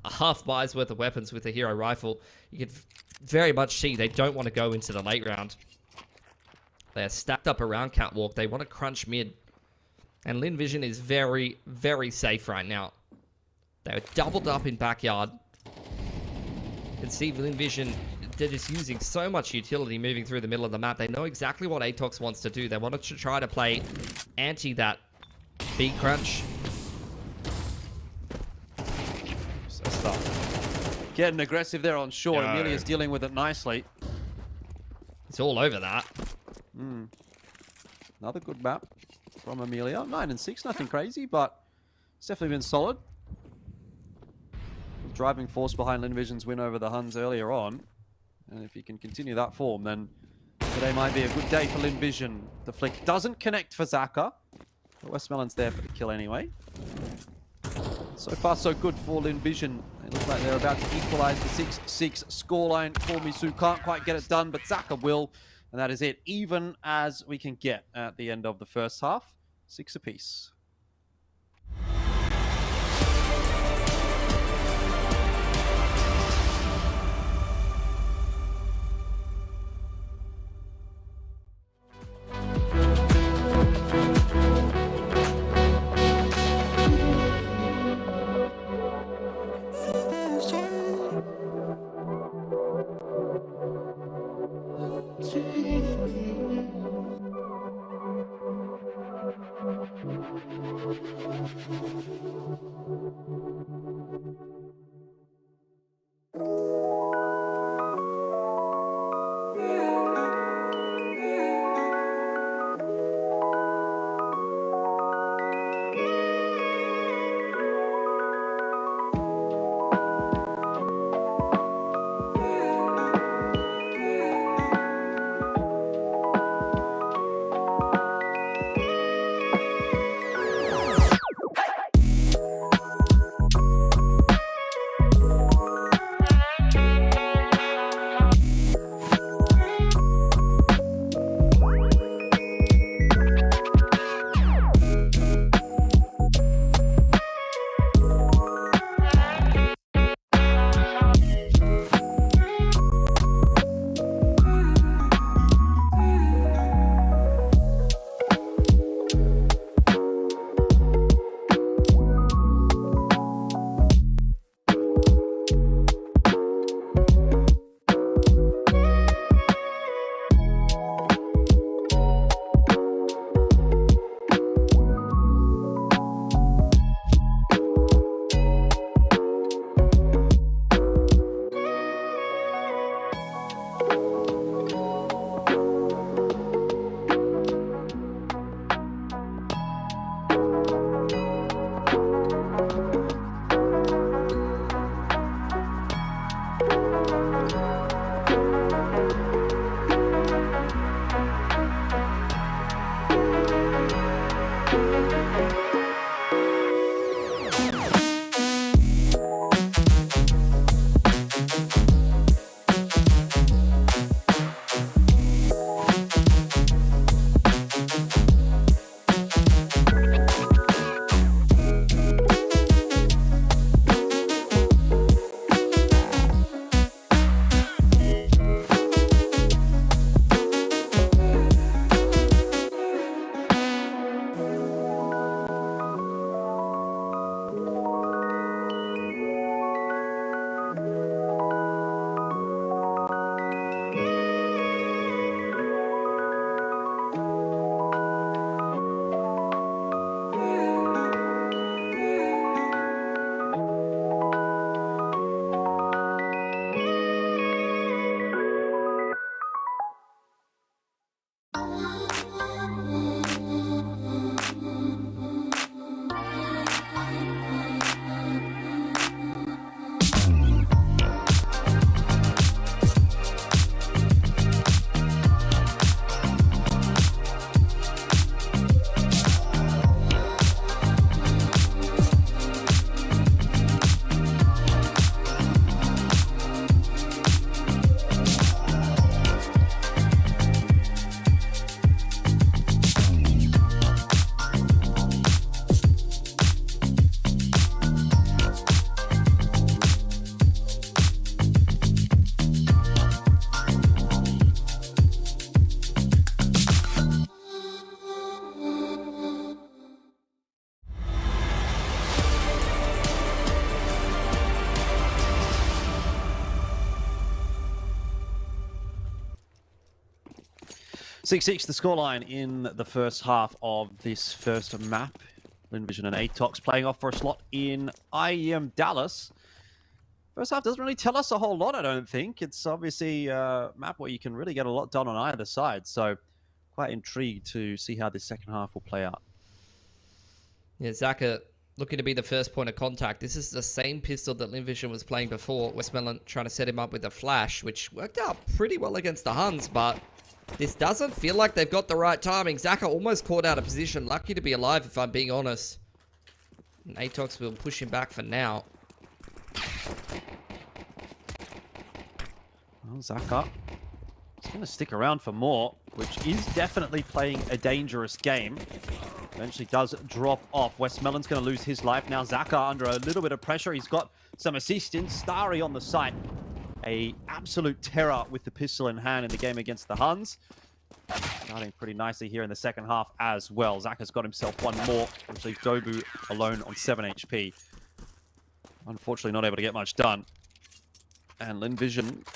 a half buy's worth of weapons with the hero rifle. You can very much see they don't want to go into the late round. They're stacked up around Catwalk. They want to crunch mid. And Lin Vision is very, very safe right now. They're doubled up in backyard. You can see Lin Vision, they're just using so much utility moving through the middle of the map. They know exactly what Atox wants to do. They wanted to try to play anti that B crunch. So stop. Getting aggressive there on short. No. Amelia's dealing with it nicely. It's all over that. Another good map from Amelia. 9 and 6, nothing crazy, but it's definitely been solid. Driving force behind Lin Vision's win over the Huns earlier on. And if he can continue that form, then today might be a good day for Lin Vision. The flick doesn't connect for Zaka. But Westmelon's there for the kill anyway. So far, so good for Lin Vision. It looks like they're about to equalize the 6-6 scoreline. For Misu can't quite get it done, but Zaka will. And that is it, even as we can get at the end of the first half. 6 apiece. 6-6 the scoreline in the first half of this first map. Linvision and Atox playing off for a slot in IEM Dallas. First half doesn't really tell us a whole lot, I don't think. It's obviously a map where you can really get a lot done on either side. So quite intrigued to see how this second half will play out. Yeah, Zaka looking to be the first point of contact. This is the same pistol that Linvision was playing before. Westmelon trying to set him up with a flash, which worked out pretty well against the Huns, but this doesn't feel like they've got the right timing. Zaka almost caught out of position. Lucky to be alive, if I'm being honest. And Atox will push him back for now. Well, Zaka is going to stick around for more, which is definitely playing a dangerous game. Eventually does drop off. Westmelon's going to lose his life. Now Zaka under a little bit of pressure. He's got some assistance. Starry on the site. A absolute terror with the pistol in hand in the game against the Huns. Starting pretty nicely here in the second half as well. Zaka's got himself one more, which leaves Dobu alone on 7 HP. Unfortunately not able to get much done. And Linvision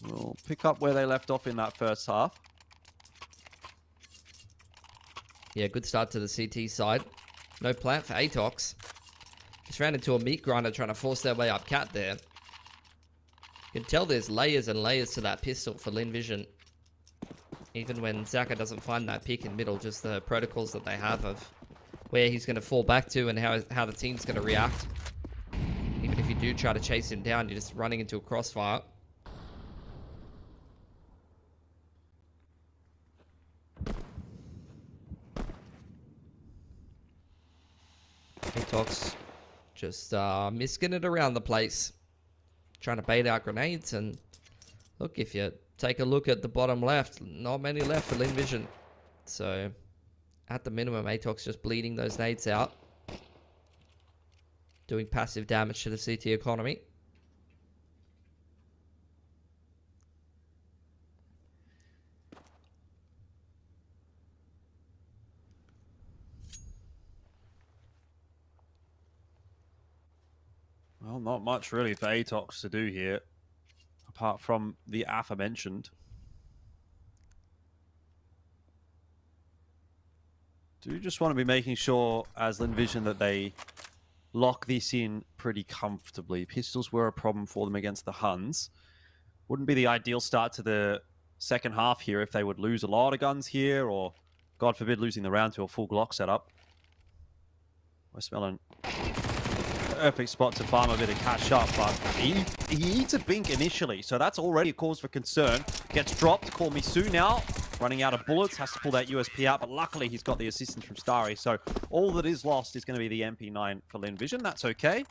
will pick up where they left off in that first half. Yeah, good start to the CT side. No plant for Atox. Just ran into a meat grinder trying to force their way up cat there. You can tell there's layers and layers to that pistol for Linvision. Even when Zaka doesn't find that pick in middle, just the protocols that they have of where he's going to fall back to and how the team's going to react. Even if you do try to chase him down, you're just running into a crossfire. Atox just misking it around the place. Trying to bait out grenades, and look, if you take a look at the bottom left, not many left for Linvision. So at the minimum, Atox just bleeding those nades out, doing passive damage to the CT economy. Well, not much really for Atox to do here, apart from the aforementioned. Do just want to be making sure, as Linvision, that they lock this in pretty comfortably. Pistols were a problem for them against the Huns. Wouldn't be the ideal start to the second half here if they would lose a lot of guns here, or, God forbid, losing the round to a full Glock setup. Westmelon, perfect spot to farm a bit of cash up, but he eats a bink initially, so that's already a cause for concern. Gets dropped. Call me Sue now. Running out of bullets, has to pull that USP out, but luckily he's got the assistance from Starry, so all that is lost is going to be the MP9 for Linvision. That's okay.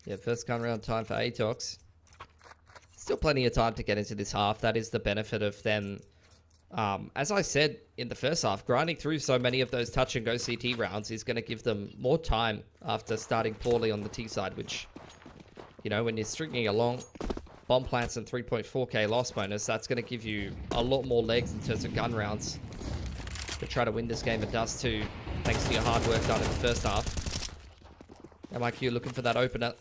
Yeah, first gun round time for Atox. Still plenty of time to get into this half. That is the benefit of them. As I said in the first half, grinding through so many of those touch and go CT rounds is going to give them more time after starting poorly on the T side, which, you know, when you're stringing along bomb plants and 3.4k loss bonus, that's going to give you a lot more legs in terms of gun rounds to try to win this game. It does too, thanks to your hard work done in the first half. MIQ looking for that opener,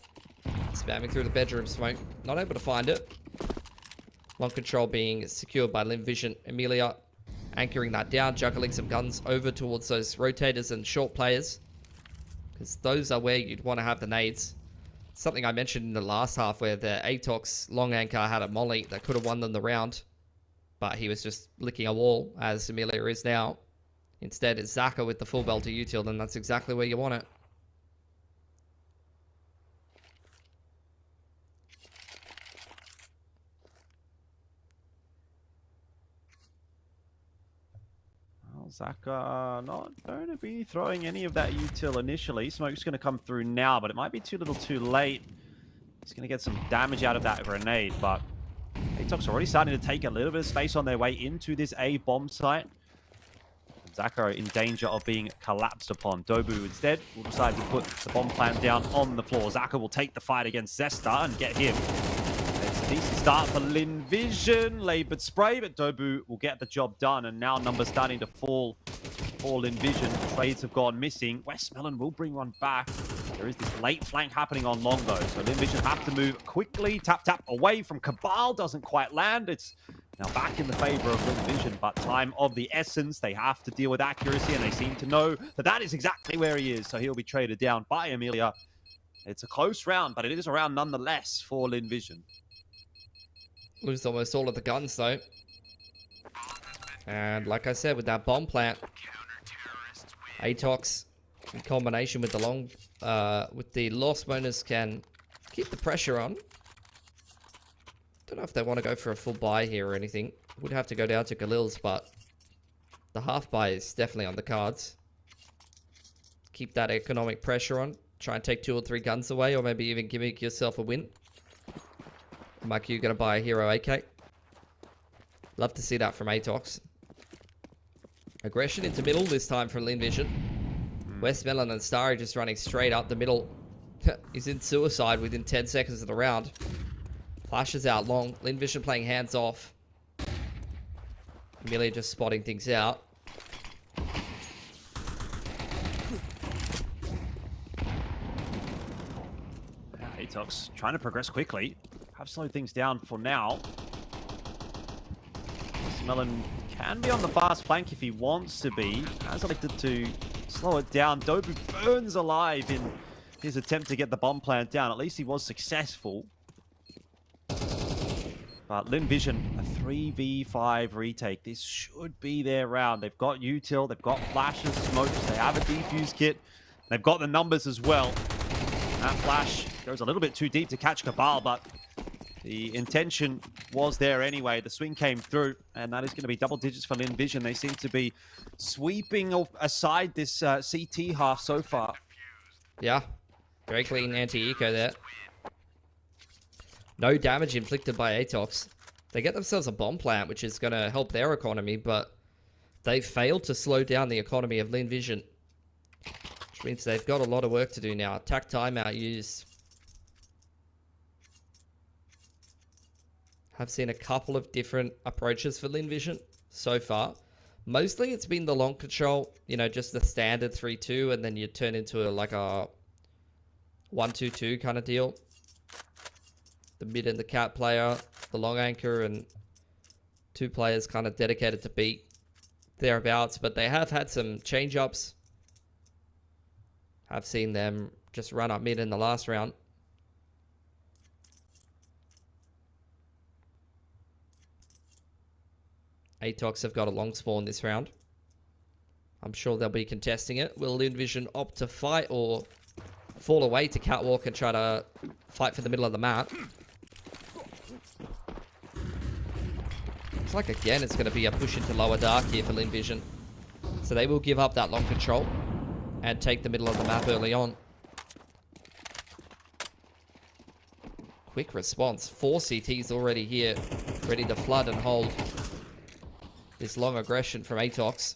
spamming through the bedroom smoke, not able to find it. Long control being secured by Linvision. Amelia anchoring that down, juggling some guns over towards those rotators and short players, because those are where you'd want to have the nades. Something I mentioned in the last half where the Atox long anchor had a molly that could have won them the round, but he was just licking a wall, as Amelia is now. Instead, it's Zaka with the full belt to util, and that's exactly where you want it. Zaka not going to be throwing any of that util initially. Smoke's going to come through now, but it might be too little too late. He's going to get some damage out of that grenade, but Atox already starting to take a little bit of space on their way into this A bomb site. Zaka in danger of being collapsed upon. Dobu instead will decide to put the bomb plant down on the floor. Zaka will take the fight against Zesta and get him. It's a decent start for Linvision. Labored spray, but Dobu will get the job done. And now numbers starting to fall for Lin Vision. Trades have gone missing. Westmelon will bring one back. There is this late flank happening on long though, so Lin Vision have to move quickly. Tap away from Cabal, doesn't quite land. It's now back in the favor of Lin Vision, but time of the essence. They have to deal with accuracy, and they seem to know that that is exactly where he is. So he'll be traded down by Amelia. It's a close round, but it is a round nonetheless for Lin Vision. Lose almost all of the guns though. And like I said, with that bomb plant, Atox in combination with the loss bonus can keep the pressure on. Don't know if they want to go for a full buy here or anything. Would have to go down to Galil's, but the half buy is definitely on the cards. Keep that economic pressure on. Try and take 2 or 3 guns away, or maybe even gimmick yourself a win. Mike, you gonna buy a hero AK? Love to see that from Atox. Aggression into middle this time from Lin Vision. Westmelon and Starry just running straight up the middle. He's in suicide within 10 seconds of the round. Flashes out long. Lin Vision playing hands off. Amelia just spotting things out. Atox trying to progress quickly. Have slowed things down for now. Melon can be on the fast flank if he wants to be. Has elected to slow it down. Dobu burns alive in his attempt to get the bomb plant down. At least he was successful. But Lin Vision, a 3v5 retake. This should be their round. They've got util, they've got flashes, smokes, they have a defuse kit. They've got the numbers as well. That flash goes a little bit too deep to catch Cabal, but the intention was there anyway. The swing came through, and that is going to be double digits for Lin Vision. They seem to be sweeping aside this CT half so far. Yeah, very clean anti-eco there. No damage inflicted by Atox. They get themselves a bomb plant, which is going to help their economy, but they failed to slow down the economy of Lin Vision, which means they've got a lot of work to do now. Attack timeout used. I've seen a couple of different approaches for Lin Vision so far. Mostly it's been the long control, you know, just the standard 3-2, and then you turn into like a 1-2-2 kind of deal. The mid and the cat player, the long anchor, and 2 players kind of dedicated to beat thereabouts. But they have had some change-ups. I've seen them just run up mid in the last round. Atox have got a long spawn this round. I'm sure they'll be contesting it. Will Lin Vision opt to fight or fall away to catwalk and try to fight for the middle of the map? Looks like again it's going to be a push into lower dark here for Lin Vision. So they will give up that long control and take the middle of the map early on. Quick response. 4 CTs already here, ready to flood and hold this long aggression from Atox.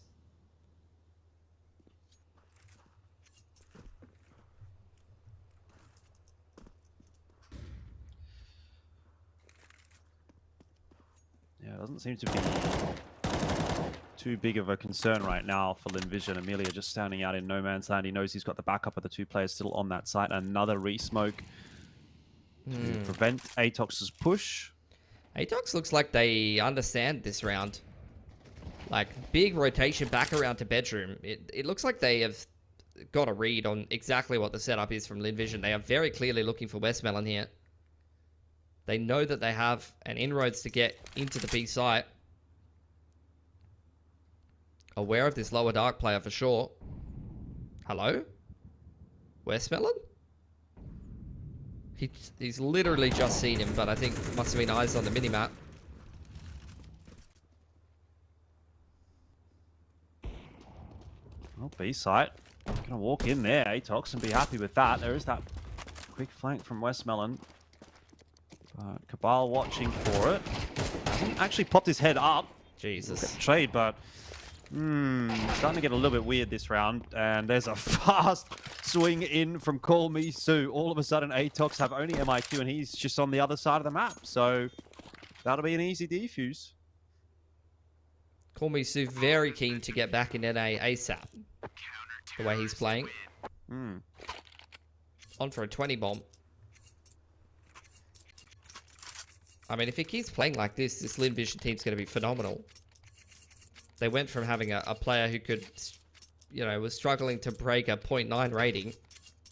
Yeah, it doesn't seem to be too big of a concern right now for Lin Vision. Amelia just standing out in no man's land. He knows he's got the backup of the 2 players still on that site. Another re-smoke to prevent Atox's push. Atox looks like they understand this round. Like, big rotation back around to bedroom. It looks like they have got a read on exactly what the setup is from Lin Vision. They are very clearly looking for Westmelon here. They know that they have an inroads to get into the B site. Aware of this lower dark player for sure. Hello? Westmelon? He's literally just seen him, but I think must have been eyes on the minimap. Well, B site. Gonna walk in there, Atox, and be happy with that. There is that quick flank from Westmelon. Cabal watching for it. Hasn't actually popped his head up. Jesus. Trade, but starting to get a little bit weird this round. And there's a fast swing in from Call Me Sue. All of a sudden, Atox have only MIQ, and he's just on the other side of the map. So that'll be an easy defuse. Call Me Sue very keen to get back in NA ASAP. The way he's playing. On for a 20 bomb. I mean, if he keeps playing like this Lin Vision team's going to be phenomenal. They went from having a player who could, you know, was struggling to break a 0.9 rating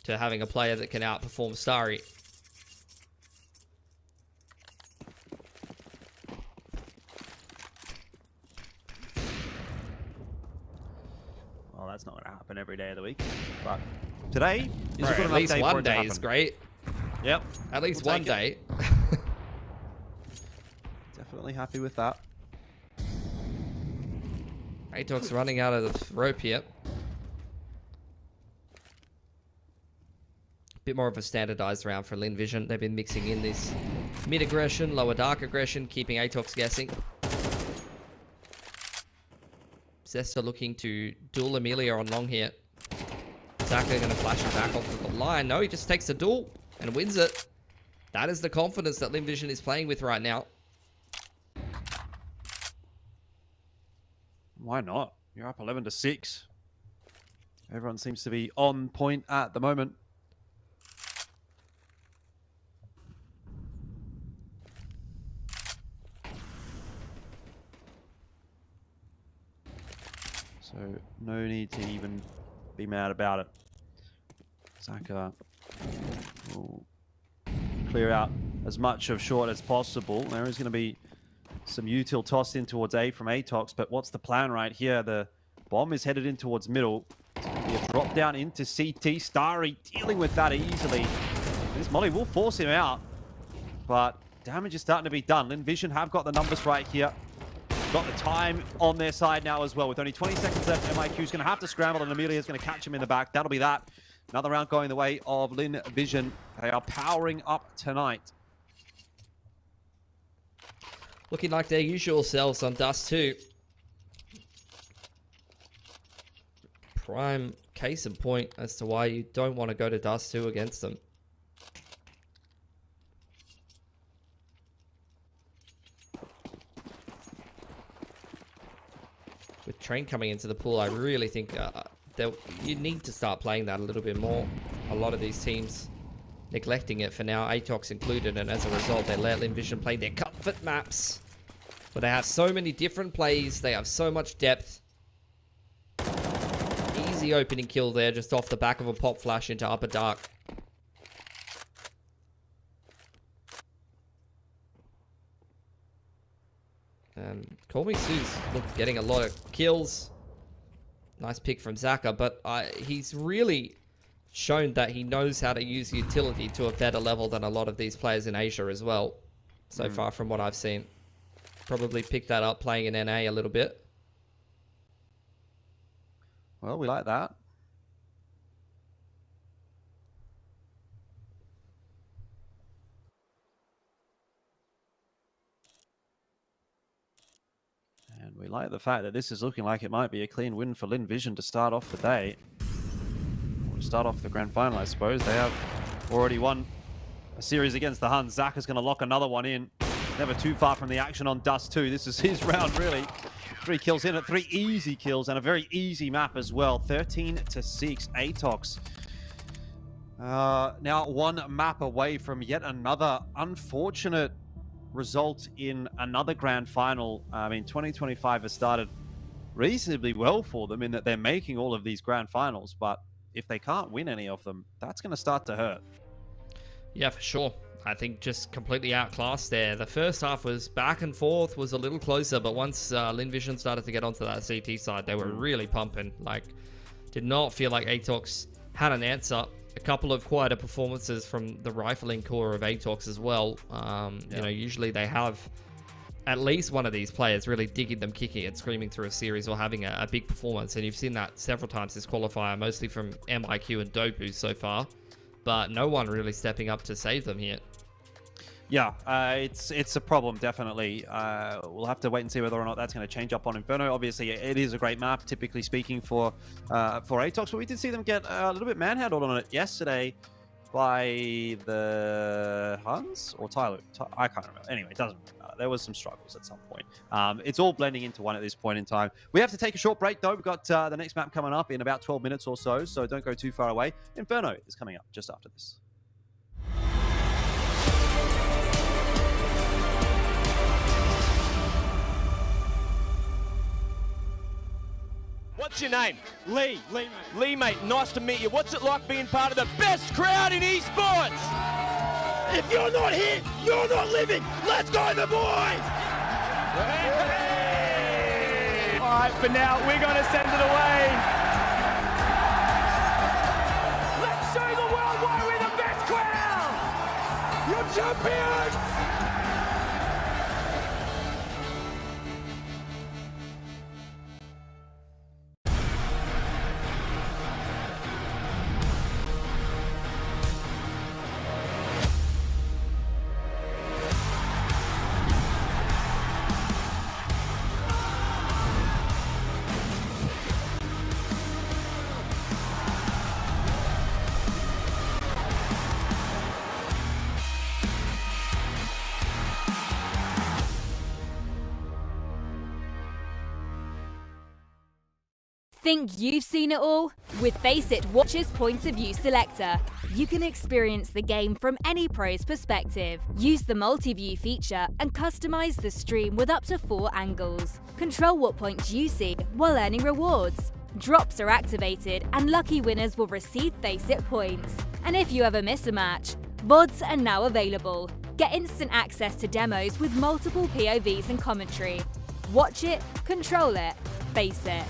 to having a player that can outperform Starry. Well, that's not going to happen every day of the week, but today is a good At enough least day for one it to day happen. is great. Yep. At least We'll one take it. day. Definitely happy with that. Atox running out of the rope here. Bit more of a standardized round for Lin Vision. They've been mixing in this mid aggression, lower dark aggression, keeping Atox guessing. Zesta looking to duel Amelia on long here. Zaka going to flash him back onto the line. No, he just takes the duel and wins it. That is the confidence that Lin Vision is playing with right now. Why not? You're up 11-6. Everyone seems to be on point at the moment. So no need to even be mad about it. Zaka will clear out as much of short as possible. There is going to be some util tossed in towards A from Atox, but what's the plan right here? The bomb is headed in towards middle. It's going to be a drop down into CT. Starry dealing with that easily. This Molly will force him out, but damage is starting to be done. Lin Vision have got the numbers right here. Got the time on their side now as well. With only 20 seconds left, MIQ is going to have to scramble, and Amelia is going to catch him in the back. That'll be that. Another round going the way of Lin Vision. They are powering up tonight. Looking like their usual selves on Dust 2. Prime case in point as to why you don't want to go to Dust 2 against them. With Train coming into the pool, I really think you need to start playing that a little bit more. A lot of these teams neglecting it for now, Atox included, and as a result, they let Lin Vision play their comfort maps. But they have so many different plays, they have so much depth. Easy opening kill there, just off the back of a pop flash into upper dark. And Call Me Sue's getting a lot of kills. Nice pick from Zaka, but he's really shown that he knows how to use utility to a better level than a lot of these players in Asia as well. So far from what I've seen. Probably picked that up playing in NA a little bit. Well, we like that. And we like the fact that this is looking like it might be a clean win for Lin Vision to start off the day. Or to start off the grand final, I suppose. They have already won a series against the Huns. Zaka's going to lock another one in. Never too far from the action on Dust 2. This is his round, really. 3 kills in it, 3 easy kills, and a very easy map as well. 13-6, Atox. Now 1 map away from yet another unfortunate result in another grand final. I mean, 2025 has started reasonably well for them in that they're making all of these grand finals, but if they can't win any of them, that's going to start to hurt. Yeah, for sure. I think just completely outclassed there. The first half was back and forth, was a little closer, but once Lin Vision started to get onto that CT side, they were really pumping. Like, did not feel like Atox had an answer. A couple of quieter performances from the rifling core of Atox as well. You know, usually they have at least one of these players really digging them, kicking it, screaming through a series, or having a big performance. And you've seen that several times this qualifier, mostly from MIQ and Dopu so far. But no one really stepping up to save them here. Yeah, it's a problem, definitely. We'll have to wait and see whether or not that's going to change up on Inferno. Obviously, it is a great map, typically speaking, for Atox, but we did see them get a little bit manhandled on it yesterday by the Huns or Tyler. I can't remember. Anyway, it doesn't matter. There was some struggles at some point. It's all blending into one at this point in time. We have to take a short break, though. We've got the next map coming up in about 12 minutes or so don't go too far away. Inferno is coming up just after this. What's your name? Lee. Lee, mate. Nice to meet you. What's it like being part of the best crowd in esports? If you're not here, you're not living. Let's go, the boys! Hey! All right, for now, we're going to send it away. Let's show the world why we're the best crowd. You're champions! Think you've seen it all? With FACEIT Watch's Point of View Selector, you can experience the game from any pro's perspective. Use the multi-view feature and customize the stream with up to 4 angles. Control what points you see while earning rewards. Drops are activated and lucky winners will receive FACEIT points. And if you ever miss a match, VODs are now available. Get instant access to demos with multiple POVs and commentary. Watch it, control it, FACEIT.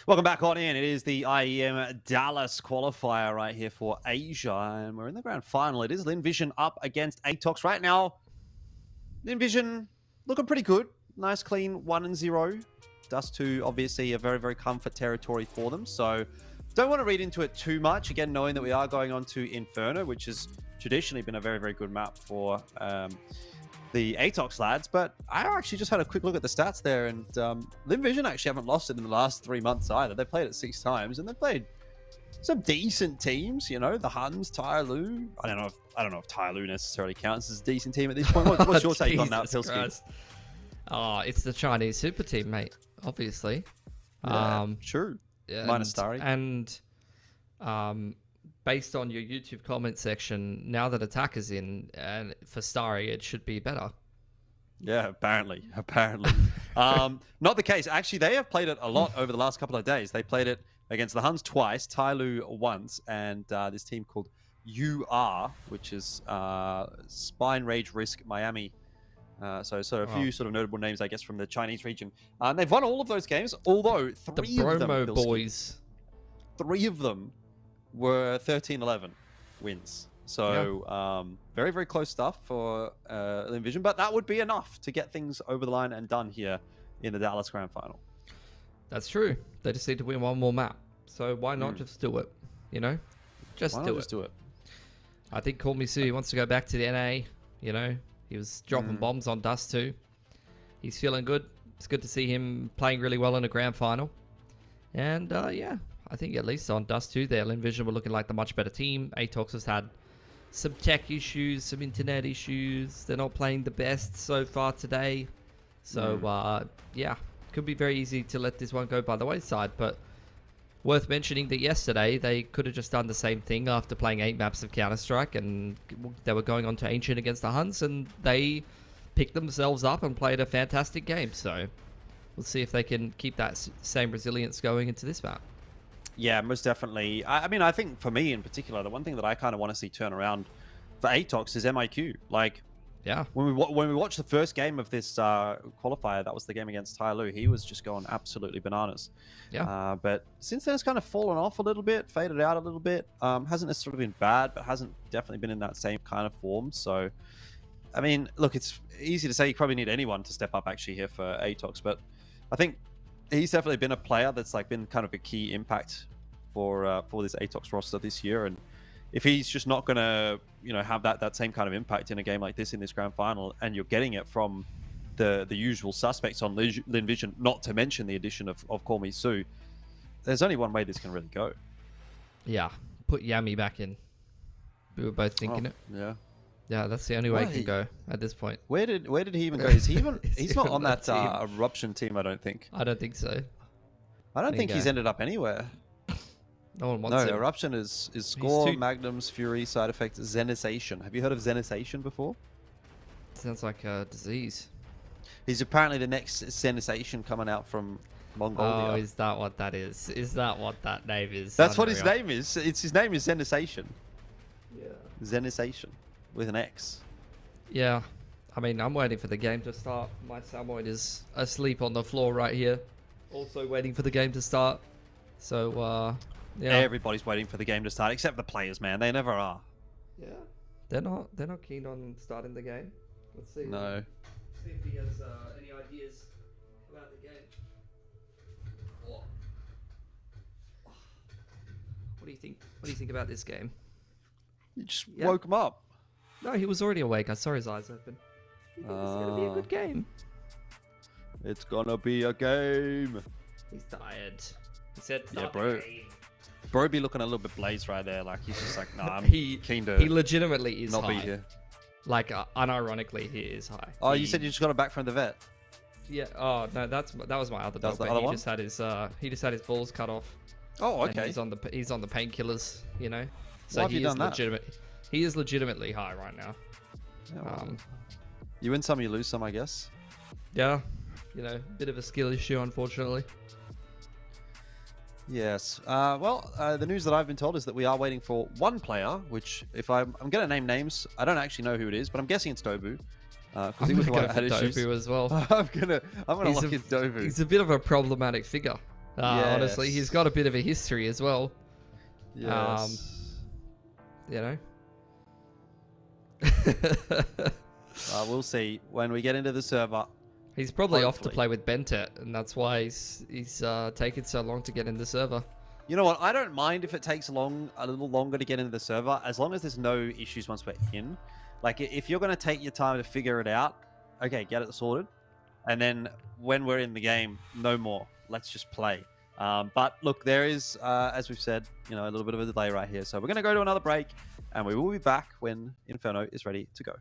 Welcome back on in. It is the IEM Dallas qualifier right here for Asia, and we're in the grand final. It is Linvision up against Atox right now. Linvision looking pretty good. Nice, clean 1-0. Dust 2, obviously, a very, very comfort territory for them. So don't want to read into it too much. Again, knowing that we are going on to Inferno, which has traditionally been a very, very good map for the Atox lads. But I actually just had a quick look at the stats there, and Linvision actually haven't lost it in the last 3 months either. They played it 6 times, and they played some decent teams. You know, the Huns, Tyloo. I don't know if Tyloo necessarily counts as a decent team at this point. What's your take on that, Pilsky? Oh, it's the Chinese super team, mate. Obviously. Yeah, true. Minus Starry. And based on your YouTube comment section, now that Attack is in, and for Starry, it should be better. Yeah, apparently. Not the case. Actually, they have played it a lot over the last couple of days. They played it against the Huns twice, Tyloo once, and this team called UR, which is Spine Rage Risk Miami. So a few sort of notable names, I guess, from the Chinese region. And they've won all of those games, although three of them, boys. 3 of them were 13-11 wins. So very, very close stuff for Linvision. But that would be enough to get things over the line and done here in the Dallas Grand Final. That's true. They just need to win one more map. So why not just do it? You know? Just do it. I think Call Me Sue wants to go back to the NA, you know? He was dropping bombs on Dust too. He's feeling good. It's good to see him playing really well in a grand final. And yeah, I think at least on Dust 2 there, Linvision were looking like the much better team. Atox has had some tech issues, some internet issues. They're not playing the best so far today. So yeah, could be very easy to let this one go by the wayside. But worth mentioning that yesterday they could have just done the same thing after playing 8 maps of Counter-Strike, and they were going on to Ancient against the Huns, and they picked themselves up and played a fantastic game. So we'll see if they can keep that same resilience going into this map. Yeah, most definitely. I mean, I think for me in particular, the one thing that I kind of want to see turn around for Atox is MIQ. Like, yeah, when we watched the first game of this qualifier, that was the game against Tyloo. He was just going absolutely bananas. Yeah. But since then, it's kind of fallen off a little bit, faded out a little bit. Hasn't necessarily been bad, but hasn't definitely been in that same kind of form. So, I mean, look, it's easy to say you probably need anyone to step up actually here for Atox, but I think he's definitely been a player that's like been kind of a key impact for this Atox roster this year. And if he's just not going to, you know, have that same kind of impact in a game like this in this grand final, and you're getting it from the usual suspects on Linvision, not to mention the addition of Call Me Sue, there's only one way this can really go. Yeah, put Yami back in. We were both thinking it. Yeah. Yeah, that's the only way it can go at this point. Where did he even go? Is he even? He's not on that Eruption team, I don't think. I don't think so. I don't think he's ended up anywhere. No one wants him. Eruption is Score, Magnums, Fury, Side Effect, Zenization. Have you heard of Zenization before? Sounds like a disease. He's apparently the next Zenization coming out from Mongolia. Oh, is that what that is? Is that what that name is? That's what his name is. His name is Zenization. Yeah. Zenization with an X. Yeah. I mean, I'm waiting for the game to start. My Samoyed is asleep on the floor right here. Also waiting for the game to start. So, yeah. Everybody's waiting for the game to start, except the players, man. They never are. Yeah. They're not keen on starting the game. Let's see. No. See if he has any ideas about the game. Oh. What do you think? What do you think about this game? You just woke him up. No, he was already awake. I saw his eyes open. You think it's gonna be a good game? It's gonna be a game. He's tired. He said, "Yeah, bro." Bro, be looking a little bit blazed right there. Like he's just like, nah, I'm keen to. He legitimately is not high. be here. Like unironically, he is high. Oh, you said you just got it back from the vet. Yeah. Oh no, that was my other dog. He just had his balls cut off. Oh, okay. He's on the painkillers, you know. So Why have you done that? He is legitimately high right now. Yeah, well, you win some, you lose some, I guess. Yeah. You know, bit of a skill issue, unfortunately. Yes. Well, the news that I've been told is that we are waiting for one player, which if I'm going to name names, I don't actually know who it is, but I'm guessing it's Dobu. Because he was the one that had issues. Dobu as well. I'm gonna lock in Dobu. He's a bit of a problematic figure. Honestly, he's got a bit of a history as well. Yes. You know. We'll see when we get into the server. He's probably off to play with Bentet, and that's why he's taken so long to get in the server. You know what? I don't mind if it takes a little longer to get into the server, as long as there's no issues once we're in. Like, if you're going to take your time to figure it out, okay, get it sorted. And then when we're in the game, no more. Let's just play. But look, there is, as we've said, a little bit of a delay right here. So we're going to go to another break, and we will be back when Inferno is ready to go.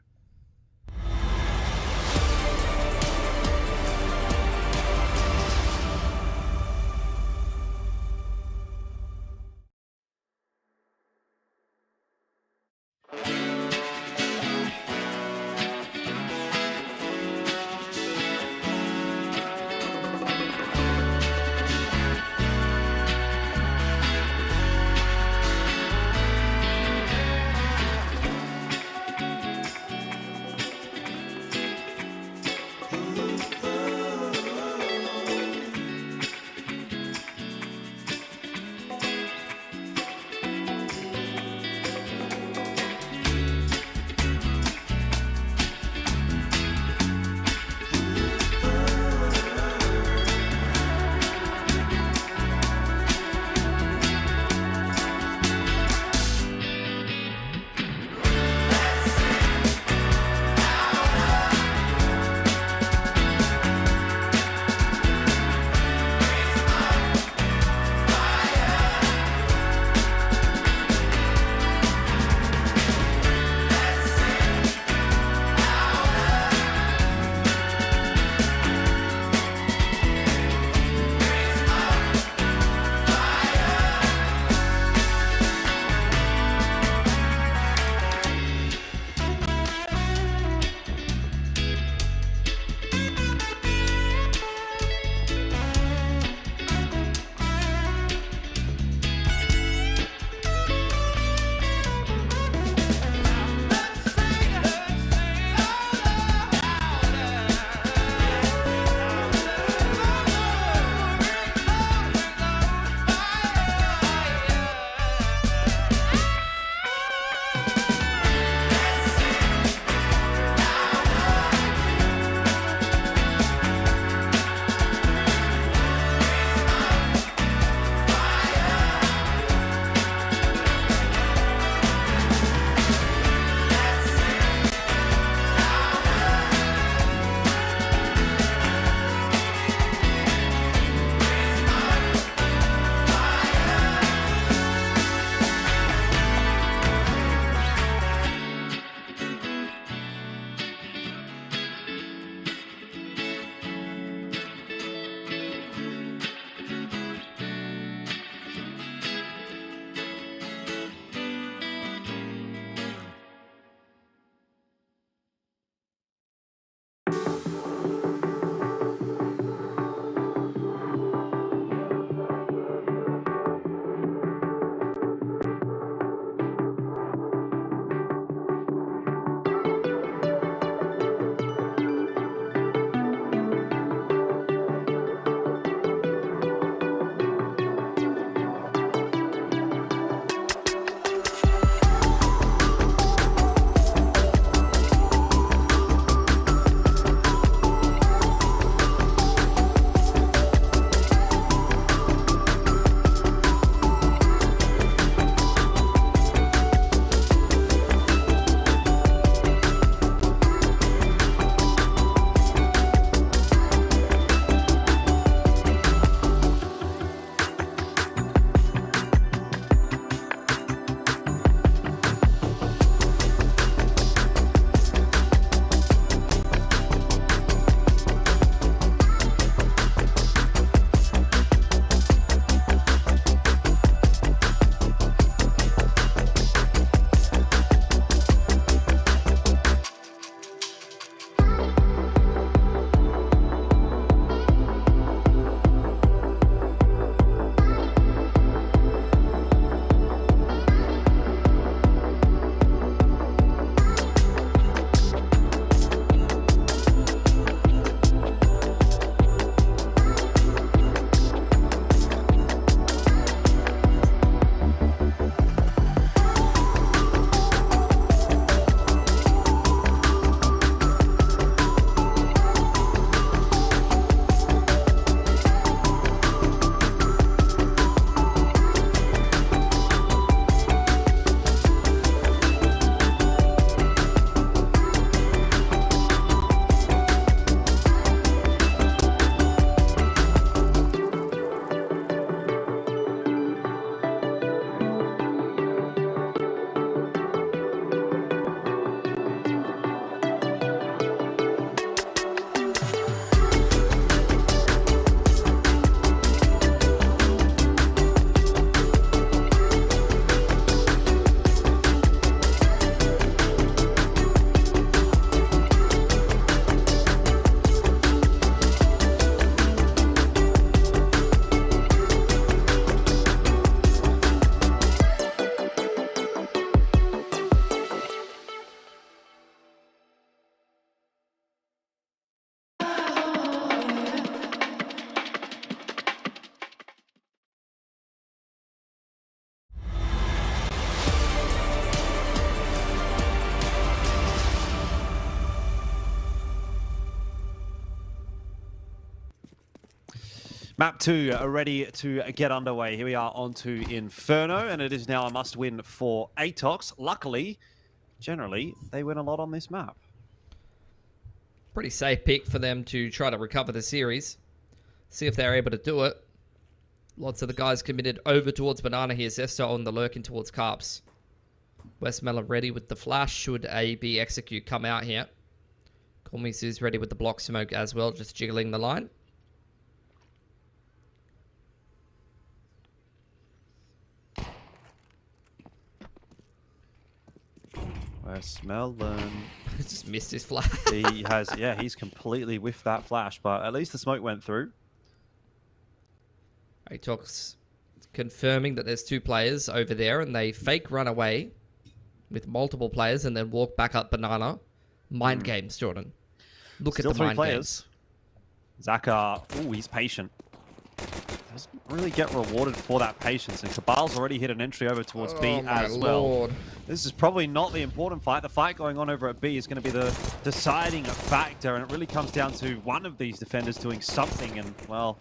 Map 2 are ready to get underway. Here we are on to Inferno, and it is now a must-win for Atox. Luckily, generally, they win a lot on this map. Pretty safe pick for them to try to recover the series. See if they're able to do it. Lots of the guys committed over towards Banana here. Zesto on the lurking towards Carps. Westmelon ready with the flash. Should AB execute come out here. Cormisu's ready with the block smoke as well. Just jiggling the line. Westmelon Just missed his flash. He has, yeah, he's completely whiffed that flash, but at least the smoke went through. Atox confirming that there's 2 players over there, and they fake run away with multiple players and then walk back up Banana. Mind games, Jordan. Look Still at the mind players. games. Zaka, ooh, he's patient. Doesn't really get rewarded for that patience, and Cabal's already hit an entry over towards B as well. Lord. This is probably not the important fight. The fight going on over at B is going to be the deciding factor, and it really comes down to one of these defenders doing something, and, well,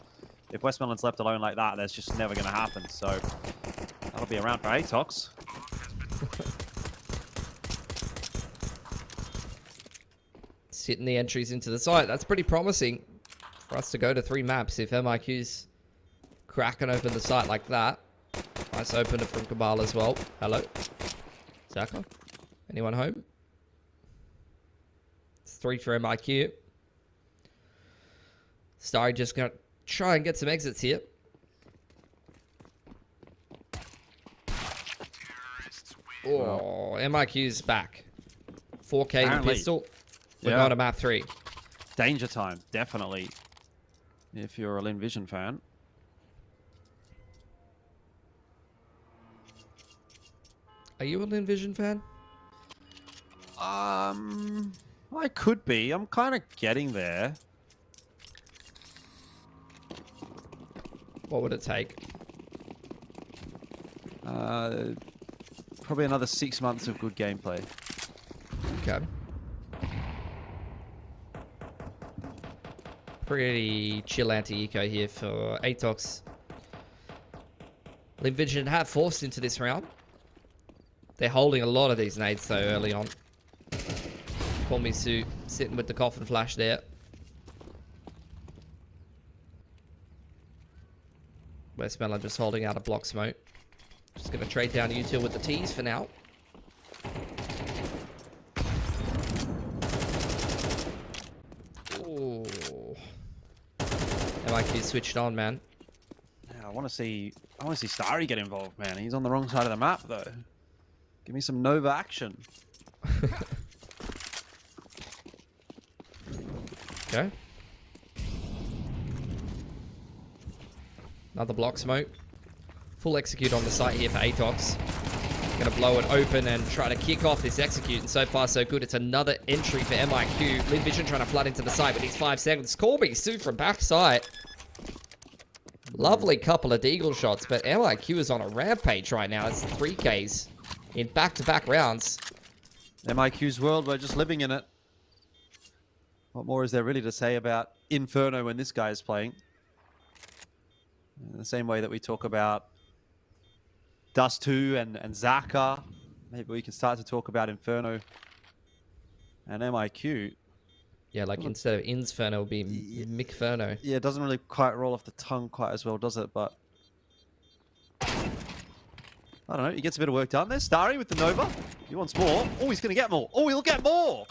if Westmelon's left alone like that, that's just never going to happen, so that'll be around for Atox. Hitting the entries into the site. That's pretty promising for us to go to 3 maps if MIQ's cracking open the site like that. Nice opener from Cabal as well. Hello. Zaka. Anyone home? It's 3 for MIQ. Starry just going to try and get some exits here. Oh, MIQ's back. 4K in the pistol. We're going to map 3. Danger time, definitely. If you're a Lin Vision fan. Are you a Lin Vision fan? I could be. I'm kind of getting there. What would it take? Probably another 6 months of good gameplay. Okay. Pretty chill anti-eco here for Atox. Lin Vision have forced into this round. They're holding a lot of these nades though early on. Kormisu sitting with the coffin flash there. Westmelon just holding out a block smoke. Just going to trade down util with the T's for now. Ooh. MIQ switched on, man. Yeah, I want to see Starry get involved, man. He's on the wrong side of the map, though. Give me some Nova action. Okay. Another block smoke. Full execute on the site here for Atox. Gonna blow it open and try to kick off this execute, and so far so good. It's another entry for MIQ. Lin Vision trying to flood into the site with these 5 seconds. Corby from backside. Lovely couple of deagle shots, but MIQ is on a rampage right now. It's 3Ks in back-to-back rounds. MIQ's world, we're just living in it. What more is there really to say about Inferno when this guy is playing? In the same way that we talk about Dust 2 and Zaka, maybe we can start to talk about Inferno and MIQ. Yeah, like instead of Inferno, it would be Micferno. Yeah, it doesn't really quite roll off the tongue quite as well, does it? But I don't know. He gets a bit of work done there. Starry with the Nova. He wants more. Oh, he's going to get more. Oh, he'll get more.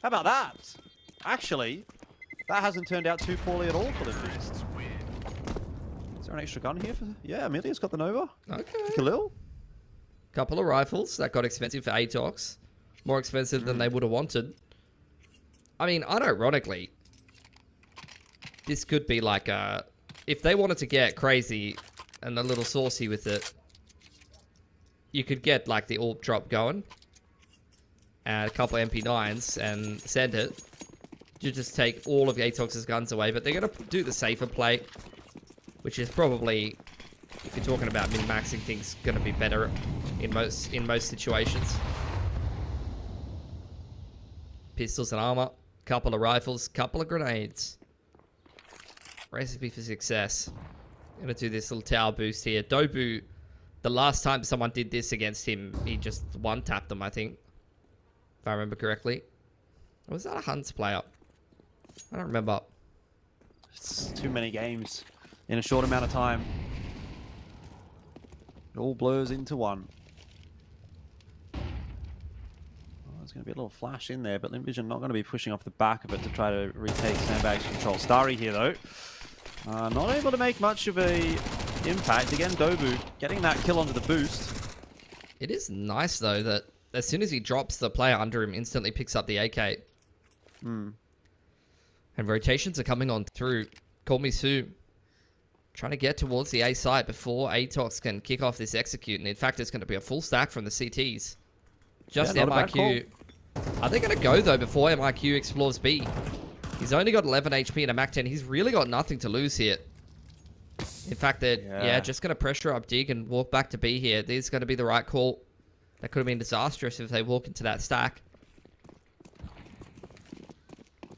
How about that? Actually, that hasn't turned out too poorly at all for the Vision. Is there an extra gun here? Yeah, Amelia's got the Nova. Okay. Khalil. Couple of rifles. That got expensive for Atox. More expensive than they would have wanted. I mean, unironically, this could be like a... If they wanted to get crazy and a little saucy with it, you could get like the AWP drop going and a couple of MP9s and send it. You just take all of Atox's guns away, but they're going to do the safer play, which is probably, if you're talking about min-maxing things, going to be better in most situations. Pistols and armor, couple of rifles, couple of grenades. Recipe for success. Gonna do this little tower boost here. Dobu, the last time someone did this against him, he just one-tapped them, I think. If I remember correctly. Or was that a Huns player? I don't remember. It's too many games in a short amount of time. It all blurs into one. Oh, there's going to be a little flash in there, but Linvision not going to be pushing off the back of it to try to retake Sandbag's control. Starry here, though. Not able to make much of a impact. Again, Dobu getting that kill onto the boost. It is nice, though, that as soon as he drops, the player under him instantly picks up the AK. And rotations are coming on through. Call me Sue. Trying to get towards the A site before Atox can kick off this execute. And in fact, it's going to be a full stack from the CTs. Just MIQ. Are they going to go, though, before MIQ explores B? He's only got 11 HP and a Mac 10. He's really got nothing to lose here. In fact, they're just going to pressure up Dig and walk back to B here. This is going to be the right call. That could have been disastrous if they walk into that stack.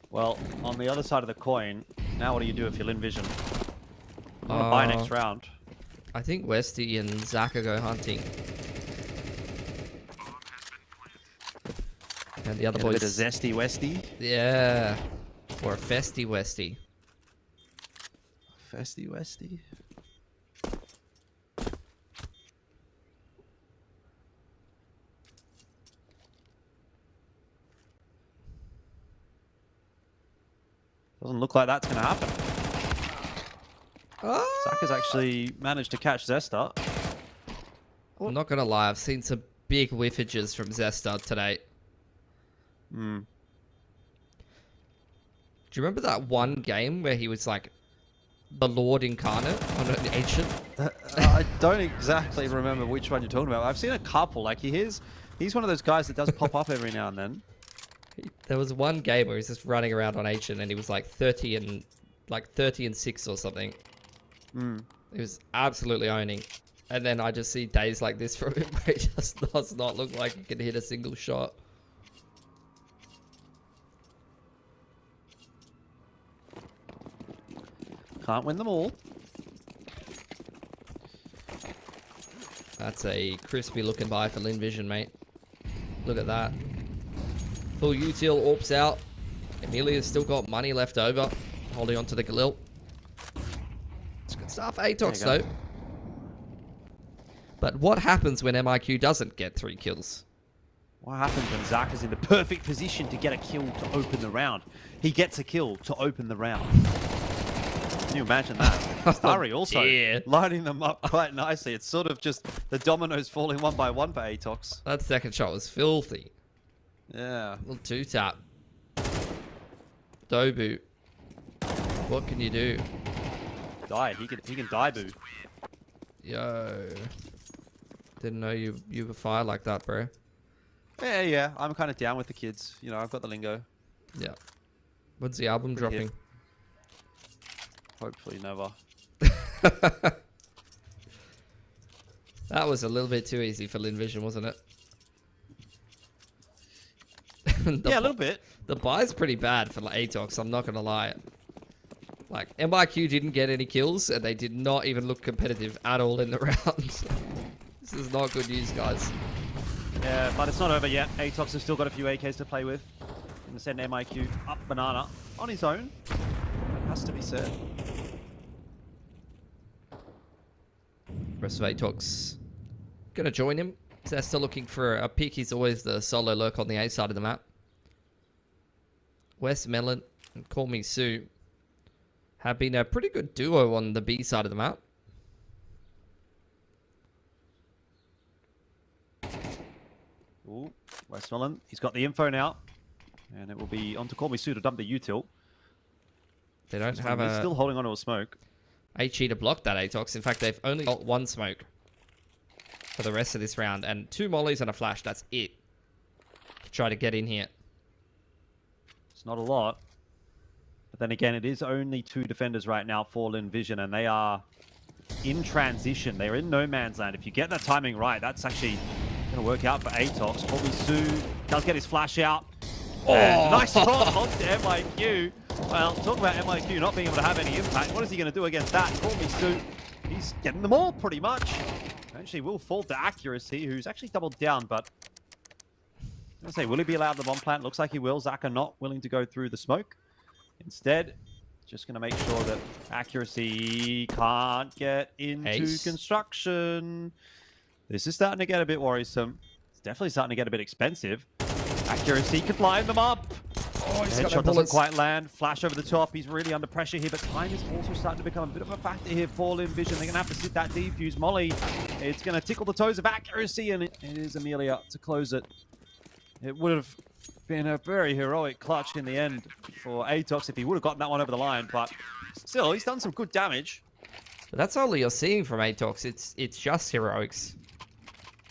Well, on the other side of the coin, now what do you do if you're Linvision? I'm going to buy next round. I think Westy and Zaka go hunting. And the other boys... A bit of zesty Westy. Yeah. Or a festy Westy. Festy Westy. Doesn't look like that's going to happen. Zaka's actually managed to catch Zesta. I'm not going to lie, I've seen some big whiffages from Zesta today. Do you remember that one game where he was like the Lord Incarnate on an Ancient? I don't exactly remember which one you're talking about. I've seen a couple. Like he's one of those guys that does pop up every now and then. There was one game where he was just running around on Ancient and he was like 30 and 6 or something. He was absolutely owning. And then I just see days like this from him where he just does not look like he can hit a single shot. Can't win them all. That's a crispy looking buy for Linvision, mate. Look at that. Full util, Orps out. Emilia's still got money left over. Holding on to the Galil. It's good stuff. Atox, though. But what happens when MIQ doesn't get 3 kills? What happens when Zak is in the perfect position to get a kill to open the round? He gets a kill to open the round. Can you imagine that? Starry also lining them up quite nicely. It's sort of just the dominoes falling one by one for Atox. That second shot was filthy. Yeah. Little 2-tap. Dobu. What can you do? Die. He can die, boo. Yo. Didn't know you were fire like that, bro. Yeah. I'm kind of down with the kids. You know, I've got the lingo. Yeah. When's the album dropping? Hip. Hopefully never. That was a little bit too easy for Linvision, wasn't it? Yeah, a little bit. The buy's pretty bad for Atox, I'm not going to lie. Like, MIQ didn't get any kills, and they did not even look competitive at all in the round. This is not good news, guys. Yeah, but it's not over yet. Atox has still got a few AKs to play with. Going to send MIQ up banana on his own. That has to be said. Rest of Atox going to join him. So they're still looking for a pick. He's always the solo lurk on the A side of the map. West Melon and Call Me Sue have been a pretty good duo on the B side of the map. Ooh, Westmoreland. He's got the info now. And it will be on to Call Me Sue to dump the util. They don't have a... still holding on to a smoke. HE to block that Atox. In fact, they've only got 1 smoke for the rest of this round. And 2 mollies and a flash. That's it. To try to get in here. It's not a lot. But then again, it is only 2 defenders right now for Linvision. And they are in transition. They're in no man's land. If you get that timing right, that's actually going to work out for Atox. Call Me Sue does get his flash out. Oh, nice shot onto MIQ. Well, talk about MIQ not being able to have any impact. What is he going to do against that? Call me Sue. He's getting them all pretty much. Actually, will fall to Accuracy, who's actually doubled down, but I'm going to say, will he be allowed the bomb plant? Looks like he will. Zaka not willing to go through the smoke. Instead, just going to make sure that Accuracy can't get into construction. This is starting to get a bit worrisome. It's definitely starting to get a bit expensive. Accuracy could line them up. Oh, his headshot doesn't quite land. Flash over the top. He's really under pressure here, but time is also starting to become a bit of a factor here for Lin Vision. They're going to have to sit that defuse. Molly, it's going to tickle the toes of Accuracy, and it is Amelia to close it. It would have been a very heroic clutch in the end for Atox if he would have gotten that one over the line, but still, he's done some good damage. But that's all you're seeing from Atox. It's just heroics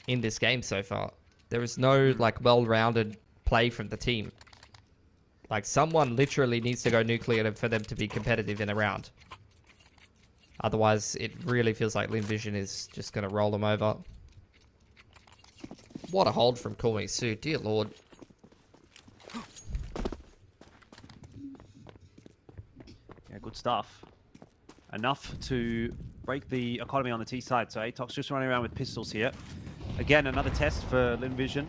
in this game so far. There is no like well-rounded play from the team. Like, someone literally needs to go nuclear for them to be competitive in a round. Otherwise, it really feels like Lin Vision is just going to roll them over. What a hold from Call Me Sue, dear lord. Yeah, good stuff. Enough to break the economy on the T side. So Atox just running around with pistols here. Again, another test for Lin Vision.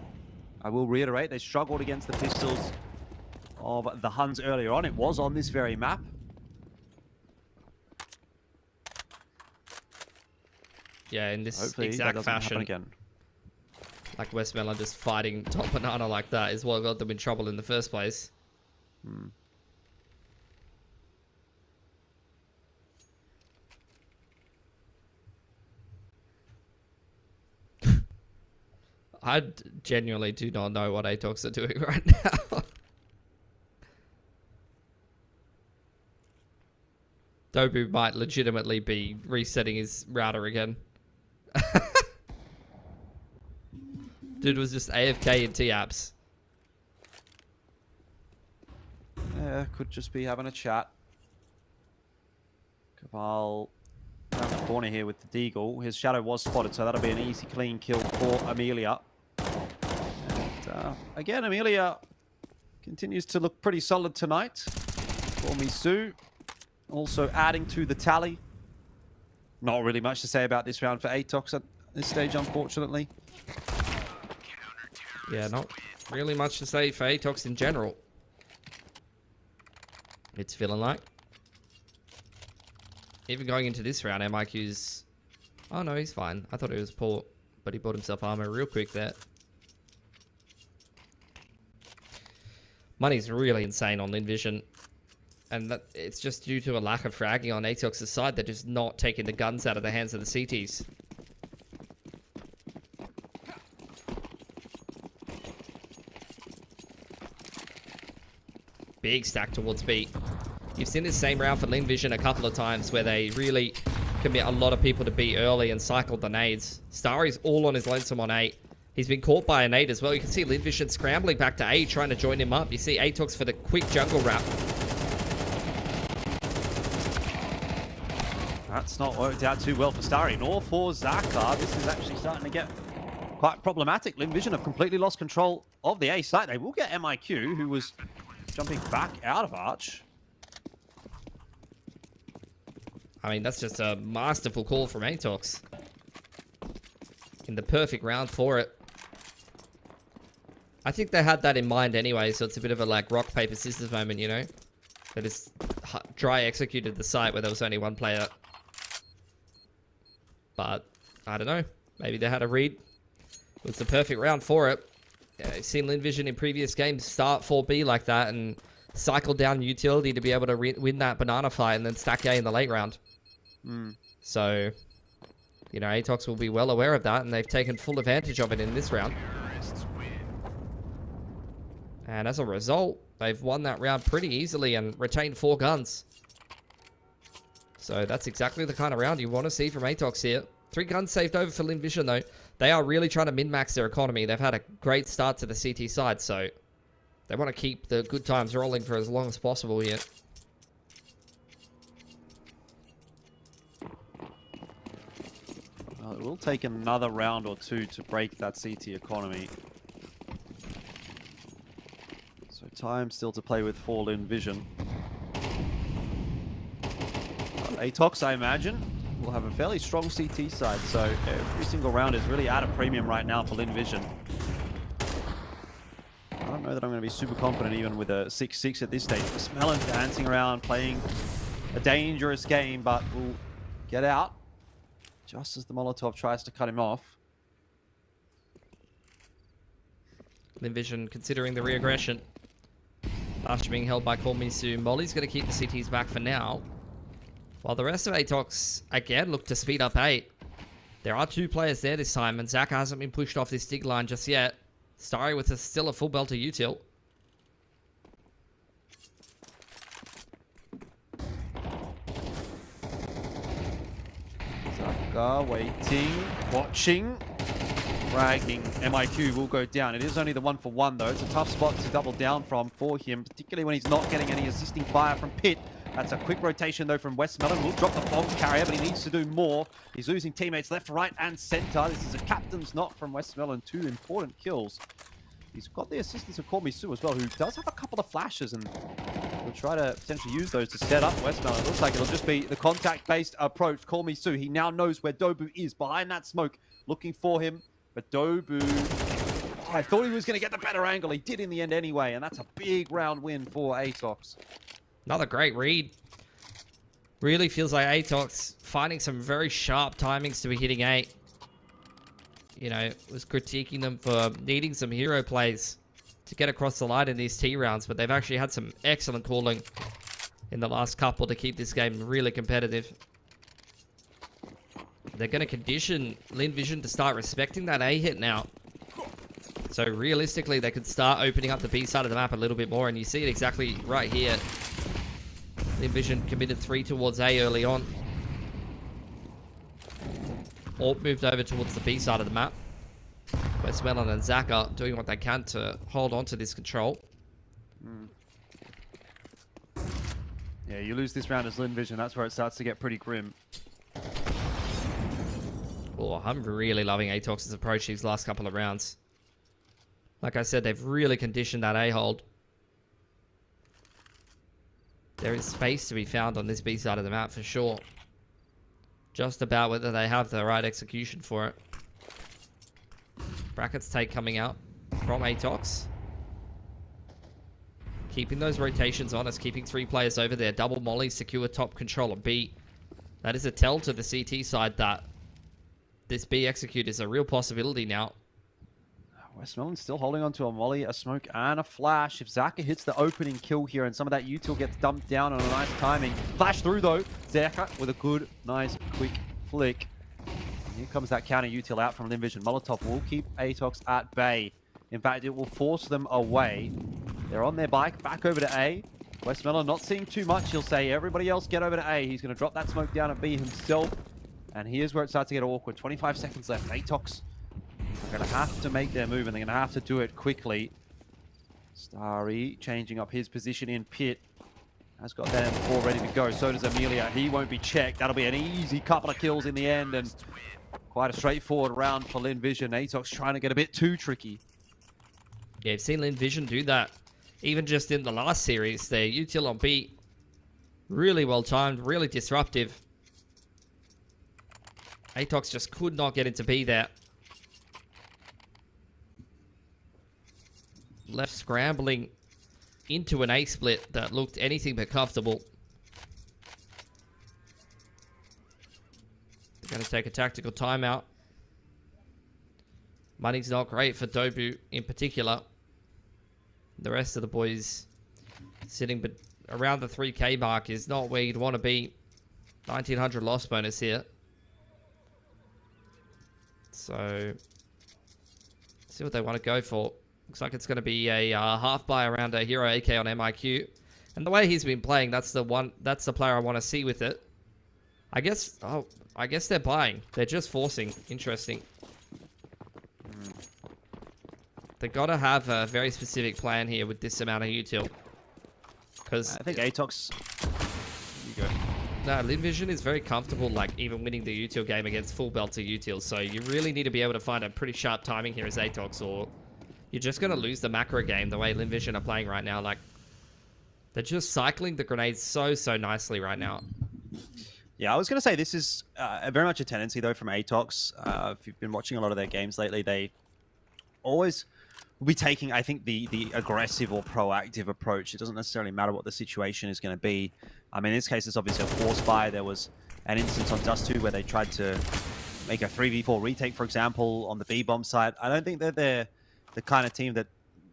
I will reiterate, they struggled against the pistols of the Huns earlier on. It was on this very map. Yeah, in this Hopefully exact that doesn't fashion. happen again. Like Westmelon just fighting Top Banana like that is what got them in trouble in the first place. I genuinely do not know what Atox are doing right now. Dobu might legitimately be resetting his router again. Dude was just AFK in T-apps. Yeah, could just be having a chat. Cabal down the corner here with the Deagle. His shadow was spotted, so that'll be an easy, clean kill for Amelia. And again, Amelia continues to look pretty solid tonight. For Misu, also adding to the tally. Not really much to say about this round for Atox at this stage, unfortunately. Yeah, not really much to say for Atox in general. It's feeling like. Even going into this round, MIQ's... Oh no, he's fine. I thought he was poor, but he bought himself armor real quick there. Money's really insane on Lin Vision. And that, it's just due to a lack of fragging on Atox's side. They're just not taking the guns out of the hands of the CTs. Big stack towards B. You've seen this same round for Lin Vision a couple of times where they really commit a lot of people to B early and cycle the nades. Starry's all on his lonesome on A. He's been caught by a nade as well. You can see Lin Vision scrambling back to A, trying to join him up. You see Atox for the quick jungle wrap. That's not worked out too well for Starry, nor for Zaka. This is actually starting to get quite problematic. Lin Vision have completely lost control of the A site. They will get MIQ, who was jumping back out of Arch. I mean, that's just a masterful call from Atox. In the perfect round for it. I think they had that in mind anyway, so it's a bit of a like rock, paper, scissors moment, you know? They just dry executed the site where there was only one player. But, I don't know. Maybe they had a read. It was the perfect round for it. Yeah, I've seen Lin Vision in previous games start 4B like that and cycle down utility to be able to win that banana fight and then stack A in the late round. So, you know, Atox will be well aware of that, and they've taken full advantage of it in this round. And as a result, they've won that round pretty easily and retained 4 guns. So that's exactly the kind of round you want to see from Atox here. 3 guns saved over for Lin Vision, though. They are really trying to min-max their economy. They've had a great start to the CT side, so they want to keep the good times rolling for as long as possible here. Well, it will take another round or 2 to break that CT economy. So time still to play with for Lin Vision. Atox, I imagine, will have a fairly strong CT side, so every single round is really at a premium right now for Lin Vision. I don't know that I'm going to be super confident even with a 6-6 at this stage. Westmelon dancing around, playing a dangerous game, but will get out just as the Molotov tries to cut him off. Lin Vision considering the reaggression. Lash being held by Kormisu. Molly's going to keep the CTs back for now. While the rest of Atox, again, look to speed up 8. There are 2 players there this time, and Zaka hasn't been pushed off this dig line just yet. Starry with still a full belter util. Zaka waiting, watching. Fragging. MIQ will go down. It is only the 1-for-1 though. It's a tough spot to double down from for him, particularly when he's not getting any assisting fire from Pit. That's a quick rotation though from Westmelon. Will drop the bomb carrier, but he needs to do more. He's losing teammates left, right, and center. This is a captain's knock from Westmelon. 2 important kills. He's got the assistance of Kormisu as well, who does have a couple of flashes, and will try to potentially use those to set up Westmelon. It looks like it'll just be the contact-based approach. Kormisu, he now knows where Dobu is behind that smoke, looking for him. But Dobu, I thought he was going to get the better angle. He did in the end anyway, and that's a big round win for Atox. Another great read. Really feels like Atox finding some very sharp timings to be hitting 8. You know, was critiquing them for needing some hero plays to get across the line in these T rounds, but they've actually had some excellent calling in the last couple to keep this game really competitive. They're going to condition Lin Vision to start respecting that A hit now. So realistically, they could start opening up the B side of the map a little bit more, and you see it exactly right here. Lin Vision committed 3 towards A early on. Orp moved over towards the B side of the map. Westmelon and Zaka doing what they can to hold on to this control. Yeah, you lose this round as Lin Vision. That's where it starts to get pretty grim. Oh, I'm really loving Atox's approach these last couple of rounds. Like I said, they've really conditioned that A hold. There is space to be found on this B side of the map for sure. Just about whether they have the right execution for it. Brackets take coming out from Atox. Keeping those rotations honest, keeping 3 players over there. Double molly, secure top control of B. That is a tell to the CT side that this B execute is a real possibility now. Westmelon still holding on to a molly, a smoke, and a flash. If Zaka hits the opening kill here and some of that util gets dumped down on a nice timing. Flash through though. Zaka with a good, nice, quick flick. And here comes that counter util out from Lin Vision. Molotov will keep Atox at bay. In fact, it will force them away. They're on their bike, back over to A. Westmelon not seeing too much. He'll say, everybody else get over to A. He's going to drop that smoke down at B himself. And here's where it starts to get awkward. 25 seconds left. Atox are going to have to make their move, and they're going to have to do it quickly. Starry changing up his position in pit. Has got that M4 ready to go. So does Amelia. He won't be checked. That'll be an easy couple of kills in the end, and quite a straightforward round for Lin Vision. Atox trying to get a bit too tricky. Yeah, you've seen Lin Vision do that. Even just in the last series, their util on B. Really well timed, really disruptive. Atox just could not get into B there. Left scrambling into an A split that looked anything but comfortable. They're going to take a tactical timeout. Money's not great for Dobu in particular. The rest of the boys sitting but around the 3K mark is not where you'd want to be. 1900 loss bonus here. So, see what they want to go for. Looks like it's going to be a half buy around a hero AK on MIQ. And the way he's been playing, that's the player I want to see with it. I guess they're buying. They're just forcing. Interesting. They got to have a very specific plan here with this amount of util. Because I think Atox... You go. No, Lin Vision is very comfortable, like, even winning the util game against full belter util. So you really need to be able to find a pretty sharp timing here as Atox, or you're just going to lose the macro game the way Lin Vision are playing right now. Like, they're just cycling the grenades so nicely right now. Yeah, I was going to say this is very much a tendency, though, from Atox. If you've been watching a lot of their games lately, they always will be taking, I think, the aggressive or proactive approach. It doesn't necessarily matter what the situation is going to be. I mean, in this case, it's obviously a force buy. There was an instance on Dust 2 where they tried to make a 3v4 retake, for example, on the B-bomb side. I don't think they're the kind of team that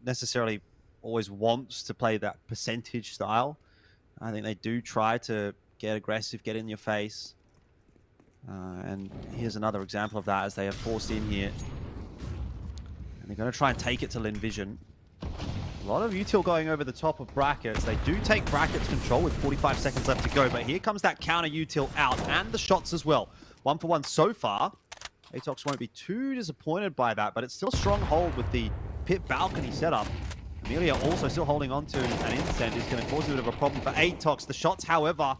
necessarily always wants to play that percentage style. I think they do try to get aggressive, get in your face. And here's another example of that as they are forced in here. And they're going to try and take it to Linvision. A lot of util going over the top of Brackets. They do take Brackets control with 45 seconds left to go, but here comes that counter util out and the shots as well. 1 for 1 so far. Atox won't be too disappointed by that, but it's still strong hold with the pit balcony setup. Amelia also still holding on to an incend is going to cause a bit of a problem for Atox. The shots, however,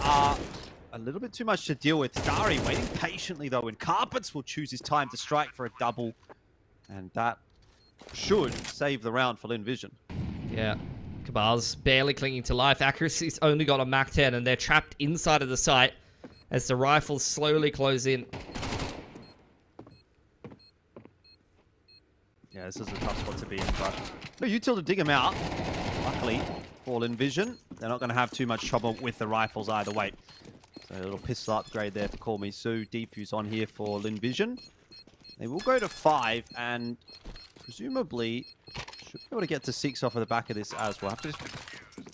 are a little bit too much to deal with. Starry waiting patiently, though, and Carpets will choose his time to strike for a double. And that should save the round for Linvision. Yeah. Cabal's barely clinging to life. Accuracy's only got a Mach 10, and they're trapped inside of the site as the rifles slowly close in. Yeah, this is a tough spot to be in, but no util to dig him out. Luckily for Linvision, they're not going to have too much trouble with the rifles either way. So a little pistol upgrade there for Call Me Sue. Defuse on here for Linvision. They will go to 5 and presumably should be able to get to 6 off of the back of this as well. Have to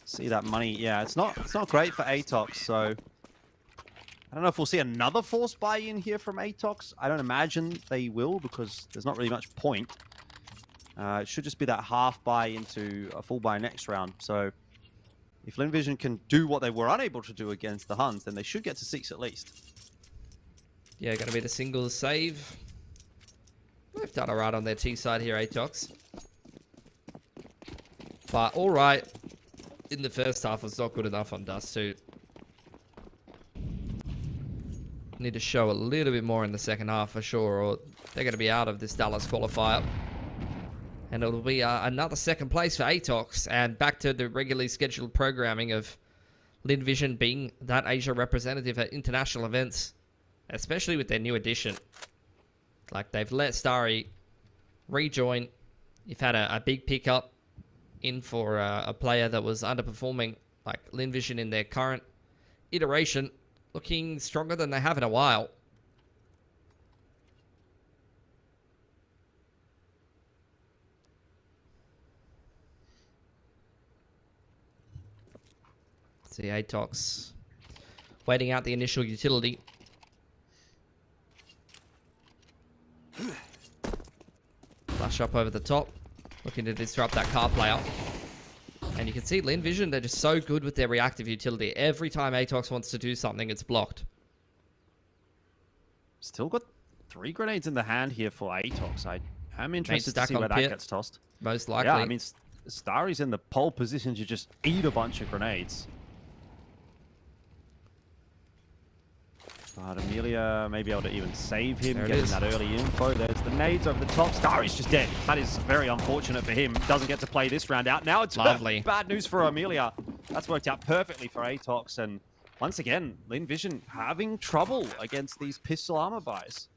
see that money. Yeah, it's not great for Atox, so I don't know if we'll see another force buy in here from Atox. I don't imagine they will because there's not really much point. It should just be that half buy into a full buy next round. So if Linvision can do what they were unable to do against the Huns, then they should get to 6 at least. Yeah, going to be the singles save. They've done alright on their T side here, Atox. But alright, in the first half was not good enough on Dust 2. Need to show a little bit more in the second half for sure, or they're going to be out of this Dallas qualifier. And it'll be another second place for Atox, and back to the regularly scheduled programming of Linvision being that Asia representative at international events, especially with their new addition. Like, they've let Starry rejoin. You've had a big pickup in for a player that was underperforming, like Linvision in their current iteration, looking stronger than they have in a while. See Atox waiting out the initial utility. Flash up over the top, looking to disrupt that car player. And you can see Linvision, they're just so good with their reactive utility. Every time Atox wants to do something, it's blocked. Still got 3 grenades in the hand here for Atox. I'm interested to see where that gets tossed. Most likely. Yeah, I mean, Starry's in the pole position to just eat a bunch of grenades. But Amelia may be able to even save him, getting that early info. There's the nades over the top. Starry's just dead. That is very unfortunate for him. Doesn't get to play this round out. Now it's lovely. Bad news for Amelia. That's worked out perfectly for Atox. And once again, Linvision having trouble against these pistol armor buys.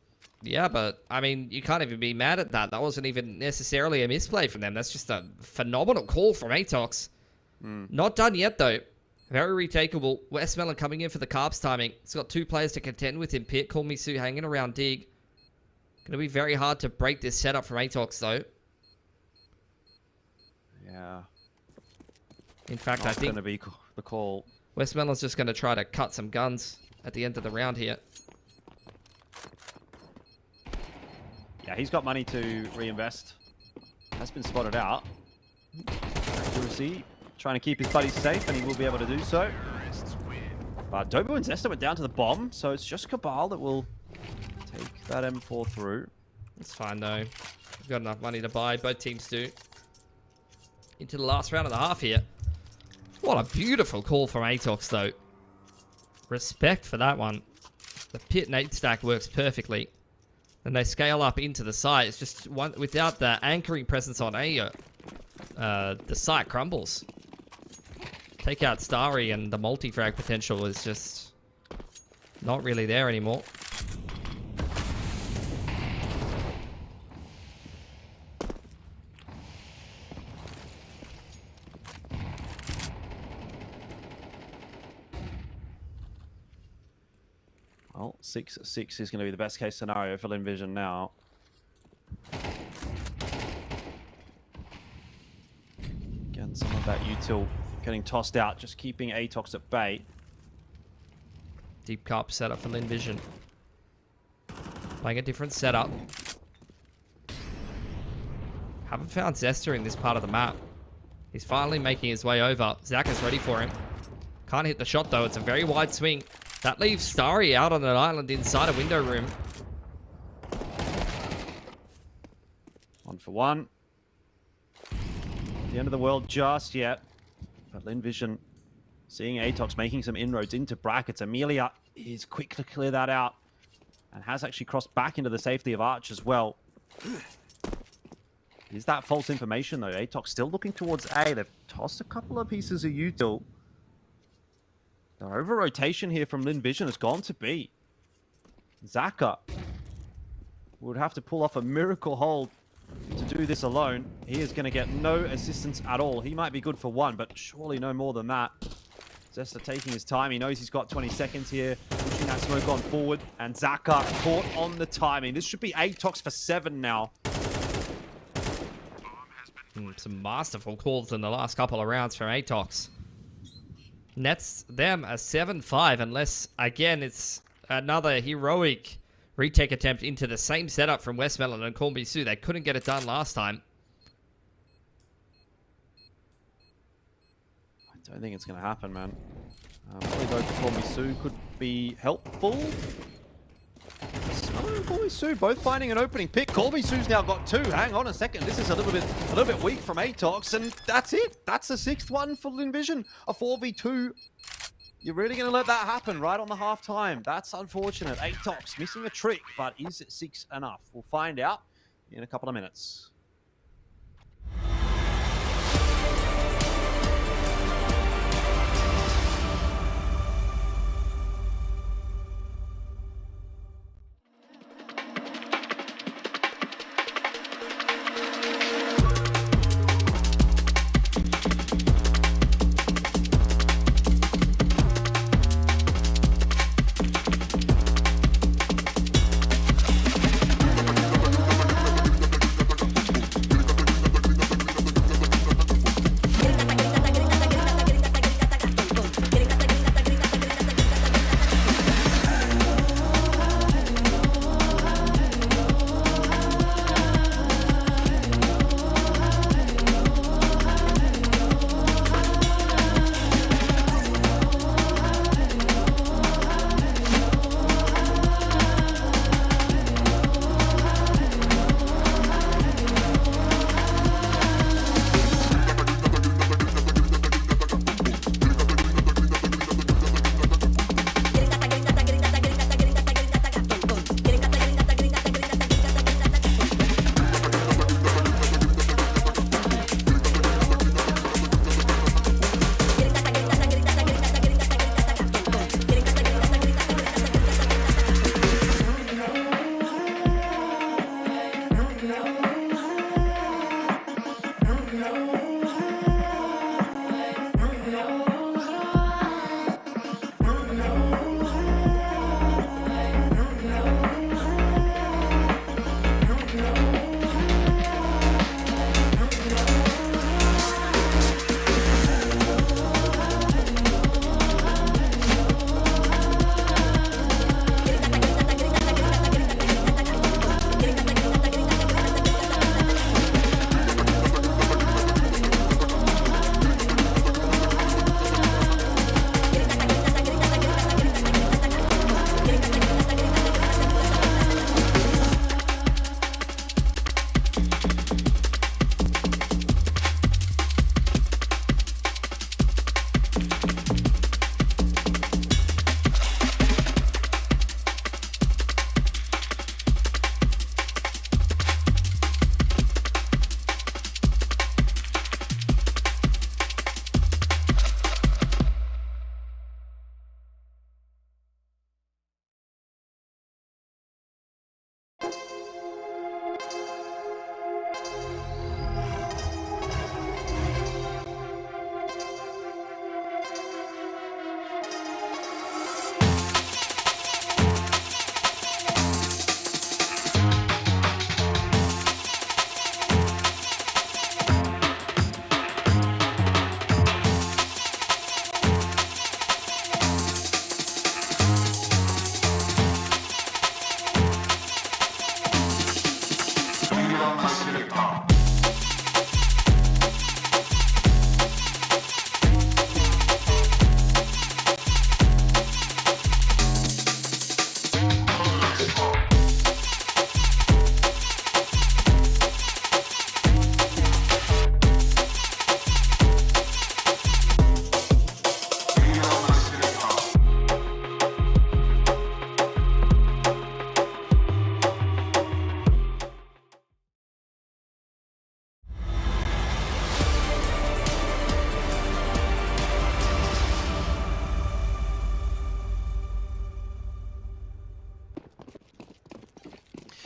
Yeah, but, I mean, you can't even be mad at that. That wasn't even necessarily a misplay from them. That's just a phenomenal call from Atox. Not done yet, though. Very retakeable. Westmelon coming in for the Carps timing. He's got 2 players to contend with him. Pit, Call Me Sue hanging around Dig. Going to be very hard to break this setup from Atox, though. Yeah. In fact, I think going to be the call. Westmelon's just going to try to cut some guns at the end of the round here. Yeah, he's got money to reinvest. Has been spotted out. Accuracy, trying to keep his buddies safe, and he will be able to do so. But Dobo and Zesta went down to the bomb, so it's just Cabal that will take that M4 through. It's fine, though. We've got enough money to buy. Both teams do. Into the last round of the half here. What a beautiful call from Atox, though. Respect for that one. The pit nade stack works perfectly. Then they scale up into the site. It's just one without the anchoring presence on A, the site crumbles. Take out Starry and the multi-frag potential is just not really there anymore. Well, 6-6 is going to be the best case scenario for Linvision now. Again, some of that util getting tossed out, just keeping Atox at bay. Deep carp setup for Linvision. Playing a different setup. Haven't found Zester in this part of the map. He's finally making his way over. Zach is ready for him. Can't hit the shot though. It's a very wide swing. That leaves Starry out on an island inside a window room. 1 for 1. The end of the world just yet. But Linvision seeing Atox making some inroads into brackets. Amelia is quick to clear that out. And has actually crossed back into the safety of Arch as well. Is that false information though? Atox still looking towards A. They've tossed a couple of pieces of util. The over-rotation here from Linvision has gone to B. Zaka would have to pull off a miracle hold to do this alone. He is going to get no assistance at all. He might be good for 1, but surely no more than that. Zesta taking his time. He knows he's got 20 seconds here. Pushing that smoke on forward. And Zaka caught on the timing. This should be Atox for 7 now. Some masterful calls in the last couple of rounds from Atox. Nets them a 7-5 unless, again, it's another heroic retake attempt into the same setup from Westmelon and Cornby Sue. They couldn't get it done last time. I don't think it's going to happen, man. Probably go for Cornby Sue could be helpful. Smello and Cornby Sue both finding an opening pick. Cornby Sue's now got 2. Hang on a second. This is a little bit weak from Atox, and that's it. That's the 6th one for Linvision. A 4v2. You're really going to let that happen right on the half-time. That's unfortunate. Atox missing a trick, but is 6 enough? We'll find out in a couple of minutes.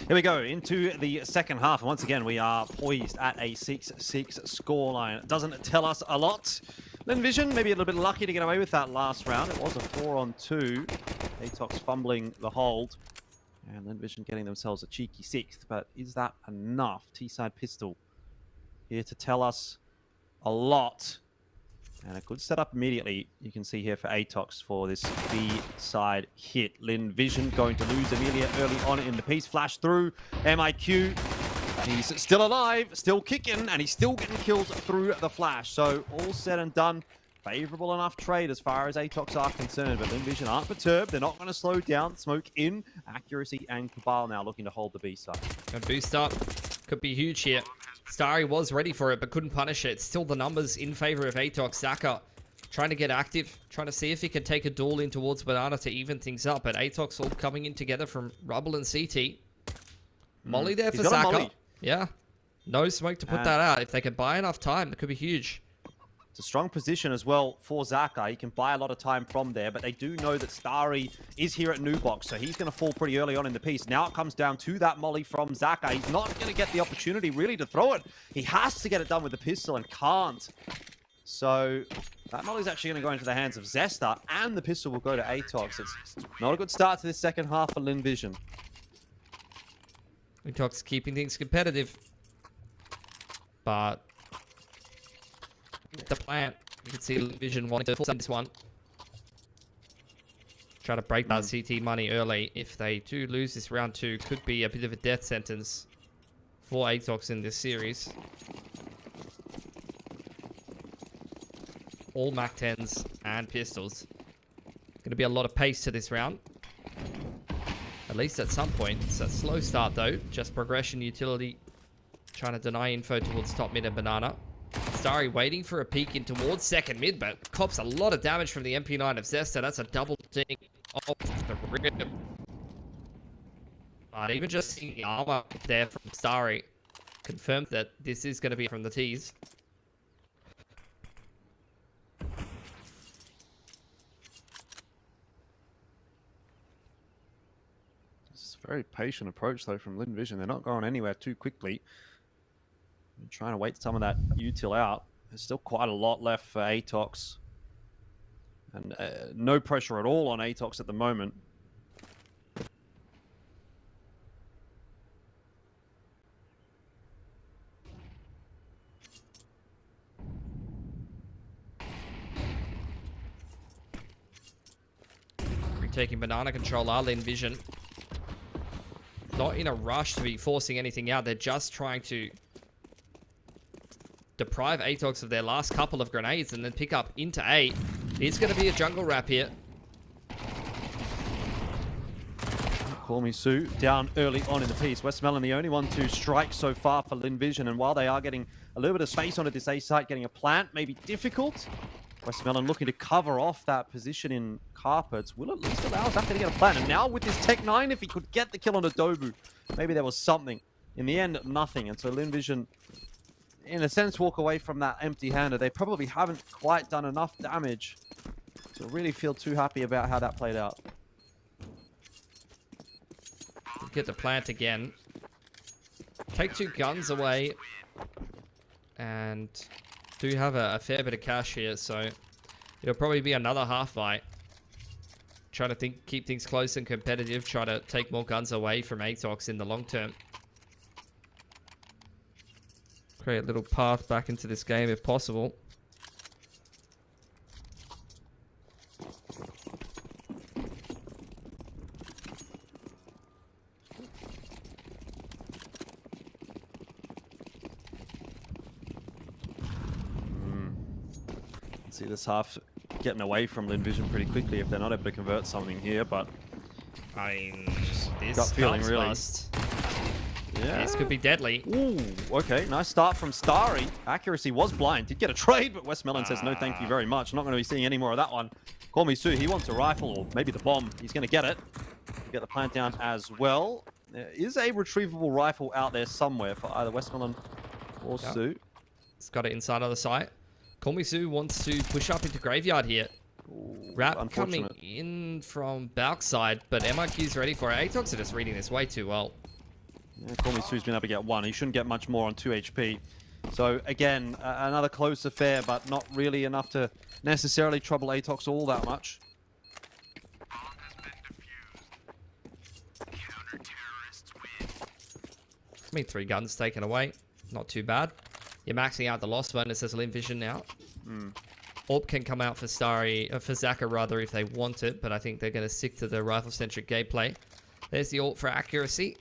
Here we go into the second half. Once again, we are poised at a 6-6 scoreline. It doesn't tell us a lot. Linvision, maybe a little bit lucky to get away with that last round. It was a 4-on-2. Atox fumbling the hold. And Linvision getting themselves a cheeky 6th. But is that enough? T-side pistol here to tell us a lot. And a good setup immediately, you can see here for Atox for this B-side hit. Linvision going to lose Amelia early on in the piece. Flash through MIQ. He's still alive, still kicking, and he's still getting kills through the flash. So all said and done, favorable enough trade as far as Atox are concerned. But Linvision aren't perturbed. They're not going to slow down. Smoke in. Accuracy and Cabal now looking to hold the B-side. A boost up could be huge here. Starry was ready for it, but couldn't punish it. Still the numbers in favor of Atox. Zaka trying to get active, trying to see if he can take a duel in towards Banana to even things up. But Atox all coming in together from Rubble and CT. Molly there for Zaka. Yeah. No smoke to put that out. If they can buy enough time, it could be huge. It's a strong position as well for Zaka. He can buy a lot of time from there, but they do know that Starry is here at New Box, so he's going to fall pretty early on in the piece. Now it comes down to that molly from Zaka. He's not going to get the opportunity really to throw it. He has to get it done with the pistol and can't. So that molly's actually going to go into the hands of Zesta, and the pistol will go to Atox. It's not a good start to this second half for Linvision. Atox keeping things competitive, but the plant, you can see Vision wanting to force this one. Try to break that CT money early. If they do lose this round 2, could be a bit of a death sentence for Atox in this series. All Mac 10s and pistols. Going to be a lot of pace to this round. At least at some point. It's a slow start though. Just progression utility. Trying to deny info towards top mid and Banana. Starry waiting for a peek in towards second mid, but cops a lot of damage from the MP9 of Zesta. That's a double ding off the rib. But even just seeing the armor there from Starry confirmed that this is going to be from the T's. It's a very patient approach though from Linvision. They're not going anywhere too quickly. I'm trying to wait some of that util out. There's still quite a lot left for Atox. And no pressure at all on Atox at the moment. Retaking Banana control are Linvision. Not in a rush to be forcing anything out. They're just trying to deprive Atox of their last couple of grenades and then pick up into A. It's going to be a jungle wrap here. Call Me Sue down early on in the piece. Westmelon the only one to strike so far for Linvision, and while they are getting a little bit of space onto this A site, getting a plant may be difficult. Westmelon looking to cover off that position in carpets. Will at least allow Zaka to get a plant. And now with this Tech 9, if he could get the kill on Adobu, maybe there was something. In the end, nothing. And so Linvision, in a sense, walk away from that empty-handed. They probably haven't quite done enough damage to really feel too happy about how that played out. Get the plant again. Take 2 guns away. And do have a fair bit of cash here, so it'll probably be another half fight. Try to keep things close and competitive. Try to take more guns away from Atox in the long term. Create a little path back into this game if possible. See this half getting away from Linvision pretty quickly if they're not able to convert something here, but I mean, this gut feeling really. Yeah. This could be deadly. Ooh, okay, nice start from Starry. Accuracy was blind. Did get a trade, but Westmelon says no thank you very much. Not going to be seeing any more of that one. Call Me Sue, he wants a rifle, or maybe the bomb. He's going to get it. Get the plant down as well. There is a retrievable rifle out there somewhere for either Westmelon or Sue. He's got it inside of the site. Call Me Sue wants to push up into Graveyard here. Wrap coming in from Balk's side, but MIQ's ready for it. Atox are just reading this way too well. Yeah, Su's been able to get 1. He shouldn't get much more on 2 HP. So again, another close affair, but not really enough to necessarily trouble Atox all that much. I mean, 3 guns taken away. Not too bad. You're maxing out the loss bonus as Lin Vision now. Orb can come out for for Zaka rather if they want it, but I think they're going to stick to the rifle-centric gameplay. There's the AWP for accuracy.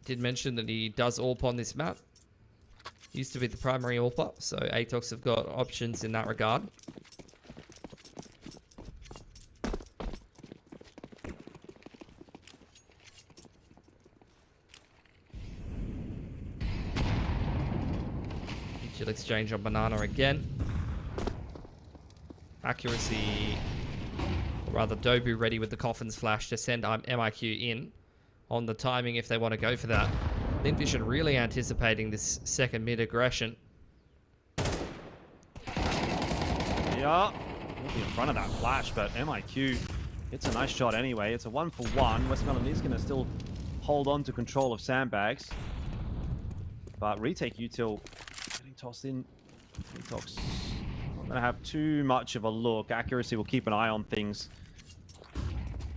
Did mention that he does AWP on this map. Used to be the primary AWPer, so Atox have got options in that regard. Mutual exchange on Banana again. Accuracy, or rather Dobu ready with the Coffin's flash to send MIQ in on the timing if they want to go for that. Lin Vision really anticipating this second mid aggression. Yeah, he'll be in front of that flash, but MIQ, it's a nice shot anyway. It's a 1-for-1. Westmoreland is going to still hold on to control of sandbags. But retake util getting tossed in. Atox not going to have too much of a look. Accuracy will keep an eye on things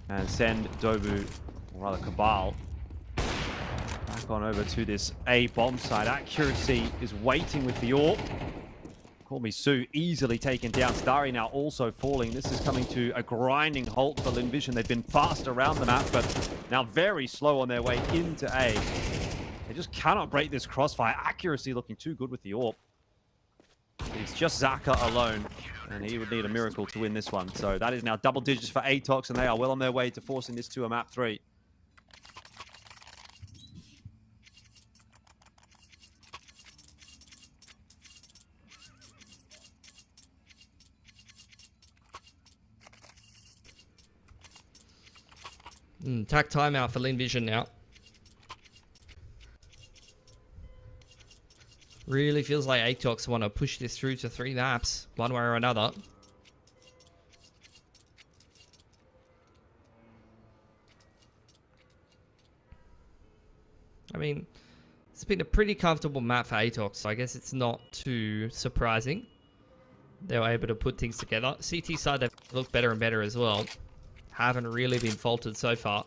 and send Dobu, or rather Cabal, back on over to this A bomb site. Accuracy is waiting with the AWP. Call me Sue, easily taken down. Starry now also falling. This is coming to a grinding halt for Lin Vision. They've been fast around the map, but now very slow on their way into A. They just cannot break this crossfire. Accuracy looking too good with the AWP. It's just Zaka alone, and he would need a miracle to win this one. So that is now double digits for Atox, and they are well on their way to forcing this to a map 3. Tack timeout for Lin Vision now. Really feels like Atox want to push this through to 3 maps, one way or another. I mean, it's been a pretty comfortable map for Atox, so I guess it's not too surprising. They were able to put things together. CT side, they've looked better and better as well. Haven't really been faltered so far.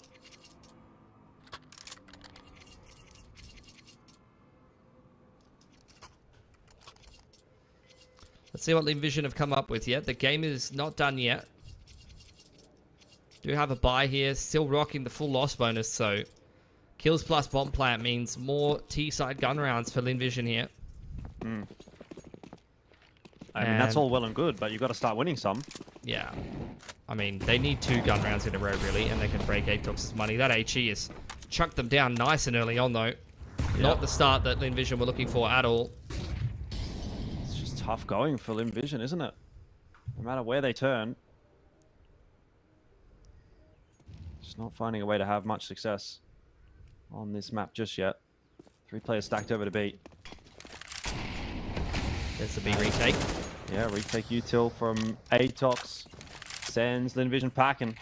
Let's see what Lin Vision have come up with yet. The game is not done yet. Do have a buy here. Still rocking the full loss bonus, so kills plus bomb plant means more T-side gun rounds for Lin Vision here. I mean, that's all well and good, but you've got to start winning some. Yeah. I mean, they need 2 gun rounds in a row, really, and they can break Atox's money. That HE has chucked them down nice and early on, though. Yep. Not the start that Lin Vision were looking for at all. It's just tough going for Lin Vision, isn't it? No matter where they turn. Just not finding a way to have much success on this map just yet. 3 players stacked over to B. There's the B retake. Yeah, retake util from Atox. Sends Lin Vision packing.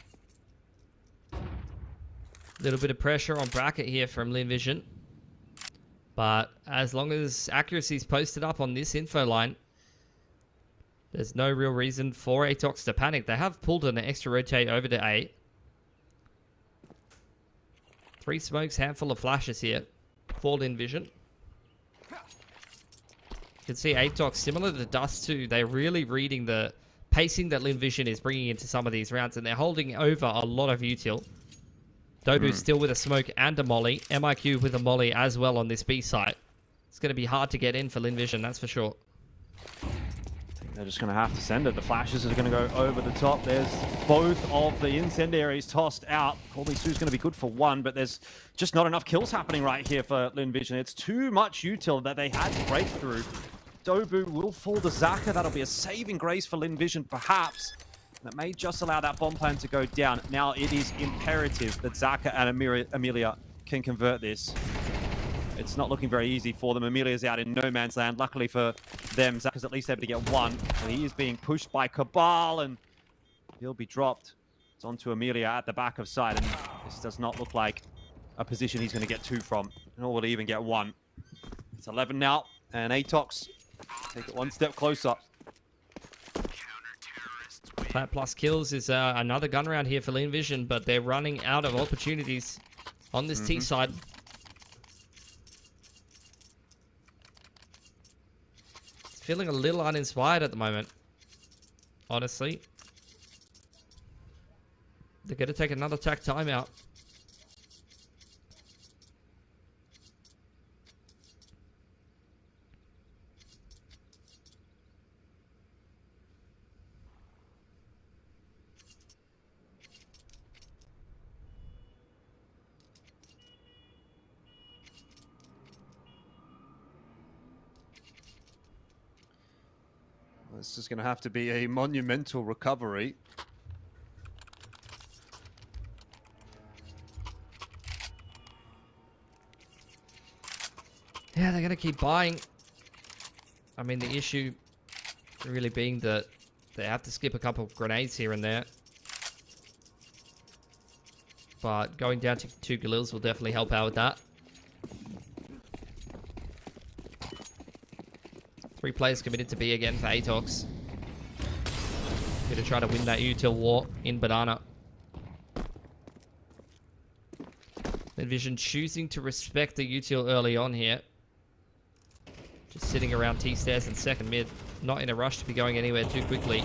Little bit of pressure on bracket here from Lin Vision. But as long as accuracy is posted up on this info line, there's no real reason for Atox to panic. They have pulled an extra rotate over to A. 3 smokes, handful of flashes here for Lin Vision. You can see Atox, similar to Dust 2, they're really reading the pacing that Lin Vision is bringing into some of these rounds, and they're holding over a lot of util. Dobu's still with a smoke and a molly. MIQ with a molly as well on this B site. It's going to be hard to get in for Lin Vision, that's for sure. They're just going to have to send it. The flashes are going to go over the top. There's both of the incendiaries tossed out. Colby Sue's going to be good for 1, but there's just not enough kills happening right here for Lin Vision. It's too much util that they had to break through. Dobu will fall to Zaka. That'll be a saving grace for Lin Vision, perhaps. That may just allow that bomb plan to go down. Now it is imperative that Zaka and Amelia can convert this. It's not looking very easy for them. Amelia's out in no man's land. Luckily for them, Zaka's at least able to get 1. And he is being pushed by Cabal, and he'll be dropped. It's onto Amelia at the back of side, and this does not look like a position he's going to get 2 from. Nor will he even get 1. It's 11 now, and Atox take it 1 step closer. Plat plus kills is another gun round here for Lean Vision, but they're running out of opportunities on this T side. It's feeling a little uninspired at the moment, honestly. They're going to take another tack timeout. This is going to have to be a monumental recovery. Yeah, they're going to keep buying. I mean, the issue really being that they have to skip a couple of grenades here and there. But going down to 2 Galils will definitely help out with that. 3 players committed to B again for Atox. Going to try to win that util war in Banana. Envision choosing to respect the util early on here. Just sitting around T-stairs and second mid. Not in a rush to be going anywhere too quickly.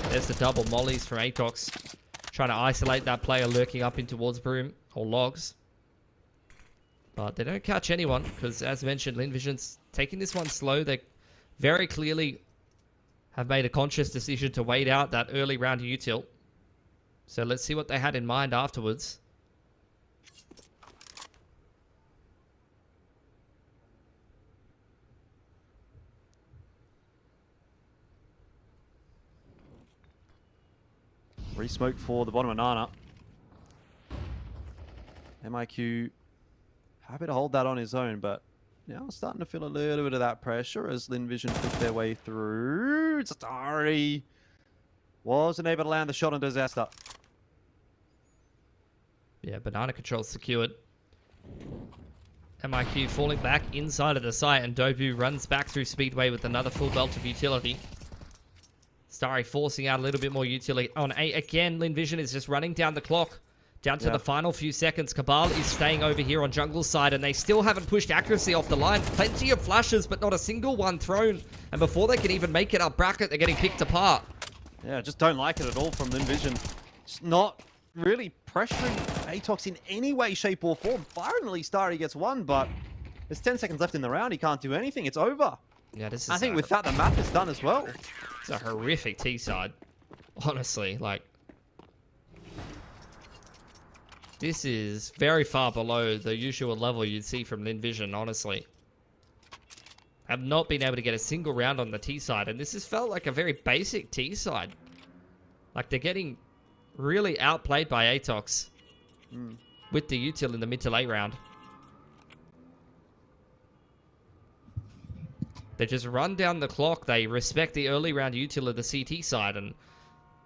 There's the double mollies from Atox. Trying to isolate that player lurking up in towards Broom or Logs. But they don't catch anyone because, as mentioned, Lin Vision's taking this one slow. They very clearly have made a conscious decision to wait out that early round util. So let's see what they had in mind afterwards. Re-smoke for the bottom of Nana. MIQ happy to hold that on his own, but now starting to feel a little bit of that pressure as Lin Vision push their way through. Zatari wasn't able to land the shot on Disaster. Yeah, Banana control secured. MIQ falling back inside of the site, and Dobu runs back through Speedway with another full belt of utility. Starry forcing out a little bit more utility on A. Again, Lin Vision is just running down the clock. Down to the final few seconds. Cabal is staying over here on Jungle's side, and they still haven't pushed accuracy off the line. Plenty of flashes, but not a single one thrown. And before they can even make it up bracket, they're getting picked apart. Yeah, just don't like it at all from Lin Vision. Just not really pressuring Atox in any way, shape, or form. Finally, Starry gets 1, but there's 10 seconds left in the round. He can't do anything. It's over. Yeah, this is. I think with that, the map is done as well. It's a horrific T side. Honestly, like. This is very far below the usual level you'd see from Lin Vision, honestly. Have not been able to get a single round on the T side, and this has felt like a very basic T side. Like, they're getting really outplayed by Atox with the util in the mid to late round. They just run down the clock. They respect the early round util of the CT side, and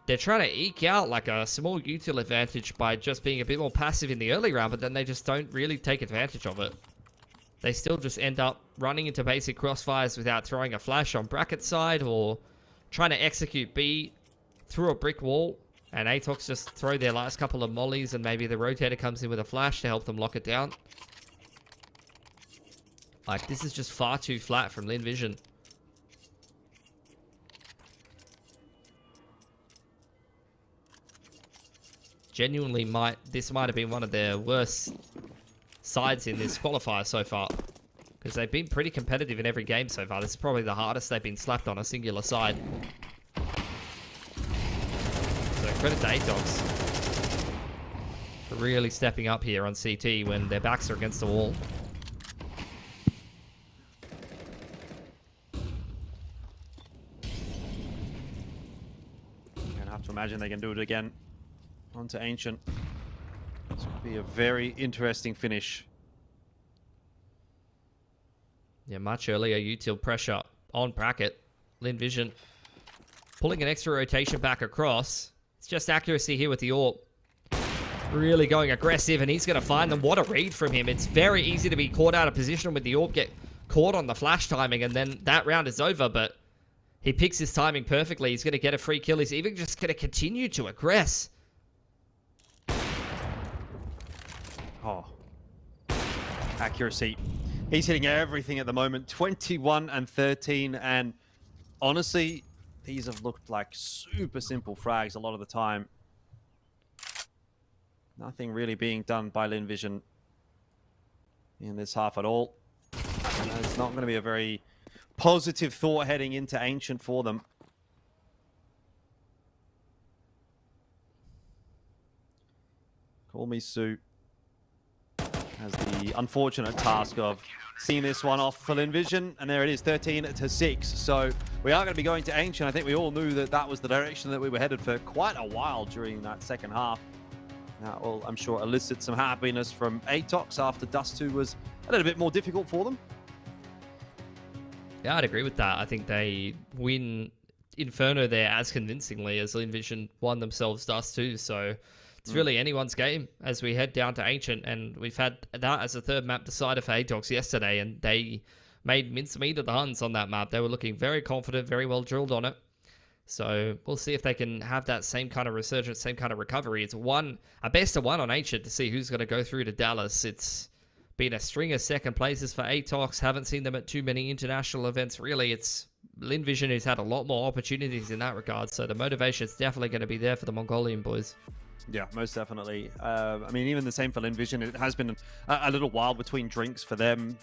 they're trying to eke out like a small util advantage by just being a bit more passive in the early round, but then they just don't really take advantage of it. They still just end up running into basic crossfires without throwing a flash on bracket side or trying to execute B through a brick wall, and Atox just throw their last couple of mollies and maybe the rotator comes in with a flash to help them lock it down. Like, this is just far too flat from Lin Vision. Genuinely, this might have been one of their worst sides in this qualifier so far. Because they've been pretty competitive in every game so far. This is probably the hardest they've been slapped on a singular side. So credit to Atox for really stepping up here on CT when their backs are against the wall. You're gonna have to imagine they can do it again. Onto Ancient. This could be a very interesting finish. Yeah, much earlier util pressure on bracket. Lin Vision pulling an extra rotation back across. It's just accuracy here with the AWP. really going aggressive, and he's going to find them. What a read from him. It's very easy to be caught out of position with the orb, get caught on the flash timing, and then that round is over, but he picks his timing perfectly. He's going to get a free kill. He's even just going to continue to aggress. Oh. Accuracy. He's hitting everything at the moment. 21 and 13, and honestly, these have looked like super simple frags a lot of the time. Nothing really being done by Linvision in this half at all. And it's not going to be a very positive thought heading into Ancient for them. Call Me Sue has the unfortunate task of seeing this one off for Linvision, and there it is, 13-6. So we are going to be going to Ancient. I think we all knew that that was the direction that we were headed for quite a while during that second half. That will, I'm sure, elicit some happiness from Atox after Dust 2 was a little bit more difficult for them. Yeah, I'd agree with that. I think they win Inferno there as convincingly as Linvision won themselves Dust 2. So it's really anyone's game as we head down to Ancient, and we've had that as a third map decider for Atox yesterday, and they made mincemeat of the Huns on that map. They were looking very confident, very well drilled on it. So we'll see if they can have that same kind of resurgence, same kind of recovery. It's a best of one on Ancient to see who's going to go through to Dallas. It's been a string of second places for Atox. Haven't seen them at too many international events, really. It's Linvision who's had a lot more opportunities in that regard. So the motivation is definitely going to be there for the Mongolian boys. Yeah, most definitely. I mean, even the same for Linvision. It has been a little while between drinks for them.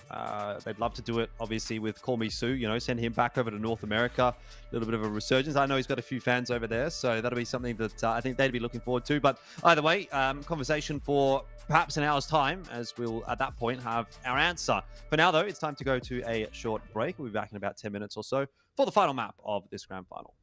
They'd love to do it, obviously, with Call Me Sue, you know, send him back over to North America. A little bit of a resurgence. I know he's got a few fans over there, so that'll be something that I think they'd be looking forward to. But either way, conversation for perhaps an hour's time, as we'll, at that point, have our answer. For now, though, it's time to go to a short break. We'll be back in about 10 minutes or so for the final map of this grand final.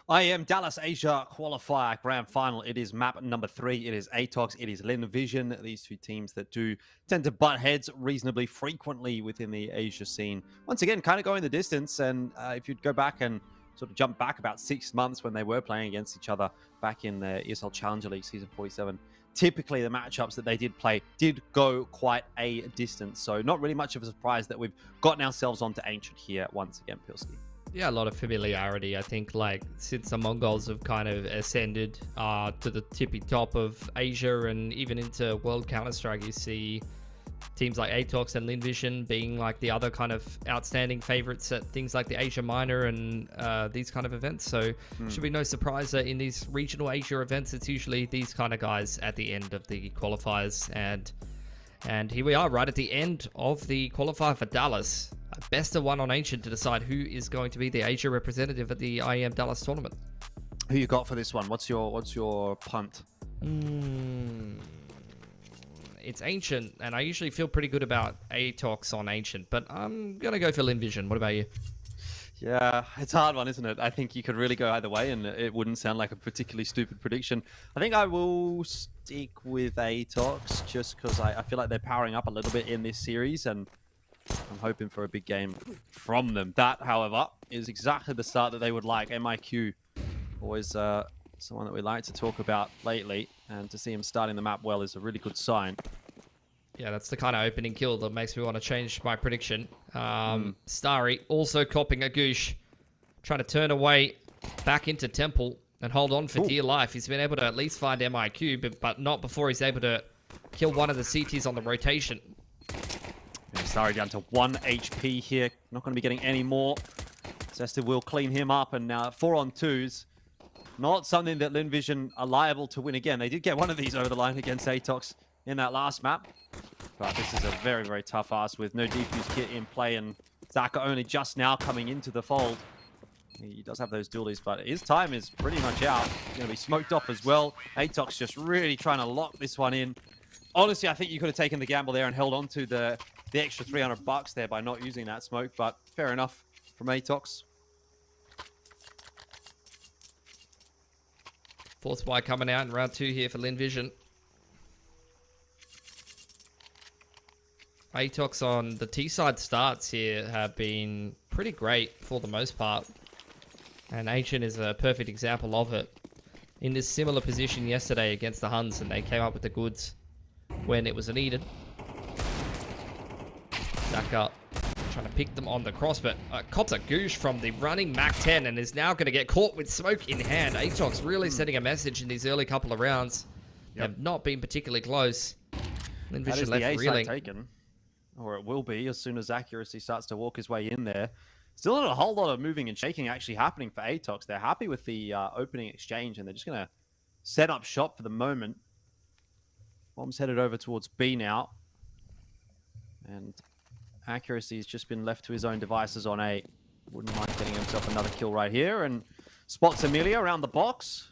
IEM Dallas Asia Qualifier Grand Final. It is map number 3. It is Atox. It is Lin Vision. These two teams that do tend to butt heads reasonably frequently within the Asia scene. Once again, kind of going the distance. And if you'd go back and sort of jump back about 6 months when they were playing against each other back in the ESL Challenger League Season 47, typically the matchups that they did play did go quite a distance. So not really much of a surprise that we've gotten ourselves onto Ancient here once again, Pilsky. Yeah, a lot of familiarity. I think, like, since the Mongols have kind of ascended to the tippy top of Asia and even into World Counter-Strike, you see teams like Atox and Lin Vision being like the other kind of outstanding favorites at things like the Asia Minor and these kind of events. So should be no surprise that in these regional Asia events, it's usually these kind of guys at the end of the qualifiers. And here we are, right at the end of the qualifier for Dallas. A best of one on Ancient to decide who is going to be the Asia representative at the IEM Dallas tournament. Who you got for this one? What's your punt? It's Ancient, and I usually feel pretty good about Atox on Ancient, but I'm going to go for Lin Vision. What about you? Yeah, it's a hard one, isn't it? I think you could really go either way, and it wouldn't sound like a particularly stupid prediction. I think I will stick with Atox, just because I feel like they're powering up a little bit in this series, and I'm hoping for a big game from them. That, however, is exactly the start that they would like. MIQ, always someone that we like to talk about lately, and to see him starting the map well is a really good sign. Yeah, that's the kind of opening kill that makes me want to change my prediction. Starry also copping a goosh, trying to turn away back into Temple and hold on for dear life. He's been able to at least find MIQ, but not before he's able to kill one of the CTs on the rotation. And Starry down to 1 HP here. Not going to be getting any more. Zesta will clean him up, and now 4-on-2s. Not something that Lin Vision are liable to win again. They did get one of these over the line against Atox in that last map. But this is a very, very tough ask with no defuse kit in play, and Zaka only just now coming into the fold. He does have those dualies, but his time is pretty much out. He's going to be smoked off as well. Atox just really trying to lock this one in. Honestly, I think you could have taken the gamble there and held on to the extra $300 there by not using that smoke, but fair enough from Atox. Fourth spy coming out in round 2 here for Lin Vision. Atox on the T-side starts here have been pretty great for the most part. And Ancient is a perfect example of it. In this similar position yesterday against the Huns, and they came up with the goods when it was needed. Zaka trying to pick them on the cross, but cops a goosh from the running Mac 10 and is now going to get caught with smoke in hand. Atox really sending a message in these early couple of rounds. They have not been particularly close. Lin Vision left reeling. Taken, or it will be as soon as Accuracy starts to walk his way in there. Still not a whole lot of moving and shaking actually happening for Atox. They're happy with the opening exchange, and they're just going to set up shop for the moment. Bomb's headed over towards B now. And Accuracy has just been left to his own devices on A. Wouldn't mind getting himself another kill right here. And spots Amelia around the box.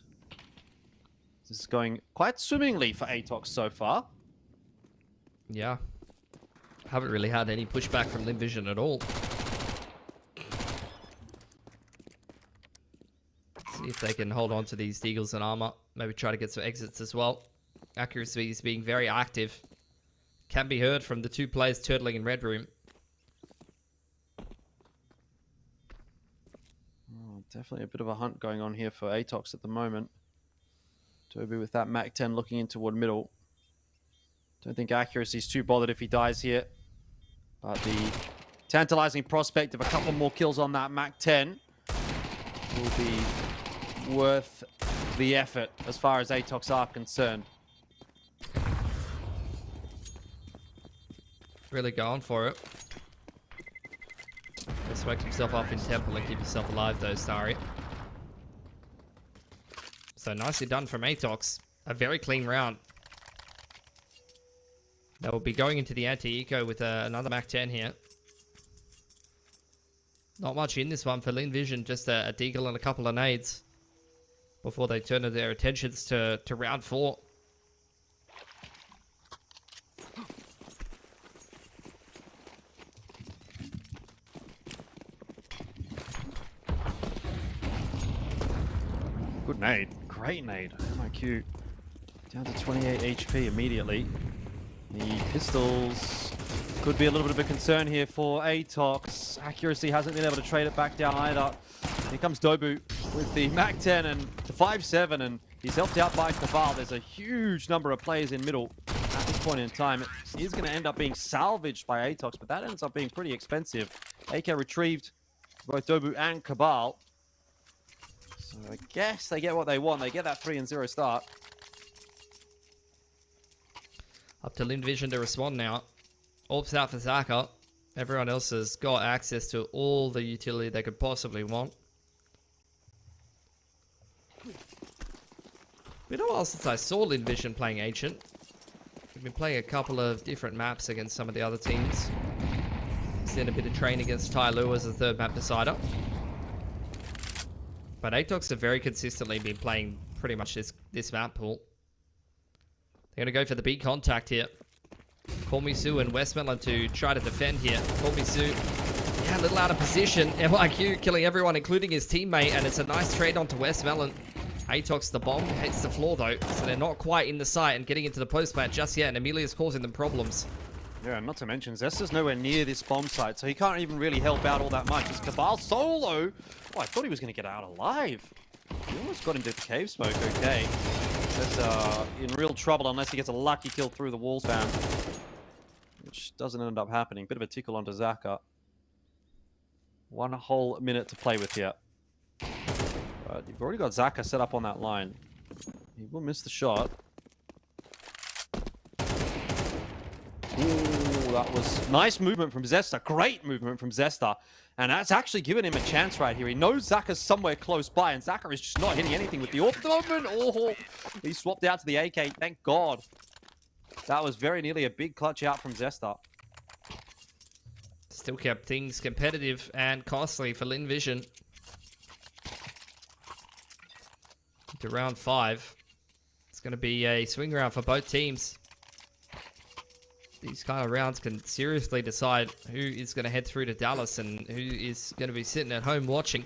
This is going quite swimmingly for Atox so far. Yeah. Haven't really had any pushback from Lin Vision at all. See if they can hold on to these Deagles and armor. Maybe try to get some exits as well. Accuracy is being very active. Can be heard from the two players turtling in Red Room. Oh, definitely a bit of a hunt going on here for Atox at the moment. Toby with that Mac 10 looking in toward middle. Don't think Accuracy's too bothered if he dies here. But the tantalizing prospect of a couple more kills on that Mac 10 will be worth the effort as far as Atox are concerned. Really going for it. Just smoke himself up in Temple and keep yourself alive though, Starry. So nicely done from Atox. A very clean round. They will be going into the anti-eco with another Mac 10 here. Not much in this one for Lin Vision, just a deagle and a couple of nades before they turn their attentions to round 4. nade. Great nade. IQ down to 28 HP immediately. The pistols could be a little bit of a concern here for Atox. Accuracy hasn't been able to trade it back down either. Here comes Dobu with the MAC-10 and the 5.7, and he's helped out by Cabal. There's a huge number of players in middle at this point in time. It is going to end up being salvaged by Atox, but that ends up being pretty expensive. AK retrieved both Dobu and Cabal. So I guess they get what they want. They get that 3-0 start. Up to Linvision to respond now. Orbs out for Zaka. Everyone else has got access to all the utility they could possibly want. Been a while since I saw Linvision playing Ancient. We've been playing a couple of different maps against some of the other teams. He's done a bit of training against Tai Lu as the third map decider. But Atox have very consistently been playing pretty much this map pool. They're going to go for the B contact here. Kormisu and Westmelon to try to defend here. Kormisu, yeah, a little out of position. MIQ killing everyone, including his teammate, and it's a nice trade onto Westmelon. Atox, the bomb hits the floor though, so they're not quite in the site and getting into the post plant just yet, and Emilia's causing them problems. Yeah, not to mention, Zesta's nowhere near this bomb site, so he can't even really help out all that much. It's Cabal solo. Oh, I thought he was going to get out alive. He almost got into the cave smoke, okay. Zesta in real trouble unless he gets a lucky kill through the walls, fam. Which doesn't end up happening. Bit of a tickle onto Zaka. 1 whole minute to play with here. But you've already got Zaka set up on that line. He will miss the shot. Ooh, that was nice movement from Zesta. Great movement from Zesta. And that's actually given him a chance right here. He knows Zaka's somewhere close by, and Zaka is just not hitting anything with the orb movement. Oh, he swapped out to the AK. Thank God. That was very nearly a big clutch out from Zesta. Still kept things competitive and costly for Linvision. To round 5. It's going to be a swing round for both teams. These kind of rounds can seriously decide who is going to head through to Dallas and who is going to be sitting at home watching.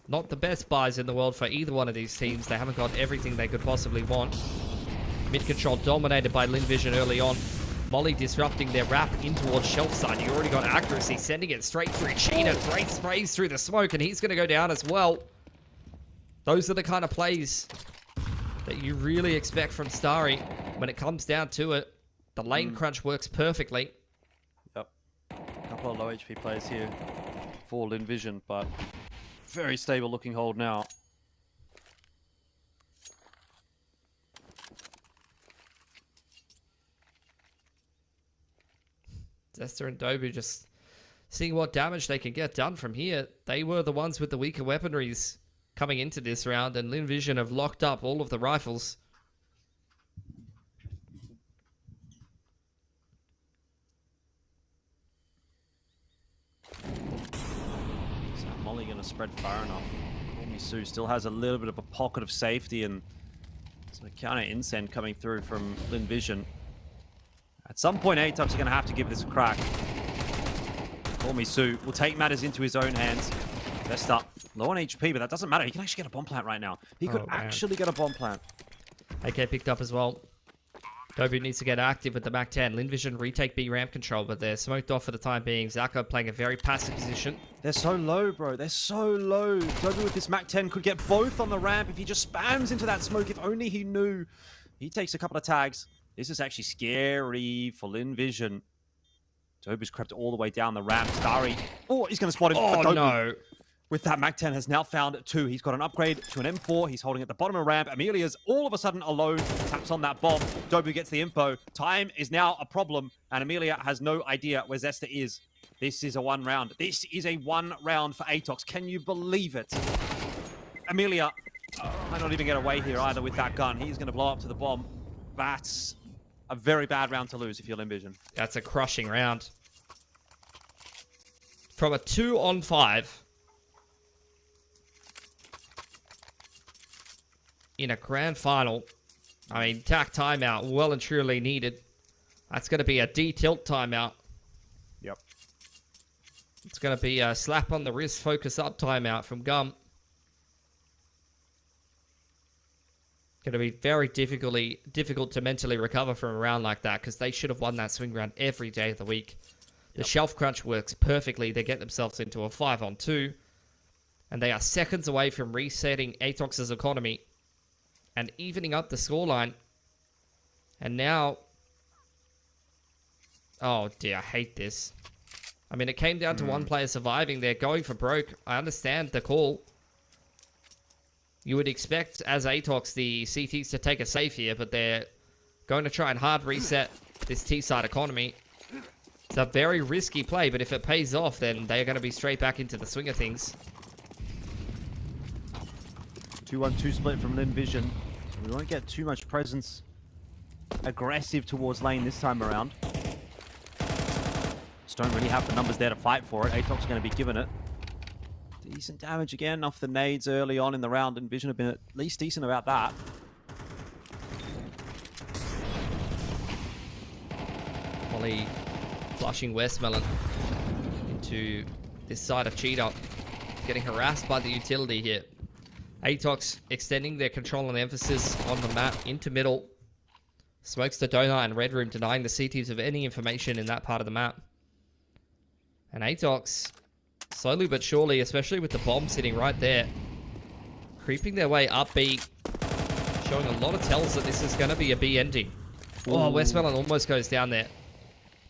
Not the best buys in the world for either one of these teams. They haven't got everything they could possibly want. Mid control dominated by Linvision early on. Molly disrupting their wrap in towards shelf side. You already got accuracy, sending it straight through Cheetah. Great sprays through the smoke, and he's going to go down as well. Those are the kind of plays that you really expect from Starry. When it comes down to it, the lane crunch works perfectly. Yep. A couple of low HP players here for Linvision, but very stable looking hold now. Zesta and Dobu just seeing what damage they can get done from here. They were the ones with the weaker weaponries coming into this round, and Linvision have locked up all of the rifles. Is Molly going to spread far enough? Kormisu still has a little bit of a pocket of safety, and so a counter incend coming through from Linvision. At some point, Atox are going to have to give this a crack. Kormisu will take matters into his own hands. Best up. Low on HP, but that doesn't matter. He can actually get a bomb plant right now. He could actually get a bomb plant. AK picked up as well. Dobu needs to get active with the MAC-10. Linvision retake B ramp control, but they're smoked off for the time being. Zaka playing a very passive position. They're so low, bro. They're so low. Dobu with this MAC-10 could get both on the ramp if he just spams into that smoke. If only he knew. He takes a couple of tags. This is actually scary for Linvision. Dobu's crept all the way down the ramp. Starry. Oh, he's going to spot him. Oh, no. With that, MAC-10 has now found 2. He's got an upgrade to an M4. He's holding at the bottom of the ramp. Amelia's all of a sudden alone. Taps on that bomb. Dobu gets the info. Time is now a problem, and Amelia has no idea where Zesta is. This is a 1 round. This is a 1 round for Atox. Can you believe it? Amelia might not even get away here either with that gun. He's going to blow up to the bomb. That's a very bad round to lose if you're Linvision. That's a crushing round. From a 2-on-5... in a grand final. I mean, TAC timeout, well and truly needed. That's going to be a D-tilt timeout. Yep. It's going to be a slap on the wrist, focus up timeout from Gum. going to be very difficult to mentally recover from a round like that, because they should have won that swing round every day of the week. The shelf crunch works perfectly. They get themselves into a 5-on-2, and they are seconds away from resetting Atox's economy and evening up the scoreline. And now, oh dear, I hate this. I mean, it came down to one player surviving. They're going for broke. I understand the call. You would expect, as Atox, the CTs to take a save here, but they're going to try and hard reset this T-side economy. It's a very risky play, but if it pays off, then they're going to be straight back into the swing of things. 2-1-2 split from Lin Vision. We won't get too much presence aggressive towards lane this time around. Just don't really have the numbers there to fight for it. Atox going to be given it. Decent damage again off the nades early on in the round, and Vision have been at least decent about that. Molly flushing Westmelon into this side of Cheetah. Getting harassed by the utility here. Atox extending their control and emphasis on the map into middle. Smokes the Donut and Red Room, denying the CTs of any information in that part of the map. And Atox, slowly but surely, especially with the bomb sitting right there, creeping their way up B, showing a lot of tells that this is going to be a B ending. Oh, Westmelon almost goes down there.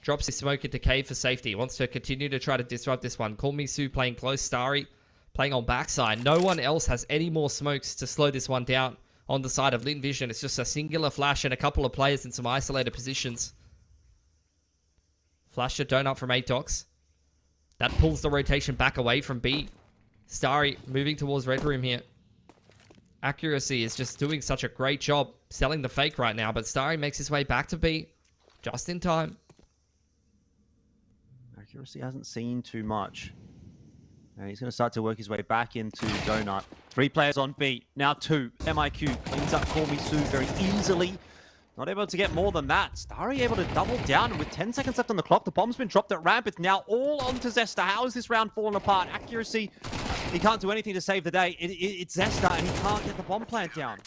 Drops his smoke into cave for safety. Wants to continue to try to disrupt this one. Call Me Sue playing close. Starry playing on backside. No one else has any more smokes to slow this one down on the side of Lin Vision. It's just a singular flash and a couple of players in some isolated positions. Flash to Donut from Atox. That pulls the rotation back away from B. Starry moving towards Red Room here. Accuracy is just doing such a great job selling the fake right now, but Starry makes his way back to B just in time. Accuracy hasn't seen too much. And he's going to start to work his way back into Donut. 3 players on B. Now 2. MIQ cleans up Call Me Sue very easily. Not able to get more than that. Starry able to double down. And with 10 seconds left on the clock, the bomb's been dropped at ramp. It's now all onto Zesta. How is this round falling apart? Accuracy, he can't do anything to save the day. It's Zesta, and he can't get the bomb plant down.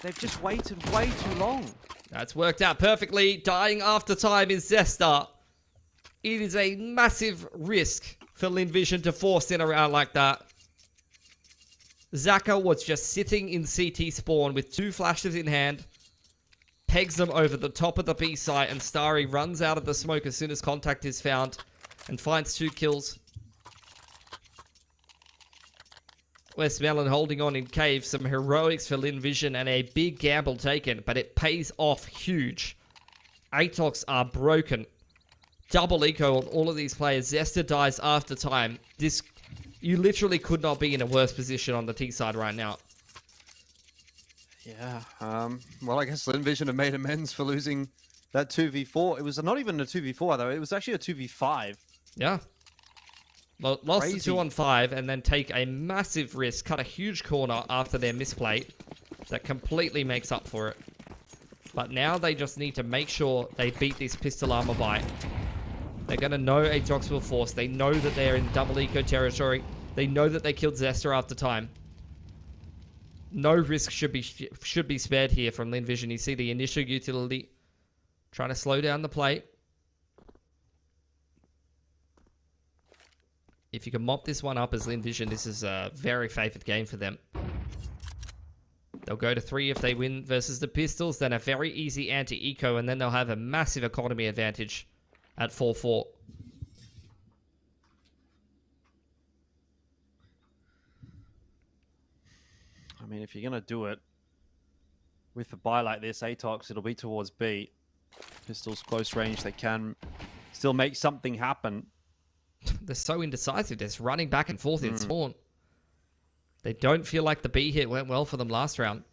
They've just waited way too long. That's worked out perfectly. Dying after time is Zesta. It is a massive risk for Lin Vision to force in a round like that. Zaka was just sitting in CT spawn with 2 flashes in hand. Pegs them over the top of the B site, and Starry runs out of the smoke as soon as contact is found and finds 2 kills. Westmelon holding on in cave. Some heroics for Lin Vision and a big gamble taken, but it pays off huge. Atox are broken. Double eco on all of these players. Zesta dies after time. You literally could not be in a worse position on the T side right now. Yeah, well, I guess Lin Vision have made amends for losing that 2v4. It was not even a 2v4, though. It was actually a 2v5. Yeah. Lost the 2-on-5 and then take a massive risk. Cut a huge corner after their misplay. That completely makes up for it. But now they just need to make sure they beat this pistol armor buy. They're going to know Atox will force. They know that they're in double eco territory. They know that they killed Zesta after time. No risk should be spared here from Lin Vision. You see the initial utility trying to slow down the play. If you can mop this one up as Lin Vision, this is a very favored game for them. They'll go to 3 if they win versus the Pistols, then a very easy anti-eco, and then they'll have a massive economy advantage at 4-4. I mean, if you're going to do it with a buy like this, Atox, it'll be towards B. Pistols close range, they can still make something happen. They're so indecisive, just running back and forth in spawn. They don't feel like the B hit went well for them last round.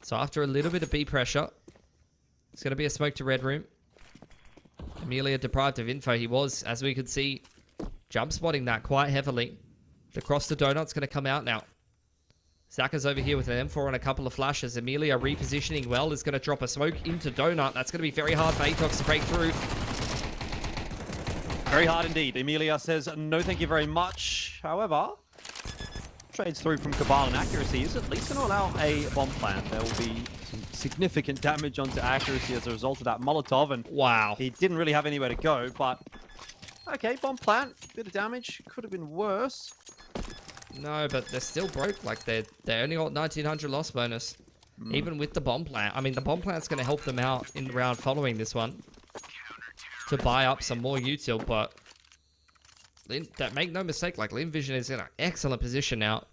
So after a little bit of B pressure, it's going to be a smoke to Red Room. Amelia deprived of info. He was, as we could see, jump spotting that quite heavily. The cross to Donut's going to come out now. Zaka's over here with an M4 and a couple of flashes. Amelia repositioning well is going to drop a smoke into Donut. That's going to be very hard for Atox to break through. Very hard indeed. Amelia says, no thank you very much. However, trades through from Cabal and Accuracy is at least going to allow a bomb plant. There will be some significant damage onto Accuracy as a result of that Molotov, and wow, he didn't really have anywhere to go, but okay, bomb plant, bit of damage, could have been worse. No, but they're still broke. Like, they only got 1900 loss bonus, even with the bomb plant. I mean, the bomb plant's going to help them out in the round following this one to buy up some more util, but make no mistake, like, Lin Vision is in an excellent position now.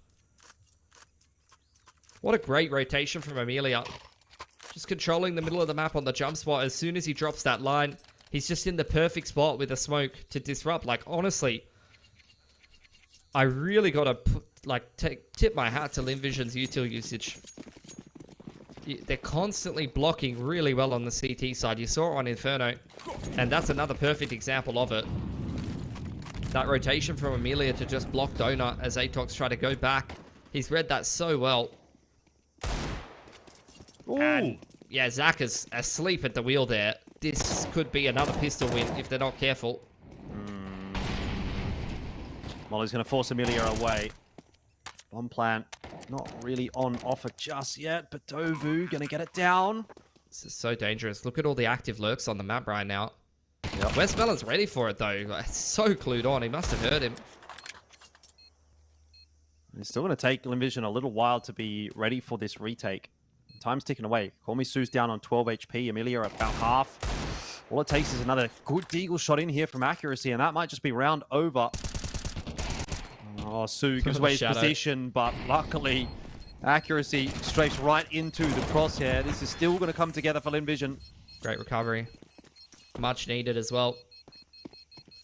What a great rotation from Amelia. Just controlling the middle of the map on the jump spot. As soon as he drops that line, he's just in the perfect spot with a smoke to disrupt. Like, honestly, I really got to tip my hat to Lin Vision's util usage. They're constantly blocking really well on the CT side. You saw it on Inferno, and that's another perfect example of it. That rotation from Amelia to just block Donut as Atox try to go back. He's read that so well. Ooh. And yeah, Zach is asleep at the wheel there. This could be another pistol win if they're not careful. Molly's going to force Amelia away. Bomb plant not really on offer just yet, but Dobu going to get it down. This is so dangerous. Look at all the active lurks on the map right now. Yep. West Melon's ready for it, though. Like, so clued on. He must have heard him. It's still going to take Lin Vision a little while to be ready for this retake. Time's ticking away. Call Me Sue's down on 12 HP. Amelia about half. All it takes is another good deagle shot in here from Accuracy, and that might just be round over. Oh, Sue gives away his position, but luckily Accuracy strafes right into the crosshair. This is still going to come together for Lin Vision. Great recovery. Much needed as well.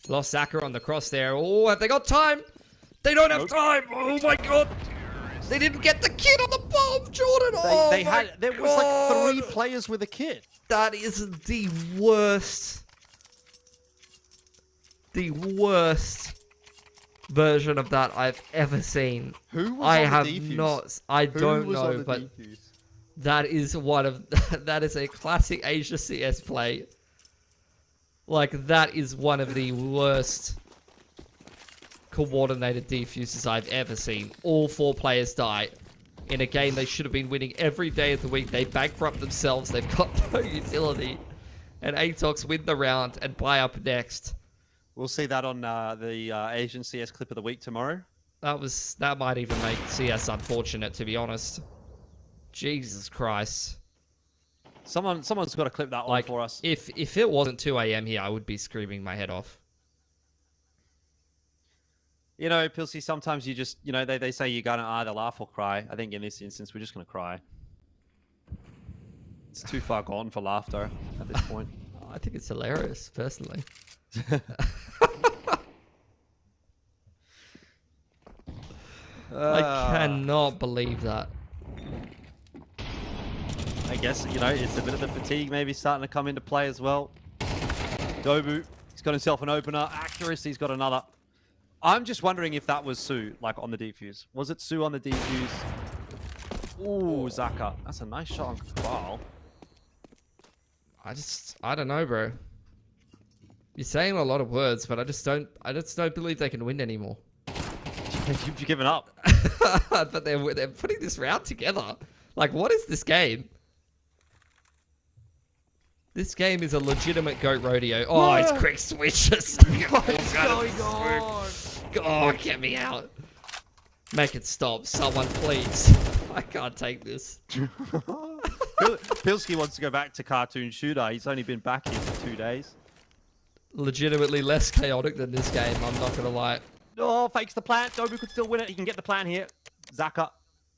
Lost Zaka on the cross there. Oh, have they got time? They don't have time. Oh my god. They didn't get the kit on the bomb, Jordan. There was like 3 players with a kit. That is the worst. The worst version of that I've ever seen. Who was on the have defuse? not. I don't know, but that is one of that is a classic Asia CS play. Like, that is one of the worst coordinated defuses I've ever seen. All 4 players die in a game they should have been winning every day of the week. They bankrupt themselves. They've got no utility. And Atox win the round and buy up next. We'll see that on the Asian CS clip of the week tomorrow. That might even make CS unfortunate, to be honest. Jesus Christ. Someone's got to clip that one for us. If it wasn't 2 AM here, I would be screaming my head off. You know, Pilsy, sometimes you just, you know, they say you're going to either laugh or cry. I think in this instance, we're just going to cry. It's too far gone for laughter at this point. I think it's hilarious, personally. I cannot believe that. I guess, you know, it's a bit of the fatigue maybe starting to come into play as well. Dobu, he's got himself an opener. Accuracy's got another. I'm just wondering if that was Sue, like, on the defuse. Was it Sue on the defuse? Ooh, Zaka. That's a nice shot on Cabal. I don't know, bro. You're saying a lot of words, but I just don't believe they can win anymore. You've given up. But they're putting this round together. Like, what is this game? This game is a legitimate goat rodeo. Oh, it's quick switches. What's going on? Oh, get me out. Make it stop. Someone, please. I can't take this. Pilsky wants to go back to Cartoon Shooter. He's only been back here for 2 days. Legitimately less chaotic than this game, I'm not going to lie. Oh, fakes the plant. Dobu could still win it. He can get the plant here. Zaka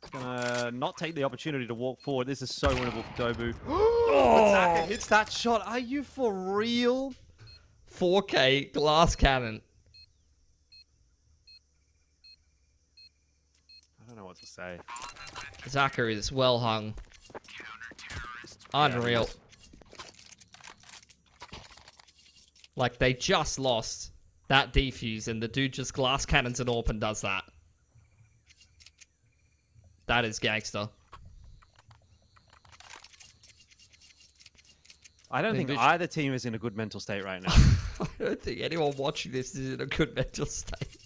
is going to not take the opportunity to walk forward. This is so winnable for Dobu. But Zaka hits that shot. Are you for real? 4K glass cannon. I don't know what to say. Zaka is well hung. Unreal. Like, they just lost that defuse, and the dude just glass cannons an AWP and does that. That is gangster. I don't think either team is in a good mental state right now. I don't think anyone watching this is in a good mental state.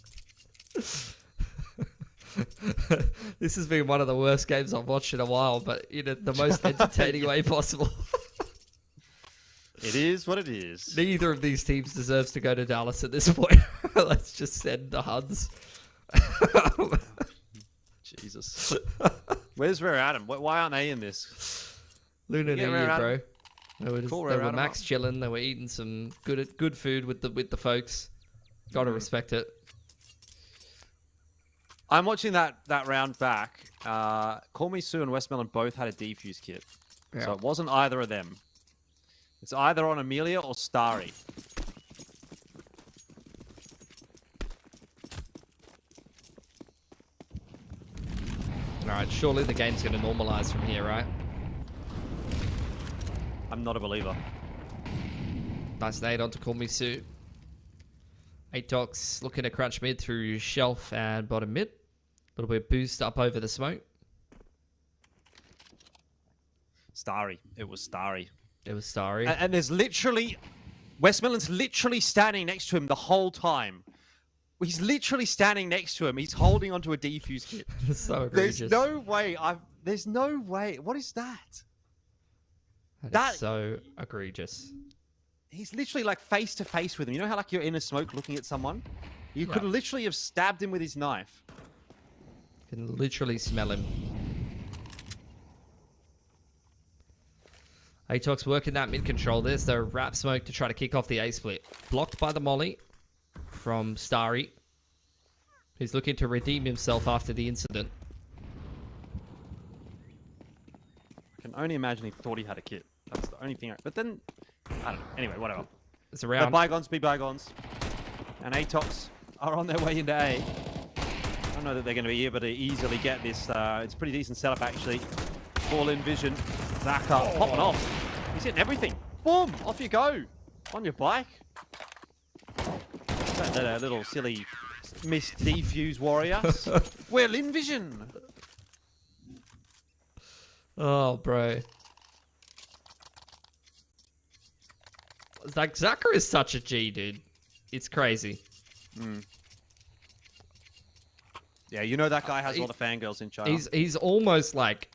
This has been one of the worst games I've watched in a while, but in the most entertaining way possible. It is what it is. Neither of these teams deserves to go to Dallas at this point. Let's just send the Huns. Jesus. Where's Rare Adam? Why aren't they in this? Lunar New Year, bro. Cool, They were max chilling. They were eating some good food with the folks. Gotta respect it. I'm watching that round back. Call Me Sue and Westmelon both had a defuse kit. Yeah. So it wasn't either of them. It's either on Amelia or Starry. Alright, surely the game's gonna normalize from here, right? I'm not a believer. Nice nade onto Call Me Sue. Atox looking to crunch mid through shelf and bottom mid. A little bit of boost up over the smoke. Starry. It was Starry. It was Starry. And there's literally... Westmelon's literally standing next to him the whole time. He's literally standing next to him. He's holding onto a defuse kit. So egregious. There's no way. There's no way. What is that? That is so egregious. He's literally like face to face with him. You know how like you're in a smoke looking at someone? You could literally have stabbed him with his knife. You can literally smell him. Atox working that mid control. There's the wrap smoke to try to kick off the A split. Blocked by the molly from Starry. He's looking to redeem himself after the incident. I can only imagine he thought he had a kit. That's the only thing. But then, I don't know. Anyway, whatever. It's around. Let bygones be bygones. And Atox are on their way into A. I don't know that they're going to be able to easily get this. It's a pretty decent setup, actually. Fall in vision. Zaka popping off. He's hitting everything. Boom! Off you go. On your bike. That little silly missed defuse warrior. We're in vision. Oh, bro. Like, Zaka is such a G, dude. It's crazy. Yeah, you know that guy has all the fangirls in China. He's almost like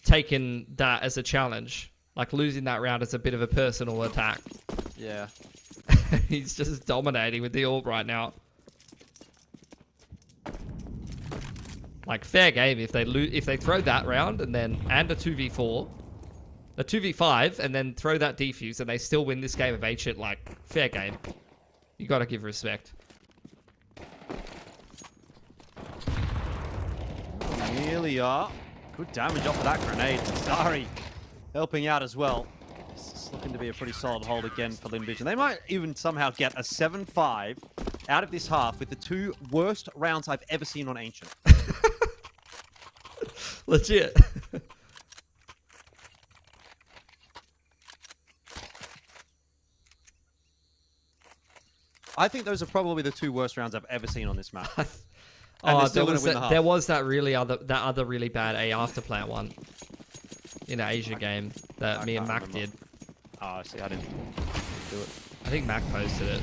taken that as a challenge. Like losing that round as a bit of a personal attack. Yeah. He's just dominating with the orb right now. Like fair game if they throw that round and a 2v4, a 2v5 and then throw that defuse and they still win this game of Ancient, like fair game. You gotta give respect. Amelia. Good damage off of that grenade. Starry helping out as well. This is looking to be a pretty solid hold again for Lin Vision. They might even somehow get a 7-5 out of this half with the two worst rounds I've ever seen on Ancient. Legit. I think those are probably the two worst rounds I've ever seen on this map. There was that other really bad A after plant one in an Asia game that me and Mac did. Oh, see, I didn't do it. I think Mac posted it.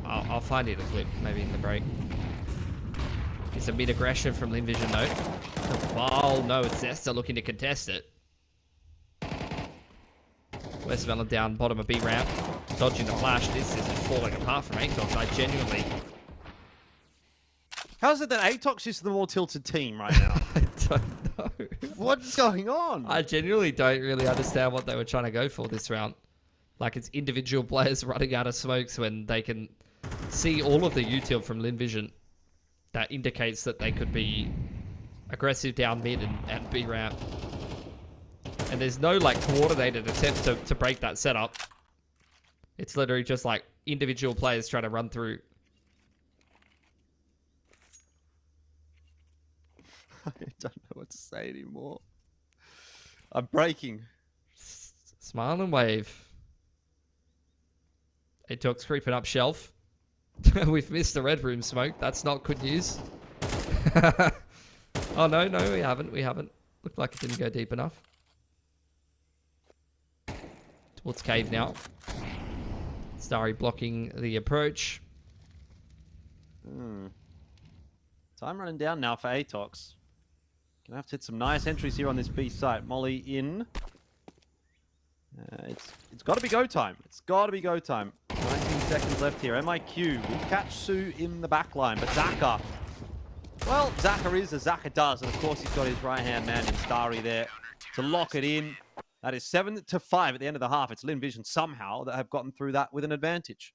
I'll find it a clip, maybe in the break. It's a mid aggression from Lin Vision though. Oh no, it's Zesta looking to contest it. Westmelon down bottom of B ramp, dodging the flash. This is falling apart from Atox. I genuinely. How's it that Atox is the more tilted team right now? I don't know. What's going on? I genuinely don't really understand what they were trying to go for this round. Like it's individual players running out of smokes when they can see all of the util from Lin Vision. That indicates that they could be aggressive down mid and B ramp. And there's no like coordinated attempt to break that setup. It's literally just like individual players trying to run through. I don't know what to say anymore. I'm breaking. Smile and wave. Atox creeping up shelf. We've missed the red room smoke. That's not good news. Oh, no, we haven't. Looked like it didn't go deep enough. Towards cave now. Starry blocking the approach. Time running down now for Atox. Gonna have to hit some nice entries here on this B site. Molly in. It's got to be go time. It's got to be go time. 19 seconds left here. MIQ will catch Sue in the back line, but Zaka. Well, Zaka is as Zaka does, and of course he's got his right-hand man in Starry there to lock it in. That is 7-5 at the end of the half. It's Lin Vision somehow that have gotten through that with an advantage.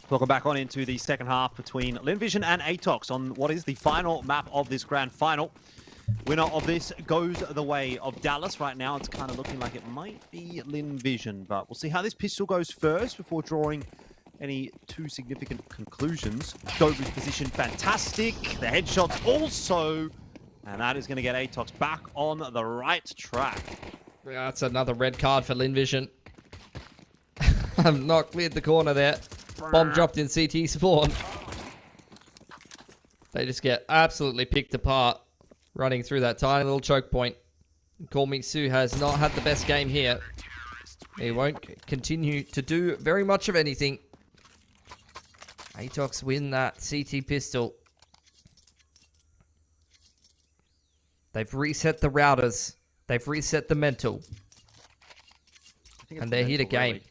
Welcome back on into the second half between Lin Vision and Atox on what is the final map of this grand final. Winner of this goes the way of Dallas. Right now, it's kind of looking like it might be Lin Vision, but we'll see how this pistol goes first before drawing any too significant conclusions. Dobu's position, fantastic. The headshots also. And that is going to get Atox back on the right track. Yeah, that's another red card for Linvision. I've not cleared the corner there. Bomb dropped in CT spawn. They just get absolutely picked apart running through that tiny little choke point. Call Me Sue has not had the best game here. He won't continue to do very much of anything. Atox win that CT pistol. They've reset the routers. They've reset the mental. And they're here to game. Really.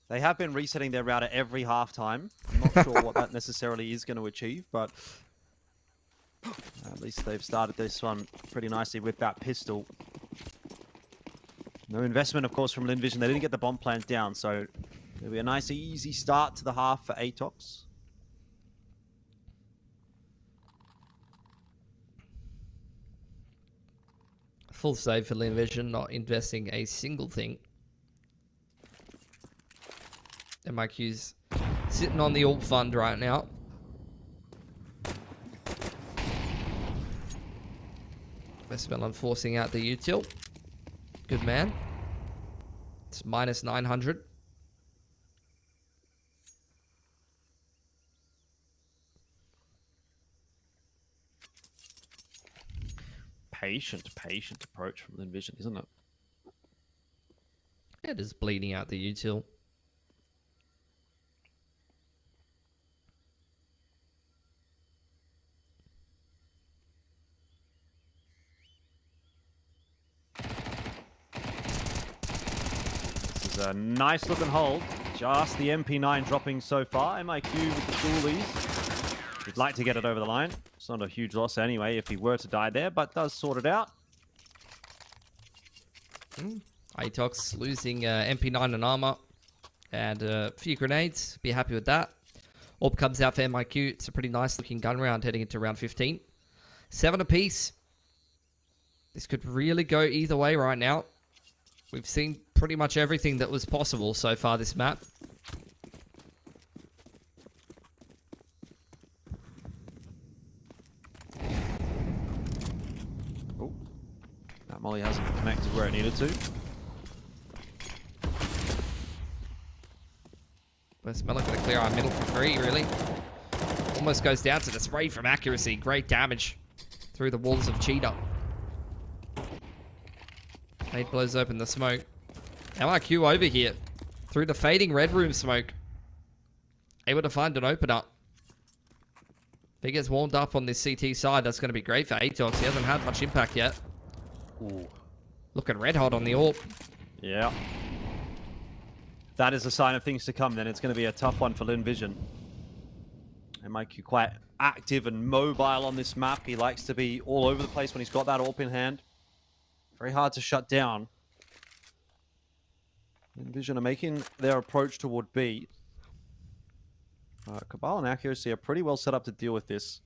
They have been resetting their router every halftime. I'm not sure what that necessarily is going to achieve, but at least they've started this one pretty nicely with that pistol. No investment, of course, from Linvision. They didn't get the bomb plans down, so it'll be a nice, easy start to the half for Atox. Full save for Linvision, not investing a single thing. MIQ's sitting on the alt fund right now. Westmelon forcing out the util. Good man. It's minus 900. Patient approach from Linvision, isn't it? It is bleeding out the util. This is a nice looking hold. Just the MP9 dropping so far. MIQ with the goalies. He'd like to get it over the line. It's not a huge loss anyway if he were to die there, but does sort it out. Atox losing MP9 and armor and a few grenades. Be happy with that. Orb comes out for MIQ. It's a pretty nice looking gun round heading into round 15. 7 apiece. This could really go either way right now. We've seen pretty much everything that was possible so far this map. Oh, that molly hasn't connected where it needed to. Westmelon going to clear our middle for free, really. Almost goes down to the spray from accuracy. Great damage through the walls of Cheetah. Nate blows open the smoke. MIQ over here through the fading red room smoke. Able to find an opener. If he gets warmed up on this CT side, that's going to be great for Atox. He hasn't had much impact yet. Ooh. Looking red hot on the AWP. Yeah. That is a sign of things to come then. It's going to be a tough one for Linvision. MIQ quite active and mobile on this map. He likes to be all over the place when he's got that AWP in hand. Very hard to shut down. Linvision are making their approach toward B. Cabal and Accuracy are pretty well set up to deal with this.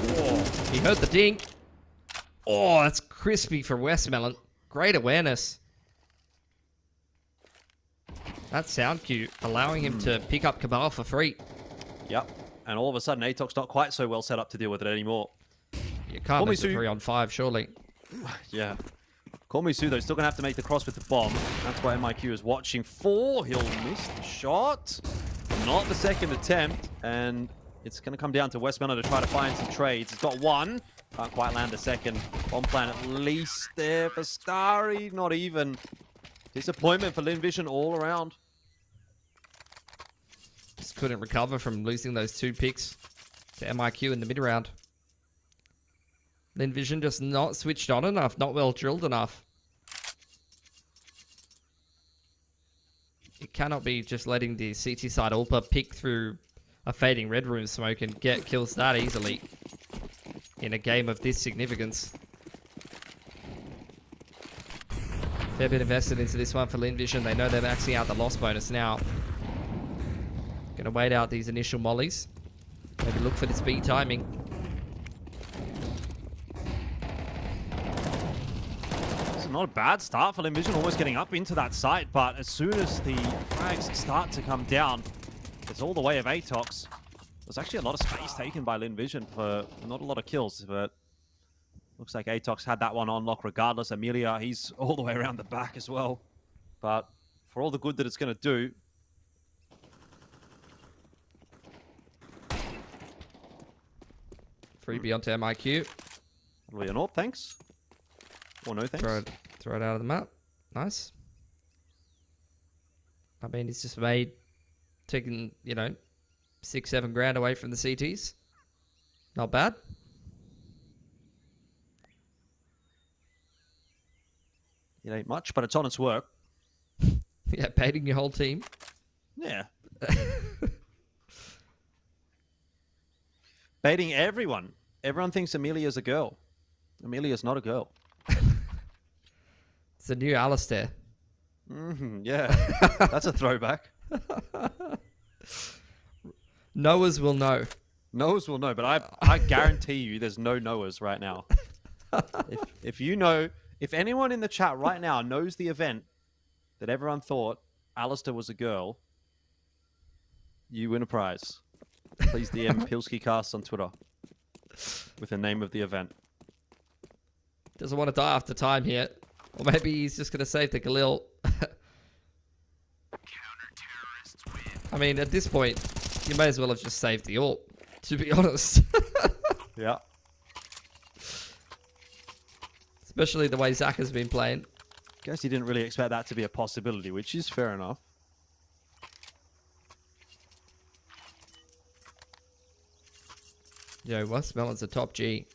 Oh, he heard the ding. Oh, that's crispy for Westmelon. Great awareness. That sound cue allowing him to pick up Cabal for free. Yep. And all of a sudden, Atox not quite so well set up to deal with it anymore. You can't lose a 3-on-5, surely. Yeah. Call Me Sue, though, still going to have to make the cross with the bomb. That's what MIQ is watching for. He'll miss the shot. Not the second attempt. And it's going to come down to Westmelon to try to find some trades. He's got one. Can't quite land the second. Bomb plan at least there for Starry. Not even. Disappointment for Linvision all around. Just couldn't recover from losing those 2 picks to MIQ in the mid-round. Linvision just not switched on enough, not well drilled enough. It cannot be just letting the CT side AWPer pick through a fading red room smoke and get kills that easily in a game of this significance. Fair bit invested into this one for Linvision. They know they're maxing out the loss bonus now. Gonna wait out these initial mollies. Maybe look for this B timing. not a bad start for Linvision, almost getting up into that site, but as soon as the frags start to come down, it's all the way of Atox. There's actually a lot of space taken by Linvision for not a lot of kills, but looks like Atox had that one on lock regardless. Amelia, he's all the way around the back as well. But for all the good that it's going to do, Freebie onto MIQ. Leonor, thanks. Or no thanks. Throw it out of the map. Nice. I mean, he's just taking, 6-7 grand away from the CTs. Not bad. It ain't much, but it's honest work. Yeah, baiting your whole team. Yeah. Baiting everyone. Everyone thinks Amelia's a girl. Amelia's not a girl. It's a new Alistair. Yeah. That's a throwback. Knowers will know. Knowers will know, but I guarantee you there's no knowers right now. If you know, if anyone in the chat right now knows the event that everyone thought Alistair was a girl, you win a prize. Please DM PilskiCast on Twitter with the name of the event. Doesn't want to die after time here. Or maybe he's just going to save the Galil. I mean, at this point, you may as well have just saved the ult, to be honest. Yeah. Especially the way Zach has been playing. Guess he didn't really expect that to be a possibility, which is fair enough. Yo, Westmelon's a top G.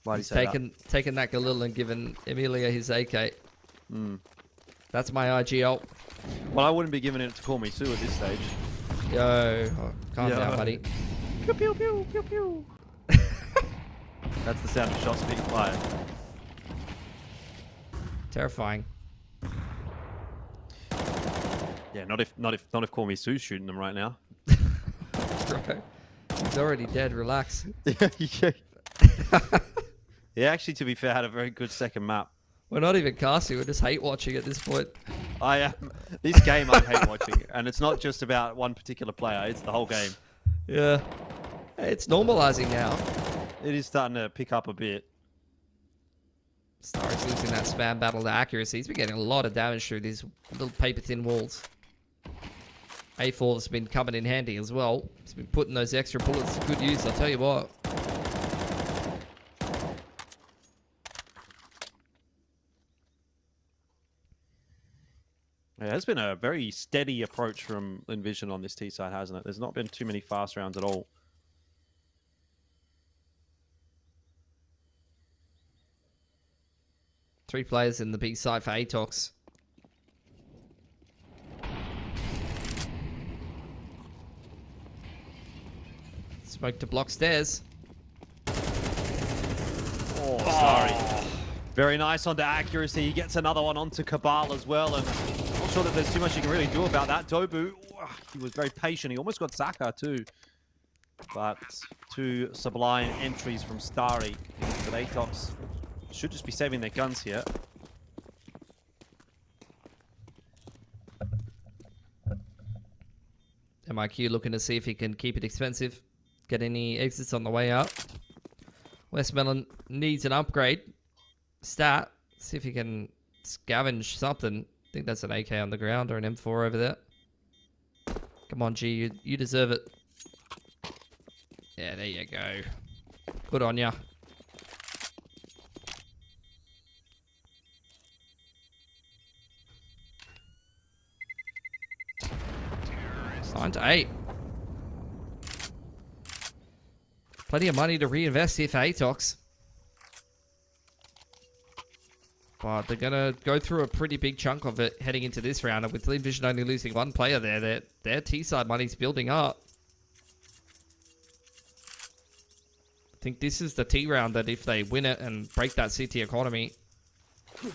Why He's do you say that? taken that Galil and given Emilia his AK. That's my IG ult. Well, I wouldn't be giving it to Call Me Sue at this stage. Yo, calm down, buddy. Pew, pew, pew, pew, pew. That's the sound of shots being fired. Terrifying. Yeah, not if Call Me Sue's shooting them right now. Bro, he's already dead. Relax. Yeah, actually, to be fair, had a very good second map. We're not even casting. We're just hate watching at this point. I am. This game I hate watching, and it's not just about one particular player. It's the whole game. Yeah. Hey, it's normalizing now. It is starting to pick up a bit. Star's losing that spam battle to accuracy. He's been getting a lot of damage through these little paper-thin walls. A4's been coming in handy as well. He's been putting those extra bullets to good use, I'll tell you what. Yeah, it's been a very steady approach from Linvision on this T side, hasn't it? There's not been too many fast rounds at all. Three players in the B side for Atox. Smoke to block stairs. Oh, sorry. Very nice onto accuracy. He gets another one onto Cabal as well, and I'm not sure that there's too much you can really do about that. Dobu, he was very patient. He almost got Saka too. But two sublime entries from Starry. But Atox should just be saving their guns here. MIQ looking to see if he can keep it expensive. Get any exits on the way out. Westmelon needs an upgrade. Stat. See if he can scavenge something. I think that's an AK on the ground or an M4 over there. Come on, G. You deserve it. Yeah, there you go. Good on ya. On to 8. Plenty of money to reinvest here for Atox. But they're going to go through a pretty big chunk of it heading into this round. And with Linvision only losing one player there, their T-side money's building up. I think this is the T round that if they win it and break that CT economy,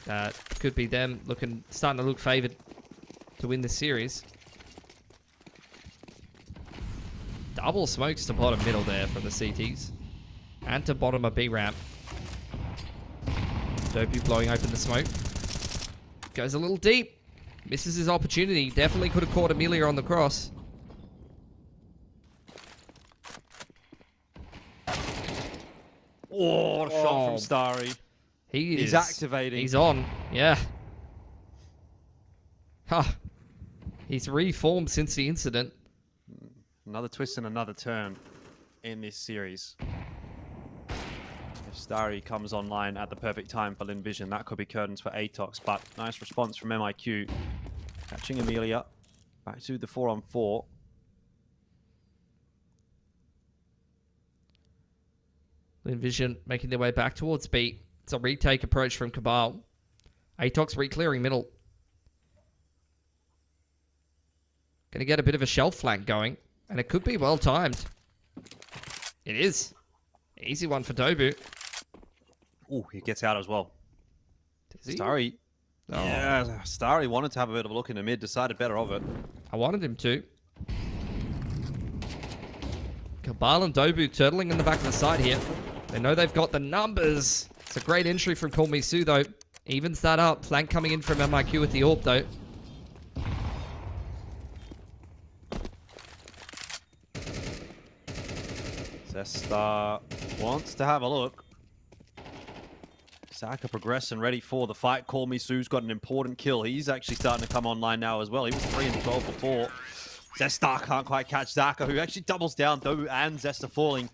that could be them starting to look favoured to win this series. Double smokes to bottom middle there from the CTs. And to bottom of B ramp. Dobu blowing open the smoke. Goes a little deep. Misses his opportunity. Definitely could have caught Amelia on the cross. Oh, shot from Starry. He's activating. He's on. Yeah. Huh. He's reformed since the incident. Another twist and another turn in this series. If Starry comes online at the perfect time for Linvision, that could be curtains for Atox, but nice response from MIQ. Catching Amelia. Back to the 4-on-4. Linvision making their way back towards B. It's a retake approach from Cabal. Atox re-clearing middle. Going to get a bit of a shelf flank going, and it could be well timed. It is. Easy one for Dobu. Oh, he gets out as well. Does he? Starry. Oh. Yeah, Starry wanted to have a bit of a look in the mid, decided better of it. I wanted him to. Cabal and Dobu turtling in the back of the side here. They know they've got the numbers. It's a great entry from Call Me Sue, though. Evens that up. Flank coming in from MIQ with the AWP, though. Zesta wants to have a look. Saka progressing, ready for the fight. Call Me Sue's got an important kill. He's actually starting to come online now as well. He was 3 and 12 before. Zesta can't quite catch Zaka, who actually doubles down. Dobu and Zesta falling.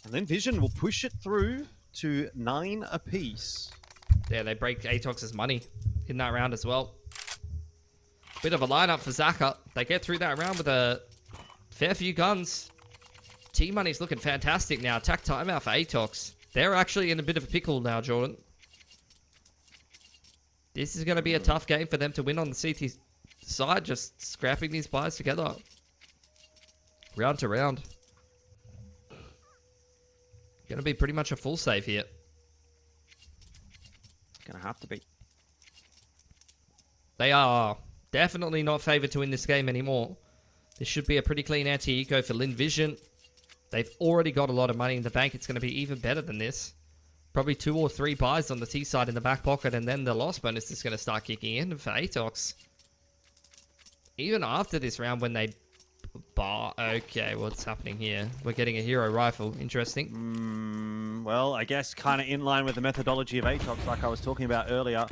And then Vision will push it through to 9 apiece. Yeah, they break Atox's money in that round as well. Bit of a lineup for Zaka. They get through that round with a fair few guns. T-Money's looking fantastic now. Attack timeout for Atox. They're actually in a bit of a pickle now, Jordan. This is going to be a tough game for them to win on the CT side, just scrapping these buys together. Round to round. Going to be pretty much a full save here. Going to have to be. They are definitely not favored to win this game anymore. This should be a pretty clean anti-eco for Linvision. They've already got a lot of money in the bank. It's going to be even better than this. Probably 2 or 3 buys on the T side in the back pocket, and then the loss bonus is going to start kicking in for Atox. Even after this round when they bar... Okay, what's happening here? We're getting a hero rifle. Interesting. Well, I guess kind of in line with the methodology of Atox, like I was talking about earlier.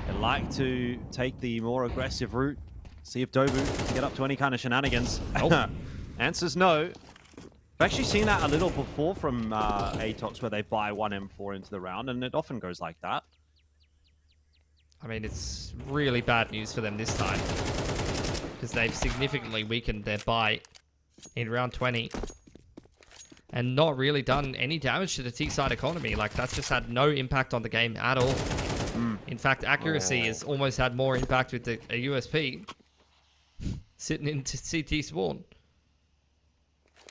They like to take the more aggressive route. See if Dobu can get up to any kind of shenanigans. Oh. Answer's no. I've actually seen that a little before from Atox, where they buy 1 M4 into the round, and it often goes like that. I mean, it's really bad news for them this time, because they've significantly weakened their buy in round 20 and not really done any damage to the T-side economy. Like, that's just had no impact on the game at all. In fact, accuracy has almost had more impact with a USP sitting in CT spawn.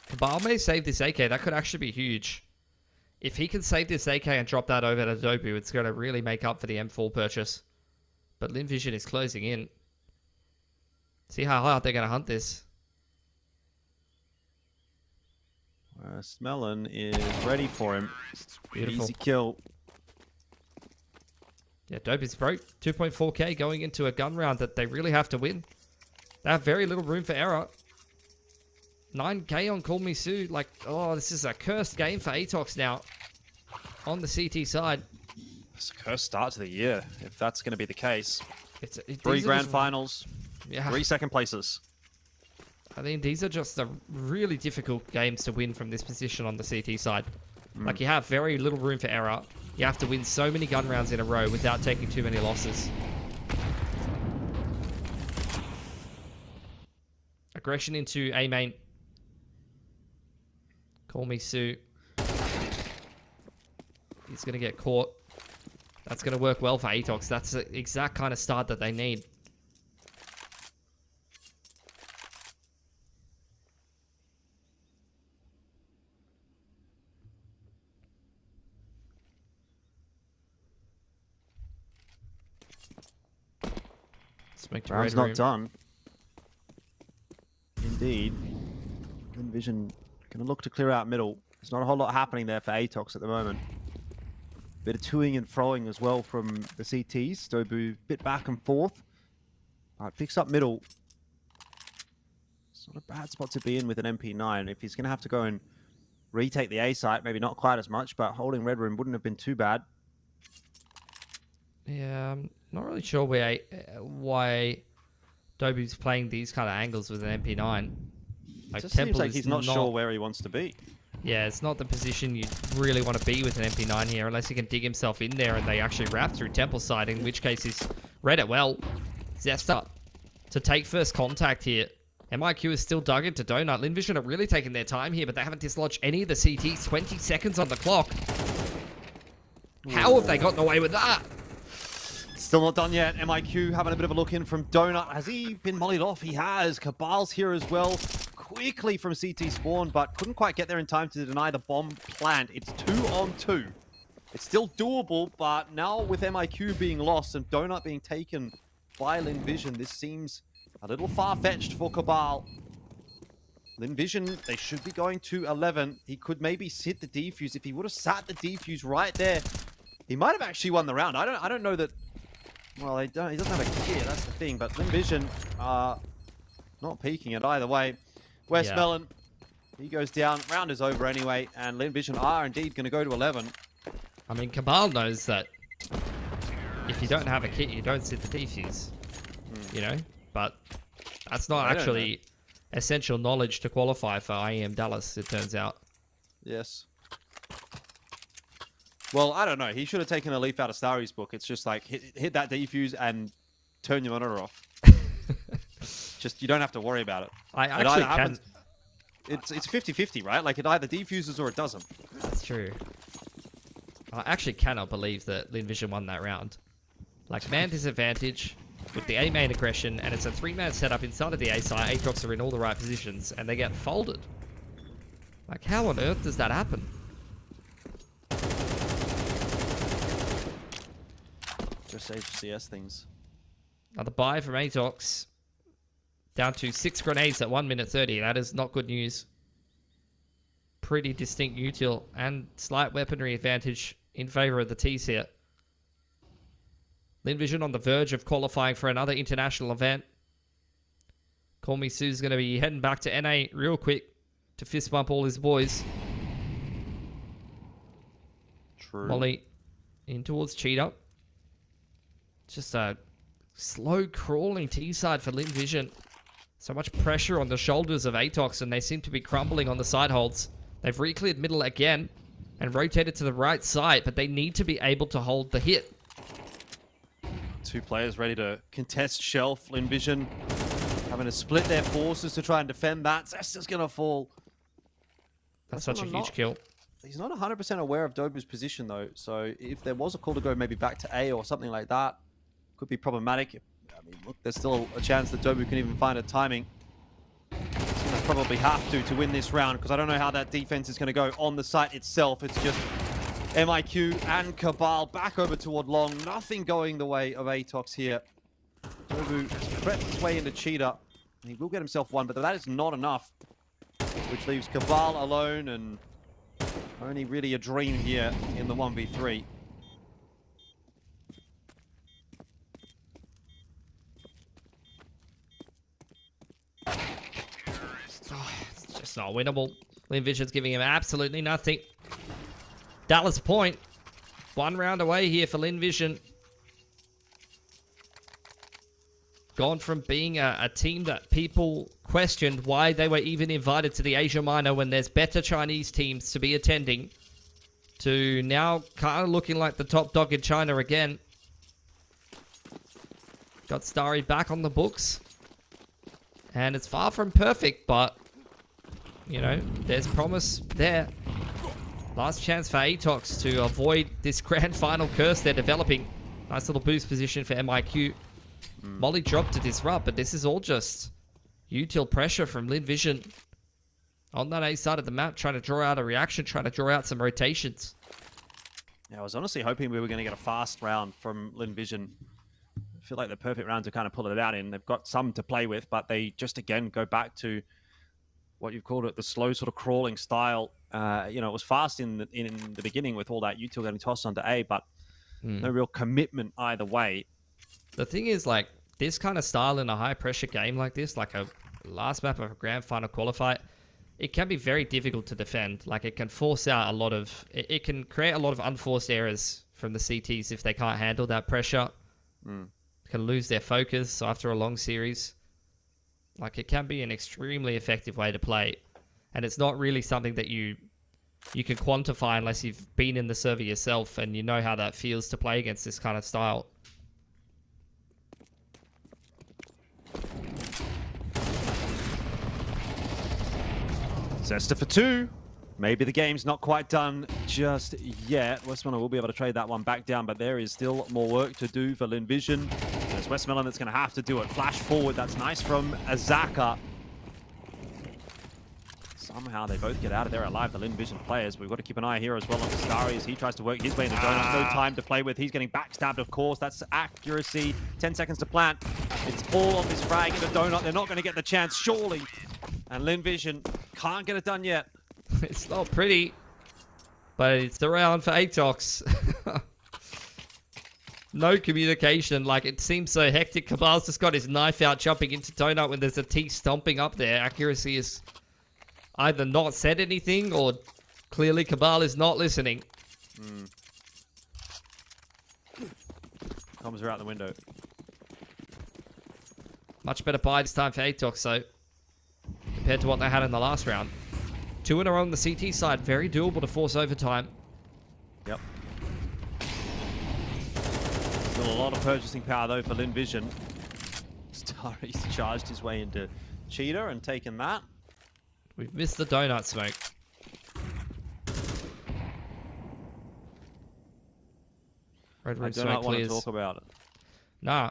Cabal may save this AK. That could actually be huge. If he can save this AK and drop that over to Dobu, it's going to really make up for the M4 purchase. But Linvision is closing in. See how hard they're going to hunt this. Smellin is ready for him. Beautiful. Easy kill. Yeah, Dobu's broke. 2.4k going into a gun round that they really have to win. They have very little room for error. 9k on Call Me Sue. Like, oh, this is a cursed game for Atox now. On the CT side. It's a cursed start to the year, if that's going to be the case. 3 these are grand just- finals, Yeah. 3 second places. I mean, these are just the really difficult games to win from this position on the CT side. Like, you have very little room for error. You have to win so many gun rounds in a row without taking too many losses. Aggression into A main. Call Me Sue. He's going to get caught. That's going to work well for Atox. That's the exact kind of start that they need. Smoke to Round's red not room. done. Indeed. Vision going to look to clear out middle. There's not a whole lot happening there for Atox at the moment. Bit of toing and throwing as well from the CTs. Dobu bit back and forth. Picks up middle. It's not a bad spot to be in with an MP9. If he's going to have to go and retake the A site, maybe not quite as much, but holding Red Room wouldn't have been too bad. Yeah, I'm not really sure why Dobu's playing these kind of angles with an MP9. It just seems like he's not sure where he wants to be. Yeah, it's not the position you really want to be with an MP9 here, unless he can dig himself in there and they actually wrap through Temple side, in which case he's read it well. Zesta to take first contact here. MIQ is still dug into Donut. Linvision are really taking their time here, but they haven't dislodged any of the CTs. 20 seconds on the clock. How have they gotten away with that? Still not done yet. MIQ having a bit of a look in from Donut. Has he been mollied off? He has. Cabal's here as well. Quickly from CT spawn, but couldn't quite get there in time to deny the bomb plant. It's 2-on-2. It's still doable, but now with MIQ being lost and Donut being taken by Linvision, this seems a little far-fetched for Cabal. Linvision, they should be going to 11. He could maybe sit the defuse. If he would have sat the defuse right there, he might have actually won the round. I don't know that. Well, he doesn't have a gear, that's the thing. But Linvision are not peeking it either way. West Melon, he goes down. Round is over anyway, and Linvision are indeed going to go to 11. I mean, Cabal knows that if you don't have a kit, you don't sit the defuse. You know? But that's not actually essential knowledge to qualify for IEM Dallas, it turns out. Yes. Well, I don't know. He should have taken a leaf out of Starry's book. It's just like, hit that defuse and turn your monitor off. Just, you don't have to worry about it. I actually can. It's 50-50, right? Like, it either defuses or it doesn't. That's true. I actually cannot believe that Linvision won that round. Like, man disadvantage with the A main aggression, and it's a 3-man setup inside of the A side. Aatrox are in all the right positions, and they get folded. Like, how on earth does that happen? Just save CS things. Another buy from Aatrox. Down to 6 grenades at 1 minute 30. That is not good news. Pretty distinct util and slight weaponry advantage in favor of the T's here. Linvision on the verge of qualifying for another international event. Call Me Sue's going to be heading back to NA real quick to fist bump all his boys. True. Molly in towards Cheetah. Just a slow crawling T side for Linvision. So much pressure on the shoulders of Aatrox, and they seem to be crumbling on the side holds. They've re-cleared middle again and rotated to the right side, but they need to be able to hold the hit. 2 players ready to contest Shelf. Linvision having to split their forces to try and defend that. Zesta's going to fall. That's such a huge kill. He's not 100% aware of Dobu's position, though. So if there was a call to go maybe back to A or something like that, could be problematic. I mean, look, there's still a chance that Dobu can even find a timing. He's going to probably have to win this round, because I don't know how that defense is going to go on the site itself. It's just MIQ and Cabal back over toward long. Nothing going the way of Aatrox here. Dobu has crept his way into Cheetah. He will get himself one, but that is not enough. Which leaves Cabal alone, and only really a dream here in the 1v3. It's just not winnable. Linvision's giving him absolutely nothing. Dallas point. 1 round away here for Linvision. Gone from being a team that people questioned why they were even invited to the Asia Minor when there's better Chinese teams to be attending, to now kind of looking like the top dog in China again. Got Starry back on the books. And it's far from perfect, but, you know, there's promise there. Last chance for Aatrox to avoid this grand final curse they're developing. Nice little boost position for MIQ. Molly dropped to disrupt, but this is all just util pressure from Linvision on that A side of the map, trying to draw out a reaction, trying to draw out some rotations. Yeah, I was honestly hoping we were going to get a fast round from Linvision. I feel like the perfect round to kind of pull it out in. They've got some to play with, but they just again go back to what you've called it, the slow sort of crawling style. You know, it was fast in the beginning with all that util getting tossed onto A, but no real commitment either way. The thing is, like, this kind of style in a high-pressure game like this, like a last map of a grand final qualifier, it can be very difficult to defend. Like, it can force out a lot of... It can create a lot of unforced errors from the CTs if they can't handle that pressure. Can lose their focus after a long series. Like, it can be an extremely effective way to play. And it's not really something that you can quantify unless you've been in the server yourself and you know how that feels to play against this kind of style. Zesta for 2. Maybe the game's not quite done just yet. Westmelon will be able to trade that one back down, but there is still more work to do for Linvision. There's Westmelon that's going to have to do it. Flash forward. That's nice from Azaka. Somehow they both get out of there alive, the Linvision players. We've got to keep an eye here as well on Starry as he tries to work his way in the donut. No time to play with. He's getting backstabbed, of course. That's accuracy. 10 seconds to plant. It's all on this frag in the donut. They're not going to get the chance, surely. And Linvision can't get it done yet. It's not pretty, but it's the round for Atox. No communication. Like, it seems so hectic. Cabal's just got his knife out, jumping into donut when there's a T stomping up there. Accuracy is either not said anything or clearly Cabal is not listening. Comms are out the window. Much better buy this time for Atox, though, compared to what they had in the last round. 2 in a row on the CT side. Very doable to force overtime. Yep. Still a lot of purchasing power, though, for Linvision. Starry's charged his way into Cheetah and taken that. We've missed the donut smoke. Red room I do smoke not want to clears. talk about it. Nah.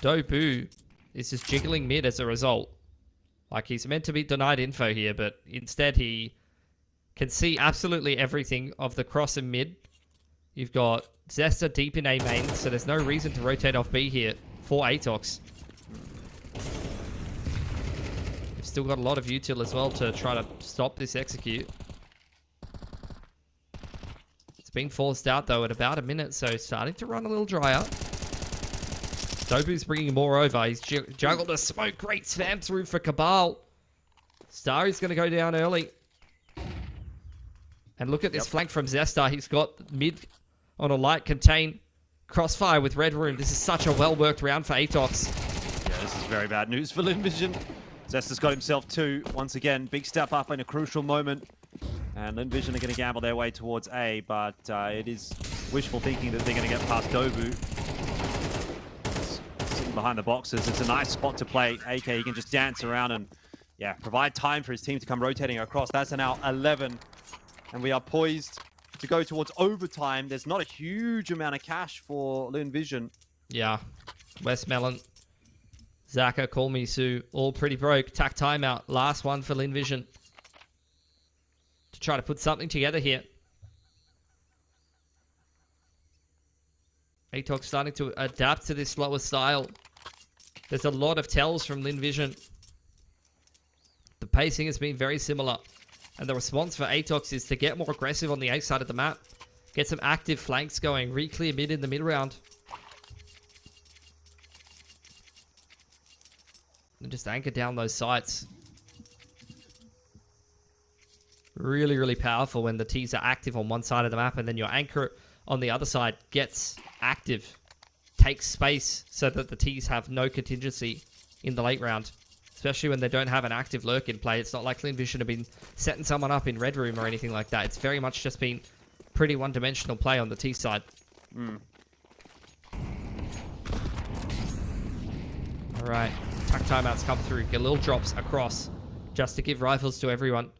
Dobu is just jiggling mid as a result. Like, he's meant to be denied info here, but instead he can see absolutely everything of the cross and mid. You've got Zesta deep in A main, so there's no reason to rotate off B here for Atox. We've still got a lot of util as well to try to stop this execute. It's being forced out, though, at about a minute, so it's starting to run a little drier. Dobu's bringing more over. He's juggled a smoke. Great spam through for Cabal. Starry's going to go down early. And look at this flank from Zesta. He's got mid on a light contain. Crossfire with Red Room. This is such a well-worked round for Atox. Yeah, this is very bad news for Linvision. Zesta's got himself 2. Once again, big step up in a crucial moment. And Linvision are going to gamble their way towards A, but it is wishful thinking that they're going to get past Dobu. Behind the boxes. It's a nice spot to play. AK, he can just dance around and, yeah, provide time for his team to come rotating across. That's an out 11. And we are poised to go towards overtime. There's not a huge amount of cash for Linvision. Yeah. Westmelon, Zaka, Call Me Sue, all pretty broke. Tack timeout. Last one for Linvision to try to put something together here. Atox starting to adapt to this slower style. There's a lot of tells from Linvision. The pacing has been very similar. And the response for Atox is to get more aggressive on the A side of the map. Get some active flanks going. Re-clear mid in the mid round. And just anchor down those sites. Really, really powerful when the T's are active on one side of the map and then your anchor on the other side gets active, takes space so that the T's have no contingency in the late round, especially when they don't have an active lurk in play. It's not like Linvision have been setting someone up in Red Room or anything like that. It's very much just been pretty one-dimensional play on the T side. All right, attack timeouts come through. Get little drops across just to give rifles to everyone.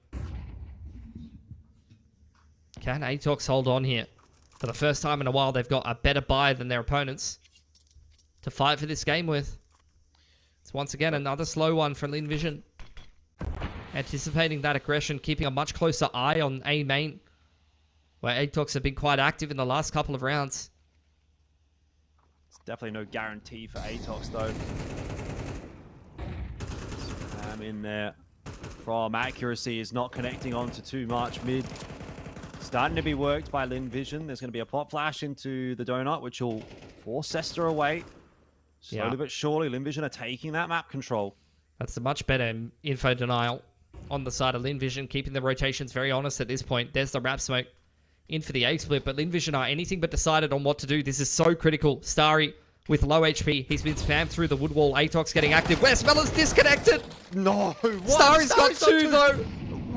Can Atox hold on here? For the first time in a while, they've got a better buy than their opponents to fight for this game with. It's once again another slow one from Linvision. Anticipating that aggression, keeping a much closer eye on A main, where Atox have been quite active in the last couple of rounds. It's definitely no guarantee for Atox, though. Spam in there. from accuracy is not connecting onto too much. Mid starting to be worked by Lin Vision. There's going to be a pop flash into the donut, which will force Zesta away. Slowly but surely, Lin Vision are taking that map control. That's a much better info denial on the side of Lin Vision, keeping the rotations very honest at this point. There's the wrap smoke in for the A split, but Lin Vision are anything but decided on what to do. This is so critical. Starry with low HP. He's been spammed through the wood wall. Atox getting active. Westmelon's disconnected. No, what? Starry's got two, though.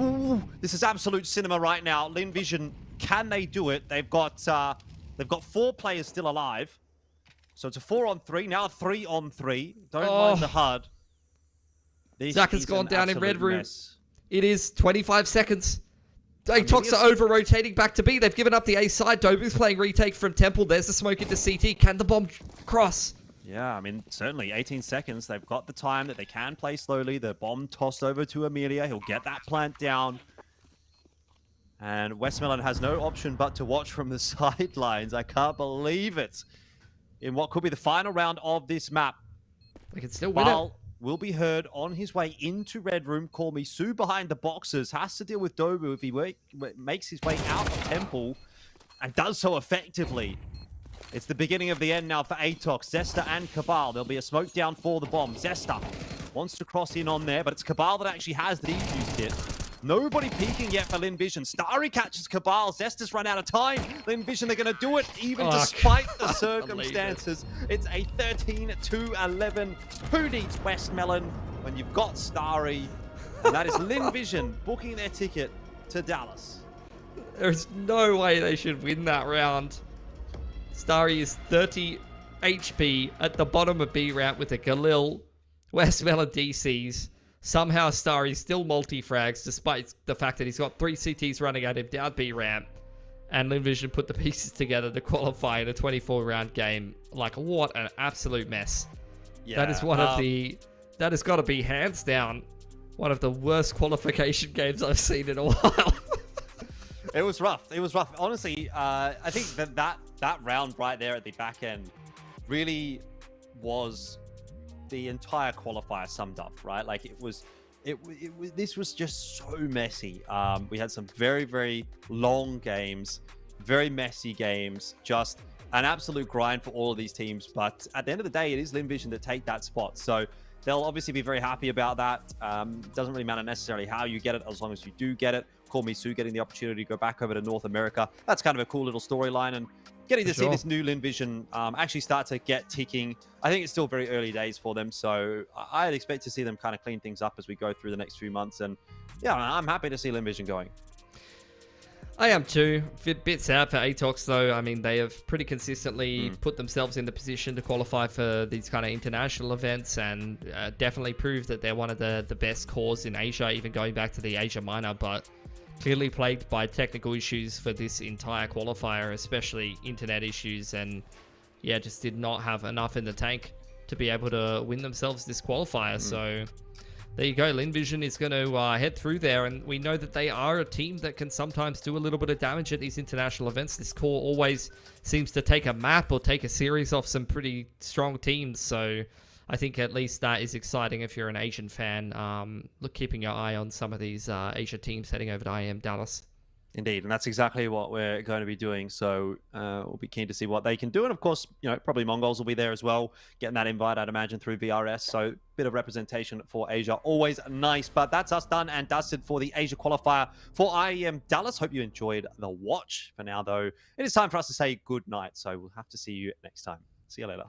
Ooh, this is absolute cinema right now. Lin Vision, can they do it? They've got 4 players still alive. So it's a 4-on-3, now a 3-on-3. Don't mind the HUD. Zach has gone down in red room. It is 25 seconds. Atox are over-rotating back to B. They've given up the A side. Dobu's playing retake from Temple. There's the smoke into CT. Can the bomb cross? Yeah, I mean, certainly 18 seconds. They've got the time that they can play slowly. The bomb tossed over to Amelia. He'll get that plant down. And Westmelon has no option but to watch from the sidelines. I can't believe it. In what could be the final round of this map. They can still win it. Will be heard on his way into Red Room. Call me Sue behind the boxes. Has to deal with Dobu if he makes his way out of Temple and does so effectively. It's the beginning of the end now for Atox, Zesta and Cabal. There'll be a smoke down for the bomb. Zesta wants to cross in on there, but it's Cabal that actually has the defuse kit. Nobody peeking yet for Lin Vision. Starry catches Cabal. Zesta's run out of time. Lin Vision, they're going to do it, even despite the circumstances. It's a 13-11. Who needs Westmelon when you've got Starry? And that is Lin Vision booking their ticket to Dallas. There's no way they should win that round. Starry is 30 HP at the bottom of B ramp with a Galil. Westmelon DCs. Somehow Starry still multi-frags despite the fact that he's got 3 CTs running at him down B ramp. And Lin Vision put the pieces together to qualify in a 24-round game. Like, what an absolute mess. Yeah, that is one of the... That has got to be, hands down, one of the worst qualification games I've seen in a while. It was rough. It was rough. Honestly, I think that round right there at the back end really was the entire qualifier summed up, right? Like this was just so messy. We had some very, very long games, very messy games, just an absolute grind for all of these teams. But at the end of the day, it is Lin Vision that take that spot. So they'll obviously be very happy about that. Doesn't really matter necessarily how you get it, as long as you do get it. Call me Sue getting the opportunity to go back over to North America. That's kind of a cool little storyline, and getting to see this new Lin Vision actually start to get ticking. I think it's still very early days for them, so I'd expect to see them kind of clean things up as we go through the next few months. And yeah, I'm happy to see Lin Vision going. I am too. Bit sad for Atox though. I mean, they have pretty consistently put themselves in the position to qualify for these kind of international events, and definitely proved that they're one of the best cores in Asia, even going back to the Asia Minor, but clearly plagued by technical issues for this entire qualifier, especially internet issues, and yeah, just did not have enough in the tank to be able to win themselves this qualifier. So there you go. Lin Vision is going to head through there, and we know that they are a team that can sometimes do a little bit of damage at these international events. This core always seems to take a map or take a series off some pretty strong teams, so I think at least that is exciting if you're an Asian fan. Keeping your eye on some of these Asia teams heading over to IEM Dallas. Indeed, and that's exactly what we're going to be doing. So we'll be keen to see what they can do. And of course, you know, probably Mongols will be there as well, getting that invite, I'd imagine, through VRS. So bit of representation for Asia, always nice. But that's us done and dusted for the Asia qualifier for IEM Dallas. Hope you enjoyed the watch. For now, though, it is time for us to say good night. So we'll have to see you next time. See you later.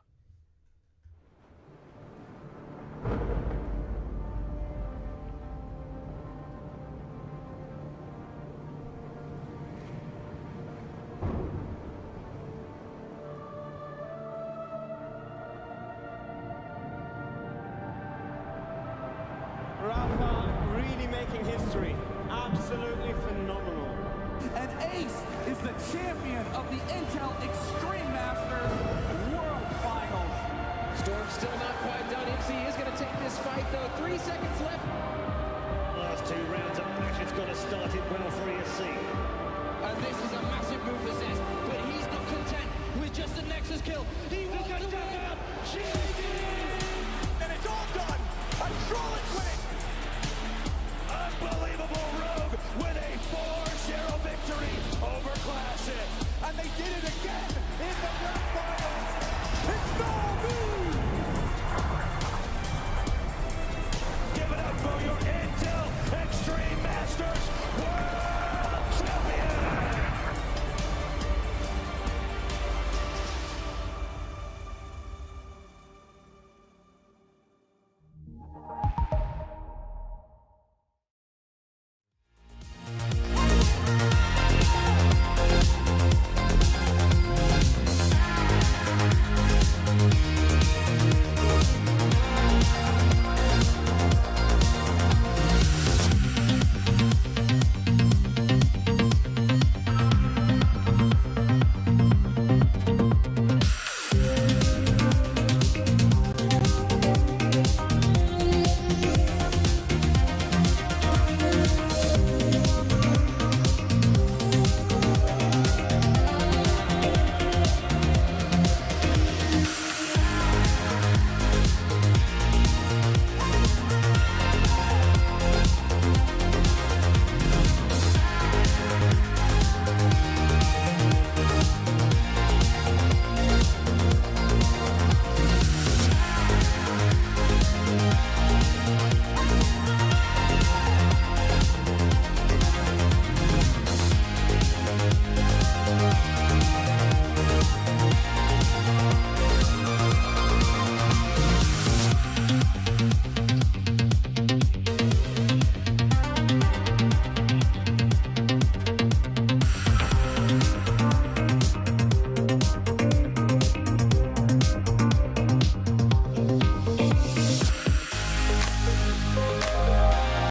Rafa really making history. Absolutely phenomenal. And Ace is the champion of the Intel Extreme Masters World Finals. Storm's still not quite done. MC is going to take this fight, though. 3 seconds left. Last 2 rounds of action's got to start it well for ESC. And this is a massive move for Zest, but he's not content with just a Nexus kill. He wants to win. And it's all done. A flawless win. and they did it again in the grand finals. It's not